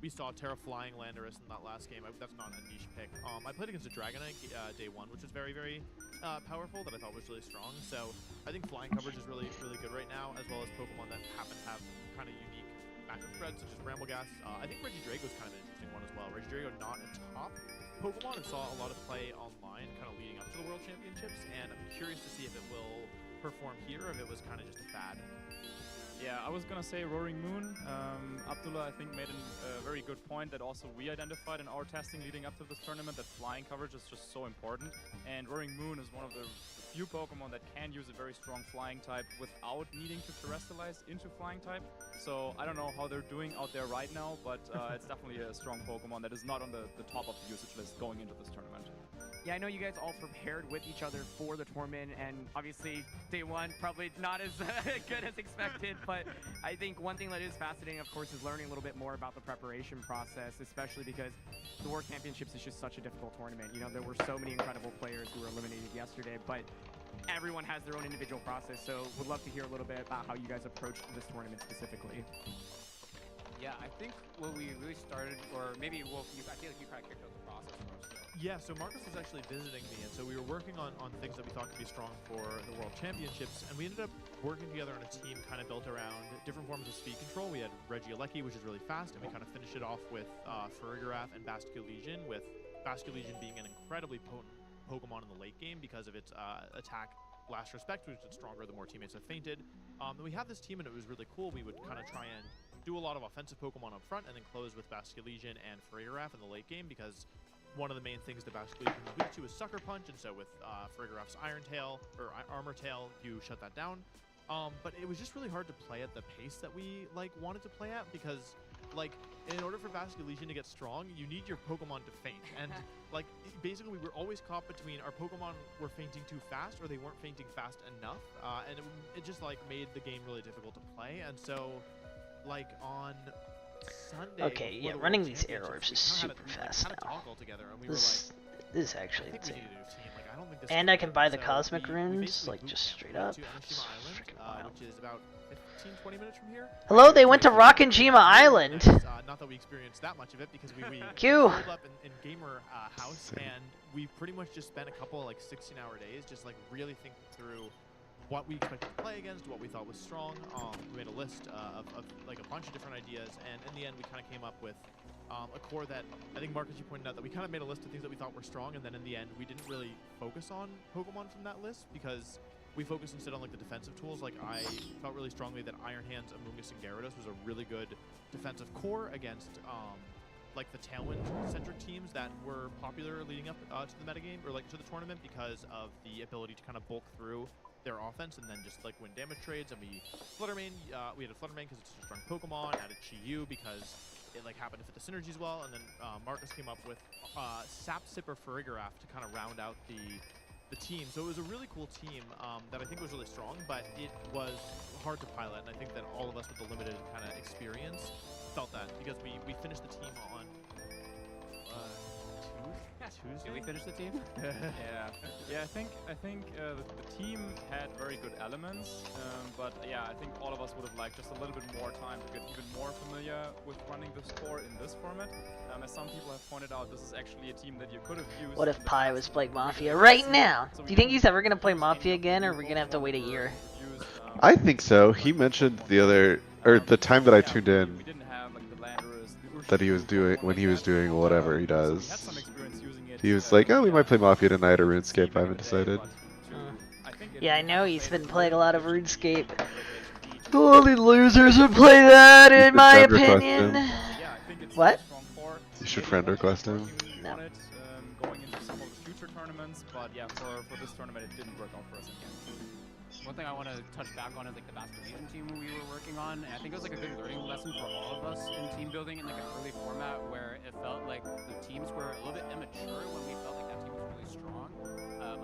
We saw Terra Flying Landorus in that last game. That's not a niche pick. I played against a Dragonite day 1, which was very, very powerful, that I thought was really strong. So I think flying coverage is really, really good right now, as well as Pokemon that happen to have kind of unique matchup spreads, such as Bramblegast. I think Regidrago is kind of an interesting one as well. Regidrago not a top Pokemon and saw a lot of play online kind of leading up to the World Championships, and I'm curious to see if it will perform here or if it was kind of just a fad. Yeah, I was gonna say Roaring Moon. Abdullah, I think, made a very good point that also we identified in our testing leading up to this tournament, that flying coverage is just so important. And Roaring Moon is one of the few Pokemon that can use a very strong flying type without needing to terrestrialize into flying type. So I don't know how they're doing out there right now, but it's definitely a strong Pokemon that is not on the top of the usage list going into this tournament. Yeah, I know you guys all prepared with each other for the tournament, and obviously day 1 probably not as good as expected, but I think one thing that is fascinating, of course, is learning a little bit more about the preparation process, especially because the World Championships is just such a difficult tournament. You know, there were so many incredible players who were eliminated yesterday, but everyone has their own individual process, so would love to hear a little bit about how you guys approached this tournament specifically. Yeah, I think what we really started, or maybe Wolf, I feel like you probably kicked off the process for us. Yeah, so Marcus was actually visiting me, and so we were working on things that we thought could be strong for the World Championships, and we ended up working together on a team kind of built around different forms of speed control. We had Regieleki, which is really fast, and we kind of finished it off with Farigiraf and Basculegion, with Basculegion being an incredibly potent Pokemon in the late game because of its attack Last Respect, which is stronger the more teammates have fainted. And we had this team, and it was really cool. We would kind of try and do a lot of offensive Pokemon up front, and then close with Basculegion and Farigiraf in the late game, because one of the main things that Basculegion is weak to is Sucker Punch, and so with Farigiraf's Iron Tail, or Armor Tail, you shut that down. But it was just really hard to play at the pace that we wanted to play at, because in order for Basculegion to get strong, you need your Pokemon to faint. And basically we were always caught between our Pokemon were fainting too fast or they weren't fainting fast enough. And it just made the game really difficult to play. And so on Sunday, okay, yeah, running these air orbs is super fast now. This is actually insane. And I can buy the cosmic runes, just straight up. It's freaking wild. Which is about 15-20 minutes from here. Hello, they went to Rockinjima Island. Not that we experienced that much of it, because we Q. pulled up in Gamer House, and we pretty much just spent a couple 16-hour days just really thinking through what we expected to play against, what we thought was strong. We made a list of a bunch of different ideas, and in the end we kind of came up with a core that I think, Marcus, you pointed out that we kind of made a list of things that we thought were strong, and then in the end we didn't really focus on Pokemon from that list, because we focused instead on the defensive tools. I felt really strongly that Iron Hands, Amoonguss, and Gyarados was a really good defensive core against the Tailwind-centric teams that were popular leading up to the metagame, or to the tournament, because of the ability to kind of bulk through their offense and then just win damage trades. And we we had a Fluttermane because it's a strong Pokemon, added Chi-Yu because it happened to fit the synergies well, and then Marcus came up with Sap Sipper Farigiraf to kind of round out the the team. So it was a really cool team that I think was really strong, but it was hard to pilot. And I think that all of us with the limited kind of experience felt that because we finished the team on Tuesday. Did we finish the team? Yeah. I think the team had very good elements, but yeah, I think all of us would have liked just a little bit more time to get even more familiar with running the sport in this format. As some people have pointed out, this is actually a team that you could have used. What if Pi was playing Mafia right now? Do you think he's ever gonna play Mafia again, or are we gonna have to wait a year? I think so. He mentioned the time that I tuned in, that he was doing when he was doing whatever he does. He was like, "Oh, we might play Mafia tonight or RuneScape. I haven't decided." Yeah, I know he's been playing a lot of RuneScape. Only losers would play that, in my opinion. What? You should friend request him. No. Going into some of the future tournaments, but yeah, for this tournament it didn't work out for us again. One thing I want to touch back on is like the Bastard Legion team we were working on, and I think it was like a good learning lesson for all of us in team building in like an early format where it felt like the teams were a little bit immature when we felt like that team was really strong.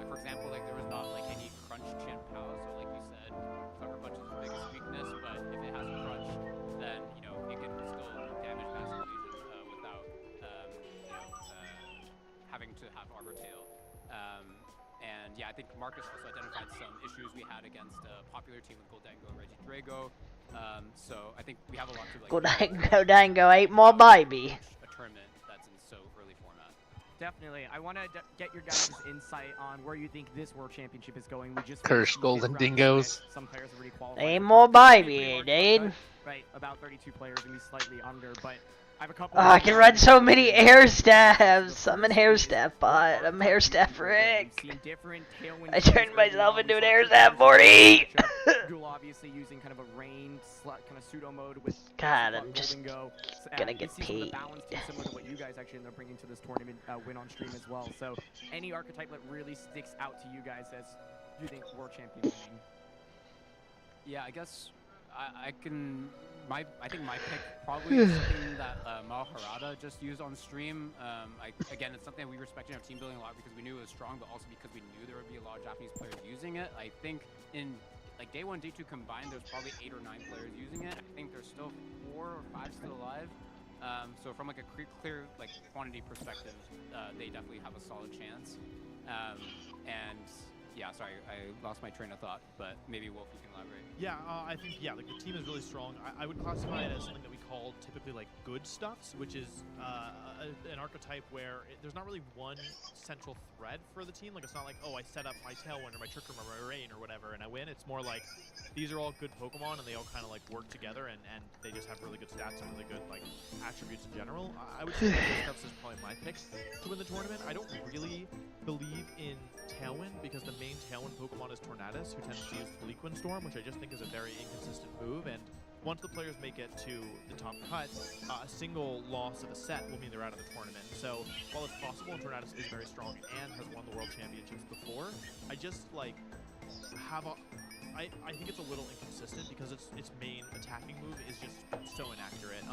Like for example, like there was not like any crunch Chan Pao, so like you said, Sucker Punch is the biggest weakness, but if it has a crunch, then you know it can still damage Bastard Legion without having to have Arbor Tail. And yeah, I think Marcus also identified some issues we had against a popular team with Goldango and Reggie Drago. So I think we have a lot to like. Goldango ate more baby. A tournament that's in so early format. Definitely. I want to get your guys' insight on where you think this World Championship is going. We just Cursed golden dingoes. Some players have already qualified. Ain't more baby, dude. Right, about 32 players, maybe slightly under, but I have a couple. Oh, I can run so many air staffs. I'm an air staff bot. I'm air staff Rick. I turned myself into an air staff 40. You'll obviously using kind of a rain kind of pseudo mode with. God, I'm just gonna get paid. Similar to what you guys actually end up bringing to this tournament, win on stream as well. So, any archetype that really sticks out to you guys as you think world champion winning? Yeah, I guess I think my pick probably is something that Mao Harada just used on stream. Again, it's something we respect in our team building a lot because we knew it was strong, but also because we knew there would be a lot of Japanese players using it. I think in like day 1, day 2 combined, there's probably 8 or 9 players using it. I think there's still 4 or 5 still alive. So from like a clear like quantity perspective, they definitely have a solid chance. And yeah, sorry, I lost my train of thought, but maybe Wolf, you can elaborate. Yeah, I think, like the team is really strong. I would classify it as something that we call typically like good stuffs, which is an archetype where there's not really one central thread for the team. Like it's not like, oh, I set up my Tailwind or my Trick Room or my Rain or whatever and I win. It's more like these are all good Pokemon and they all kind of like work together and they just have really good stats and really good like attributes in general. I would say good stuffs is probably my pick to win the tournament. I don't really believe in Tailwind because the main Tailwind Pokemon is Tornadus, who tends to use Bleakwind Storm, which I just think is a very inconsistent move, and once the players make it to the top cut, a single loss of a set will mean they're out of the tournament. So while it's possible, and Tornadus is very strong and has won the World Championships before, I just like have a... I think it's a little inconsistent because its main attacking move is just so inaccurate.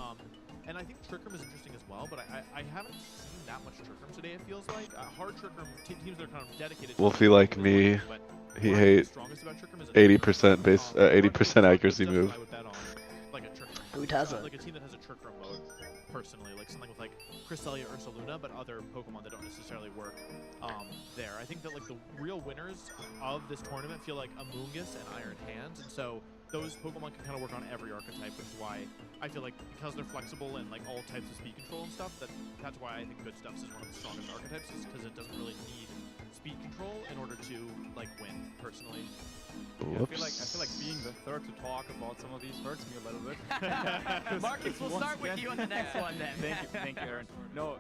And I think Trick Room is interesting as well, but I haven't seen that much Trick Room today, it feels like. Hard Trick Room teams that are kind of dedicated to Wolfie like me, he hates 80% 80% accuracy move. Who doesn't? Like a team that has a Trick Room mode, personally, like something with like Cresselia or Ursaluna, but other Pokemon that don't necessarily work there. I think that like the real winners of this tournament feel like Amoonguss and Iron Hands, and so those Pokemon can kind of work on every archetype, which is why I feel like because they're flexible and like all types of speed control and stuff, that's why I think Good Stuffs is one of the strongest archetypes, is because it doesn't really need speed control in order to like win personally. Yeah, I feel like being the third to talk about some of these hurts me a little bit. Marcus, we'll start with you on the next one then. Thank you, Aaron. No,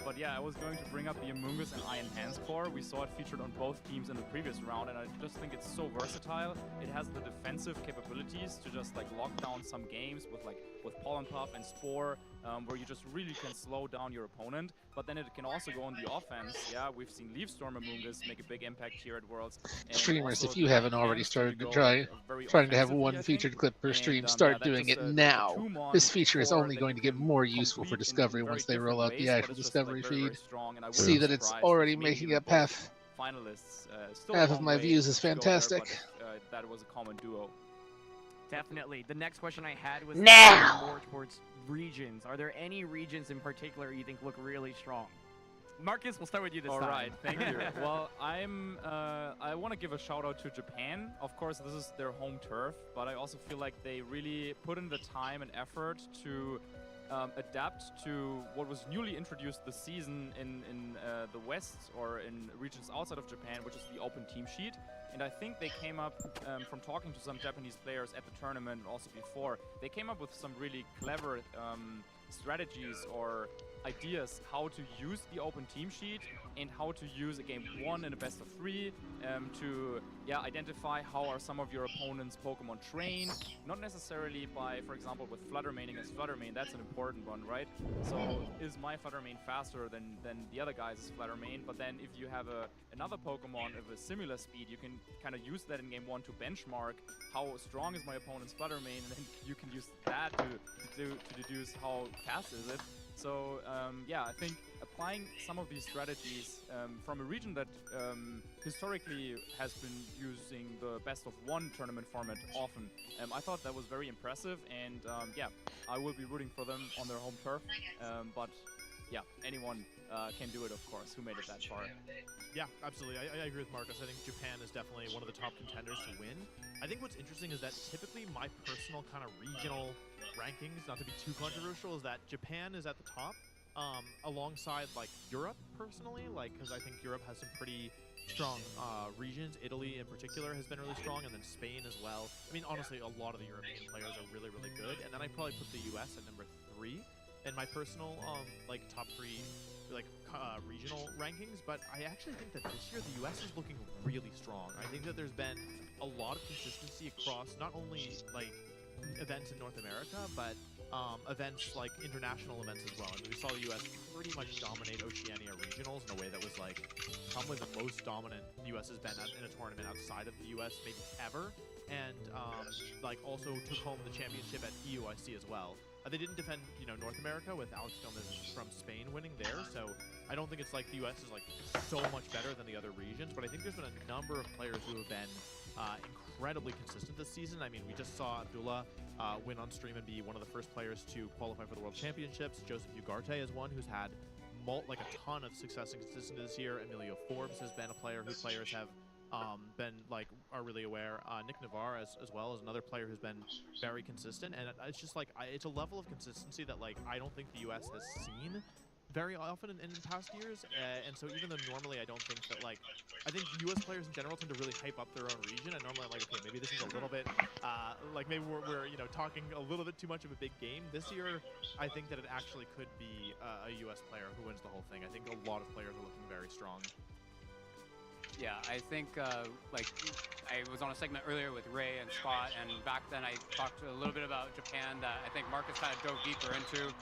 but yeah, I was going to bring up the Amoonguss and Iron Hands core. We saw it featured on both teams in the previous round, and I just think it's so versatile. It has the defensive capabilities to just like lock down some games with Pollen Puff and Spore, where you just really can slow down your opponent. But then it can also go on the offense. Yeah, we've seen Leaf Storm Amoonguss make a big impact here at Worlds. Streamers, if you haven't already started to trying to have one featured clip per stream, start doing it now. This feature is only going to get more useful for Discovery once they roll out the actual Discovery feed. See that it's already making up half finalists. Still Half a of long my way views is to go there, fantastic. but, that was a common duo. Definitely. The next question I had was Now! more towards regions. Are there any regions in particular you think look really strong? Marcus, we'll start with you this time. All right, thank you. Well, I want to give a shout out to Japan. Of course, this is their home turf, but I also feel like they really put in the time and effort to adapt to what was newly introduced this season in the West or in regions outside of Japan, which is the open team sheet. And I think they came up, from talking to some Japanese players at the tournament and also before, they came up with some really clever strategies or ideas how to use the open team sheet and how to use a game 1 in a best of 3 to identify how are some of your opponent's Pokemon trained, not necessarily by, for example, with Flutter maining as Flutter main. That's an important one, right? So is my Flutter main faster than the other guy's Flutter main? But then if you have another Pokemon of a similar speed, you can kind of use that in game 1 to benchmark how strong is my opponent's Flutter main, and then you can use that to deduce how fast is it. So I think applying some of these strategies from a region that historically has been using the best of 1 tournament format often, I thought that was very impressive, and I will be rooting for them on their home turf. But yeah, anyone can do it, of course, who made it that far. Yeah, absolutely. I agree with Marcus. I think Japan is definitely one of the top contenders to win. I think what's interesting is that typically my personal kind of regional rankings, not to be too controversial, is that Japan is at the top, alongside like Europe personally, because I think Europe has some pretty strong regions. Italy in particular has been really strong, and then Spain as well. I mean, honestly, a lot of the European players are really, really good. And then I probably put the US at number 3 in my personal top 3 regional rankings. But I actually think that this year the US is looking really strong. I think that there's been a lot of consistency across not only events in North America, but events like international events as well. I mean, we saw the US pretty much dominate Oceania regionals in a way that was probably the most dominant the US has been in a tournament outside of the US maybe ever, and also took home the championship at EUIC as well. They didn't defend, North America with Alex Gomez from Spain winning there, so I don't think it's like the US is so much better than the other regions, but I think there's been a number of players who have been incredibly consistent this season. I mean, we just saw Abdullah win on stream and be one of the first players to qualify for the World Championships. Joseph Ugarte is one who's had a ton of success and consistency this year. Emilio Forbes has been a player who players have are really aware. Nick Navarre as well is another player who's been very consistent, and it's just it's a level of consistency that I don't think the US has seen very often in past years, and so even though normally I don't think that I think US players in general tend to really hype up their own region, and normally I'm okay, maybe this is a little bit maybe we're talking a little bit too much of a big game. This year I think that it actually could be a US player who wins the whole thing. I think a lot of players are looking very strong. Yeah, I think I was on a segment earlier with Ray and Scott, and back then I talked a little bit about Japan that I think Marcus kind of dove deeper into,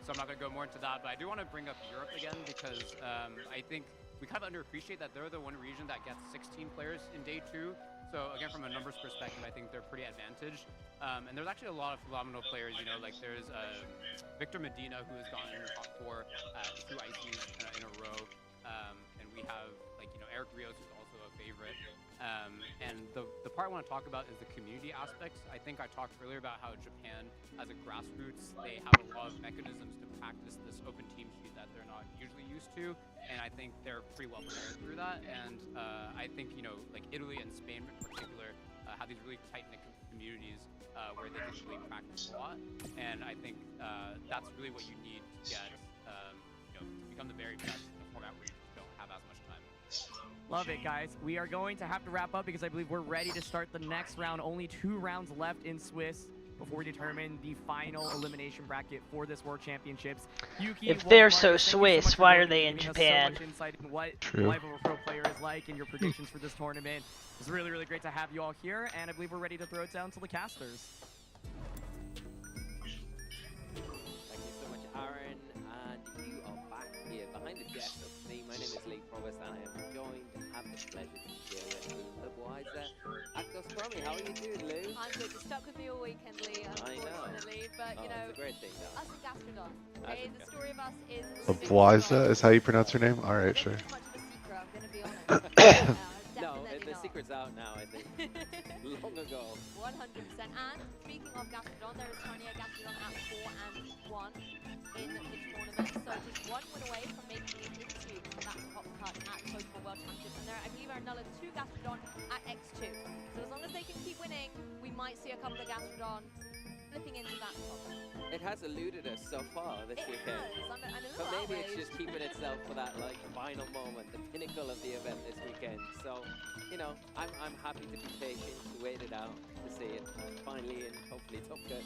so I'm not going to go more into that, but I do want to bring up Europe again because I think we kind of underappreciate that they're the one region that gets 16 players in day 2. So again, from a numbers perspective, I think they're pretty advantaged. And there's actually a lot of phenomenal players, there's Victor Medina, who has gotten top 4 2 ICs in a row, and we have Eric Rios is also a favorite. And the part I want to talk about is the community aspects. I think I talked earlier about how Japan, as a grassroots, they have a lot of mechanisms to practice this open team sheet that they're not usually used to, and I think they're pretty well prepared through that. And I think Italy and Spain in particular have these really tight-knit communities where they can really practice a lot, and I think that's really what you need to get to become the very best in a format where you just don't have as much time. Love it, guys. We are going to have to wrap up because I believe we're ready to start the next round. Only 2 rounds left in Swiss before we determine the final elimination bracket for this World Championships. Yuki, if they're Marcus, so Swiss, so why are they in giving us Japan? So much insight into what True. life of a pro player is like and your predictions for this tournament. It's really, really great to have you all here, and I believe we're ready to throw it down to the casters. Thank you so much, Aaron, and you are back here behind the desk of me. My name is Lee Provost, and I am going to have the pleasure to share with Lou Wiser at Gospromi. How are you doing, Lou? I'm good. You're stuck with me all weekend, Lee, unfortunately. But, it's a great thing, though. us and Gastrodon. Okay, the story of us is... Bwaiza is how you pronounce her name? Alright, sure. Much of a secret, I'm going to be honest. No, the secret's out now, I think. Long ago. 100%. And speaking of Gastrodon, there is currently a Gastrodon at 4-1 in the tournament. So just one win away from making it into that top cut at Pokemon World Championships. And there, I believe, are another 2 Gastrodon at X2. So as long as they can keep winning, we might see a couple of Gastrodon flipping into that top. It has eluded us so far this weekend. I'm a little But maybe it's outraged. just keeping itself for that like final moment, the pinnacle of the event this weekend. So, you know, I'm happy to be patient, to wait it out, to see it finally and hopefully top cut.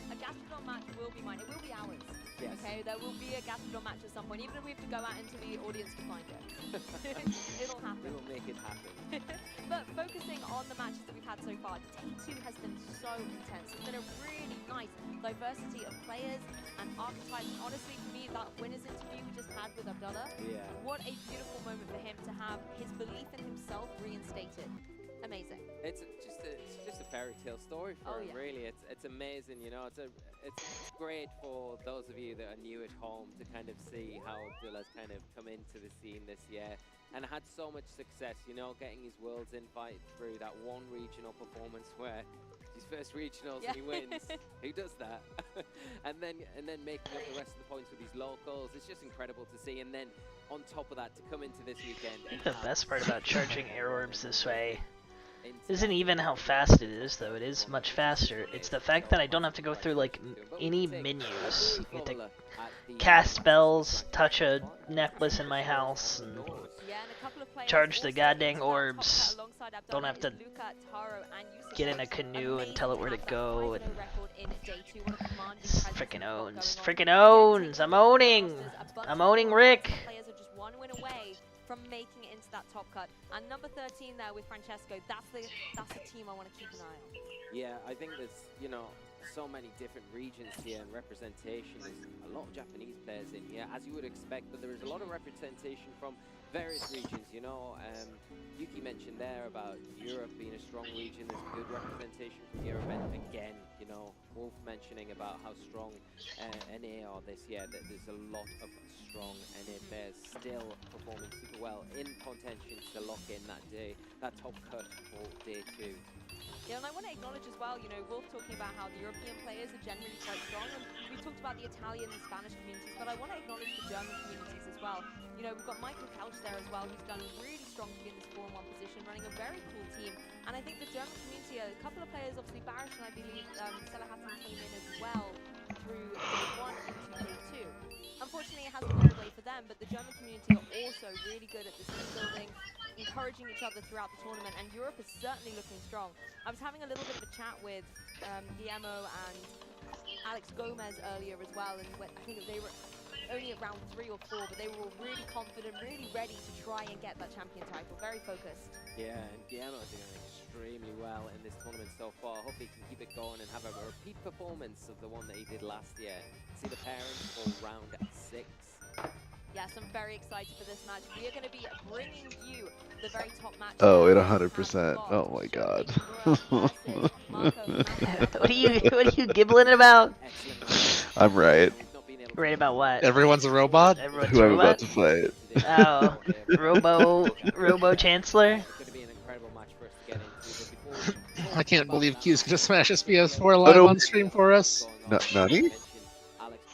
A Gastrodon match will be mine. It will be ours. Yes. Okay, there will be a Gastrodon match at some point, even if we have to go out into the audience to find it. It'll happen. We will make it happen. But focusing on the matches that we've had so far, day 2 has been so intense. It's been a really nice diversity of players and archetypes. Honestly, for me, that winners interview we just had with Abdullah, Yeah. what a beautiful moment for him to have his belief in himself reinstated. Amazing. It's just a fairy tale story for him, really. It's amazing, you know. It's great for those of you that are new at home to kind of see how Abdullah's kind of come into the scene this year and had so much success, you know, getting his Worlds invite through that one regional performance where his first regionals and he wins. Who does that? and then making up the rest of the points with his locals. It's just incredible to see. And then on top of that, to come into this weekend. And The best part about charging air orbs this way isn't even how fast it is, though. It is much faster. It's the fact that I don't have to go through like any menus. I get to cast spells, touch a necklace in my house, and charge the goddamn orbs. Don't have to get in a canoe and tell it where to go. And freaking owns. Freaking owns! I'm owning! I'm owning Rick! Players are just one win away from making it into that top cut. And number 13 there with Francesco, that's the team I want to keep an eye on. Yeah, I think there's, you know, so many different regions here and representation. There's a lot of Japanese players in here, as you would expect, but there is a lot of representation from various regions, you know. Yuki mentioned there about Europe being a strong region. There's good representation from Europe, and again, you know, Wolf mentioning about how strong NA are this year. That there's a lot of strong NA players still performing super well in contention to lock in that top cut for day 2. Yeah, and I want to acknowledge as well, you know, Wolf talking about how the European players are generally quite strong, and we talked about the Italian and Spanish communities, but I want to acknowledge the German communities as well. You know, we've got Michael Couch there as well, who's done really strong to be in this 4-1 position, running a very cool team. And I think the German community, a couple of players, obviously Barish and I believe Salahattin came in as well through day 1 into day 2. Unfortunately, it hasn't gone away for them, but the German community are also really good at this team building, encouraging each other throughout the tournament, and Europe is certainly looking strong. I was having a little bit of a chat with Guillermo and Alex Gomez earlier as well, and I think they were only at round 3 or 4, but they were all really confident, really ready to try and get that champion title, very focused. Yeah, and Guillermo doing extremely well in this tournament so far. Hope he can keep it going and have a repeat performance of the one that he did last year. See the parents for round 6. Yes, I'm very excited for this match. We are going to be bringing you the very top match. Oh, it 100%. Oh my god. What are you gibbling about? I'm right. Right about what? Everyone's a robot? Everyone's Who a I'm robot? about to fight. Oh, Robo Chancellor? I can't believe Q's gonna smash his PS4 live on stream for us. Nani?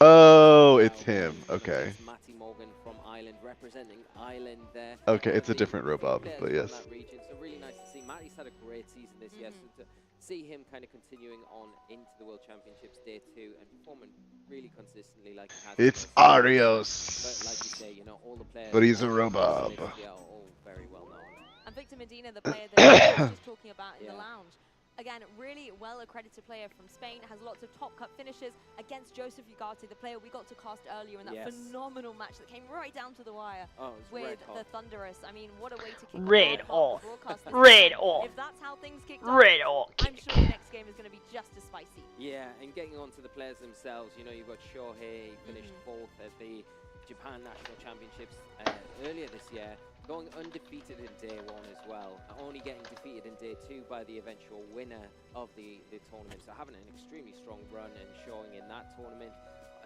Oh, it's him. Okay. Matty Morgan from Ireland representing Ireland there. Okay, it's a different robot, but yes. That region, so really nice to see. Matty's had a great season this year, so to see him kind of continuing on into the World Championships day 2 and performing really consistently like he has. It's Arios. But like you say, you know, all the players. But he's a robot. Yeah, all very well known. And Victor Medina, the player that I was just talking about in the lounge. Again, really well-accredited player from Spain, has lots of top-cut finishes against Joseph Ugarte, the player we got to cast earlier in that phenomenal match that came right down to the wire with the Thunderous. I mean, what a way to kick off the broadcast. Red off. If that's how things kicked off, Red off. I'm sure the next game is going to be just as spicy. Yeah, and getting on to the players themselves, you know, you've got Shohei, finished 4th at the Japan National Championships earlier this year, going undefeated in day 1 as well, only getting defeated in day 2 by the eventual winner of the tournament, so having an extremely strong run and showing in that tournament,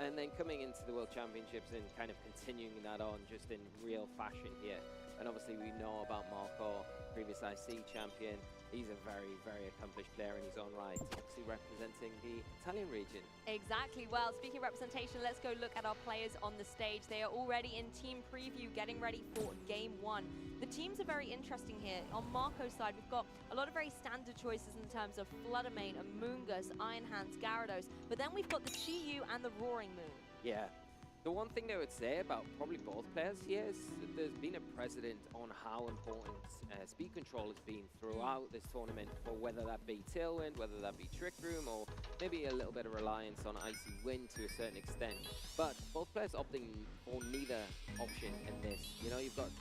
and then coming into the World Championships and kind of continuing that on just in real fashion here. And obviously we know about Marco, previous IC champion. He's a very, very accomplished player in his own right, obviously representing the Italian region. Exactly. Well, speaking of representation, let's go look at our players on the stage. They are already in team preview, getting ready for game 1. The teams are very interesting here. On Marco's side, we've got a lot of very standard choices in terms of Fluttermane, Amoonguss, Iron Hands, Gyarados, but then we've got the Chi-Yu and the Roaring Moon. Yeah. The one thing I would say about probably both players here is that there's been a precedent on how important speed control has been throughout this tournament, for whether that be Tailwind, whether that be Trick Room, or maybe a little bit of reliance on Icy Wind to a certain extent. But both players opting for neither option in this. You know, you've got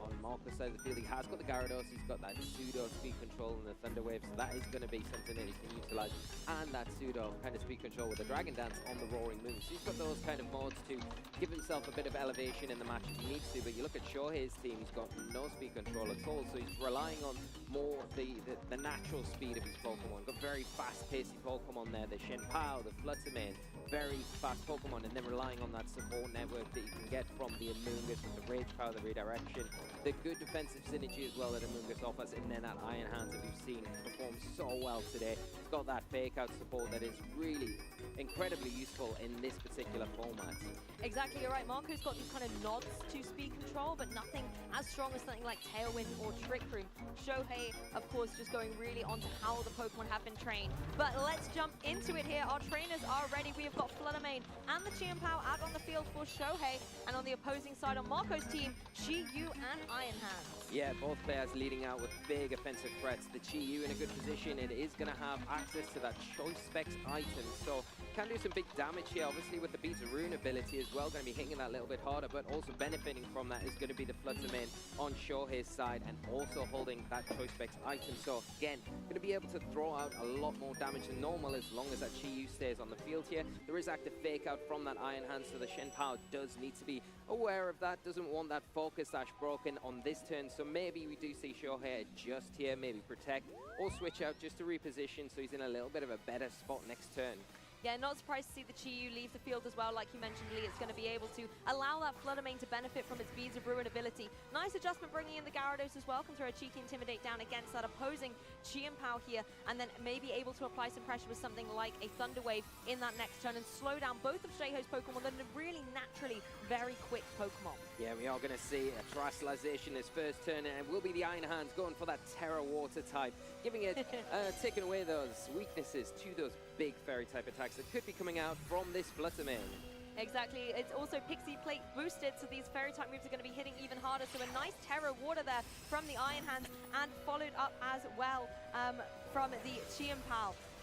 on Marco's side of the field, he has got the Gyarados, he's got that pseudo speed control and the Thunder Wave, so that is going to be something that he can utilize, and that pseudo kind of speed control with the Dragon Dance on the Roaring Moon. So he's got those kind of modes to give himself a bit of elevation in the match if he needs to. But you look at Shohei's team, he's got no speed control at all, so he's relying on more the natural speed of his Pokemon. Got very fast-paced Pokemon there, the Shenpao, the Fluttermane, very fast Pokemon, and then relying on that support network that you can get from the Amoonguss with the Rage Power, the Redirection, the good defensive synergy as well that Amoonguss offers, and then that Iron Hands that we've seen perform so well today. It's got that fake-out support that is really incredibly useful in this particular format. Exactly, you're right. Marco's got these kind of nods to speed control, but nothing as strong as something like Tailwind or Trick Room. Shohei, of course, just going really onto how the Pokemon have been trained. But let's jump into it here. Our trainers are ready. We have got Fluttermane and the Chi-Yu out on the field for Shohei. And on the opposing side, on Marco's team, Chi-Yu and Iron Hands. Yeah, both players leading out with big offensive threats. The Chi-Yu in a good position. It is going to have access to that Choice Specs item, so can do some big damage here. Obviously with the Beats of Ruin ability as well, going to be hitting that a little bit harder, but also benefiting from that is going to be the Fluttermane on Shohei's side, and also holding that Choice Specs item. So again, going to be able to throw out a lot more damage than normal as long as that Chi-Yu stays on the field here. There is active fake out from that Iron Hand, so the Shenpao does need to be aware of that. Doesn't want that Focus Sash broken on this turn, so maybe we do see Shohei adjust here, maybe protect or switch out just to reposition so he's in a little bit of a better spot next turn. Yeah, not surprised to see the Chi-Yu leave the field as well. Like you mentioned, Lee, it's going to be able to allow that Fluttermane to benefit from its Beads of Ruin ability. Nice adjustment bringing in the Gyarados as well. Can throw a cheeky Intimidate down against that opposing Chi-Yu here, and then maybe able to apply some pressure with something like a Thunder Wave in that next turn and slow down both of Shohei's Pokemon that are really naturally very quick Pokemon. Yeah, we are going to see a Terrestrialization this first turn, and it will be the Iron Hands going for that Terra Water type, giving it, taking away those weaknesses to those big Fairy type attacks that could be coming out from this Fluttermane. Exactly, it's also Pixie Plate boosted, so these Fairy type moves are going to be hitting even harder. So a nice Terra Water there from the Iron Hands, and followed up as well from the Chi-Yu.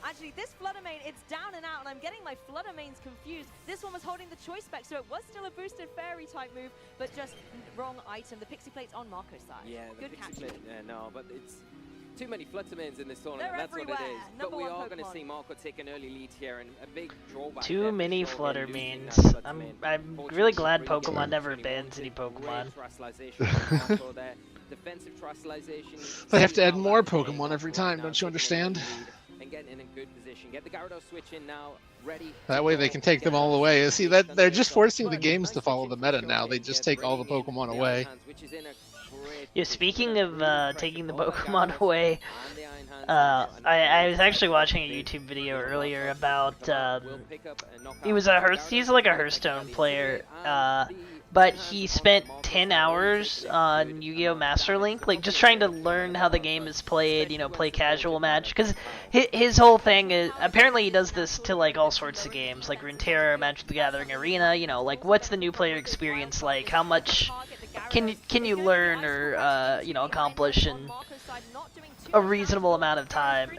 Actually, this Fluttermane, it's down and out, and I'm getting my Fluttermanes confused. This one was holding the Choice Spec, so it was still a boosted Fairy type move, but just wrong item. The Pixie Plate's on Marco's side. Yeah, the Good Pixie catch. Plate, no, but it's too many Fluttermanes in this tournament. They're That's everywhere. what it is. Number But we one are going to Pokemon. see Marco take an early lead here, and a big drawback. Too there many for Shohei losing that Fluttermanes. Fluttermane. I'm really glad Really Pokemon getting never really bans any wanted. Pokemon. Great Terrestrialization from Marco there. Defensive Terrestrialization. They have to add more Pokemon every time, don't you understand? And getting in a good position. Get the Gyarados switch in now. Ready. That way they can take them all away. See, that they're just forcing the games to follow the meta now. They just take all the Pokemon away. Yeah, speaking of taking the Pokemon away, I was actually watching a YouTube video earlier about he's like a Hearthstone player, but he spent 10 hours on Yu-Gi-Oh! Master Link, like just trying to learn how the game is played, you know, play casual match, because his whole thing is, apparently he does this to like all sorts of games, like Runeterra, Magic the Gathering Arena, you know, like what's the new player experience like, how much can you learn or you know, accomplish in a reasonable amount of time.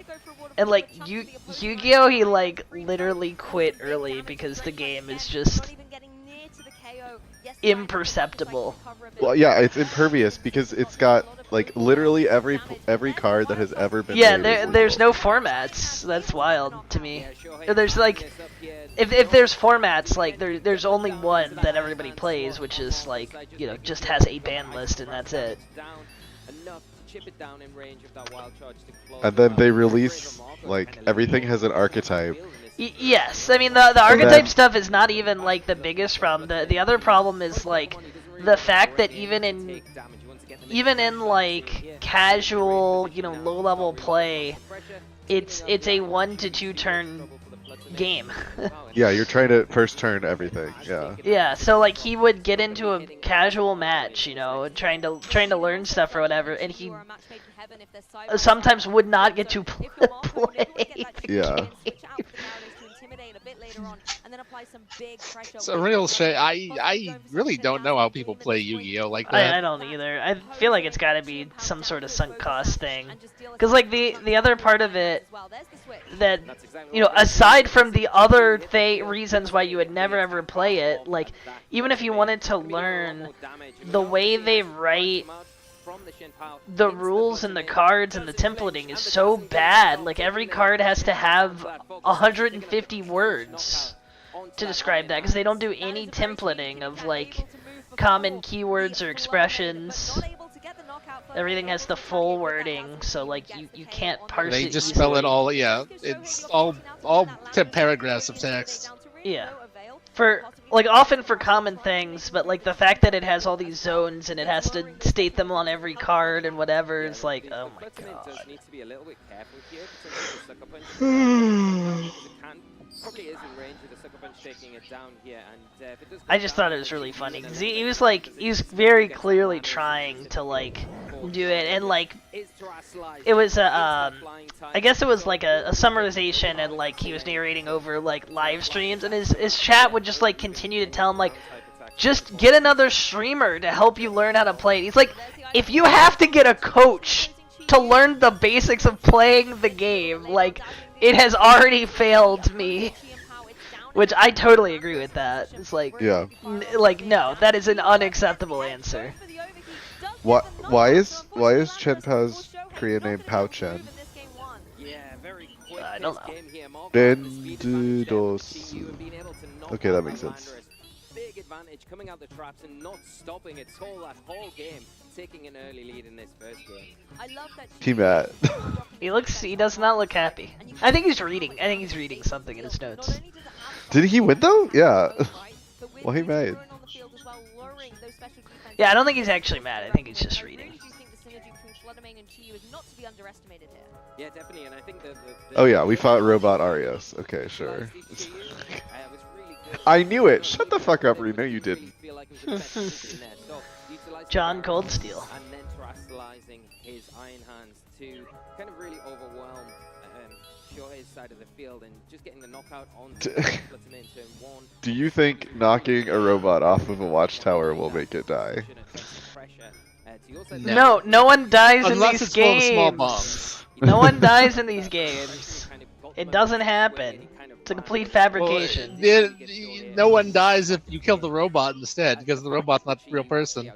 And like Yu-Gi-Oh! He like literally quit early because the game is just imperceptible. Well, yeah, it's impervious because it's got like literally every card that has ever been. Yeah, made there's no formats. That's wild to me. There's like, if there's formats, like there's only one that everybody plays, which is like, you know, just has a ban list and that's it. And then they release like everything has an archetype. Yes, I mean the archetype stuff is not even like the biggest problem. The other problem is like the fact that even even in like casual, you know, low level play, it's a 1 to 2 turn game. Yeah, you're trying to first turn everything. Yeah. Yeah, so like he would get into a casual match, you know, trying to learn stuff or whatever, and he sometimes would not get to play the Yeah. game. It's a real shame. I really don't know how people play Yu-Gi-Oh like that. I don't either. I feel like it's got to be some sort of sunk cost thing, because like the other part of it that, you know, aside from the other reasons why you would never ever play it, like even if you wanted to learn the way they write the rules and the cards and the templating is so bad. Like every card has to have 150 words to describe that, because they don't do any templating of like common keywords or expressions. Everything has the full wording, so like you can't parse They it just easily. spell it all. Yeah, it's all 10 paragraphs of text. Yeah. For like often for common things, but like the fact that it has all these zones and it has to state them on every card and whatever is like, oh my god. Need to be a little bit careful here, potentially the sucker punch. Probably is in range of the sucker punch taking it down here, and if it does I just thought it was really funny because he was very clearly trying to like do it, and like it was I guess it was like a summarization, and like he was narrating over like live streams, and his chat would just like continue to tell him like, just get another streamer to help you learn how to play it. He's like, if you have to get a coach to learn the basics of playing the game, like, it has already failed me. Which I totally agree with that. It's like, Yeah. Like, no, that is an unacceptable answer. Why is Chen Pao's Korean name Pao Chen? I don't know. Bendudos. Okay, that makes sense. Big advantage coming out the traps and not stopping it that whole game, taking an early lead in this first game. I love that Team Matt. He does not look happy. I think he's reading something in his notes. Did he win though? Yeah. Well, he made. Yeah, I don't think he's actually mad. I think he's just reading. Yeah, definitely, and I think Oh yeah, we fought Robot Arios. Okay, sure. I knew it. Shut the fuck up, Reno. You didn't. John Coldsteel. And then terrestrializing his iron hands to kind of really overwhelm Shohei's side of the field and just getting the knockout on puts him in turn 1. Do you think knocking a robot off of a watchtower will make it die? No, no one dies Unless in it's these full of games. small bombs. No one dies in these games. It doesn't happen. It's a complete fabrication. Well, no one dies if you kill the robot instead, because the robot's not a real person.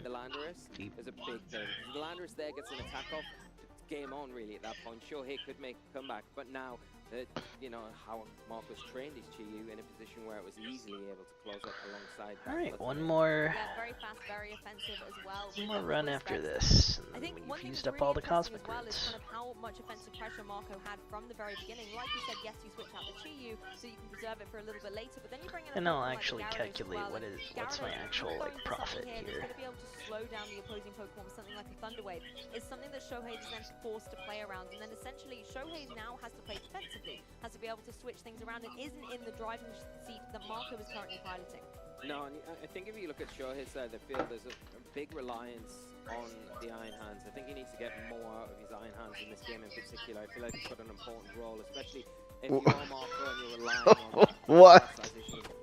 The Landorus is a big thing. The Landorus there gets an attack off. It's game on really at that point. Shohei could make a comeback, but now that you know how Marcus trained his Chiyu in a position where it was easily able to close up alongside. Alright, one more. Very fast, very offensive as well. One more run after this. And then we've used up all the cosmic roots. Kind of how much offensive pressure Marco had from the very beginning. Like you said, yes, you switch out the Chiyu so you can preserve it for a little bit later, but then you bring in And I'll actually calculate what's my actual like profit here. going to be able to slow down the opposing Pokemon with something like a Thunder Wave. It's something that Shohei is then forced to play around, and then essentially Shohei now has to play defensively, has to be able to switch things around, and isn't in the driving seat that Marco is currently piloting. No, and I think if you look at Shohei's side of the field, there's a big reliance on the Iron Hands. I think he needs to get more out of his Iron Hands in this game in particular. I feel like he's got an important role, especially if you're Marco and you're relying on What?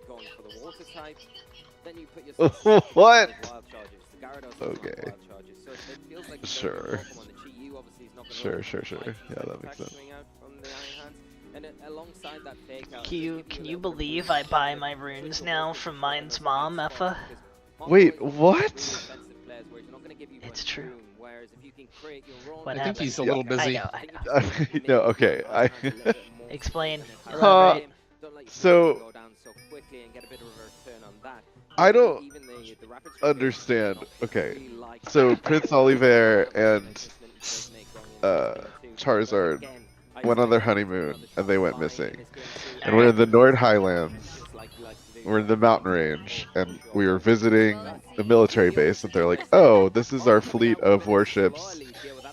going for the water type, then you put yourself What? wild charges. The Gyarados Okay. wild charges. So it feels like Sure. the Chi-Yu obviously is not going Sure. Yeah, that makes sense. out from the Iron Hands. And alongside that fake out, Can you believe I buy my runes now from Mine's mom, Effa? Wait, what? It's true. I think he's a little busy. I know. No, okay. Explain. Huh. Elaborate. So I don't understand. Okay, so Prince Oliver and Charizard went on their honeymoon and they went missing, and we're in the Nord Highlands. we're in the mountain range, and we were visiting a military base, and they're like, "Oh, this is our fleet of warships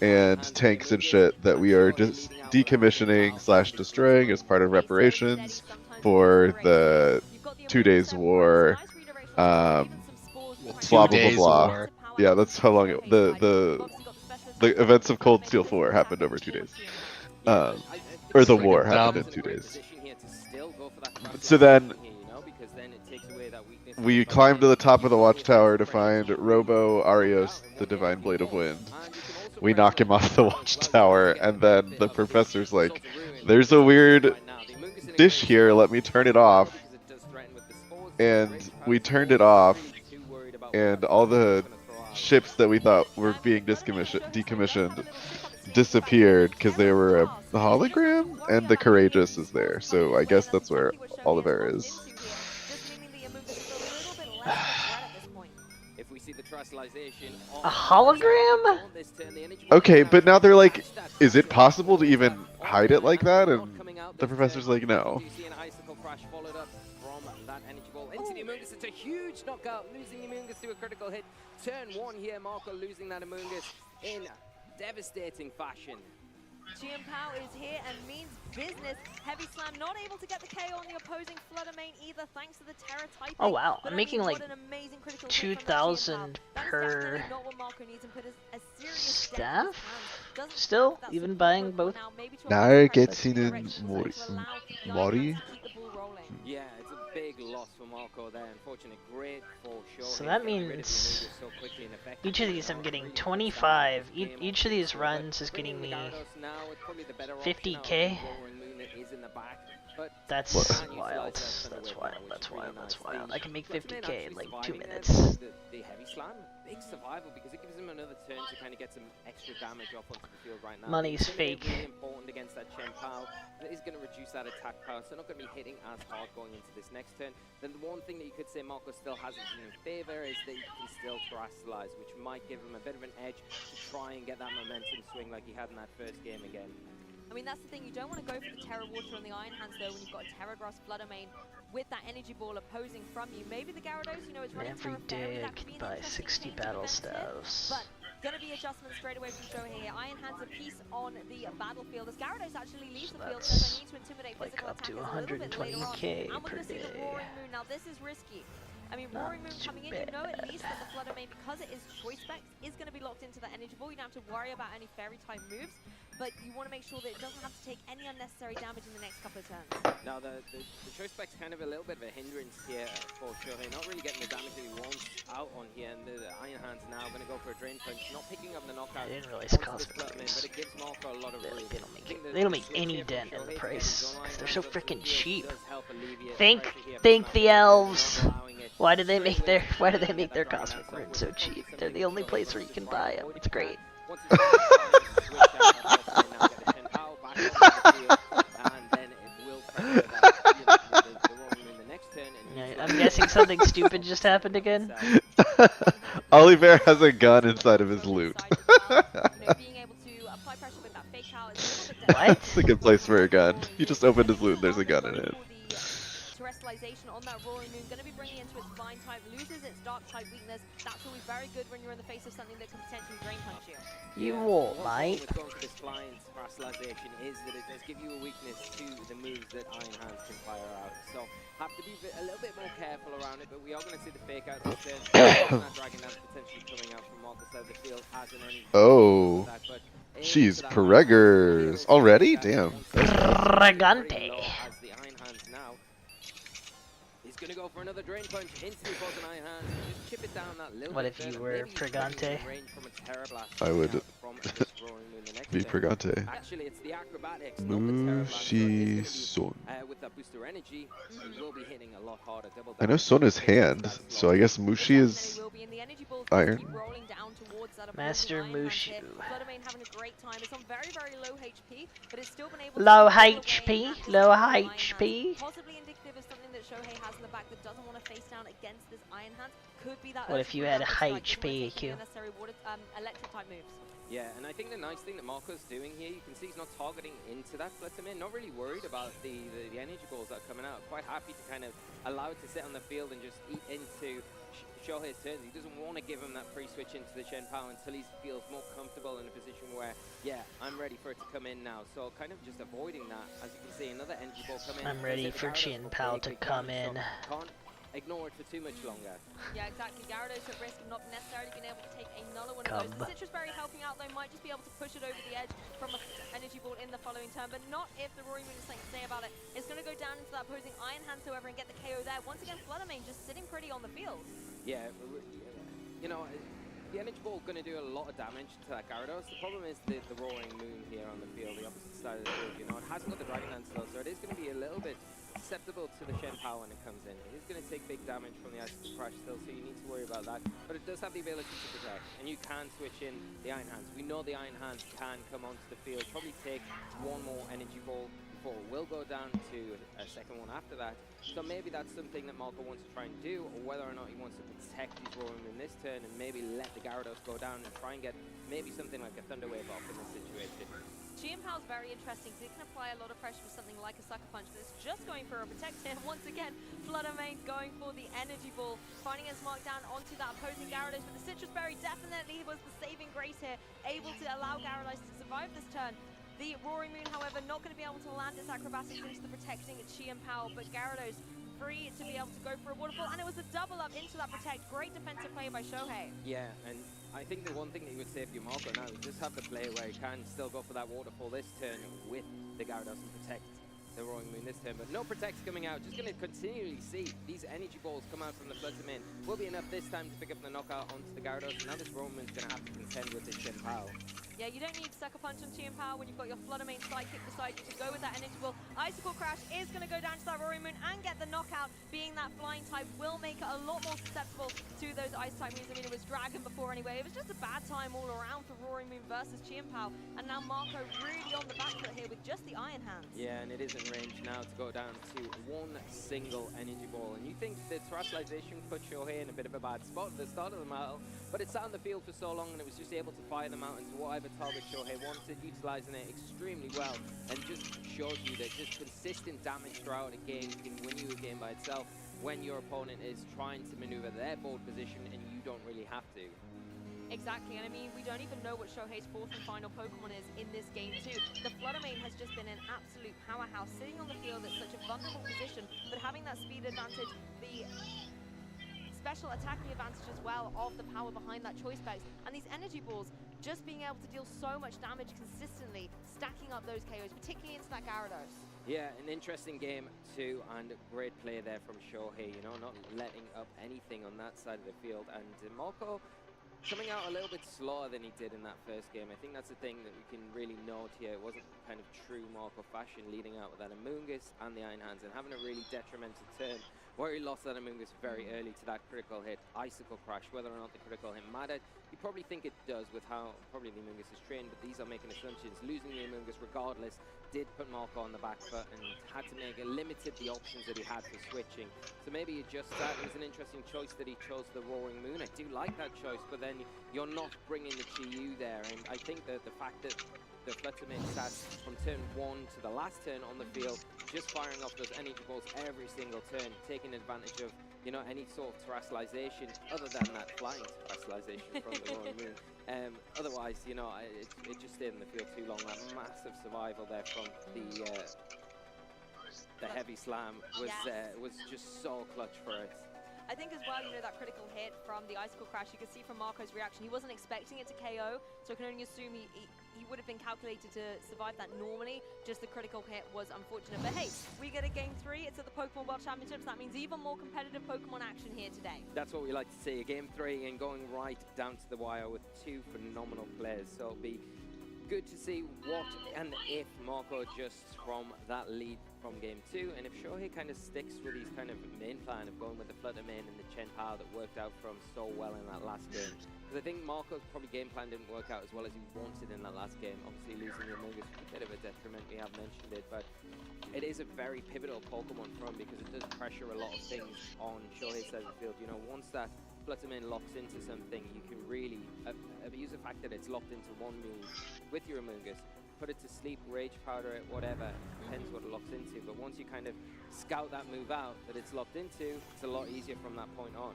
and tanks and shit that we are just decommissioning / destroying as part of reparations for the 2 days war." Blah blah blah blah. War. Yeah, that's how long the events of Cold Steel 4 happened over 2 days. Or the war happened in 2 days. So then we climbed to the top of the watchtower to find Robo Arios, the Divine Blade of Wind. We knock him off the watchtower, and then the professor's like, "There's a weird dish here, let me turn it off." And we turned it off, and all the ships that we thought were being decommissioned disappeared because they were a hologram, and the Courageous is there. So I guess that's where Oliver is. A hologram? Okay, but now they're like, is it possible to even hide it like that? And the professor's like, no. Into the Amoongus, it's a huge knockout, losing Amoongus to a critical hit. Turn 1 here, Marco losing that Amoongus in devastating fashion. Pow is here and means business. Heavy Slam not able to get the KO on the opposing Flutter main either, thanks to the Terra typing. Oh wow, But I'm making like 2,000 per staff? Still? Even buying both? Mori? Yeah, it's a big loss for Marco there. Unfortunate, great for sure. So that means each of these I'm getting 25. Each of these runs is getting me 50k. That's wild. That's wild. That's wild. That's wild. I can make 50k in like 2 minutes. The heavy slam, big survival because it gives him another turn to kind of get some extra damage off onto the field right now. Money's fake. Really important against that Chen Pao. That is going to reduce that attack power, so not going to be hitting as hard going into this next turn. Then the one thing that you could say Marco still has in favor is that he can still terastallize, which might give him a bit of an edge to try and get that momentum swing like he had in that first game again. I mean, that's the thing, you don't want to go for the Terra Water on the Iron Hands though when you've got a Terra Grass Flutter main with that energy ball opposing from you. Maybe the Gyarados, you know, is running every day I can buy 60 battle staves. But gonna be adjustments straight away from Shohei here. Iron Hands a piece on the battlefield as Gyarados actually leaves the field, says I need to intimidate like physical up to attackers 120k and we're per gonna see day. the Roaring Moon. Now this is risky. I mean, Roaring Moon coming in, you know at least that the Flutter main, because it is choice specs, is going to be locked into the energy ball. You don't have to worry about any fairy type moves, but you want to make sure that it doesn't have to take any unnecessary damage in the next couple of turns. Now the choice spec's kind of a little bit of a hindrance here for Shohei, not really getting the damage that he wants out on here, and the Iron Hands now going to go for a Drain Punch, not picking up the knockout. I didn't realize Cosmic Rings. But it gives Marco a lot of room. They don't make any dent in the price because they're so freaking cheap. Thank the elves. Why do they make their Cosmic Runes so cheap? They're the only place where you can buy them. It's great. I'm guessing something stupid just happened again. Oliver has a gun inside of his loot. What? It's a good place for a gun. He just opened his loot and there's a gun in it. Terrestrialization on that Roaring Moon, going to be bringing into its Blind type, loses its Dark type weakness. That's always very good when you're in the face of something that can potentially Drain Punch you. You won't, mate. What's going for this Blind Terrestrialization is that it does give you a weakness to the moves that Iron Hands can fire out. So have to be a little bit more careful around it, but we are going to see the fake out this turn. That Dragon Dance potentially coming out from Marcus out of the field as an enemy. Oh. She's Preggers already? Damn. Pregante. As the Iron Hands now. He's going to go for another Drain Punch into the opposing Iron Hands. Just chip it down that little What bit if you further. were Maybe Pregante? I would be Pregante. Actually, it's the acrobatics, not the Terra Blast. Mushi Son. With that booster energy, he will be hitting a lot harder. Double I know Son is hand, so I guess Mushi is iron. Master Mushu. Low HP, but it's still been able Low HP. Low HP. possibly indicative of something that Shohei has in the back that doesn't want to face down against this Iron Hand could be that. What if you had a high HP EQ? Unnecessary water, electric type moves. Yeah, and I think the nice thing that Marco's doing here, you can see he's not targeting into that Flutterman, not really worried about the energy balls that are coming out, quite happy to kind of allow it to sit on the field and just eat into Shohei's turns. He doesn't want to give him that free switch into the Shen Pao until he feels more comfortable in a position where, yeah, I'm ready for it to come in now. So kind of just avoiding that. As you can see, another energy ball come in. I'm ready for Shen Pao to come in. So can't ignore it for too much longer. Yeah, exactly. Gyarados at risk of not necessarily being able to take another one of those. The Citrus Berry helping out though, might just be able to push it over the edge from an energy ball in the following turn, but not if the Roaring Moon has something to say about it. It's going to go down into that opposing Iron Hands, however, and get the KO there. Once again, Fluttermane just sitting pretty on the field. Yeah, you know, the energy ball going to do a lot of damage to that Gyarados. The problem is the Roaring Moon here on the field, the opposite side of the field. You know, it hasn't got the Dragon Dance though, so it is going to be a little bit susceptible to the Shen Pao when it comes in. It is going to take big damage from the Icicle Crash still, so you need to worry about that. But it does have the ability to protect, and you can switch in the Iron Hands. We know the Iron Hands can come onto the field, probably take one more energy ball before we'll go down to a second one after that. So maybe that's something that Marco wants to try and do, or whether or not he wants to protect his Roaring Moon this turn and maybe let the Gyarados go down and try and get maybe something like a Thunder Wave off in this situation. Chien Pao's very interesting because it can apply a lot of pressure with something like a Sucker Punch, but it's just going for a Protect here. Once again, Fluttermane going for the Energy Ball, finding his mark down onto that opposing Gyarados, but the Citrus Berry definitely was the saving grace here, able to allow Gyarados to survive this turn. The Roaring Moon, however, not going to be able to land its acrobatics into the protecting Chien Pao, but Gyarados free to be able to go for a waterfall, and it was a double up into that Protect. Great defensive play by Shohei. Yeah, and I think the one thing that you would say if you're Marco now is just have the play where he can still go for that waterfall this turn with the Gyarados and protect the Roaring Moon this turn, but no Protects coming out. Just going to continually see these energy balls come out from the Fluttermane. Will be enough this time to pick up the knockout onto the Gyarados. Now this Roaring Moon's going to have to contend with this Shen Pao. Yeah, you don't need Sucker Punch on Chien Pao when you've got your Fluttermane Sidekick beside you to go with that energy ball. Icicle Crash is going to go down to that Roaring Moon and get the knockout. Being that flying type will make it a lot more susceptible to those ice type moves. I mean, it was Dragon before anyway. It was just a bad time all around for Roaring Moon versus Chien Pao. And now Marco really on the back foot here with just the Iron Hands. Yeah, and it is in range now to go down to one single energy ball. And you think the Terastallization put Shohei in a bit of a bad spot at the start of the battle, but it sat on the field for so long and it was just able to fire them out into whatever target Shohei wanted, utilizing it extremely well, and just shows you that just consistent damage throughout a game can win you a game by itself when your opponent is trying to maneuver their board position and you don't really have to. Exactly, and I mean, we don't even know what Shohei's fourth and final Pokemon is in this game too. The Fluttermane has just been an absolute powerhouse, sitting on the field at such a vulnerable position, but having that speed advantage, the special attacking advantage as well of the power behind that choice specs, and these energy balls just being able to deal so much damage consistently, stacking up those KOs, particularly into that Gyarados. Yeah, an interesting game too, and great play there from Shohei, you know, not letting up anything on that side of the field, and Marco coming out a little bit slower than he did in that first game. I think that's the thing that we can really note here. It wasn't kind of true Marco fashion, leading out with that Amoonguss and the Iron Hands and having a really detrimental turn where he lost that Amoonguss very early to that critical hit, Icicle Crash. Whether or not the critical hit mattered, you probably think it does with how probably the Amoonguss is trained, but these are making assumptions. Losing the Amoonguss regardless did put Marco on the back foot and had to make it, limited the options that he had for switching. So maybe it just that. It was an interesting choice that he chose the Roaring Moon. I do like that choice, but then you're not bringing the Chi-Yu there, and I think that the fact that the Fluttermane sat from turn 1 to the last turn on the field, just firing off those energy balls every single turn, taking advantage of, you know, any sort of terrestrialization other than that flying terrestrialization from the Roaring Moon. Otherwise, you know, it just stayed in the field too long. That massive survival there from the heavy slam was just so clutch for it. I think as well, you know, that critical hit from the Icicle Crash, you can see from Marco's reaction, he wasn't expecting it to KO, so I can only assume he would have been calculated to survive that normally. Just the critical hit was unfortunate. But hey, we get a Game 3. It's at the Pokemon World Championships. That means even more competitive Pokemon action here today. That's what we like to see, a Game 3 and going right down to the wire with two phenomenal players. So it'll be good to see what and if Marco adjusts from that lead from game 2, and if Shohei kind of sticks with his kind of main plan of going with the Flutter main and the Chen Pao that worked out for him so well in that last game. Because I think Marco's probably game plan didn't work out as well as he wanted in that last game. Obviously losing the Amogus was a bit of a detriment, we have mentioned it, but it is a very pivotal Pokemon for him because it does pressure a lot of things on Shohei's side of the field. You know, once that Fluttermane locks into something, you can really abuse the fact that it's locked into one move with your Amogus, put it to sleep, Rage Powder it, whatever, depends what it locks into. But once you kind of scout that move out that it's locked into, it's a lot easier from that point on.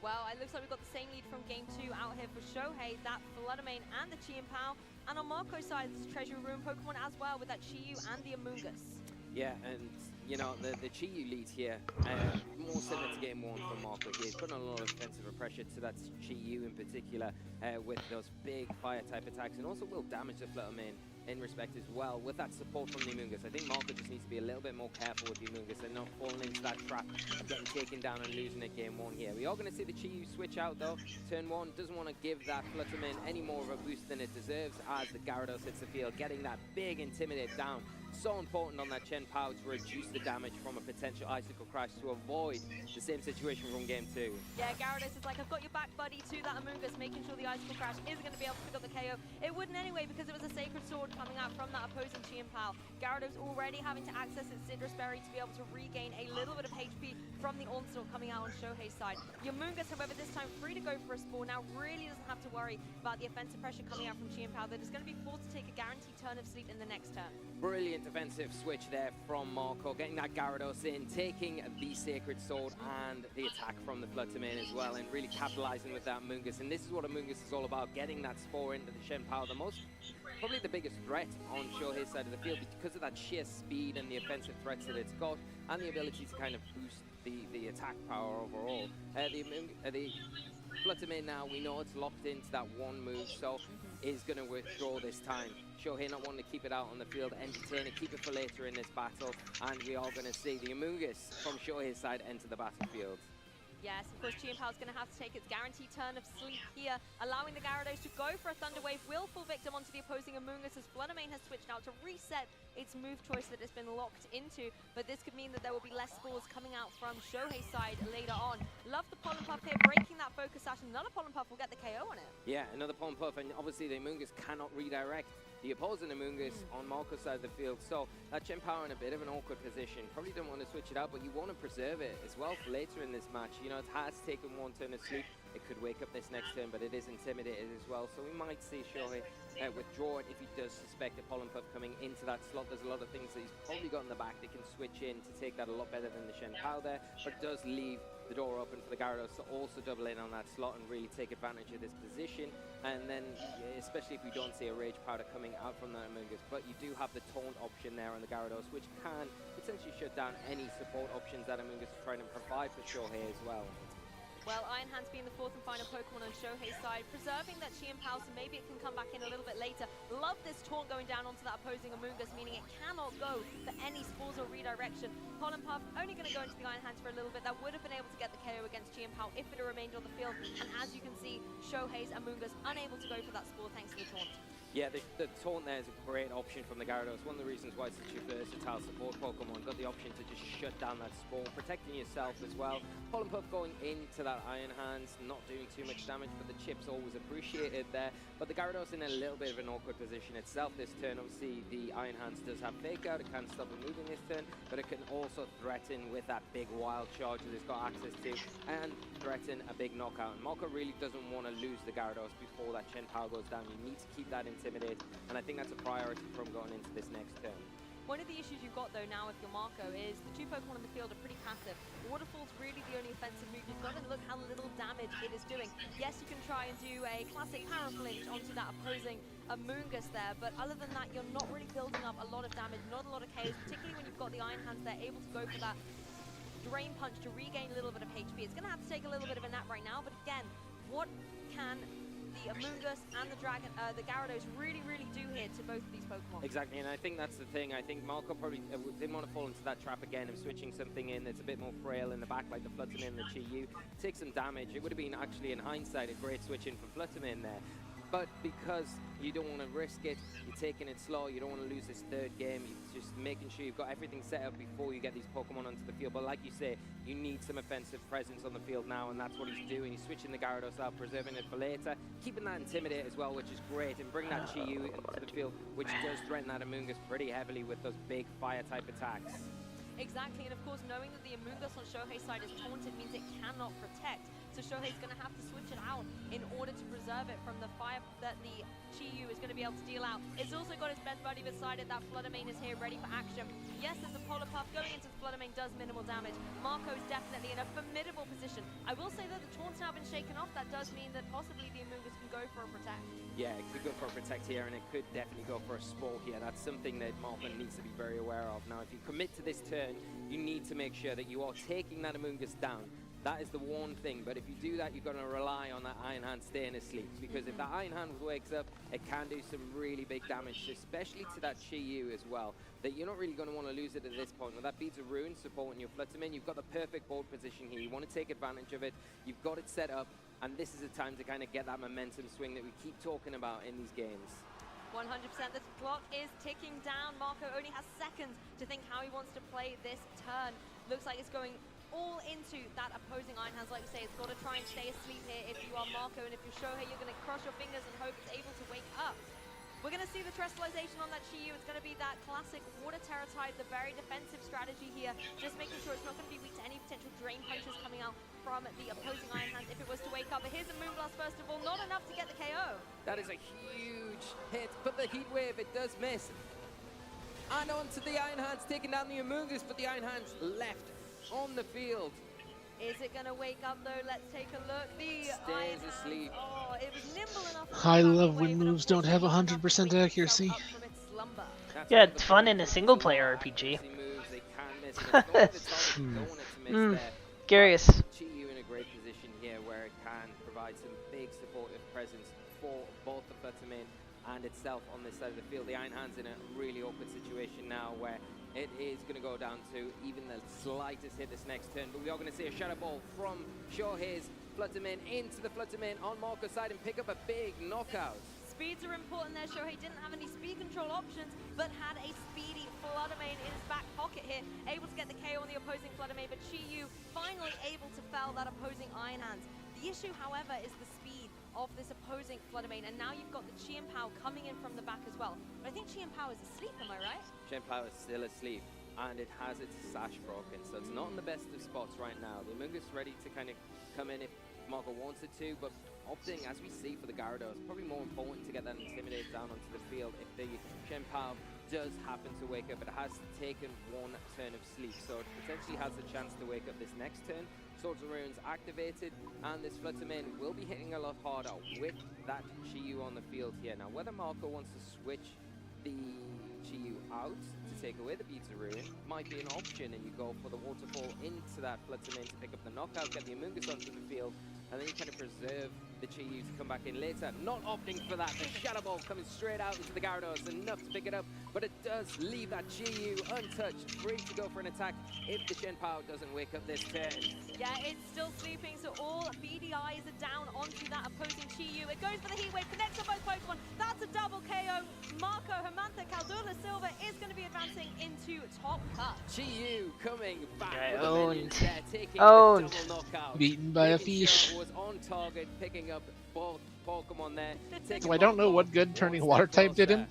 Well, it looks like we've got the same lead from game 2 out here for Shohei, that Fluttermane and the Chi and Pao. And on Marco's side, there's Treasure Room Pokemon as well with that Chi-Yu and the Amoonguss. Yeah, and you know, the Chi-Yu lead here, more similar to game 1 from Marco here. He's putting a lot of defensive pressure to that Chi-Yu in particular with those big fire type attacks, and also will damage the Fluttermane in respect as well with that support from the Amoonguss. I think Marco just needs to be a little bit more careful with the Amoonguss and not falling into that trap of getting taken down and losing at game 1 here. We are going to see the Chi-Yu switch out though. Turn 1 doesn't want to give that Fluttermane any more of a boost than it deserves as the Gyarados hits the field, getting that big Intimidate down. So important on that Chen Pao to reduce the damage from a potential Icicle Crash to avoid the same situation from game 2. Yeah, Gyarados is like, I've got your back, buddy, to that Amoonguss, making sure the Icicle Crash isn't going to be able to pick up the KO. It wouldn't anyway because it was a Sacred Sword coming out from that opposing Chi and Pao. Gyarados already having to access its Citrus Berry to be able to regain a little bit of HP from the onslaught coming out on Shohei's side. The Amoonguss, however, this time free to go for a Spore. Now really doesn't have to worry about the offensive pressure coming out from Chi and Pao. That is going to be forced to take a guaranteed turn of sleep in the next turn. Brilliant defensive switch there from Marco, getting that Gyarados in, taking the Sacred Sword and the attack from the Fluttermane as well, and really capitalizing with that Amoonguss. And this is what Amoonguss is all about, getting that Spore into the Chen Pao, probably the biggest threat on Shohei's side of the field because of that sheer speed and the offensive threats that it's got, and the ability to kind of boost the attack power overall. The Fluttermane now, we know it's locked into that one move, so is going to withdraw this time. Shohei not wanting to keep it out on the field, entertain it, keep it for later in this battle, and we are going to see the Amoonguss from Shohei's side enter the battlefield. Yes, of course, Chi and Pao is going to have to take its guaranteed turn of sleep here, allowing the Gyarados to go for a Thunder Wave. Will fall victim onto the opposing Amoonguss as Fluttermane has switched out to reset its move choice that it's been locked into, but this could mean that there will be less spores coming out from Shohei's side later on. Love the Pollen Puff here, breaking that Focus Sash, and another Pollen Puff will get the KO on it. Yeah, another Pollen Puff, and obviously the Amoonguss cannot redirect the opposing Amoonguss on Marco's side of the field, so that Chen Pao in a bit of an awkward position. Probably don't want to switch it out, but you want to preserve it as well for later in this match. You know, it has taken one turn of sleep. It could wake up this next turn, but it is intimidated as well, so we might see Shohei withdraw it if he does suspect a Pollen Puff coming into that slot. There's a lot of things that he's probably got in the back that can switch in to take that a lot better than the Chen Pao there, but it does leave the door open for the Gyarados to also double in on that slot and really take advantage of this position. And then, especially if we don't see a Rage Powder coming out from that Amoonguss, but you do have the Taunt option there on the Gyarados, which can potentially shut down any support options that Amoonguss is trying to provide for Shohei as well. Well, Iron Hands being the fourth and final Pokemon on Shohei's side, preserving that Chi and Pao, so maybe it can come back in a little bit later. Love this Taunt going down onto that opposing Amoonguss, meaning it cannot go for any spores or redirection. Pollen Puff only going to go into the Iron Hands for a little bit. That would have been able to get the KO against Chi and Pao if it had remained on the field. And as you can see, Shohei's Amoonguss unable to go for that Spore thanks to the Taunt. Yeah, the Taunt there is a great option from the Gyarados. One of the reasons why it's such a versatile support Pokemon. Got the option to just shut down that Spore, protecting yourself as well. Pollen Puff going into that Iron Hands, not doing too much damage, but the chip's always appreciated there. But the Gyarados in a little bit of an awkward position itself this turn. Obviously, the Iron Hands does have Fake Out. It can stop it moving this turn, but it can also threaten with that big Wild Charge that it's got access to, and threaten a big knockout. And Marco really doesn't want to lose the Gyarados before that Chen Pao goes down. You need to keep that intimidated, and I think that's a priority for him going into this next turn. One of the issues you've got though now with your Marco is the two Pokemon in the field are pretty passive. Waterfall's really the only offensive move. You've got to look how little damage it is doing. Yes, you can try and do a classic Power Flinch onto that opposing Amoonguss there, but other than that, you're not really building up a lot of damage, not a lot of KOs, particularly when you've got the Iron Hands there, able to go for that Drain Punch to regain a little bit of HP. It's going to have to take a little bit of a nap right now, but again, what can the Amoonguss and the Gyarados really do here to both of these Pokemon? Exactly, and I think that's the thing. I think Marco probably didn't want to fall into that trap again of switching something in that's a bit more frail in the back, like the Fluttermane and the Chi-Yu. Take some damage. It would have been actually, in hindsight, a great switch in from Fluttermane there. but because you don't want to risk it, you're taking it slow, you don't want to lose this third game, you're just making sure you've got everything set up before you get these Pokemon onto the field. But like you say, you need some offensive presence on the field now, and that's what he's doing. He's switching the Gyarados out, preserving it for later, keeping that Intimidate as well, which is great, and bringing that Chi-Yu into the field, which does threaten that Amoonguss pretty heavily with those big fire-type attacks. Exactly, and of course, knowing that the Amoonguss on Shohei's side is taunted means it cannot protect. So Shohei's going to have to switch it out in order to preserve it from the fire that the Chi-Yu is going to be able to deal out. It's also got his best buddy beside it. That Fluttermane is here ready for action. Yes, there's a Polar Puff going into the Fluttermane, does minimal damage. Marco is definitely in a formidable position. I will say that the taunt's now been shaken off. That does mean that possibly the Amoonguss can go for a protect. Yeah, it could go for a protect here, and it could definitely go for a spore here. That's something that Marco needs to be very aware of. Now, if you commit to this turn, you need to make sure that you are taking that Amoonguss down. That is the one thing, but if you do that, you're going to rely on that Iron Hand staying asleep, because if that Iron Hand wakes up, it can do some really big damage, especially to that Chi-Yu as well, that you're not really going to want to lose it at this point. Now, that Beads of Ruin supporting your Fluttermane, you've got the perfect board position here. You want to take advantage of it. You've got it set up, and this is a time to kind of get that momentum swing that we keep talking about in these games. 100%. The clock is ticking down. Marco only has seconds to think how he wants to play this turn. Looks like it's going all into that opposing Iron Hands. Like we say, it's got to try and stay asleep here if you are Marco, and if you're Shohei, you're going to cross your fingers and hope it's able to wake up. We're going to see the Terrestrialization on that Chi-Yu. It's going to be that classic Water Terror type, the very defensive strategy here, just making sure it's not going to be weak to any potential Drain Punches coming out from the opposing Iron Hands if it was to wake up. But here's a Moonblast first of all, not enough to get the KO. That is a huge hit, but the Heat Wave, it does miss. And onto the Iron Hands, taking down the Amoonguss, but the Iron Hands left on the field. Is it going to wake up though? Let's take a look. The Stays asleep. Oh, it was nimble enough. I love when moves don't have 100% accuracy. Yeah, it's fun in a single-player RPG. Curious. Chi-Yu in a great position here where it can provide some big supportive presence for both the Fluttermane and itself on this side of the field. The Iron Hand's in a really awkward situation now where it is going to go down to even the slightest hit this next turn, but we are going to see a Shadow Ball from Shohei's Fluttermane into the Fluttermane on Marco's side and pick up a big knockout. Speeds are important there. Shohei didn't have any speed control options, but had a speedy Fluttermane in his back pocket here, able to get the KO on the opposing Fluttermane, but Chi-Yu finally able to fell that opposing Iron Hands. The issue, however, is the speed of this opposing Fluttermane, and now you've got the Chien-Pao coming in from the back as well. But I think Chien-Pao is asleep, am I right? Chien-Pao is still asleep, and it has its sash broken, so it's not in the best of spots right now. The Amoonguss ready to kind of come in if Marco wants it to, but opting, as we see for the Gyarados, probably more important to get that Intimidate down onto the field. If the Chien-Pao does happen to wake up, it has taken one turn of sleep, so it potentially has the chance to wake up this next turn. Swords and Runes activated, and this Fluttermane will be hitting a lot harder with that Chi-Yu on the field here. Now, whether Marco wants to switch the Chi-Yu out to take away the Beads of Ruin might be an option, and you go for the Waterfall into that Fluttermane to pick up the knockout, get the Amoonguss onto the field, and then you kind of preserve the Chi-Yu to come back in later. Not opting for that. The Shadow Ball coming straight out into the Gyarados, enough to pick it up, but it does leave that Chi-Yu untouched, free to go for an attack if the Chien-Pao doesn't wake up this turn. Yeah, it's still sleeping, so all beady eyes are down onto that opposing Chi-Yu. It goes for the Heat Wave, connects on both Pokemon. That's a double KO. Marco Hermantha Caldula Silva is going to be advancing into top cut. Chi-Yu coming back with Owned. the minions there, taking Owned. the double knockout. Beaten by a Making fish. sure it was on target, picking up both Pokemon there. So I don't know what good turning water type did him.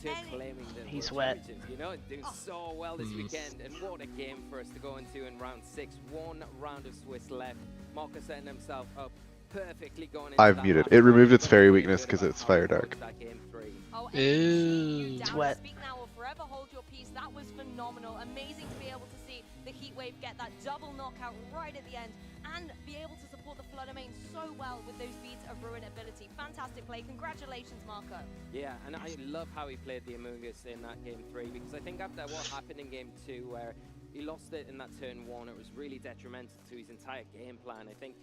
To claiming the He's World wet. Championship, you know, doing so well this weekend, and what a game for us to go into in round 6. One round of Swiss left. Marco setting himself up perfectly going into I've that muted. last It round. removed its Gonna fairy feel weakness good because about it's how Fire we Dark. closed that game 3. Oh, Ew. It's wet. Speak now or forever hold your peace. That was phenomenal. Amazing to be able to see the Heat Wave get that double knockout right at the end and be able to support the Fluttermane so well with those Beads of Ruin ability. Fantastic play. Congratulations, Marco. Yeah, and I love how he played the Amoonguss in that game 3, because I think after what happened in game 2, where he lost it in that turn 1, it was really detrimental to his entire game plan. I think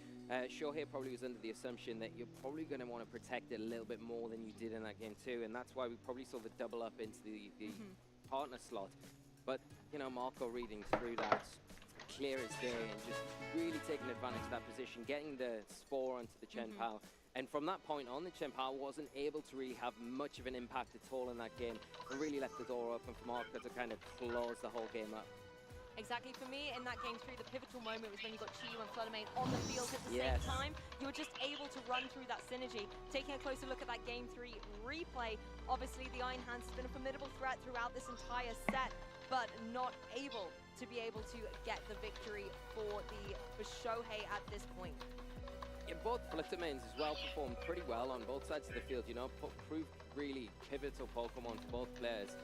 Shohei probably was under the assumption that you're probably going to want to protect it a little bit more than you did in that game 2, and that's why we probably saw the double up into the partner slot. But, you know, Marco reading through that, clear as day, and just really taking advantage of that position, getting the Spore onto the Chien-Pao, And from that point on, the Chempar wasn't able to really have much of an impact at all in that game and really left the door open for Marco to kind of close the whole game up. Exactly. For me, in that game 3, the pivotal moment was when you got Chiyu and Fluttermane on the field at the same time. You were just able to run through that synergy. Taking a closer look at that game 3 replay, obviously the Iron Hands has been a formidable threat throughout this entire set, but not able to get the victory for Shohei at this point. Yeah, both Fluttermanes as well performed pretty well on both sides of the field, you know, proved really pivotal Pokemon to both players.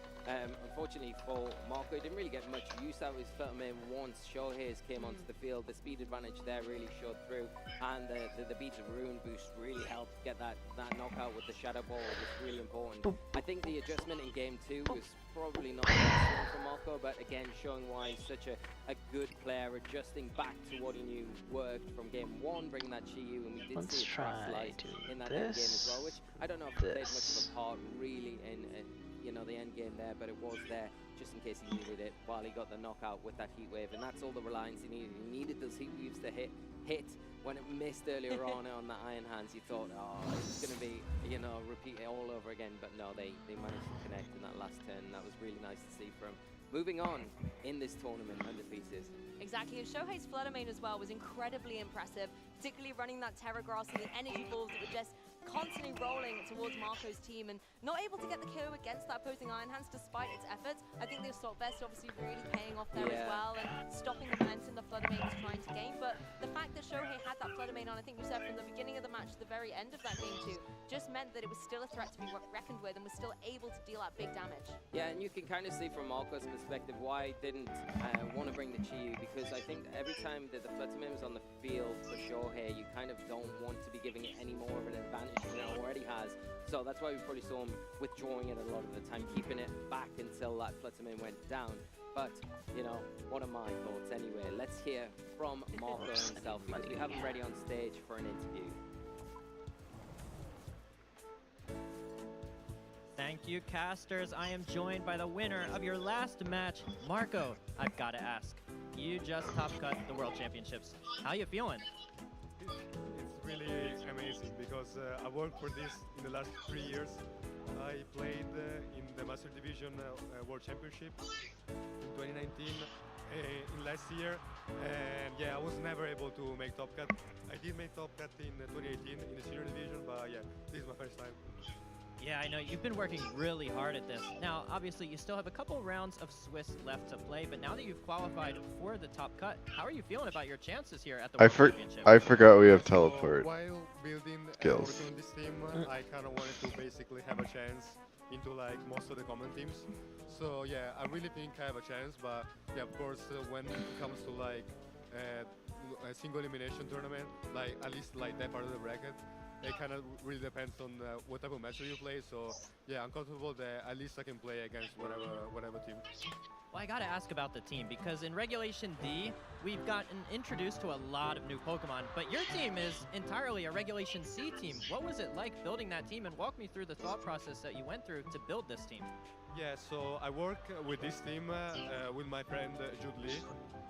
Unfortunately for Marco, he didn't really get much use out of his Fluttermane once Shohei's came onto the field. The speed advantage there really showed through, and the beats of Ruin boost really helped get that knockout with the Shadow Ball was really important. I think the adjustment in game 2 was probably not the best one for Marco, but again, showing why he's such a good player, adjusting back to what he knew worked from game 1, bringing that Chiyu, and we did see a Frostlight in that end game as well, which I don't know if it played much of a part really in you know, the end game there, but it was there just in case he needed it while he got the knockout with that heat wave, and that's all the reliance he needed. He needed those heat waves to hit when it missed earlier on the Iron Hands. You thought, oh, it's going to be, you know, repeat it all over again, but no, they managed to connect in that last turn, and that was really nice to see from moving on in this tournament undefeated. Exactly, and Shohei's Fluttermane as well was incredibly impressive, particularly running that Terra Grass and the energy balls that were just constantly rolling towards Marco's team and not able to get the KO against that opposing Iron Hands despite its efforts. I think the Assault Vest obviously really paying off there as well and stopping the momentum the Fluttermane was trying to gain. But the fact that Shohei had that Fluttermane on, I think you said from the beginning of the match to the very end of that game 2, just meant that it was still a threat to be reckoned with and was still able to deal out big damage. Yeah, and you can kind of see from Marco's perspective why he didn't want to bring the Chiyu, because I think every time that the Fluttermane was on the field for Shohei, you kind of don't want to be giving it any more of an advantage than it already has. So that's why we probably saw him withdrawing it a lot of the time, keeping it back until that Fluttermane went down. But, you know, what are my thoughts anyway? Let's hear from Marco himself, because we have him ready on stage for an interview. Thank you, casters. I am joined by the winner of your last match, Marco. I've got to ask, you just top cut the World Championships. How you feeling? It's really amazing because I worked for this in the last 3 years. I played in the Master Division World Championship in 2019 in last year, and yeah, I was never able to make top cut. I did make top cut in 2018 in the senior division, but yeah, this is my first time. Yeah, I know you've been working really hard at this. Now, obviously, you still have a couple rounds of Swiss left to play, but now that you've qualified for the top cut, how are you feeling about your chances here at the World Championship? I forgot we have teleport While building skills. working on this team, I kind of wanted to basically have a chance into like most of the common teams. So yeah, I really think I have a chance, but yeah, of course, when it comes to like a single elimination tournament, like at least like that part of the bracket, it kind of really depends on what type of match you play. So yeah, I'm comfortable that at least I can play against whatever team. Well, I gotta ask about the team, because in Regulation D, we've gotten introduced to a lot of new Pokemon, but your team is entirely a Regulation C team. What was it like building that team, and walk me through the thought process that you went through to build this team? Yeah, so I work with this team with my friend Jude Lee,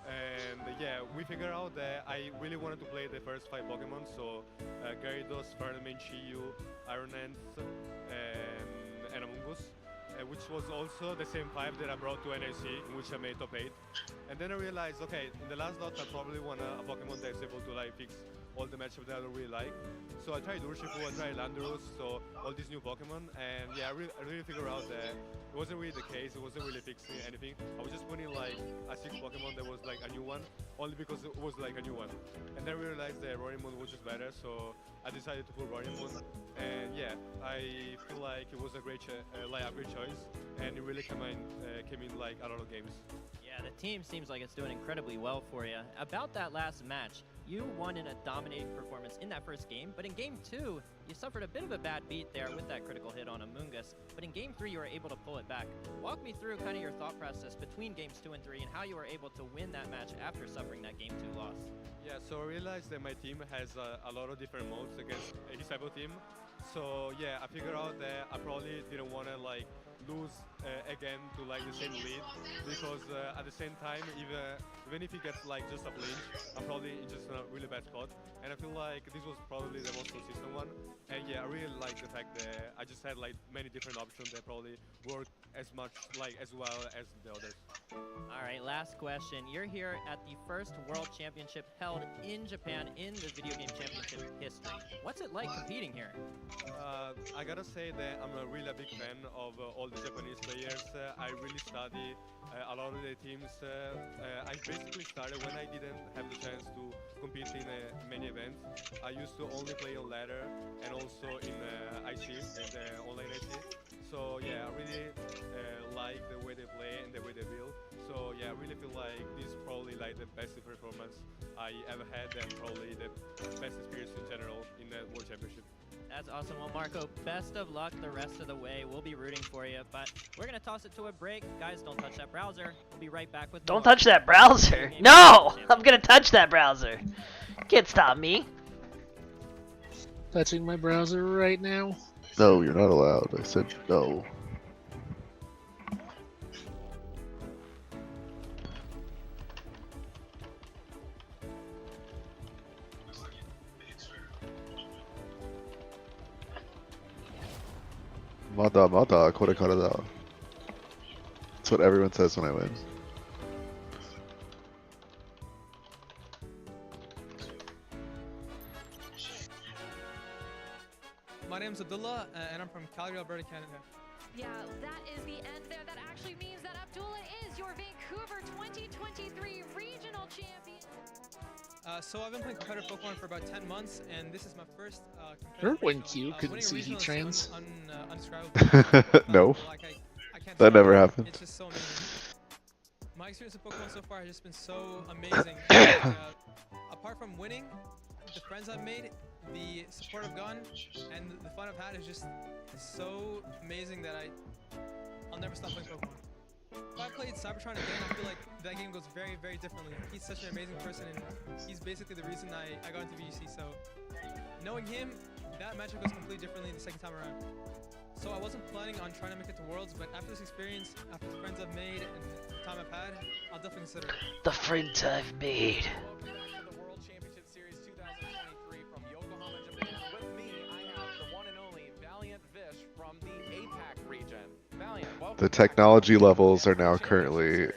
and yeah, we figured out that I really wanted to play the first 5 Pokemon, so Gyarados, Fluttermane, Chiyu, Ironance, and Amoonguss, which was also the same 5 that I brought to NIC, in which I made top 8. And then I realized, okay, in the last lot I probably want a Pokemon that's able to like fix all the matchups that I don't really like. So I tried Urshifu, I tried Landorus, so all these new Pokemon, and yeah, I really figured out that it wasn't really the case, it wasn't really fixing anything. I was just putting like a 6 Pokemon that was like a new one, only because it was like a new one. And then I realized that Roaringmoon was just better, so I decided to put Roaringmoon. And yeah, I feel like it was a great choice, and it really came in like a lot of games. Yeah, the team seems like it's doing incredibly well for you. About that last match, you won in a dominating performance in that first game, but in game 2, you suffered a bit of a bad beat there with that critical hit on Amoonguss, but in game 3, you were able to pull it back. Walk me through kind of your thought process between games 2 and 3 and how you were able to win that match after suffering that game 2 loss. Yeah, so I realized that my team has a lot of different modes against his type of team. So yeah, I figured out that I probably didn't want to like lose again to like the same lead, because at the same time, even if he gets like just a blink, I'm probably in just a really bad spot. And I feel like this was probably the most consistent one. And yeah, I really like the fact that I just had like many different options that probably work as well as the others. All right, last question. You're here at the first World Championship held in Japan in the video game championship history. What's it like competing here? I gotta say that I'm a really big fan of all the Japanese players. I really study a lot of the teams. I basically started when I didn't have the chance to compete in many events. I used to only play on ladder and also in IC, in the online IC. So yeah, I really like the way they play and the way they build. So yeah, I really feel like this is probably like the best performance I ever had, and probably the best experience in general in the World Championship. That's awesome. Well, Marco, best of luck the rest of the way. We'll be rooting for you, but we're going to toss it to a break. Guys, don't touch that browser. We'll be right back with Don't touch that browser. No! I'm going to touch that browser. Can't stop me. Touching my browser right now. No, you're not allowed. I said no. Mada mada korekara da. That's what everyone says when I win. My name's Abdullah, and I'm from Calgary, Alberta, Canada. Yeah, that is the end there. That actually means that Abdullah is your Vancouver 2023 regional champion. So I've been playing competitive Pokemon for about 10 months, and this is my first Remember competitive when regional. Q couldn't see heat trans? No. I can't That never describe it. happened. It's just so amazing. My experience with Pokemon so far has just been so amazing. Like, apart from winning, the friends I've made, the support I've gotten, and the fun I've had is just so amazing that I'll never stop playing Pokemon. If I played Cybertron again, I feel like that game goes very, very differently. He's such an amazing person, and he's basically the reason I got into VGC. So knowing him, that matchup goes completely differently the second time around. So I wasn't planning on trying to make it to Worlds, but after this experience, after the friends I've made and the time I've had, I'll definitely consider it. The friends I've made. Welcome back to the World Championship Series 2023 from Yokohama, Japan. With me, I have the one and only Valiant Vish from the APAC region. Valiant, welcome. The technology levels are now currently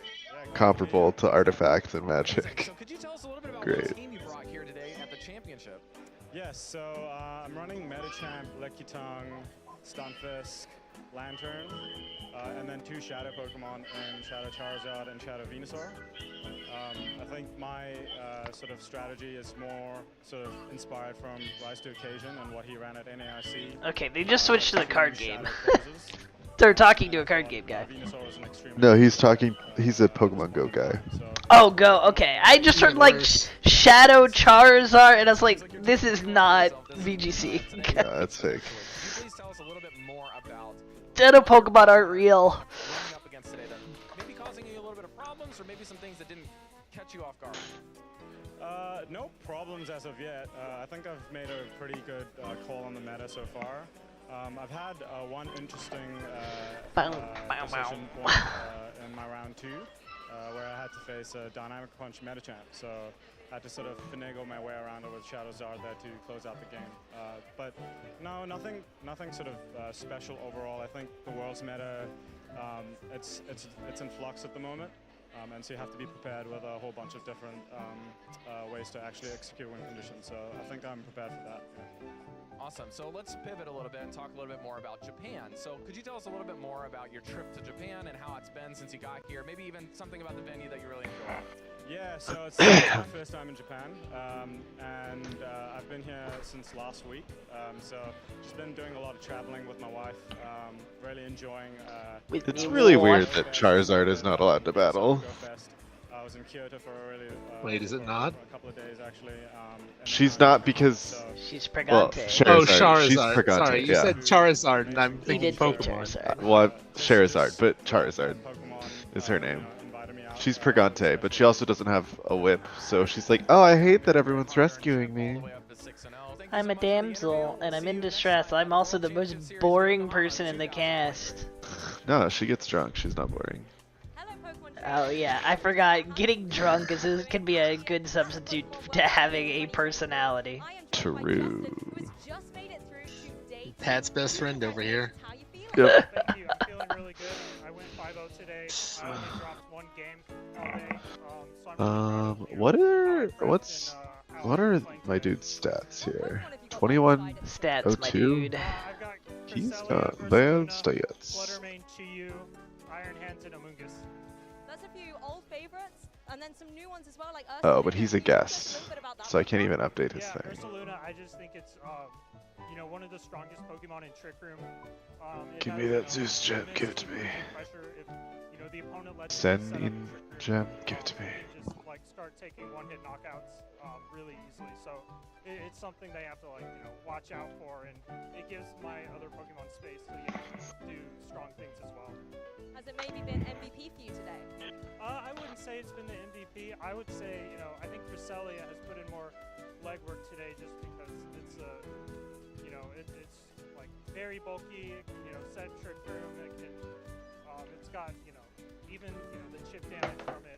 comparable to artifacts and magic. So could you tell us a little bit about Great. what team you brought here today at the championship? Yes, so I'm running Metachamp, Leckitung, Stunfisk, Lantern, and then 2 Shadow Pokemon in Shadow Charizard and Shadow Venusaur. I think my sort of strategy is more sort of inspired from Rise to Occasion and what he ran at NAIC. Okay, they just switched to the card game. They're talking to a card game guy. No, he's talking. He's a Pokemon Go guy. Oh, Go. Okay, I just heard like Shadow Charizard, and I was like, this is not VGC. Yeah, that's fake. Please tell us a little bit more about Shadow Pokemon aren't real. running up against today that maybe causing you a little bit of problems, or maybe some things that didn't catch you off guard. No problems as of yet. I think I've made a pretty good call on the meta so far. I've had one interesting decision point in my round 2, where I had to face a Dynamic Punch Metachamp, so I had to sort of finagle my way around it with Shadow Zard there to close out the game. But no, nothing sort of special overall. I think the world's meta, it's in flux at the moment. And so you have to be prepared with a whole bunch of different ways to actually execute win conditions. So I think I'm prepared for that. Yeah. Awesome. So let's pivot a little bit and talk a little bit more about Japan. So could you tell us a little bit more about your trip to Japan and how it's been since you got here? Maybe even something about the venue that you really enjoy. Yeah, so it's my first time in Japan, and I've been here since last week. So just been doing a lot of traveling with my wife, really enjoying. It's really weird that Charizard is not allowed to battle. I was in Kyoto for a really. Wait, is it not? For a couple of days actually. She's not because. She's Well, Pregante. Charizard. She's Pregante, Sorry, you yeah. said Charizard, and I'm thinking did say Pokemon. Charizard. Well, Charizard, but Charizard is her name. She's Pregante, but she also doesn't have a whip, so she's like, oh, I hate that everyone's rescuing me. I'm a damsel, and I'm in distress. I'm also the most boring person in the cast. No, she gets drunk. She's not boring. Oh yeah, I forgot. Getting drunk can be a good substitute to having a personality. True. Pat's best friend over here. Yep. Thank you. I'm feeling really good. I went 5-0 today. I only dropped one game all day. So I'm really What are my dude's stats here? 21 Stats, my 02? dude. I've got He's Cresselia got versus bad Luna, stats. Fluttermane, Chiyu, Iron Hands, and Amoonguss. That's a few old favorites, and then some new ones as well, like Oh, but he's a guest, so I can't even update his Yeah, thing. Ursaluna, I just think it's you know, one of the strongest Pokemon in Trick Room. Give me that Zeus gem, give it to me. Pressure if, you know, the opponent lets Zen you set up in the Trick Room, gem, give it to me. just like start taking one-hit knockouts really easily. So it's something they have to like, you know, watch out for, and it gives my other Pokemon space to, you know, do strong things as well. Has it maybe been MVP for you today? I wouldn't say it's been the MVP. I would say, you know, I think Cresselia has put in more legwork today just because it's you know, it's like very bulky, you know, set Trick Room. It can, it's got, you know, even, you know, the chip damage from it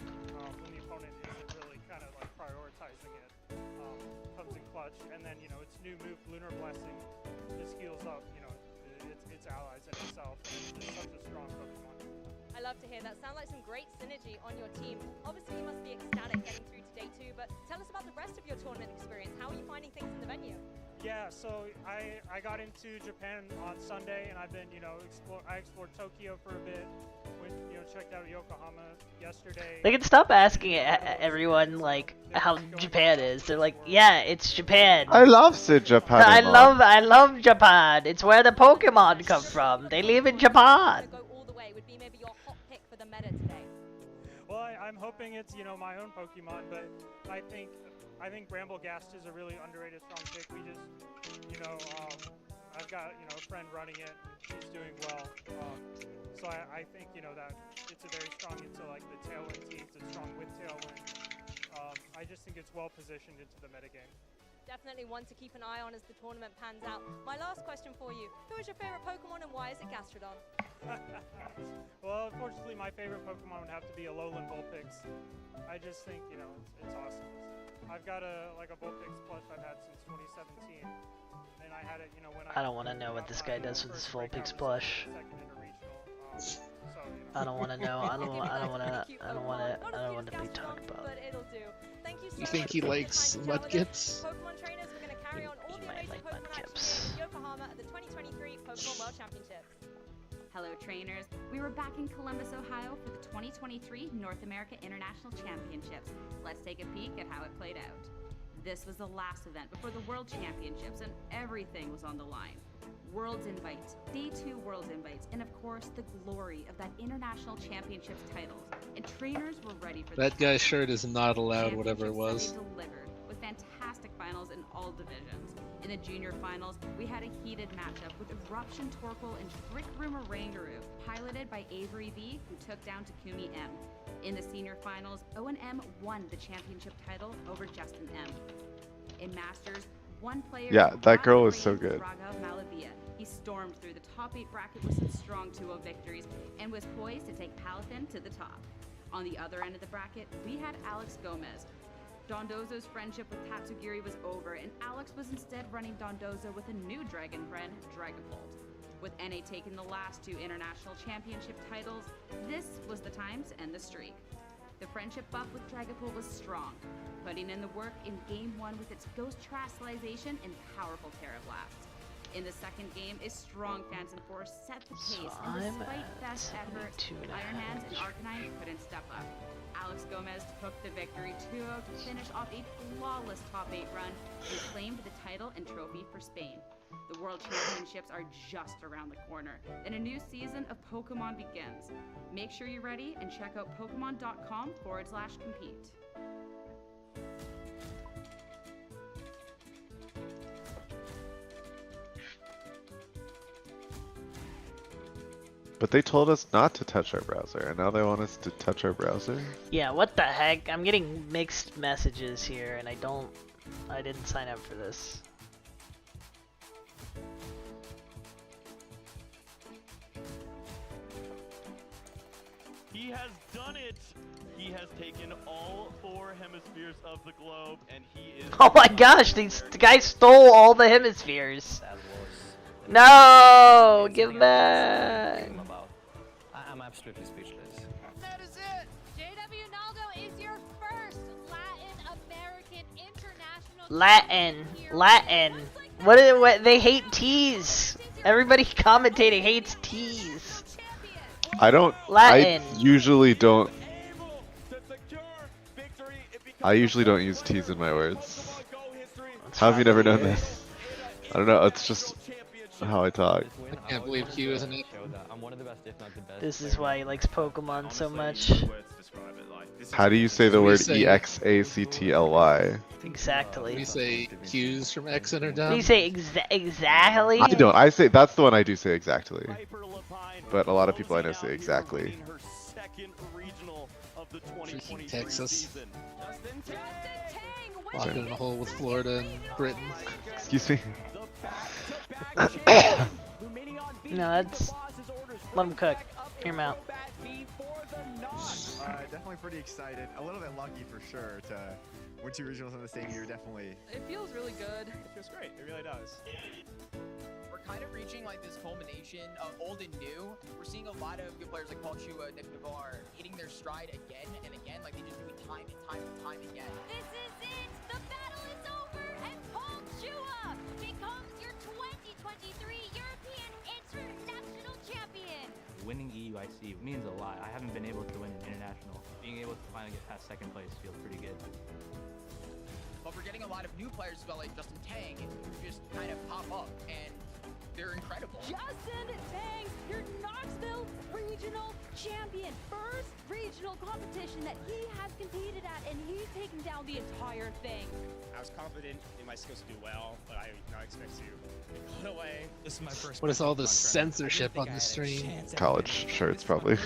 when the opponent isn't really kind of like prioritizing it comes in clutch. And then, you know, its new move, Lunar Blessing, just heals up, you know, its allies and itself. It's such a strong Pokemon. I love to hear that. Sounds like some great synergy on your team. Obviously, you must be ecstatic getting through to day 2, but tell us about the rest of your tournament experience. How are you finding things in the venue? Yeah, so I got into Japan on Sunday, and I've been, you know, I explored Tokyo for a bit. Went, you know, checked out Yokohama yesterday. They can stop asking everyone like how Japan is. They're like, yeah, it's Japan. I love Japan. I love Japan. It's where the Pokemon come from. They live in Japan. Well, I'm hoping it's, you know, my own Pokemon, but I think Bramblegast is a really underrated strong pick. We just, you know, I've got, you know, a friend running it. He's doing well. So I think, you know, that it's a very strong into like the Tailwind teams. It's strong with Tailwind. I just think it's well positioned into the metagame. Definitely one to keep an eye on as the tournament pans out. My last question for you: who is your favorite Pokemon and why is it Gastrodon? Well, unfortunately, my favorite Pokemon would have to be a Alolan Vulpix. I just think, you know, it's awesome. I've got a Vulpix plush I've had since 2017, and I had it, you know, when I don't want to know what this guy does with his Vulpix plush. I don't want to know. I don't want to be talked about. You think he likes Mudkips? Pokemon trainers, we're going to carry on all the amazing Pokemon action in Yokohama at the 2023 Pokemon World Championships. Hello trainers, we were back in Columbus, Ohio for the 2023 North America International Championships. Let's take a peek at how it played out. This was the last event before the World Championships and everything was on the line. Worlds invites, Day 2 Worlds invites, and of course the glory of that International Championships titles. And trainers were ready for that guy's shirt is not allowed, whatever it was. Delivered with fantastic finals in all divisions. In the junior finals, we had a heated matchup with Eruption Torkoal and Trick Room Oranguru, piloted by Avery V, who took down Takumi M. In the senior finals, O&M won the championship title over Justin M. In Masters, one player... Yeah, that girl is so good. Malavia. He stormed through the top 8 bracket with some strong 2-0 victories and was poised to take Palatine to the top. On the other end of the bracket, we had Alex Gomez. Dondozo's friendship with Tatsugiri was over, and Alex was instead running Dondozo with a new dragon friend, Dragapult. With NA taking the last 2 international championship titles, this was the time to end the streak. The friendship buff with Dragapult was strong, putting in the work in Game 1 with its Ghost Terastallization and powerful Terra Blast. In the second game, a strong Phantom Force set the pace, and despite best effort, Iron Hands and Arcanine couldn't step up. Alex Gomez took the victory 2-0 to finish off a flawless top 8 run and claimed the title and trophy for Spain. The World Championships are just around the corner, and a new season of Pokemon begins. Make sure you're ready and check out Pokemon.com/compete. But they told us not to touch our browser, and now they want us to touch our browser? Yeah, what the heck? I'm getting mixed messages here, and I didn't sign up for this. He has done it. He has taken all 4 hemispheres of the globe, and he is. Oh my gosh, the guy stole all the hemispheres. No, give him back. I'm absolutely speechless. That is it. JW Naldo is your first Latin American international. Latin. What they hate T's. Everybody commentating hates T's. I usually don't use T's in my words. How have you never known this? I don't know, it's just how I talk. I can't believe Q isn't it. I'm one of the best, if not the best. This is why he likes Pokemon so much. How do you say the word EXACTLY? Exactly. We say Q's from X and are done. Do you say exactly? I don't. I say that's the one I do say exactly. But a lot of people I know say exactly. Freaking Texas. Walking in a hole with Florida and Britain. Excuse me. No, that's. Let him cook. Hear him out. Definitely pretty excited. A little bit lucky for sure to win 2 regionals in the same year. Definitely. It feels really good. It feels great. It really does. We're kind of reaching like this culmination of old and new. We're seeing a lot of good players like Paul Chua, Nick Navarre hitting their stride again and again, like they just do it time and time and time again. This is it. The battle is over, and Paul Chua becomes your 2023 European International Champion. Winning EUIC means a lot. I haven't been able to win an international. Being able to finally get past 2nd place feels pretty good. But we're getting a lot of new players as well, like Justin Tang, who just kind of pop up, and they're incredible. Justin Tang, your Knoxville Regional Champion. First regional competition that he has competed at, and he's taking down the entire thing. I was confident in my skills to do well, but I did not expect to go away. This is my first. What is all this censorship on the stream? College shirts, probably.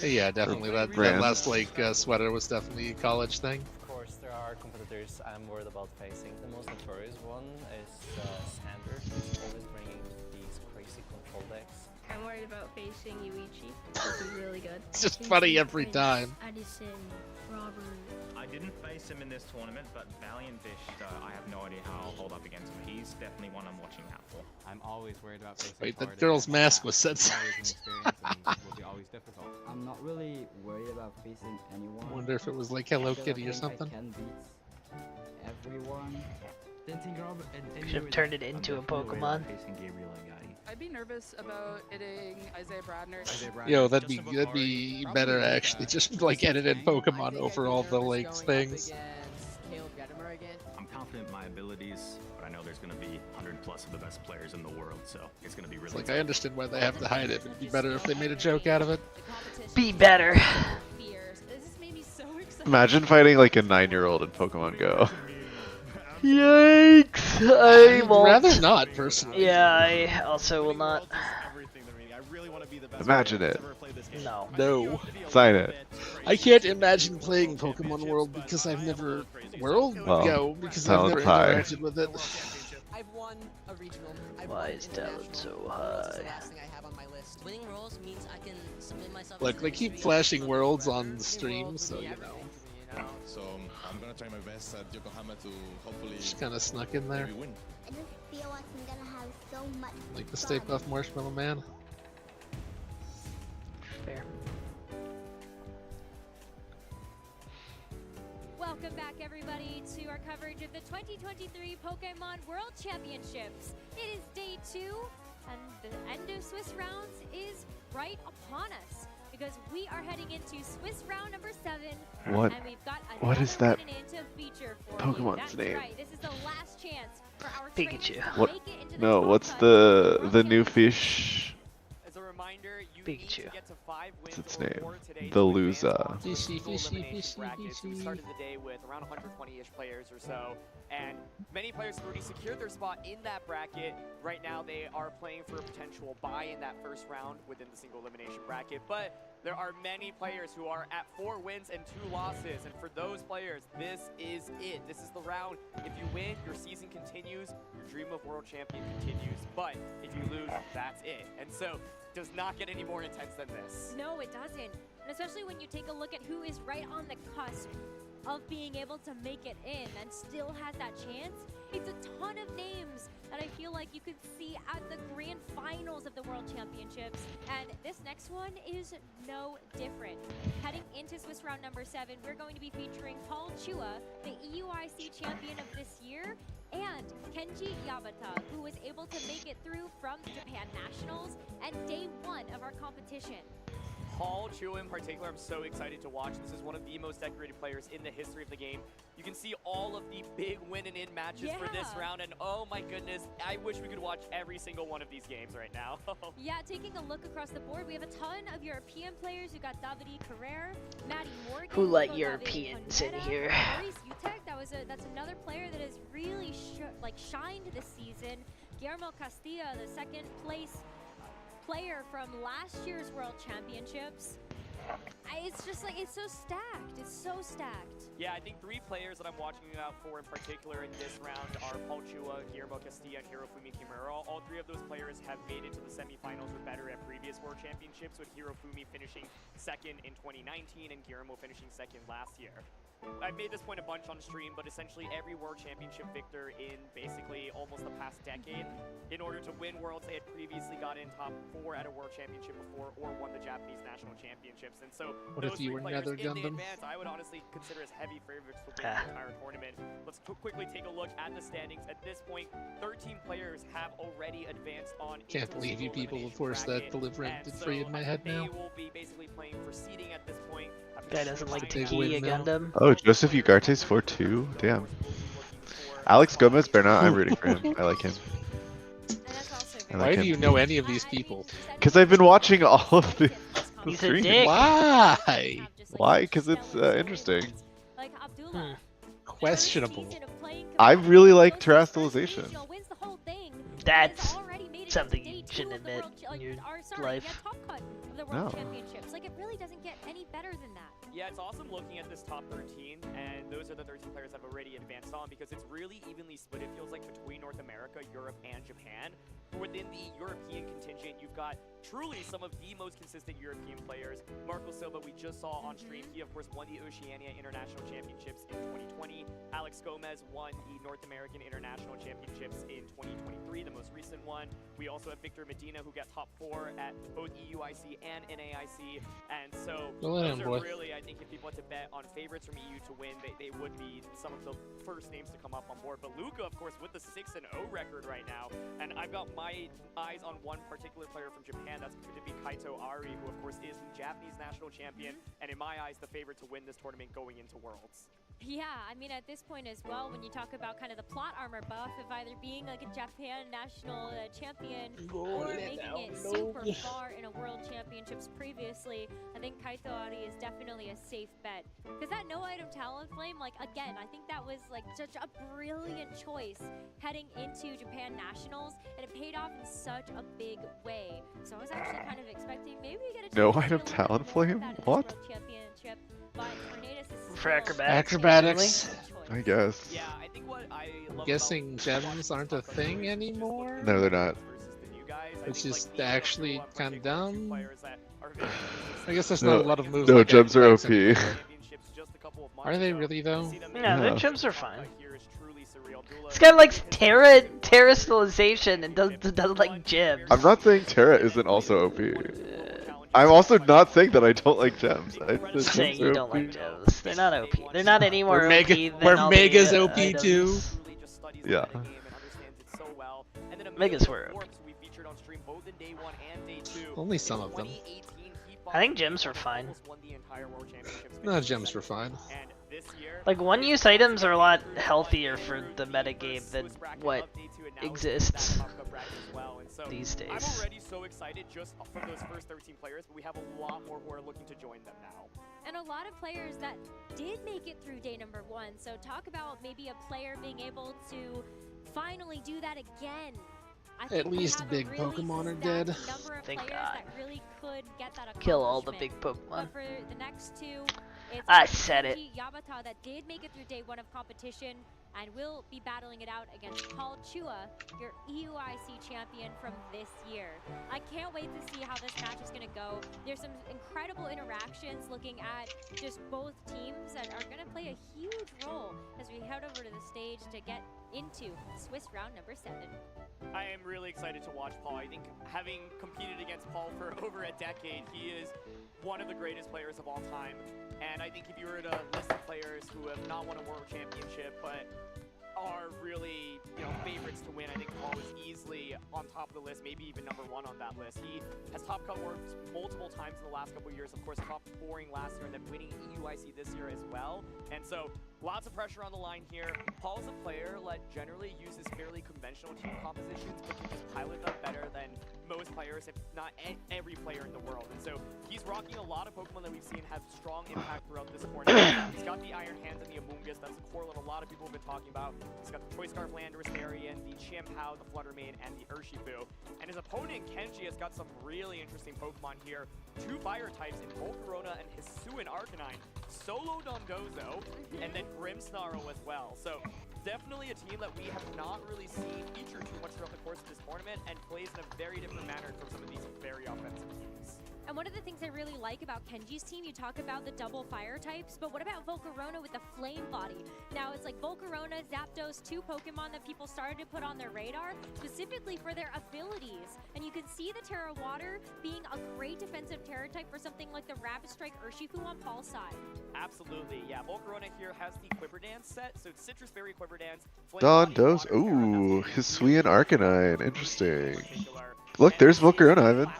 Yeah, definitely. That last sweater was definitely a college thing. Of course, there are competitors I'm worried about facing. The most notorious one is Sander. He's always bringing these crazy control decks. I'm worried about facing Yuichi. This is really good. It's just funny every time. Addison, Robert. I didn't face him in this tournament, but Valiant Fish, I have no idea how I'll hold up against him. He's definitely one I'm watching out for. I'm always worried about facing Wait, the girl's mask was censored. will be always difficult. I'm not really worried about facing anyone. I wonder if it was like Hello Kitty or something. I can beat everyone. Should have turned it into a Pokemon. I'd be nervous about hitting Isaiah Bradner. Yo, that'd be better actually. Just like edited Pokemon over all the like things. I'm confident in my abilities, but I know there's going to be 100 plus of the best players in the world, so it's going to be really. It's like I understand why they have to hide it. It'd be better if they made a joke out of it. Be better. Imagine fighting like a 9-year-old in Pokemon Go. Yikes! I won't. Rather not, personally. Yeah, I also will not. Imagine it. No. No. Sign it. I can't imagine playing Pokemon World because I've never Go because I've never interacted with it. I've won a regional. Why is talent so high? Winning roles means I can submit myself. Look, they keep flashing worlds on the stream, so you know. So I'm gonna try my best at Yokohama to hopefully. Just kind of snuck in there. Win. I just feel like I'm gonna have so much. Like the Stay Puft Marshmallow Man. Fair. Welcome back, everybody, to our coverage of the 2023 Pokemon World Championships. It is day 2, and the end of Swiss rounds is right upon us, because we are heading into Swiss round number 7. What? And we've got What is that feature for Pokemon's That's name? right. This is the last chance for our Pikachu. What? No, what's the new fish? As a reminder, you Pikachu. need to get to 5 wins What's its or name? more today The to advance Luza. on to the single elimination bracket. So we started the day with around 120-ish players or so, and many players have already secured their spot in that bracket. Right now, they are playing for a potential bye in that first round within the single elimination bracket, but There are many players who are at 4 wins and 2 losses, and for those players, this is it. This is the round. If you win, your season continues, your dream of world champion continues, but if you lose, that's it. And so, does not get any more intense than this. No, it doesn't. And especially when you take a look at who is right on the cusp of being able to make it in and still has that chance. It's a ton of names that I feel like you could see at the grand finals of the World Championships. And this next one is no different. Heading into Swiss round number 7, we're going to be featuring Paul Chua, the EUIC champion of this year, and Kenji Yabata, who was able to make it through from the Japan Nationals and day 1 of our competition. Paul Chua in particular, I'm so excited to watch. This is one of the most decorated players in the history of the game. You can see all of the big win and in matches for this round, and oh my goodness, I wish we could watch every single one of these games right now. Yeah, taking a look across the board, we have a ton of European players. We got Davide Carrere, Maddie Morgan. Who let Europeans in here? Maurice Utek, that's another player that has really shined this season. Guillermo Castilla, the second place player from last year's World Championships. It's just like, it's so stacked. It's so stacked. Yeah, I think 3 players that I'm watching out for in particular in this round are Paul Chua, Guillermo Castilla, and Hirofumi Kimura. All 3 of those players have made it to the semifinals or better at previous World Championships, with Hirofumi finishing 2nd in 2019 and Guillermo finishing 2nd last year. I've made this point a bunch on stream, but essentially every World Championship victor in basically almost the past decade, in order to win Worlds, they had previously got in top 4 at a World Championship before or won the Japanese National Championships. And so What those if you 3 were players Nether in the Gundam? advance, I would honestly consider as heavy favorites to win the entire tournament. Let's quickly take a look at the standings. At this point, 13 players have already advanced on. Can't believe you people would force that deliverance free in my head now. They will be basically playing for seeding at this point. Guy doesn't like to Big key a windmill. Gundam. Oh, Joseph Ugarte's 4-2? Damn. Alex Gomez, better not. I'm rooting for him. I like him. Why do you know any of these people? Because I've been watching all of the He's a streams. dick. Why? Why? Because it's interesting. Questionable. I really like terrestrialization. That's something you shouldn't admit in your life. The No. World Championships. Like, it really doesn't get any better than that. Yeah, it's awesome looking at this top 13, and those are the 13 players that have already advanced on, because it's really evenly split, it feels like, between North America, Europe, and Japan. Within the European contingent, you've got truly some of the most consistent European players. Marco Silva, we just saw on stream. He, of course, won the Oceania International Championships in 2020. Alex Gomez won the North American International Championships in 2023, the most recent one. We also have Victor Medina, who got top 4 at both EUIC and NAIC. And so those are really, I think, if people had to bet on favorites from EU to win, they would be some of the first names to come up on board. But Luca, of course, with the 6-0 record right now. And I've got my eyes on one particular player from Japan. That's going to be Kaito Ari, who, of course, is the Japanese national champion. And in my eyes, the favorite to win this tournament going into Worlds. Yeah, I mean, at this point as well, when you talk about kind of the plot armor buff of either being like a Japan national champion or making it super far in a World Championships previously, I think Kaito Ari is definitely a safe bet. Because that no-item talent flame, like, again, I think that was like such a brilliant choice heading into Japan Nationals, and it paid off in such a big way. So I was actually kind of expecting maybe we get a No-item talent flame? What? World Championship, but Cornelis is For Acrobatics. I guess. Yeah, I think what I love Guessing gems aren't a thing anymore? No, they're not. Which is actually kind of dumb. I guess there's No, not a lot of moves. no, like gems are X OP. and Are they really though? Yeah, the gems are fine. This guy likes terrestrialization and doesn't like gems. I'm not saying Terra isn't also OP. I'm also not saying that I don't like gems. I'm saying you don't like gems. They're not OP. They're not any more OP than Where all Mega's the, OP too. Yeah. Megas were OP. Only some of them. I think gems are fine. No, gems were fine. Like, one-use items are a lot healthier for the metagame than what exists these days. I'm already so excited just from those first 13 players, but we have a lot more who are looking to join them now. And a lot of players that did make it through day number 1. So talk about maybe a player being able to finally do that again I think At we least have big a really Pokemon are stacked dead. number of Thank players God. that really could get that Kill all the accomplishment. big Pokemon. But for the next two, it's I gonna be said it. Kenji Yamata that did make it through day one of competition and will be battling it out against Paul Chua, your EUIC champion from this year. I can't wait to see how this match is going to go. There's some incredible interactions looking at just both teams that are going to play a huge role as we head over to the stage to get into Swiss round number 7. I am really excited to watch Paul. I think having competed against Paul for over a decade, he is one of the greatest players of all time. And I think if you were to list the players who have not won a world championship, but are really, favorites to win, I think Paul is easily on top of the list, maybe even number 1 on that list. He has top cut worked multiple times in the last couple of years, of course top 4ing last year and then winning EUIC this year as well. And so lots of pressure on the line here. Paul's a player that generally uses fairly conventional team compositions, but can just pilot them better than most players, if not every player in the world. And so he's rocking a lot of Pokemon that we've seen have strong impact throughout this tournament. He's got the Iron Hands and the Amoonguss. That's a core that a lot of people have been talking about. He's got the Choice Scarf Landorus variant, the Chien-Pao, the Fluttermane, and the Urshifu. And his opponent, Kenji, has got some really interesting Pokemon here. 2 fire types in Volcarona and Hisuian Arcanine. Solo Dondozo, and then Grimmsnarl as well. So definitely a team that we have not really seen feature too much throughout the course of this tournament and plays in a very different manner from some of these very offensive teams. And one of the things I really like about Kenji's team, you talk about the double fire types, but what about Volcarona with the flame body? Now it's like Volcarona, Zapdos, 2 Pokemon that people started to put on their radar, specifically for their abilities. And you can see the Terra Water being a great defensive Terra type for something like the Rapid Strike Urshifu on Paul's side. Absolutely, yeah. Volcarona here has the Quiver Dance set, so it's Citrus Berry Quiver Dance. Dondozo. Ooh, Hisuian Arcanine. Interesting. Look, there's Volcarona, Ivan.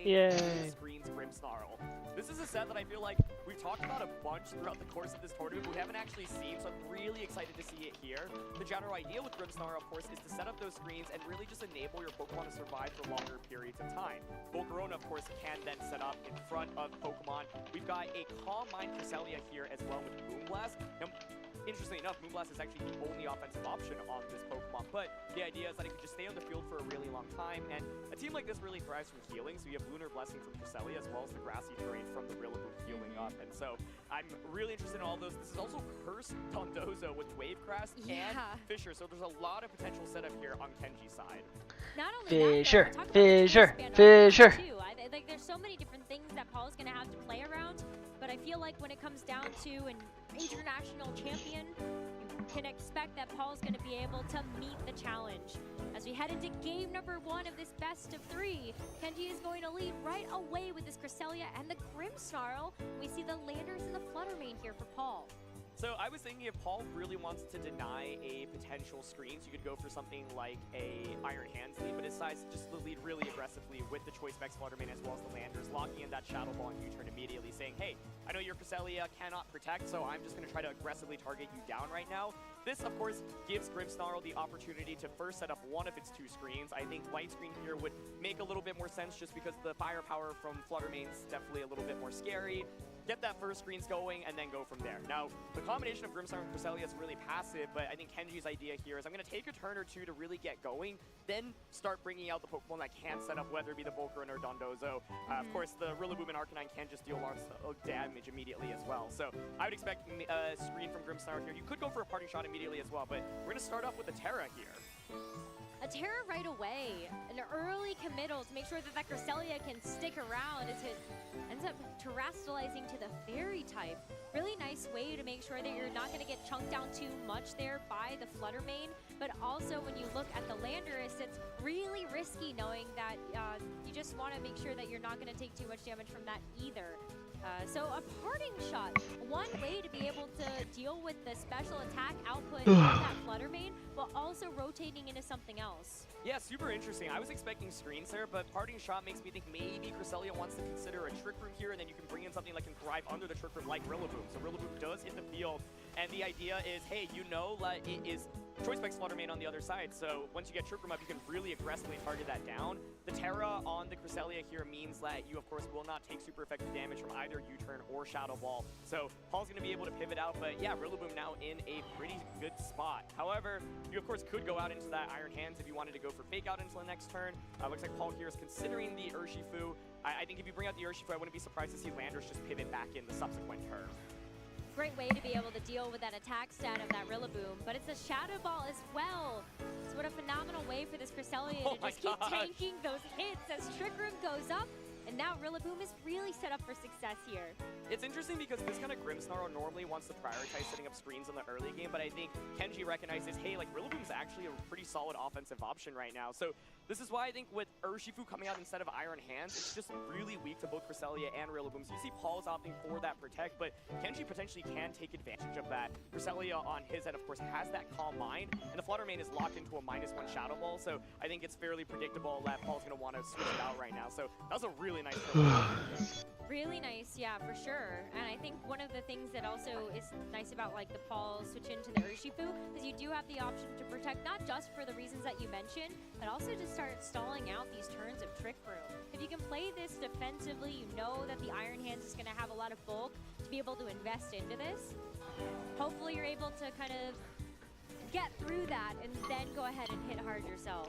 Yay. Screens Grimmsnarl. This is a set that I feel like we've talked about a bunch throughout the course of this tournament, but we haven't actually seen, so I'm really excited to see it here. The general idea with Grimmsnarl, of course, is to set up those screens and really just enable your Pokemon to survive for longer periods of time. Volcarona, of course, can then set up in front of Pokemon. We've got a Calm Mind Cresselia here as well with Moonblast. Now, interestingly enough, Moonblast is actually the only offensive option on this Pokemon, but the idea is that it could just stay on the field for a really long time, and a team like this really thrives from healing, so you have Lunar Blessing from Cresselia as well as the Grassy Terrain from the Rillaboom healing up, and so I'm really interested in all those. This is also Cursed Dondozo with Wavecrest and Fisher, so there's a lot of potential setup here on Kenji's side. Not only Fisher, that, Fisher, Fisher. Fisher. Like there's so many different things that Paul's going to have to play around, but I feel like when it comes down to an international champion, you can expect that Paul's going to be able to meet the challenge. As we head into game number 1 of this best of 3, Kenji is going to lead right away with this Cresselia and the Grimmsnarl. We see the Landers and the Fluttermane here for Paul. So I was thinking if Paul really wants to deny a potential screen, so you could go for something like a Iron Hands lead, but it decides just to lead really aggressively with the Choice Specs Fluttermane as well as the Landers, locking in that Shadow Ball and U-turn immediately, saying, hey, I know your Cresselia cannot protect, so I'm just going to try to aggressively target you down right now. This, of course, gives Grimmsnarl the opportunity to first set up one of its 2 screens. I think Light Screen here would make a little bit more sense just because the firepower from Fluttermane's definitely a little bit more scary. Get that first screens going, and then go from there. Now, the combination of Grimmsnarl and Cresselia is really passive, but I think Kenji's idea here is I'm going to take a turn or 2 to really get going, then start bringing out the Pokemon that can set up, whether it be the Volcarona or Dondozo. Of course, the Rillaboom and Arcanine can just deal lots of damage immediately as well. So I would expect a screen from Grimmsnarl here. You could go for a Parting Shot immediately as well, but we're going to start off with a Terra here. A Terra right away, an early committal to make sure that that Cresselia can stick around as it ends up terastallizing to the Fairy type. Really nice way to make sure that you're not going to get chunked down too much there by the Fluttermane, but also when you look at the Landorus, it's really risky knowing that you just want to make sure that you're not going to take too much damage from that either. So a Parting Shot, one way to be able to deal with the special attack output of that Fluttermane, but also rotating into something else. Yeah, super interesting. I was expecting screens there, but Parting Shot makes me think maybe Cresselia wants to consider a Trick Room here, and then you can bring in something that can thrive under the Trick Room like Rillaboom. So Rillaboom does hit the field. And the idea is, hey, you know, like, it is Choice Spike Slaughter Main on the other side, so once you get Trick Room up, you can really aggressively target that down. The Terra on the Cresselia here means that you, of course, will not take super effective damage from either U-turn or Shadow Ball. So Paul's going to be able to pivot out, but yeah, Rillaboom now in a pretty good spot. However, you, of course, could go out into that Iron Hands if you wanted to go for Fake Out into the next turn. Looks like Paul here is considering the Urshifu. I think if you bring out the Urshifu, I wouldn't be surprised to see Landers just pivot back in the subsequent turn. Great way to be able to deal with that attack stat of that Rillaboom, but it's a Shadow Ball as well. So what a phenomenal way for this Cresselia to just keep tanking those hits as Trick Room goes up, and now Rillaboom is really set up for success here. It's interesting because this kind of Grimmsnarl normally wants to prioritize setting up screens in the early game, but I think Kenji recognizes, hey, like Rillaboom's actually a pretty solid offensive option right now. So this is why I think with Urshifu coming out instead of Iron Hands, it's just really weak to both Cresselia and Rillaboom. So you see Paul's opting for that Protect, but Kenji potentially can take advantage of that. Cresselia on his end, of course, has that Calm Mind, and the Flutter Mane is locked into a -1 Shadow Ball, so I think it's fairly predictable that Paul's going to want to switch it out right now. So that was a really nice Really nice, yeah, for sure. And I think one of the things that also is nice about like the Paul switch into the Urshifu is you do have the option to protect not just for the reasons that you mentioned, but also to start stalling out these turns of Trick Room. If you can play this defensively, you know that the Iron Hands is going to have a lot of bulk to be able to invest into this. Hopefully you're able to kind of get through that and then go ahead and hit hard yourself.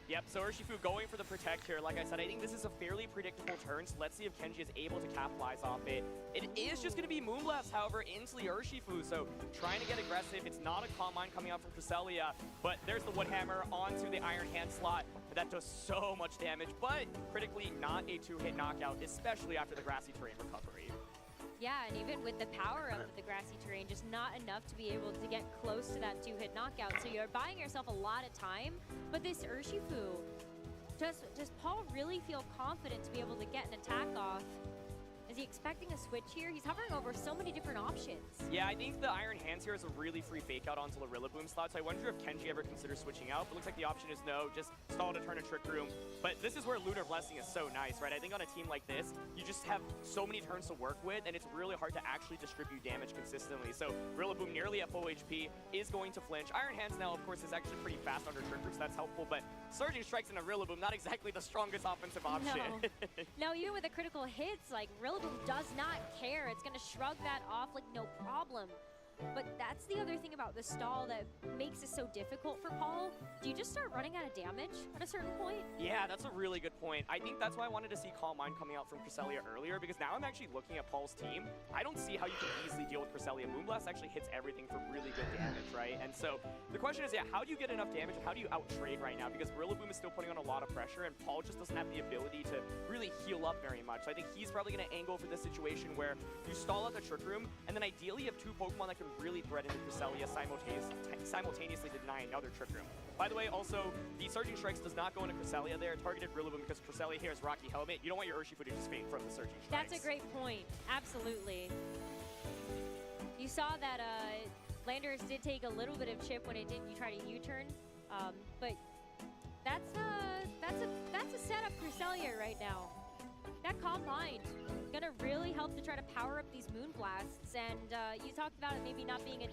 Yep, so Urshifu going for the Protect here. Like I said, I think this is a fairly predictable turn, so let's see if Kenji is able to capitalize off it. It is just going to be Moonblast, however, into the Urshifu, so trying to get aggressive. It's not a Calm Mind coming out from Cresselia, but there's the Woodhammer onto the Iron Hand slot. That does so much damage, but critically not a 2-hit knockout, especially after the Grassy Terrain recovery. Yeah, and even with the power up of the Grassy Terrain, just not enough to be able to get close to that 2-hit knockout. So you're buying yourself a lot of time. But this Urshifu, does Paul really feel confident to be able to get an attack off? Is he expecting a switch here? He's hovering over so many different options. Yeah, I think the Iron Hands here is a really free fake out onto the Rillaboom slot, so I wonder if Kenji ever considers switching out. But looks like the option is no, just stall to turn a Trick Room. But this is where Lunar Blessing is so nice, right? I think on a team like this, you just have so many turns to work with, and it's really hard to actually distribute damage consistently. So Rillaboom nearly at full HP is going to flinch. Iron Hands now, of course, is actually pretty fast under Trick Room, so that's helpful. But Surging Strikes in a Rillaboom, not exactly the strongest offensive option. No, even with the critical hits, like Rillaboom does not care. It's going to shrug that off like no problem. But that's the other thing about the stall that makes it so difficult for Paul. Do you just start running out of damage at a certain point? Yeah, that's a really good point. I think that's why I wanted to see Calm Mind coming out from Cresselia earlier, because now I'm actually looking at Paul's team. I don't see how you can easily deal with Cresselia. Moonblast actually hits everything for really good damage, right? And so the question is, yeah, how do you get enough damage and how do you out-trade right now? Because Rillaboom is still putting on a lot of pressure and Paul just doesn't have the ability to really heal up very much. So I think he's probably going to angle for this situation where you stall out the Trick Room and then ideally you have 2 Pokemon that can really thread into Cresselia simultaneously denying another Trick Room. By the way, also, the Surging Strikes does not go into Cresselia there. Targeted Rillaboom because Cresselia here is Rocky Helmet. You don't want your Urshifu to just faint from the Surging Strikes. That's a great point. Absolutely. You saw that Landers did take a little bit of chip when it did. You try to U-turn, but that's a setup Cresselia right now. That Calm Mind gonna really help to try to power up these Moonblasts, and you talked about it maybe not being a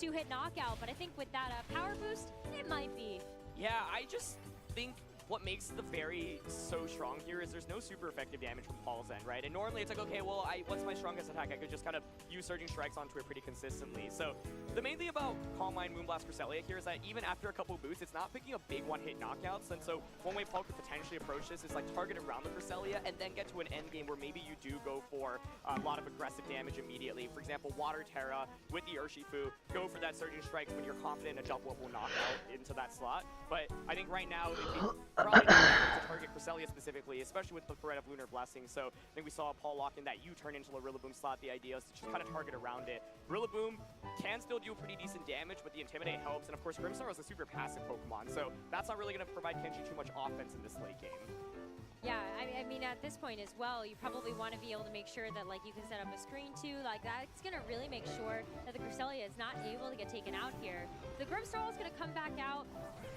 2-hit knockout, but I think with that power boost, it might be. Yeah, I just think what makes the fairy so strong here is there's no super effective damage from Paul's end, right? And normally it's like, okay, well, what's my strongest attack? I could just kind of use Surging Strikes onto it pretty consistently. So the main thing about Calm Mind Moonblast Cresselia here is that even after a couple boosts, it's not picking up big one-hit knockouts. And so one way Paul could potentially approach this is like target around the Cresselia and then get to an end game where maybe you do go for a lot of aggressive damage immediately. For example, Water Terra with the Urshifu, go for that Surging Strikes when you're confident a jump will knock out into that slot. But I think right now, it'd be probably not to target Cresselia specifically, especially with the threat of Lunar Blessing. So I think we saw Paul lock in that U-turn into the Rillaboom slot. The idea is to just kind of target around it. Rillaboom can still do pretty decent damage, but the Intimidate helps. And of course, Grimmsnarl is a super passive Pokemon, so that's not really going to provide Kenji too much offense in this late game. Yeah, I mean, at this point as well, you probably want to be able to make sure that, like, you can set up a screen too. Like, that's going to really make sure that the Cresselia is not able to get taken out here. The Grimmsnarl is going to come back out.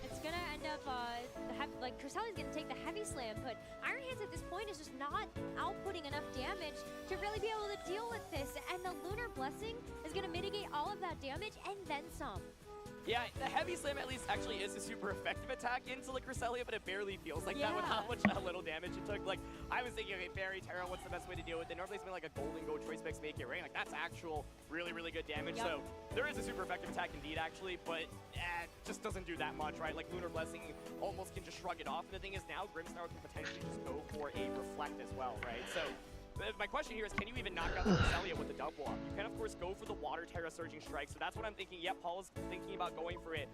It's going to end up, Cresselia is going to take the Heavy Slam, but Iron Hands at this point is just not outputting enough damage to really be able to deal with this. And the Lunar Blessing Blessing is going to mitigate all of that damage and then some. Yeah, the Heavy Slam at least actually is a super effective attack into like Cresselia, but it barely feels like that with how much little damage it took. Like, I was thinking, okay, Fairy Terra, what's the best way to deal with it? Normally it's been like a Golden Go Choice Specs Make It Rain. Like, that's actual really, really good damage. So there is a super effective attack indeed, actually, but it just doesn't do that much, right? Like, Lunar Blessing almost can just shrug it off. And the thing is now Grimmsnarl can potentially just go for a Reflect as well, right? So my question here is, can you even knock out the Cresselia with the double up? You can, of course, go for the Water Terra Surging Strike, so that's what I'm thinking. Yep, Paul is thinking about going for it.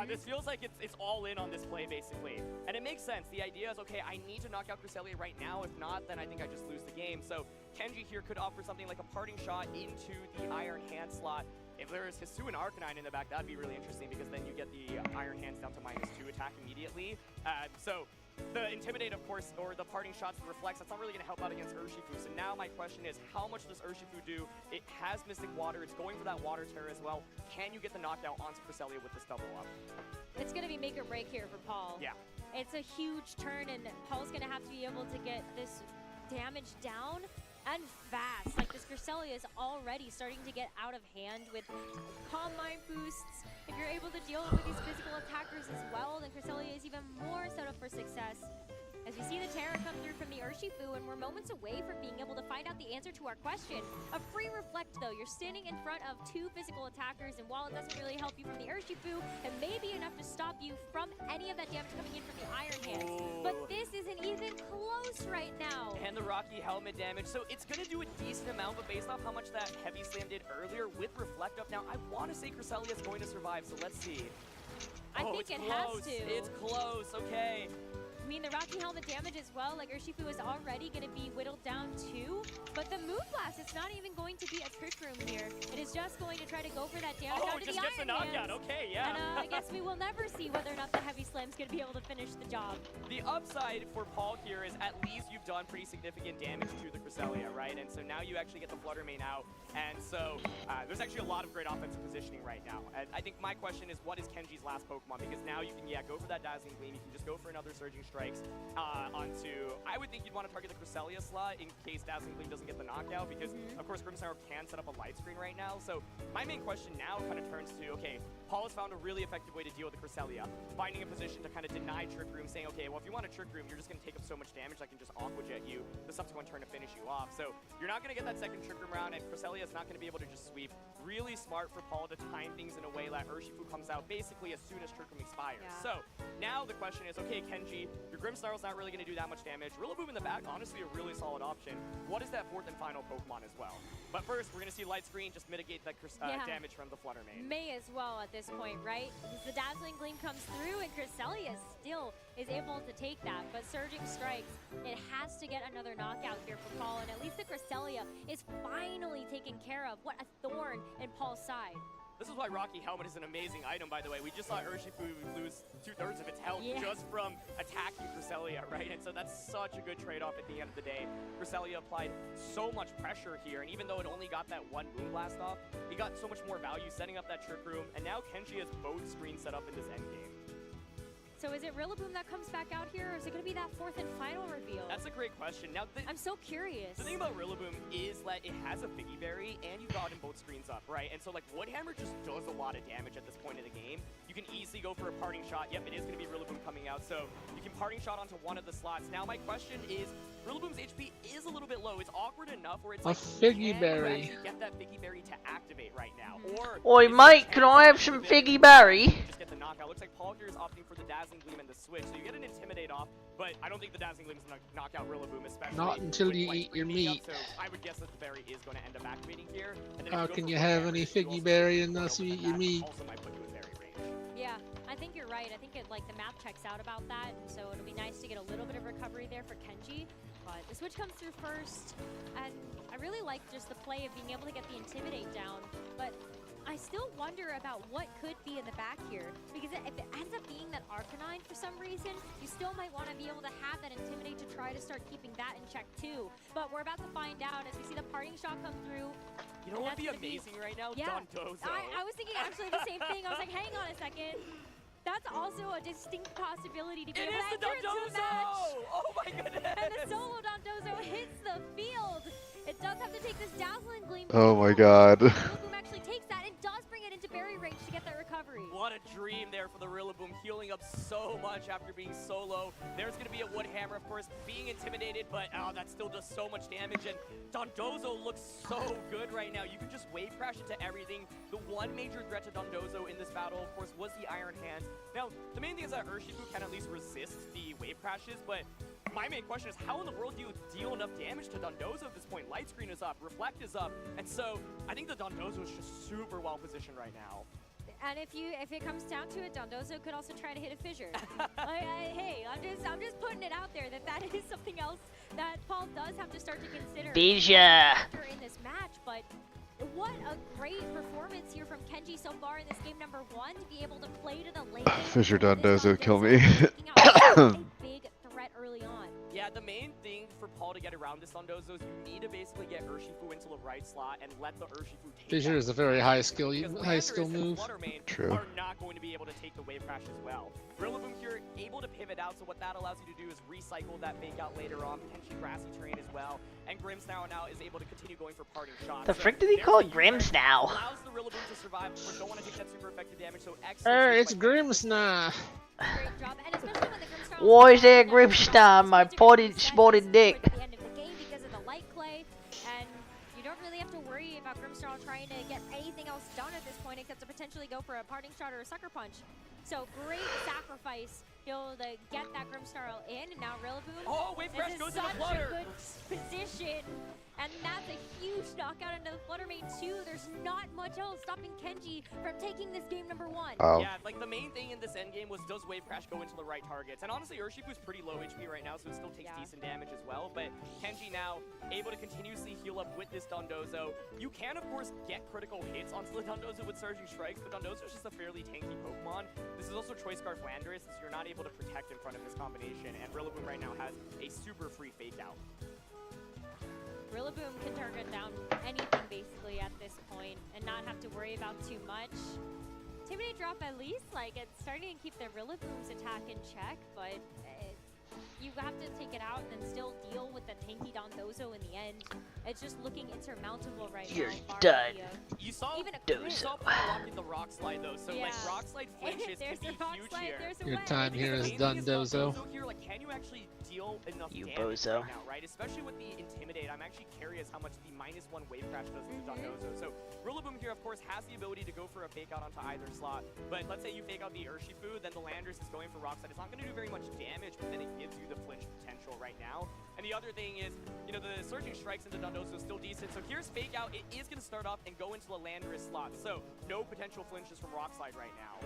This feels like it's all in on this play, basically. And it makes sense. The idea is, okay, I need to knock out Cresselia right now. If not, then I think I just lose the game. So Kenji here could offer something like a Parting Shot into the Iron Hand slot. If there is Hisu and Arcanine in the back, that'd be really interesting, because then you get the Iron Hands down to -2 attack immediately. So the Intimidate, of course, or the Parting Shots, the Reflex, that's not really going to help out against Urshifu. So now my question is, how much does Urshifu do? It has Mystic Water. It's going for that Water Terror as well. Can you get the knockout onto Cresselia with this double up? It's going to be make or break here for Paul. Yeah. It's a huge turn, and Paul's going to have to be able to get this damage down and fast. Like, this Cresselia is already starting to get out of hand with Calm Mind boosts. If you're able to deal with these physical attackers as well, then Cresselia is even more set up for success. As we see the Terra come through from the Urshifu, and we're moments away from being able to find out the answer to our question. A free Reflect, though. You're standing in front of 2 physical attackers, and while it doesn't really help you from the Urshifu, it may be enough to stop you from any of that damage coming in from the Iron Hands. But this isn't even close right now. And the Rocky Helmet damage. So it's going to do a decent amount, but based off how much that Heavy Slam did earlier with Reflect up now, I want to say Cresselia is going to survive, so let's see. I think it has to. It's close, okay. I mean, the Rocky Helmet damage as well, like Urshifu is already going to be whittled down too. But the Moonblast, it's not even going to be a Trick Room here. It is just going to try to go for that damage out to the Iron Hands. Oh, just gets a knockout, okay, yeah. And I guess we will never see whether or not the Heavy Slam's going to be able to finish the job. The upside for Paul here is at least you've done pretty significant damage to the Cresselia, right? And so now you actually get the Flutter Mane out. And so there's actually a lot of great offensive positioning right now. And I think my question is, what is Kenji's last Pokemon? Because now you can, go for that Dazzling Gleam. You can just go for another Surging Strikes onto... I would think you'd want to target the Cresselia slot in case Dazzling Gleam doesn't get the knockout, because, of course, Grimmsnarl can set up a light screen right now. So my main question now kind of turns to, okay, Paul has found a really effective way to deal with the Cresselia, finding a position to kind of deny Trick Room, saying, okay, well, if you want a Trick Room, you're just going to take up so much damage, I can just Aqua Jet you the subsequent turn to finish you off. So you're not going to get that second Trick Room round, and Cresselia is not going to be able to just sweep. Really smart for Paul to time things in a way that Urshifu comes out basically as soon as Trick Room expires. So now the question is, okay, Kenji, your Grimmsnarl's not really going to do that much damage. Rillaboom in the back, honestly, a really solid option. What is that 4th and final Pokemon as well? But first, we're going to see Light Screen just mitigate that damage from the Flutter Mane. May as well at this point, right? Because the Dazzling Gleam comes through, and Cresselia still is able to take that. But Surging Strikes, it has to get another knockout here for Paul, and at least the Cresselia is finally taken care of. What a thorn in Paul's side. This is why Rocky Helmet is an amazing item, by the way. We just saw Urshifu lose 2/3 of its health just from attacking Cresselia, right? And so that's such a good trade-off at the end of the day. Cresselia applied so much pressure here, and even though it only got that 1 Moonblast off, he got so much more value setting up that Trick Room, and now Kenji has both screens set up in this endgame. So is it Rillaboom that comes back out here, or is it going to be that 4th and final reveal? That's a great question. Now, I'm so curious. The thing about Rillaboom is that it has a Figgy Berry, and you've gotten both screens up, right? And so, like, Woodhammer just does a lot of damage at this point in the game. You can easily go for a Parting Shot. Yep, it is going to be Rillaboom coming out, so you can Parting Shot onto one of the slots. Now, my question is, Rillaboom's HP is a little bit low. It's awkward enough where it's like, Figgy Berry. Get that Figgy Berry to activate right now. Or Oi, mate, can I have some Figgy Berry? Just get the knockout. Looks like Paul here is opting for the Dazzling Gleam and the switch. So you get an Intimidate off, but I don't think the Dazzling Gleam is going to knock out Rillaboom, especially. Not until you eat your meat. So I would guess that the berry is going to end up activating here. And then How can you have any Figgy Berry unless you eat your meat? Also might put you in berry range. Yeah, I think you're right. I think the map checks out about that, and so it'll be nice to get a little bit of recovery there for Kenji. But the switch comes through first, and I really like just the play of being able to get the Intimidate down. But I still wonder about what could be in the back here, because if it ends up being that Arcanine for some reason, you still might want to be able to have that Intimidate to try to start keeping that in check too. But we're about to find out as we see the Parting Shot come through. You know what would be amazing right now? Yeah. Dondozo. I was thinking actually the same thing. I was like, hang on a second. That's also a distinct possibility to be able to enter into a match. Oh my goodness! And the solo Dondozo hits the field. It does have to take this Dazzling Gleam. Oh my god. Rillaboom actually takes that and does bring it into berry range to get that recovery. What a dream there for the Rillaboom, healing up so much after being so low. There's going to be a Wood Hammer, of course, being intimidated, but that still does so much damage. And Dondozo looks so good right now. You can just wave crash into everything. The one major threat to Dondozo in this battle, of course, was the Iron Hands. Now, the main thing is that Urshifu can at least resist the wave crashes, but my main question is, how in the world do you deal enough damage to Dondozo at this point? Light Screen is up, Reflect is up, and so I think the Dondozo is just super well positioned right now. And if it comes down to it, Dondozo could also try to hit a fissure. Hey, I'm just putting it out there that is something else that Paul does have to start to consider. Bija In this match, but what a great performance here from Kenji so far in this game number 1 to be able to play to the late. Fissure Dondozo kill me. A big threat early on. Yeah, the main thing for Paul to get around this Dondozo is you need to basically get Urshifu into the right slot and let the Urshifu take Fissure is a very high skill move. True. Are not going to be able to take the wave crash as well. Rillaboom here able to pivot out, so what that allows you to do is recycle that fake out later on, potentially grassy terrain as well. And Grimmsnarl now is able to continue going for parting shots. The frick did he call it Grimmsnarl? Allows the Rillaboom to survive, but don't want to take that super effective damage, so excellent. It's Grimmsnarl. Great job, and especially when the Grimmsnarl Why is there Grimmsnarl, my potted spotted dick? at the end of the game because of the light clay, and you don't really have to worry about Grimmsnarl trying to get anything else done at this point except to potentially go for a parting shot or a sucker punch. So great sacrifice, able to get that Grimmsnarl in, and now Rillaboom. Wave crash goes into such Flutter. a good position, and that's a huge knockout into the Flutter main too. There's not much else stopping Kenji from taking this game number 1. Wow. Yeah, like the main thing in this endgame was, does Wave Crash go into the right targets? And honestly, Urshifu's pretty low HP right now, so it still takes decent damage as well. But Kenji now able to continuously heal up with this Dondozo. You can, of course, get critical hits onto the Dondozo with Surging Strikes, but Dondozo is just a fairly tanky Pokemon. This is also Choice Scarf Landorus, so you're not able to protect in front of this combination, and Rillaboom right now has a super free fake out. Rillaboom can target down anything basically at this point and not have to worry about too much. Intimidate drop at least, like it's starting to keep the Rillaboom's attack in check, but you have to take it out and then still deal with the tanky Dondozo in the end. It's just looking insurmountable right You're now. done. You saw even a blocking the Rock Slide though, so like Rock Slide flinches can be huge here. Your time here is done, Dozo. Here, like, can you actually deal enough You damage bozo. right now, right? Especially with the Intimidate, I'm actually curious how much the -1 wave crash does to Dondozo. So Rillaboom here, of course, has the ability to go for a fake out onto either slot. But let's say you fake out the Urshifu, then the Landorus is going for Rock Slide. It's not going to do very much damage, but then it gives you the flinch potential right now. And the other thing is, you know, the Surging Strikes into Dondozo is still decent. So here's fake out. It is going to start off and go into the Landorus slot. So no potential flinches from Rock Slide right now.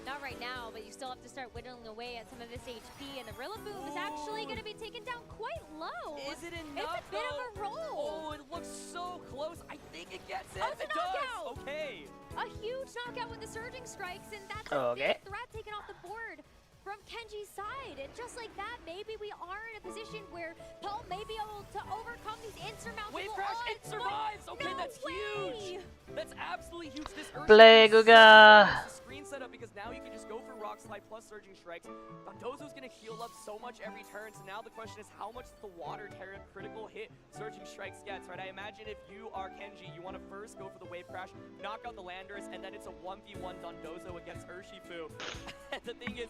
Not right now, but you still have to start whittling away at some of this HP, and the Rillaboom is actually going to be taken down quite low. Is it enough? It's a bit of a roll. Oh, it looks so close. I think it gets it. Oh, it's a it does. knockout. Okay. A huge knockout with the Surging Strikes, and that's Okay. a big threat taken off the board from Kenji's side. And just like that, maybe we are in a position where Paul may be able to overcome these insurmountable Wave crash, it odds, survives. but Okay, no that's way. huge. That's absolutely huge. This Plaguga. screen setup because now you can just go for Rock Slide plus Surging Strikes. Dondozo's gonna heal up so much every turn. So now the question is, how much does the Water Terra critical hit Surging Strikes gets, right? I imagine if you are Kenji, you want to first go for the Wave Crash, knock out the Landorus, and then it's a 1v1 Dondozo against Urshifu. And the thing is,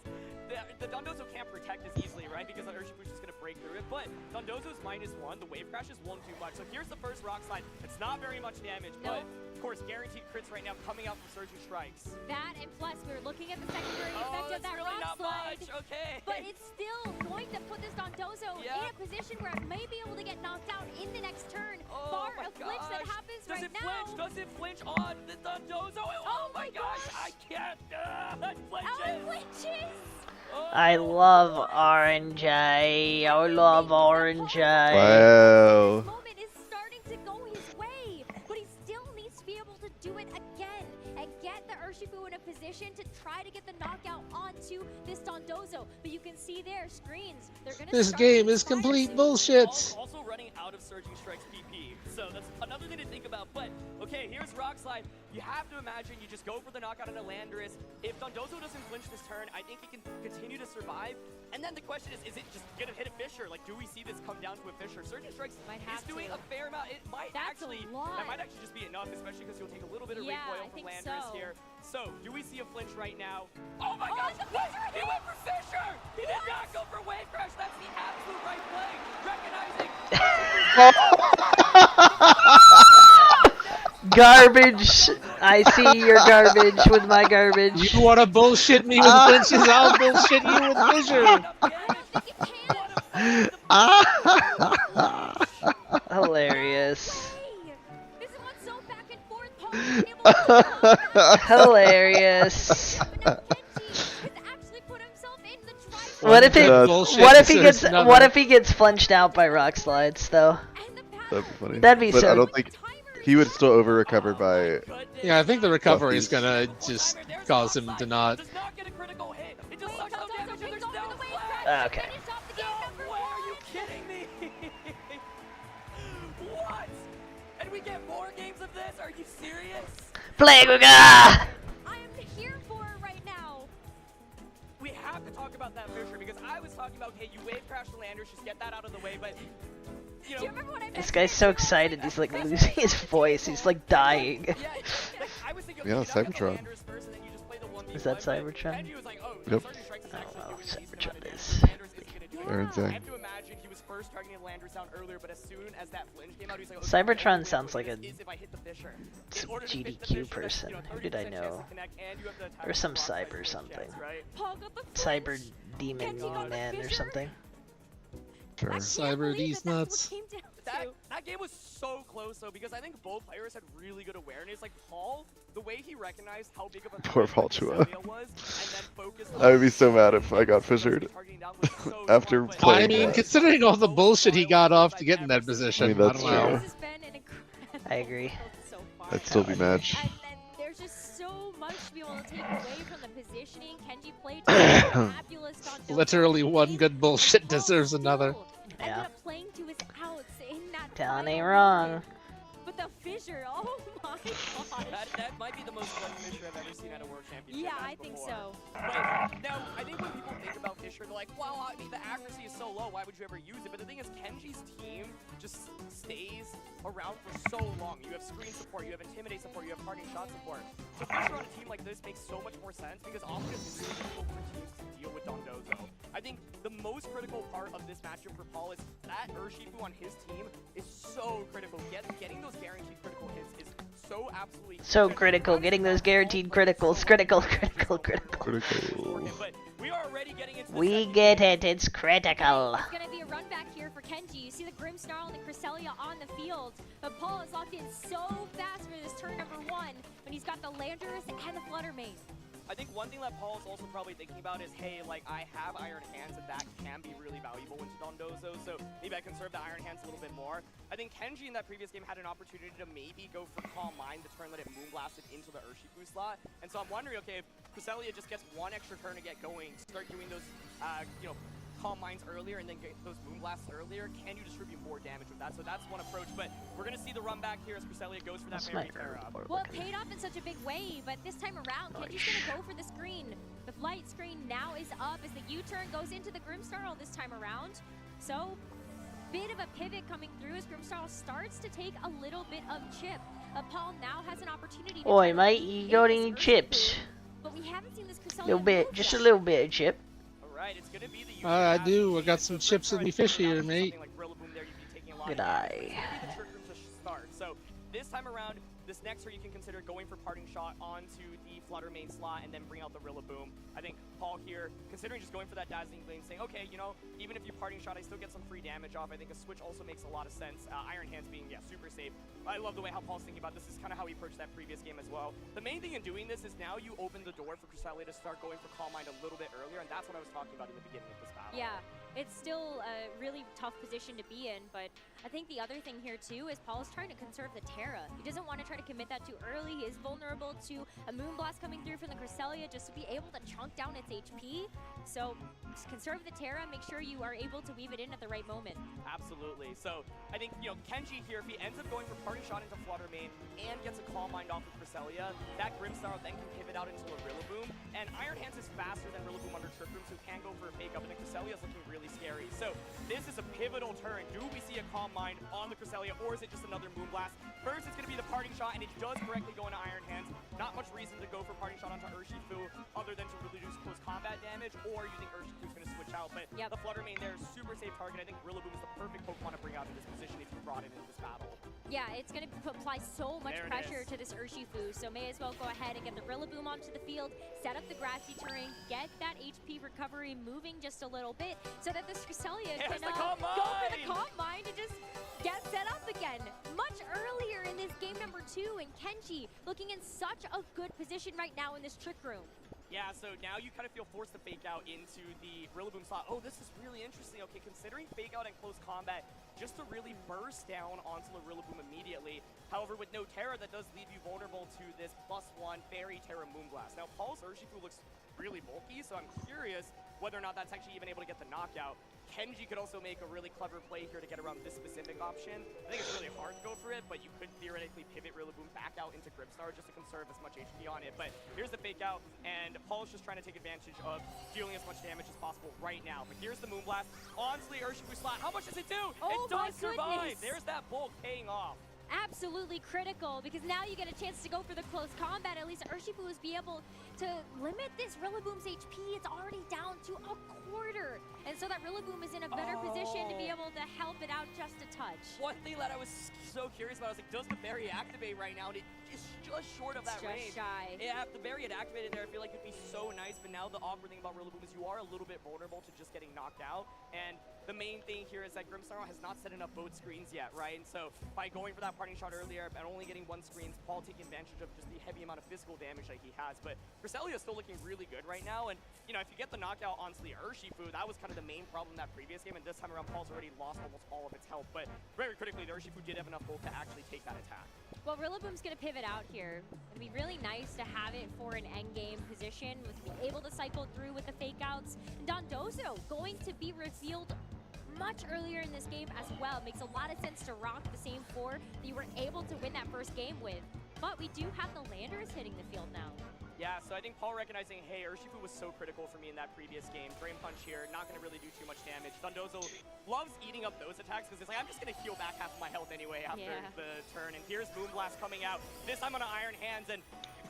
the Dondozo can't protect as easily, right? Because the Urshifu's just gonna break through it. But Dondozo's -1, the Wave Crashes won't do much. So here's the first Rock Slide. It's not very much damage, but of course, guaranteed crits right now coming out from Surging Strikes. That, and plus, we're looking at the secondary effect of that's that really Rock not Slide. much. Okay. But it's still going to put this Dondozo in a position where it may be able to get knocked out in the next turn. Bar a flinch that happens right now. Does it flinch on the Dondozo? Oh my gosh, I can't. It flinches. Flinches. I love Orange Eye. I love Orange Eye. Wow. This moment is starting to go his way, but he still needs to be able to do it again and get the Urshifu in a position to try to get the knockout onto this Dondozo. But you can see their screens. They're gonna This start game to is fire complete soon. bullshit. Also running out of Surging Strikes PP, so that's another thing to think about. But okay, here's Rock Slide. you have to imagine you just go for the knockout on a Landorus. If Dondozo doesn't flinch this turn, I think he can continue to survive. And then the question is it just going to hit a Fisher? Like, do we see this come down to a Fisher? Surgeon Strikes is doing a fair amount. It might that might actually just be enough, especially because you'll take a little bit of recoil from Landorus here. So, do we see a flinch right now? Oh my gosh! He went for Fisher! He did not go for Wave Crash! That's the absolute right play! Recognizing... Garbage! I see your garbage with my garbage. You want to bullshit me with flinches? I'll bullshit you with Fisher. Hilarious. Hilarious. What if he gets flinched out by rock slides though? That'd be funny. That'd be but so. I don't think he would still over recover by. Yeah, I think the recovery is gonna just cause him to not. Okay. Are you kidding me? What? And we get more games of this? Are you serious? Plaguega! I am here for it right now. We have to talk about that Fisher because I was talking about, hey, you wave crash the Landers, just get that out of the way, but you know, do you remember what I This guy's so excited, he's like losing his voice, he's like dying. Yeah, Cybertron. Is that Cybertron? Yep. I don't know who Cybertron is. Aaron Zhang. I have to imagine he was first targeting Landers down earlier, but as soon as that flinch came out, he's like, okay, Cybertron sounds like a some GDQ person. Who did I know? Or some cyber something. Cyber demon man or something. Sure. Cyber D's nuts. That game was so close though, because I think both players had really good awareness. Like Paul, the way he recognized how big of a Poor Palchua. was, and then focused I would be so mad if I got fissured after playing. I mean, considering all the bullshit he got off to get in that position, I mean, that's don't know. true. I agree. I'd still be mad. There's just so much to be able to take away from the positioning. Kenji played fabulous. Literally one good bullshit deserves another. Yeah. Playing to his outs in that Talon ain't wrong. But the Fisher, oh my god. That might be the most fun Fisher I've ever seen at a World Championship. Yeah, I think so. But now, I think when people think about Fisher, they're like, well, I mean, the accuracy is so low, why would you ever use it? But the thing is, Kenji's team just stays around for so long. You have screen support, you have intimidate support, you have parting shot support. So Fisher on a team like this makes so much more sense because often it's really difficult for teams to deal with Dondozo. I think the most critical part of this matchup for Paul is that Urshifu on his team is so critical. Getting those guaranteed critical hits is so absolutely critical. Getting those guaranteed criticals. Critical. But we are already getting into we get it. It's critical. It's gonna be a run back here for Kenji. You see the Grim Snarl and the Cresselia on the field, but Paul is locked in so fast for this turn number 1 when he's got the Landorus and the Flutter Mane. I think one thing that Paul is also probably thinking about is, hey, like, I have Iron Hands, and that can be really valuable into Dondozo, so maybe I can serve the Iron Hands a little bit more. I think Kenji in that previous game had an opportunity to maybe go for Calm Mind the turn that it Moonblasted into the Urshifu slot, and so I'm wondering, okay, if Cresselia just gets one extra turn to get going, start doing those, you know, Calm Minds earlier and then get those Moonblasts earlier, can you distribute more damage with that? So that's one approach, but we're going to see the run back here as Cresselia goes for that Fairy Terror up. Well, it paid off in such a big way, but this time around, Kenji's going to go for the screen. The flight screen now is up as the U-turn goes into the Grimsnarl this time around. So, bit of a pivot coming through as Grimsnarl starts to take a little bit of chip. Paul now has an opportunity to Oi, mate, you got any chips? But we haven't seen this Cresselia Little bit, just a little bit of chip. I do. I got some chips in the fish here, mate. Good eye. So this time around, this next turn you can consider going for Parting Shot onto the Flutter Mane slot and then bring out the Rillaboom. I think Paul here, considering just going for that Dazzling Blade, saying, okay, you know, even if you Parting Shot, I still get some free damage off. I think a switch also makes a lot of sense. Iron Hands being, yeah, super safe. I love the way how Paul's thinking about this. This is kind of how he approached that previous game as well. The main thing in doing this is now you open the door for Cresselia to start going for Calm Mind a little bit earlier, and that's what I was talking about in the beginning of this battle. Yeah. it's still a really tough position to be in, but I think the other thing here too is Paul is trying to conserve the Terra. He doesn't want to try to commit that too early. He is vulnerable to a Moonblast coming through from the Cresselia just to be able to chunk down its HP. So just conserve the Terra, make sure you are able to weave it in at the right moment. Absolutely. So I think, you know, Kenji here, if he ends up going for Parting Shot into Flutter Mane and gets a Calm Mind off of Cresselia, that Grimstar then can pivot out into a Rillaboom. And Iron Hands is faster than Rillaboom under Trick Room, so can go for a fake up, and the Cresselia is looking really scary. So this is a pivotal turn. Do we see a Calm Mind on the Cresselia, or is it just another Moonblast? First, it's going to be the Parting Shot, and it does correctly go into Iron Hands. Not much reason to go for Parting Shot onto Urshifu, other than to reduce close combat damage, or you think Urshifu's going to switch out. But the Flutter Mane there is super safe target. I think Rillaboom is the perfect Pokemon to bring out in this position if you brought it into this battle. Yeah, it's going to apply so much pressure to this Urshifu, so may as well go ahead and get the Rillaboom onto the field, set up the grassy terrain, get that HP recovery moving just a little bit, so that this Cresselia can go for the Calm Mind and just get set up again. Much earlier in this game number 2, and Kenji looking in such a good position right now in this Trick Room. Yeah, so now you kind of feel forced to fake out into the Rillaboom slot. Oh, this is really interesting. Okay, considering fake out and close combat, just to really burst down onto the Rillaboom immediately. However, with no Terra, that does leave you vulnerable to this +1 Fairy Terra Moonblast. Now, Paul's Urshifu looks really bulky, so I'm curious whether or not that's actually even able to get the knockout. Kenji could also make a really clever play here to get around this specific option. I think it's really hard to go for it, but you could theoretically pivot Rillaboom back out into Grimstar just to conserve as much HP on it. But here's the fake out, and Paul's just trying to take advantage of dealing as much damage as possible right now. But here's the Moonblast onto the Urshifu slot. How much does it do? Oh, it does my survive. goodness. There's that bulk paying off. Absolutely critical, because now you get a chance to go for the close combat. At least Urshifu is be able to limit this Rillaboom's HP. It's already down to a quarter, and so that Rillaboom is in a better position to be able to help it out just a touch. One thing that I was so curious about, I was like, does the berry activate right now? And it is just short of that range. Just shy. Yeah, if the berry had activated there, I feel like it'd be so nice, but now the awkward thing about Rillaboom is you are a little bit vulnerable to just getting knocked out, and the main thing here is that Grimstar has not set enough both screens yet, right? And so by going for that Parting Shot earlier and only getting one screen, Paul taking advantage of just the heavy amount of physical damage that he has. But Cresselia is still looking really good right now, and you know, if you get the knockout onto the Urshifu, that was kind of the main problem that previous game, and this time around Paul's already lost almost all of its health. But very critically, the Urshifu did have enough bulk to actually take that attack. Well, Rillaboom's going to pivot out here. It'd be really nice to have it for an endgame position, with being able to cycle through with the fake outs. Dondozo going to be revealed much earlier in this game as well. Makes a lot of sense to rock the same 4 that you were able to win that first game with. But we do have the Landers hitting the field now. Yeah, so I think Paul recognizing, hey, Urshifu was so critical for me in that previous game. Drain Punch here, not going to really do too much damage. Dondozo loves eating up those attacks because it's like, I'm just going to heal back half of my health anyway after the turn. And here's Moonblast coming out. This time on an Iron Hands, and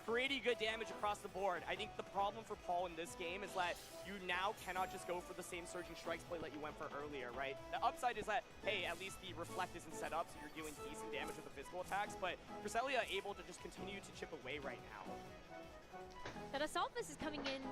pretty good damage across the board. I think the problem for Paul in this game is that you now cannot just go for the same Surging Strikes play that you went for earlier, right? The upside is that, hey, at least the Reflect isn't set up, so you're dealing decent damage with the physical attacks, but Cresselia able to just continue to chip away right now. That Assault Fist is coming in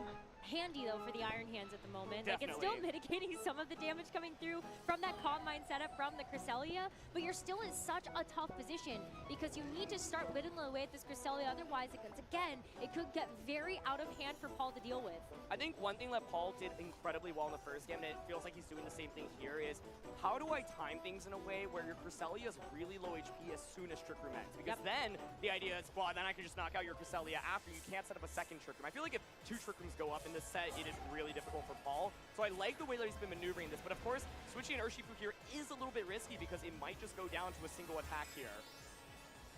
handy, though, for the Iron Hands at the moment. Definitely. Like, it's still mitigating some of the damage coming through from that Calm Mind setup from the Cresselia, but you're still in such a tough position because you need to start whittling away at this Cresselia. Otherwise, again, it could get very out of hand for Paul to deal with. I think one thing that Paul did incredibly well in the first game, and it feels like he's doing the same thing here, is how do I time things in a way where your Cresselia is really low HP as soon as Trick Room ends? Because then the idea is, well, then I can just knock out your Cresselia after. You can't set up a second Trick Room. I feel like if 2 Trick Rooms go up in this set, it is really difficult for Paul. So I like the way that he's been maneuvering this, but of course, switching an Urshifu here is a little bit risky because it might just go down to a single attack here.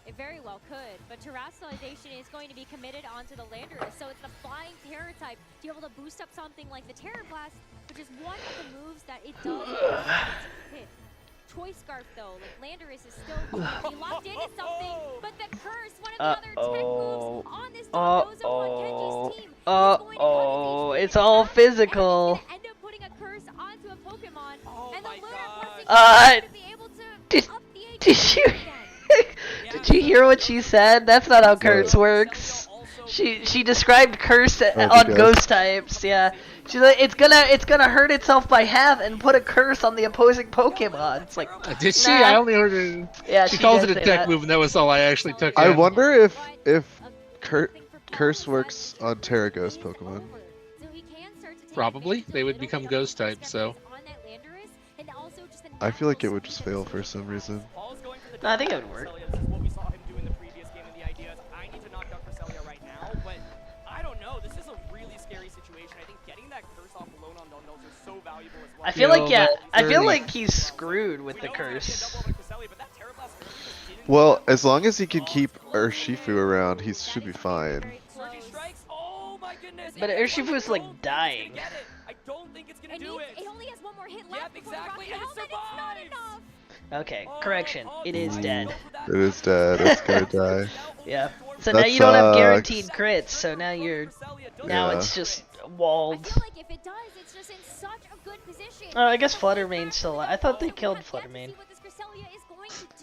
It very well could, but Terrestrialization is going to be committed onto the Landorus, so it's the Flying Terror type to be able to boost up something like the Terror Blast, which is one of the moves that it does hit. Choice Scarf, though, like Landorus is still he locked into something, but the curse, one of the other tech moves on this Dondozo on Kenji's team, it's all physical. end up putting a curse onto a Pokemon, and the Lunar Plus is be able to up the did you did you hear what she said? That's not how curse works. She described curse on ghost types. Yeah, she's like, it's gonna hurt itself by half and put a curse on the opposing Pokemon. It's like, did she? I only heard her. Yeah, she calls it a did say deck that. move, and that was all I actually took. I in. wonder if curse works on Terra Ghost Pokemon. Probably, they would become ghost types. So I feel like it would just fail for some reason. No, I think it would work. This is what we saw him do in the previous game, and the idea is I need to knock down Cresselia right now, but I don't know. This is a really scary situation. I think getting that curse off alone on Dondozo is so valuable as well. I feel like, yeah, I feel like he's screwed with the curse. Well, as long as he can keep Urshifu around, he should be fine. But Urshifu's like dying. I don't think it's gonna do it. It only has one more hit left. Yep, exactly, and it survives. Okay, correction. It is dead. It is dead. It's gonna die. Yeah. So That now you don't have sucks. guaranteed crits. So now you're Yeah. it's just walled. I feel like if it does, it's just in such a good position. Oh, I guess Fluttermane's still alive. I thought they killed Fluttermane.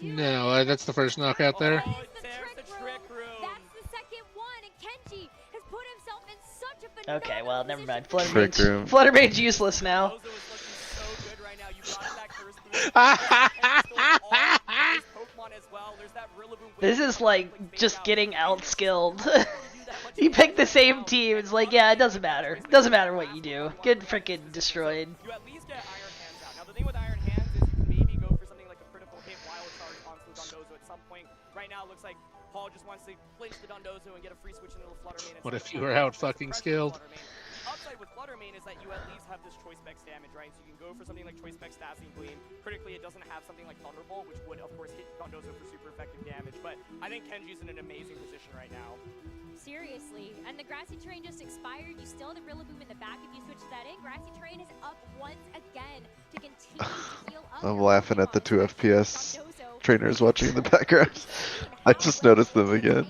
No, that's the first knockout there. Okay, well, never mind. Trick room. Fluttermane's useless now. This is like just getting outskilled. You pick the same team. It's like, yeah, it doesn't matter. It doesn't matter what you do. Get freaking destroyed. You at least get Iron Hands out. Now the thing with Iron Hands is you can maybe go for something like a critical hit wild charge onto Dondozo at some point. Right now it looks like Paul just wants to flinch the Dondozo and get a free switch into the Fluttermane. What if you were out fucking skilled? Upside with Fluttermane is that you at least have this Choice Specs damage, right? So you can go for something like Choice Specs Dazzling Gleam. Critically, it doesn't have something like Thunderbolt, which would, of course, hit Dondozo for super effective damage. But I think Kenji's in an amazing position right now. Seriously, and the Grassy Terrain just expired. You still have the Rillaboom in the back. If you switch that in, Grassy Terrain is up once again to continue to heal up. I'm laughing at the 2 FPS trainers watching in the background. I just noticed them again.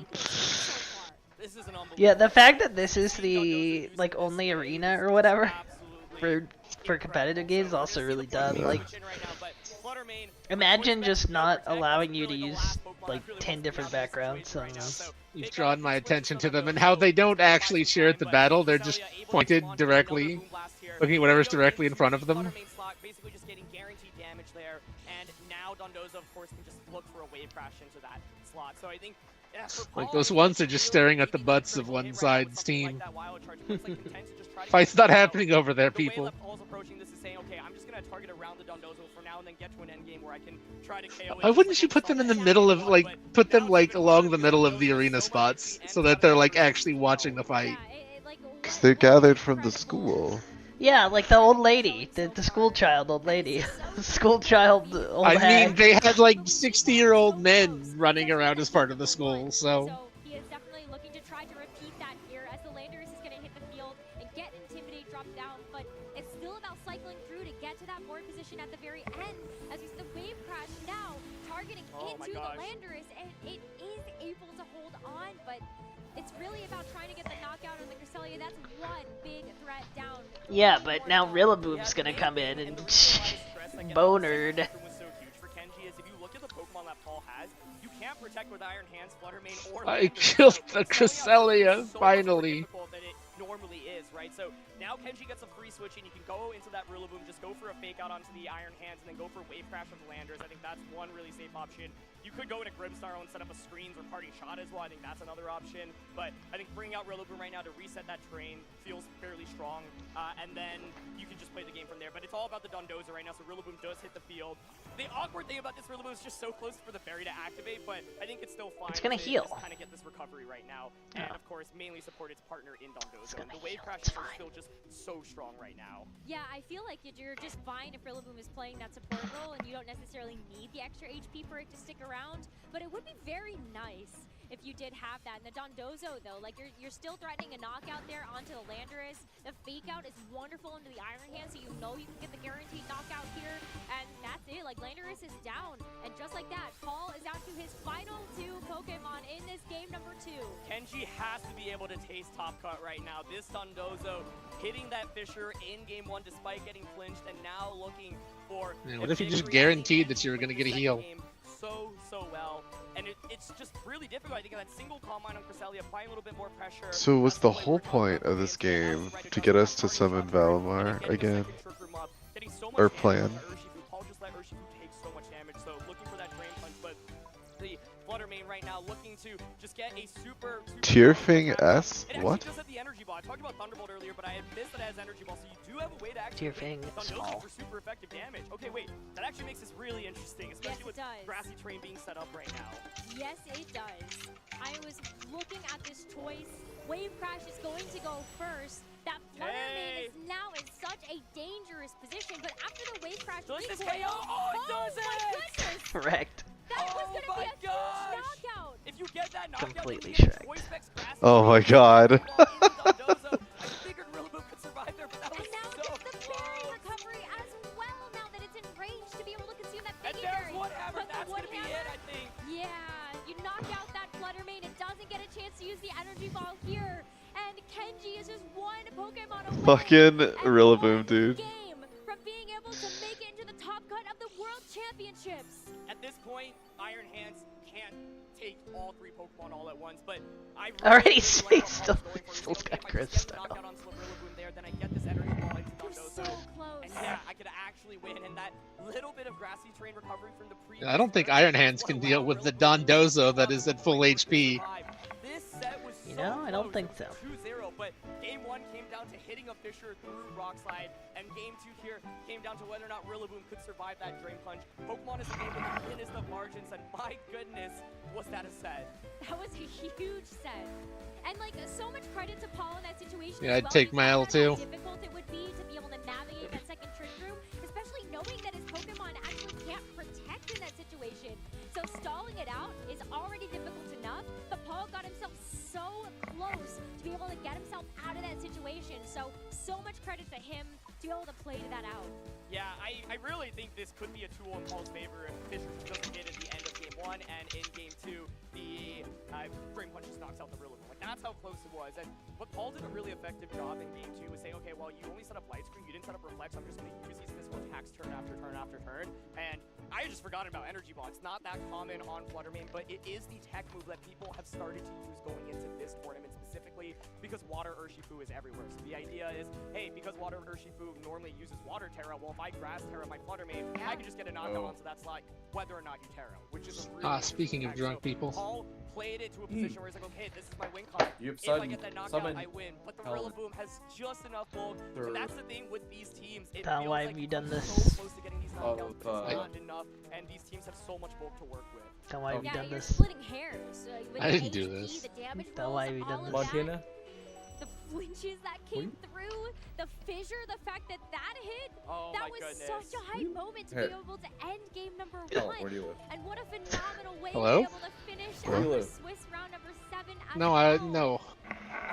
Yeah, the fact that this is the like only arena or whatever for competitive games is also really dumb. Yeah. Like, imagine just not allowing you to use like 10 different backgrounds. I don't know. You've drawn my attention to them and how they don't actually share at the battle. They're just pointed directly, looking at whatever's directly in front of them. Basically just getting guaranteed damage there, and now Dondozo, of course, can just look for a wave crash into that slot. So I think, yeah, Like those ones are just staring at the butts of one side's team. Fight's not happening over there, people. Paul's approaching this is saying, okay, I'm just gonna target around the Dondozo for now and then get to an end game where I can try to KO it. Why wouldn't you put them in the middle of, like, put them, like, along the middle of the arena spots so that they're, like, actually watching the fight? Because they're gathered from the school. Yeah, like the old lady, the school child old lady, school child old I hag. mean, they had, like, 60-year-old men running around as part of the school, so... He is definitely looking to try to repeat that here as the Landorus is going to hit the field and get Intimidate dropped down, but it's still about cycling through to get to that board position at the very end as we see the wave crash now targeting into the Landorus, and it is able to hold on, but it's really about trying to get the knockout on the Cresselia. That's one big threat down. Yeah, but now Rillaboom's gonna come in and bonered. Can't protect with Iron Hands, Fluttermane, or I killed the Cresselia, finally. Normally is, right? So now Kenji gets a free switch and you can go into that Rillaboom, just go for a fake out onto the Iron Hands and then go for a Wave Crash of the Landers. I think that's one really safe option. You could go into Grimstar and set up a screens or party shot as well. I think that's another option. But I think bringing out Rillaboom right now to reset that terrain feels fairly strong. And then you can just play the game from there. But it's all about the Dondozo right now, so Rillaboom does hit the field. The awkward thing about this Rillaboom is just so close for the fairy to activate, but I think it's still fine. It's gonna heal. Kind of get this recovery right now. And of course, mainly support its partner in Dondozo. The wave heal. crashes are still just so strong right now. Yeah, I feel like you're just fine if Rillaboom is playing that support role and you don't necessarily need the extra HP for it to stick around, but it would be very nice if you did have that. And the Dondozo, though, like you're still threatening a knockout there onto the Landorus. The fake out is wonderful into the Iron Hand, so you know you can get the guaranteed knockout here, and that's it. Like, Landorus is down, and just like that, Paul is out to his final 2 Pokemon in this game number 2. Kenji has to be able to taste Top Cut right now. This Dondozo hitting that Fisher in game 1 despite getting flinched, and now looking for... Man, what if you just guaranteed that you were going to get a heal? So well, and it's just really difficult. I think that single Calm Mind on Cresselia, applying a little bit more pressure. So was the whole point of this game to get us to summon Valimar again? Or plan? Paul just let Urshifu take so much damage, so looking for that Drain Punch, but the Fluttermane right now looking to just get a super... Tearfing S? It What? does have the energy body. talked about Thunderbolt earlier, but I had missed that it has Energy Ball, so you do have a way to actually Dear Fang, hit small. Dondozo for super effective damage. Okay, wait, that actually makes this really interesting, especially with Grassy Terrain being set up right now. Yes, it does. I was looking at this choice. Wave Crash is going to go first. That Flutter Mane is now in such a dangerous position, but after the Wave Crash Does this recoil, KO? Oh, it does my it! goodness! Correct. That was going to be a huge gosh! knockout. If you get that knockout, Completely then you get Shrek. Choice Specs, Grassy Oh my Terrain, god. Dondozo. I figured Rillaboom could survive there, but that was And now so gets the berry recovery as well, now that it's in range to be able to consume that And Biggie there's Berry. Woodhammer, But the that's gonna be Woodhammer, it, I think. Yeah, you knock out that Flutter Mane. It doesn't get a chance to use the Energy Ball here. And Kenji is just one Pokemon away. Fucking Rillaboom, dude. Game from being able to make it into the top cut of the World Championships. At this point, Iron Hands can't take all 3 Pokemon all at once, but I Already, really like what still Paul's going for. still So, got if I Chris just get the style. knockout onto the Rillaboom there, then I get this Energy Ball into Dondozo. So close. And yeah, I could actually win, and that little bit of Grassy Terrain recovery from the previous I don't think Iron Hands can deal with the Dondozo that is at full HP. This set was You so know, I don't close. think It was so. 2-0, but game 1 came down to hitting a Fisher through Rock Slide, and game 2 here came down to whether or not Rillaboom could survive that Drain Punch. Pokemon is a game with the thinnest of margins, and my goodness, was that a set. That was a huge set. And like so much credit to Paul in that situation. Yeah, as I'd well. take He my talked about L2. how difficult it would be to be able to navigate that second trick room, especially knowing that his Pokemon actually can't protect in that situation. So stalling it out is already difficult enough, but Paul got himself so close to be able to get himself out of that situation. So much credit to him to be able to play that out. Yeah, I really think this could be a tool in Paul's favor if Fisher doesn't get at the end of game 1, and in game 2, the Drain Punch just knocks out the Rillaboom. Like, that's how close it was. And what Paul did a really effective job in game 2 was saying, okay, well, you only set up Light Screen, you didn't set up Reflect, so I'm just going to use these physical attacks turn after turn after turn. And I had just forgotten about Energy Ball. It's not that common on Flutter Mane, but it is the tech move that people have started to use going into this tournament specifically because Water Urshifu is everywhere. So the idea is, hey, because Water Urshifu normally uses Water Terra, well, if I Grass Terra my Flutter Mane, I can just get a knockout onto that slot whether or not you Terra, which is a really Speaking of drunk people. Paul played it to a position where he's like, okay, this is my win con. You've If I get that knockout, I win. But the Helen. Rillaboom has just enough bulk. And that's the thing with these teams. It Tom, feels why like have you done we're this? so close to getting these knockouts, but it's Oh, not enough. And these teams have so much bulk to work with. Tom, why have you Yeah, done you're this? splitting hairs. With I the didn't do HP, this. The damage Tom, rolls, why have you done all this? of that, Montana? the flinches that came through, the fissure, the fact that that hit, Oh that my was goodness. such a high moment to Hey. be able to end game number 1. Oh, where do you live? And what a phenomenal way Hello? to be able to finish Where do you out live? the Swiss round number 7 as No, well. no.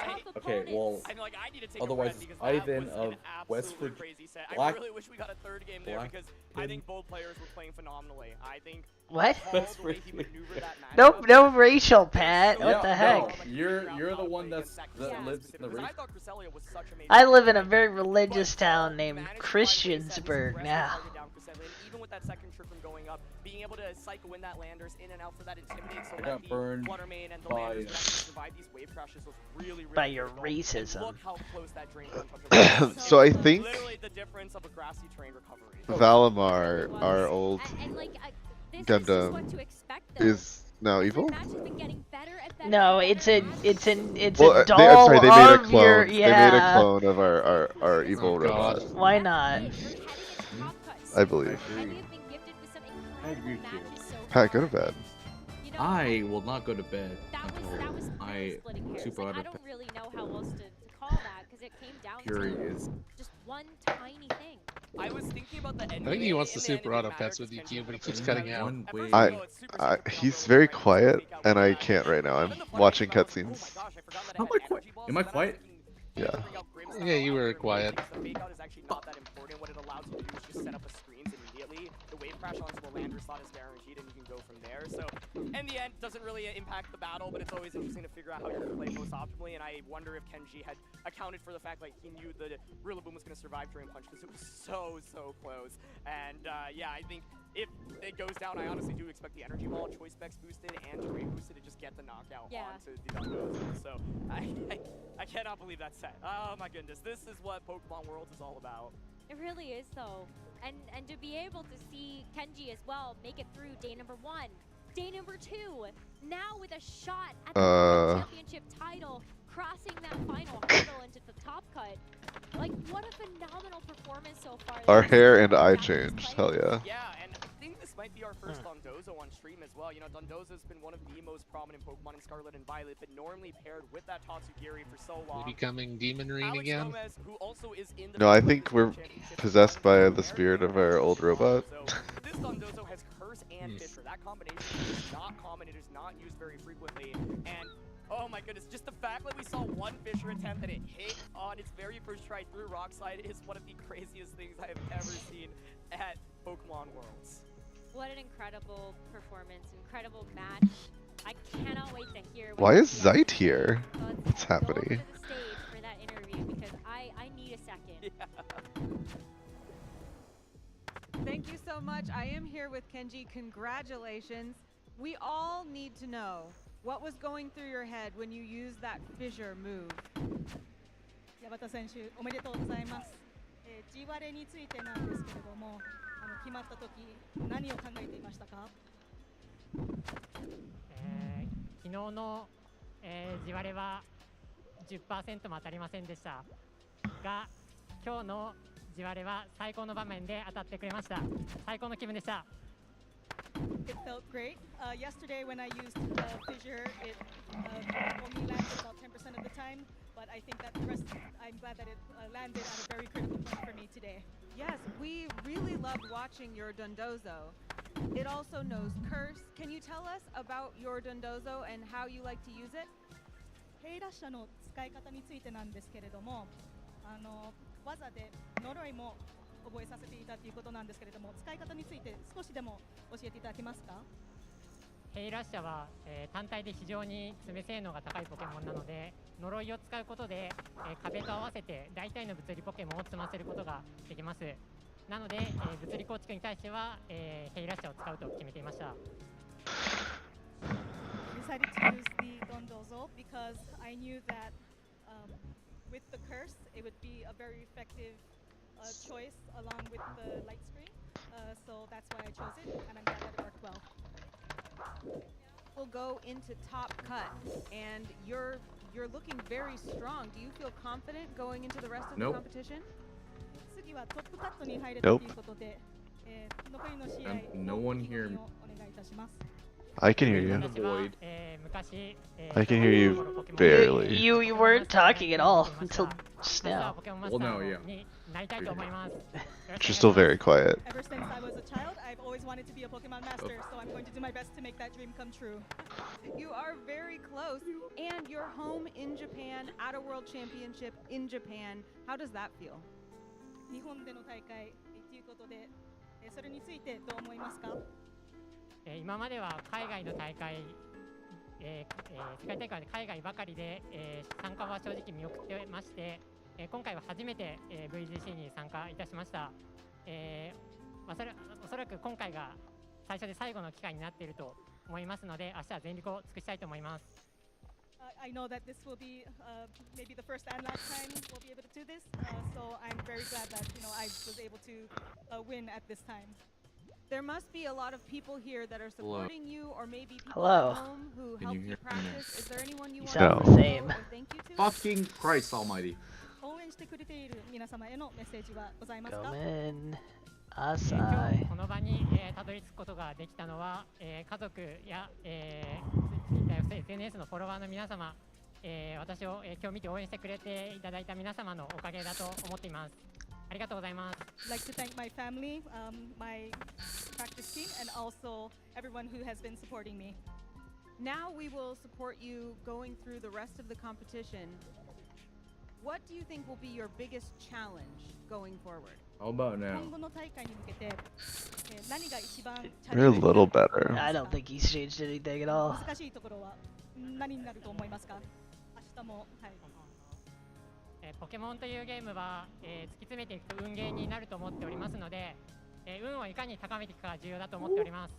Tough Okay, well, opponents. I'm like, I need to take otherwise a breath because Ivan that was of an West absolutely Virginia. crazy set. I Black- really wish we got a third game there Black- because I think both players were playing phenomenally. I think What? Paul, the way he maneuvered that Nope, matchup, no racial, Pat. What Yeah, the heck? no, you're the one that lives in the because I region. thought Cresselia was such amazing. I live in a very religious town named Christiansburg now. Even with that second trip from going up, being able to cycle in that landers in and out for that intimidate so I that got the burned Flutter Mane and the by- landers could actually survive these wave crashes was really, really By your critical. And racism. look how close that drain punch was. So I think Literally the difference of a grassy terrain recovery. Valimar, our old And like, this is just what Gundam, to expect, though. is now evil. Match has been getting better and better No, and it's better a it's Well, a I'm doll sorry, they made a of clone. your They made a yeah. clone of our evil robot. Why not? I believe. I agree with you. Pat, go to bed. I will not go to bed That until was I splitting hairs. super Like, out I of don't really know how else to call that because it came down Fury to is. just one tiny thing. I was thinking about the end. I think he wants to super auto pets with EQ, but he keeps cutting out. One way. He's very quiet, and I can't right now. I'm watching cutscenes. How am I quiet? Am I quiet? Yeah. Yeah, you were quiet. The fake out is actually not that important. What it allows you to do is just set up a screens immediately. The wave crash onto the lander slot is guaranteed, and you can go from there. So, in the end, doesn't really impact the battle, but it's always interesting to figure out how you can play most optimally. And I wonder if Kenji had accounted for the fact like he knew the Rillaboom was going to survive Drain Punch because it was so close. And yeah, I think if it goes down, I honestly do expect the Energy Ball, Choice Specs boosted, and Terrain boosted to just get the knockout onto the Dondozo. So I cannot believe that set. Oh my goodness, this is what Pokemon Worlds is all about. It really is, though. And to be able to see Kenji as well make it through day number 1, day number 2, now with a shot at the World Championship title, crossing that final hurdle into Like, what a phenomenal performance so far. Our This hair is and eye changed. Hell yeah. Yeah, and I think this might be our first Dondozo on stream as well. You know, Dondozo's been one of the most prominent Pokemon in Scarlet and Violet, but normally paired with that Tatsugiri for so long. Becoming Demon Ring Alex again? Gomez, who also is in the No, I think we're possessed by the spirit of our old robot. So this Dondozo has Curse and Fisher. That combination is not common. It is not used very frequently. And oh my goodness, just the fact that we saw one Fisher attempt that it hit on its very first try through Rockslide is one of the craziest things I have ever seen at Pokemon Worlds. What an incredible performance, incredible match. I cannot wait to hear. Why is Zeit here? What's Go over happening? to the stage for that interview because I need a second. Thank you so much. I am here with Kenji. Congratulations. We all need to know what was going through your head when you used that fissure move. 矢端選手、おめでとうございます。G 割れについてなんですけれども、決まった時何を考えていましたか？昨日の、地割れは 10% も当たりませんでしたが、今日の地割れは最高の場面で当たってくれました。最高の気分でした。It felt great. Yesterday when I used fissure, it only landed about 10% of the time, but I think that the rest, I'm glad that it landed at a very critical point for me today. Yes, we really loved watching your Dondozo. It also knows Curse. Can you tell us about your Dondozo and how you like to use it? ヘイラッシャの使い方についてなんですけれども、技で呪いも覚えさせていたということなんですけれども、使い方について少しでも教えていただけますか？ヘイラッシャは、単体で非常に詰め性能が高いポケモンなので、呪いを使うことで、壁と合わせて大体の物理ポケモンを積ませることができます。なので、物理構築に対しては、ヘイラッシャを使うと決めていました。I decided to use the Dondozo because I knew that with the curse it would be a very effective choice along with the light screen. So that's why I chose it, and I'm glad that it worked well. We'll go into top cut, and you're looking very strong. Do you feel confident going into the rest of the competition? 次はトップカットに入れたということで、残りの試合 No one here. お願いいたします。I can hear you. In the void. I can hear you barely. You weren't talking at all until just now. Well, no, yeah. You're still very quiet. Ever since I was a child, I've always wanted to be a Pokemon master, so I'm going to do my best to make that dream come true. You are very close, and you're home in Japan at a World Championship in Japan. How does that feel? 日本での大会ということで、それについてどう思いますか？今までは海外の大会、世界大会で海外ばかりで、参加は正直見送ってまして、今回は初めて、VGC に参加いたしました。おそらく今回が最初で最後の機会になっていると思いますので、明日は全力を尽くしたいと思います。I know that this will be maybe the first and last time we'll be able to do this, so I'm very glad that I was able to win at this time. There must be a lot of people here that are supporting you, or maybe people Hello. at home who Can help you you hear me? practice. Is there anyone you want sound to the same. thank you to? Fucking Christ Almighty. 応援してくれている皆様へのメッセージはございますか？ Go in. 今 Asai. 日この場に、たどり着くことができたのは、家族や、SNS のフォロワーの皆様、私を、今日見て応援してくれていただいた皆様のおかげだと思っています。ありがとうございます。I'd like to thank my family, my practice team, and also everyone who has been supporting me. Now we will support you going through the rest of the competition. What do you think will be your biggest challenge going forward? How about now? 今後の大会に向けて、何が一番 You're a little better. I don't think he's changed anything at all. 難しいところは何になると思いますか？明日も、はい。ポケモンというゲームは、突き詰めていくと運ゲーになると思っておりますので、運をいかに高めていくかが重要だと思っております。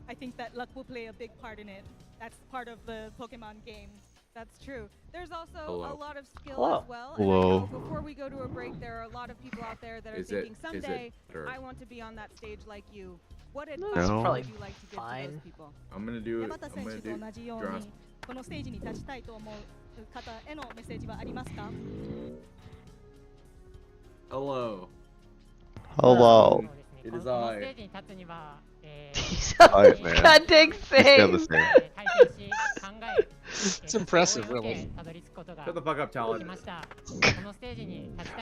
I think that luck will play a big part in it. That's part of the Pokemon game. That's true. There's also Hello. a lot of skill Hello. as well. Hello. And I know before we go to a break, there are a lot of people out there that are thinking someday I want to be on that stage like you. What advice No. would you like to give to Fine. those people? I'm gonna do 山 it. 田 I'm 選 gonna 手 do と同じよう draft. にこのステージに立ちたいと思う方へのメッセージはありますか？ Hello. Hello. It is I. Alright, man. God dang He's got the same. same. It's impressive, really. Shut the fuck up, Talon.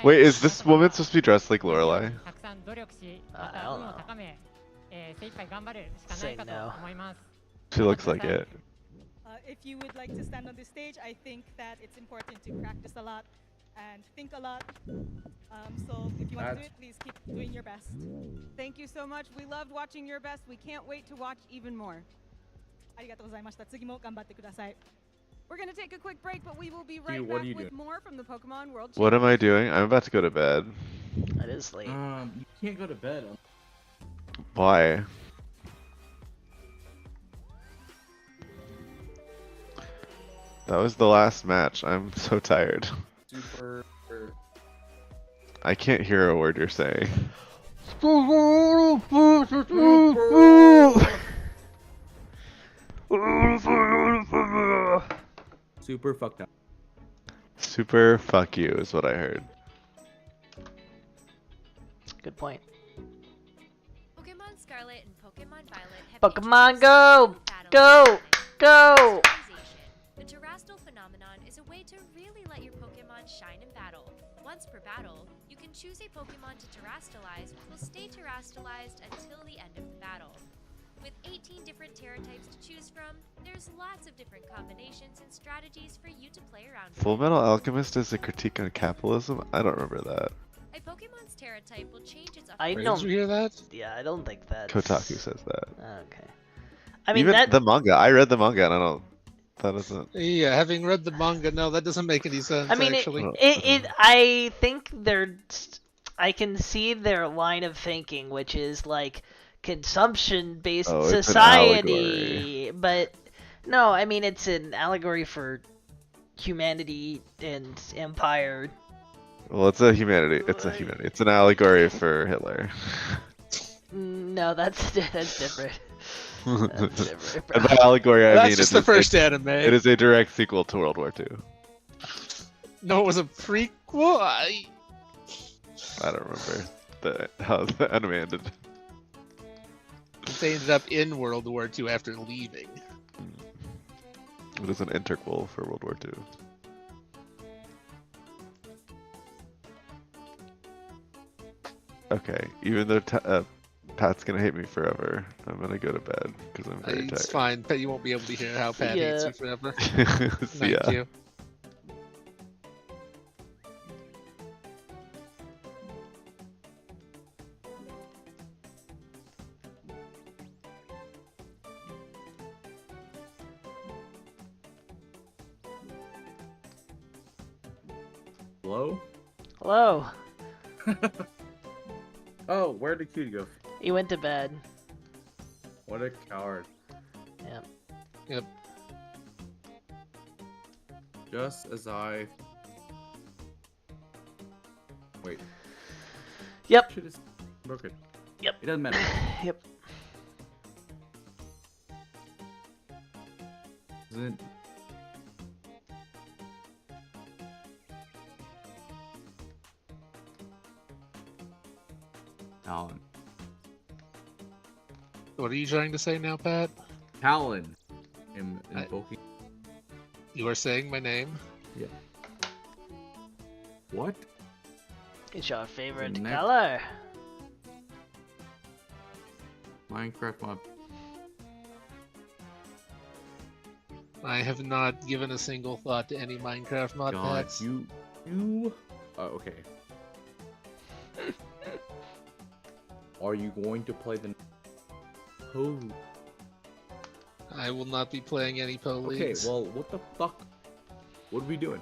Wait, is this woman supposed to be dressed like Lorelai? I don't know. Say no. She looks like it. If you would like to stand on this stage, I think that it's important to practice a lot and think a lot. So if you want to do it, please keep doing your best. Thank you so much. We loved watching your best. We can't wait to watch even more. ありがとうございました。次も頑張ってください。We're going to take a quick break, but we will be right Dude, what back are you with doing? more from the Pokemon World What am I doing? I'm about to go to bed. It is late. You can't go to bed. Why? That was the last match. I'm so tired. Super. I can't hear a word you're saying. Super fucked up. Super fuck you is what I heard. Good point. Pokemon Scarlet and Pokemon Violet have Pokemon Go! Go! Go! The Terrestrial phenomenon is a way to really let your Pokemon shine in battle. Once per battle, you can choose a Pokemon to terrestrialize, which will stay terrestrialized until the end of the battle. With 18 different Terra types to choose from, there's lots of different combinations and strategies for you to play around with. Full Metal Alchemist is a critique on capitalism? I don't remember that. A Pokemon's Terra type will change its I Where don't. did you hear that? Yeah, I don't think that. Kotaku says that. Okay. I mean Even that. the manga. I read the manga and I don't. That doesn't. Yeah, having read the manga, no, that doesn't make any sense. I mean, actually. I think I can see their line of thinking, which is like consumption-based Oh, it's an society. But no, I mean it's an allegory for humanity and empire. Well, it's a humanity. It's a humanity. It's an allegory for Hitler. No, that's different. That's different, bro. And by allegory, I That's mean just the first anime. It is a direct sequel to World War II. No, it was a prequel. I don't remember how the anime ended. They ended up in World War II after leaving. It is an interquel for World War II. Okay, even though Pat's gonna hate me forever, I'm gonna go to bed because I'm very tired. It's fine, but you won't be able to hear how Pat hates you forever. See ya. Thank you. Hello? Hello. Oh, where did Cutie go? He went to bed. What a coward. Yep. Yep. Just as I... Wait. Yep. Shit is broken. Yep. It doesn't matter. Yep. Isn't it... Talon. What are you trying to say now, Pat? Talon. Invoking. You are saying my name? Yeah. What? It's your favorite The next- color. Minecraft mod. I have not given a single thought to any Minecraft mod God, packs. you... Oh, okay. Are you going to play the... Oh. I will not be playing any Poe Okay, Leagues. well, what the fuck? What are we doing?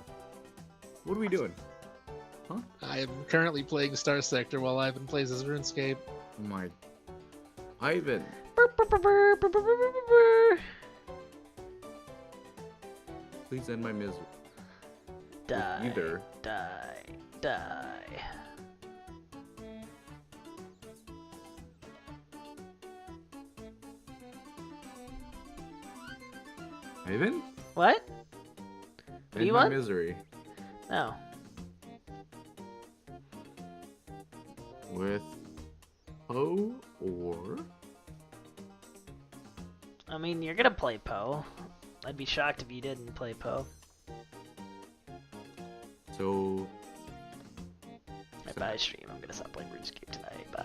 What are we doing? Huh? I am currently playing Star Sector while Ivan plays as RuneScape. Oh my... Ivan. Please end my misery. Die. With either. Die. Die. Ivan? What? What do End you my want? misery. No. with Poe or... I mean, you're gonna play Poe. I'd be shocked if you didn't play Poe. So... Bye, stream. I'm gonna stop playing RuneScape tonight. Bye.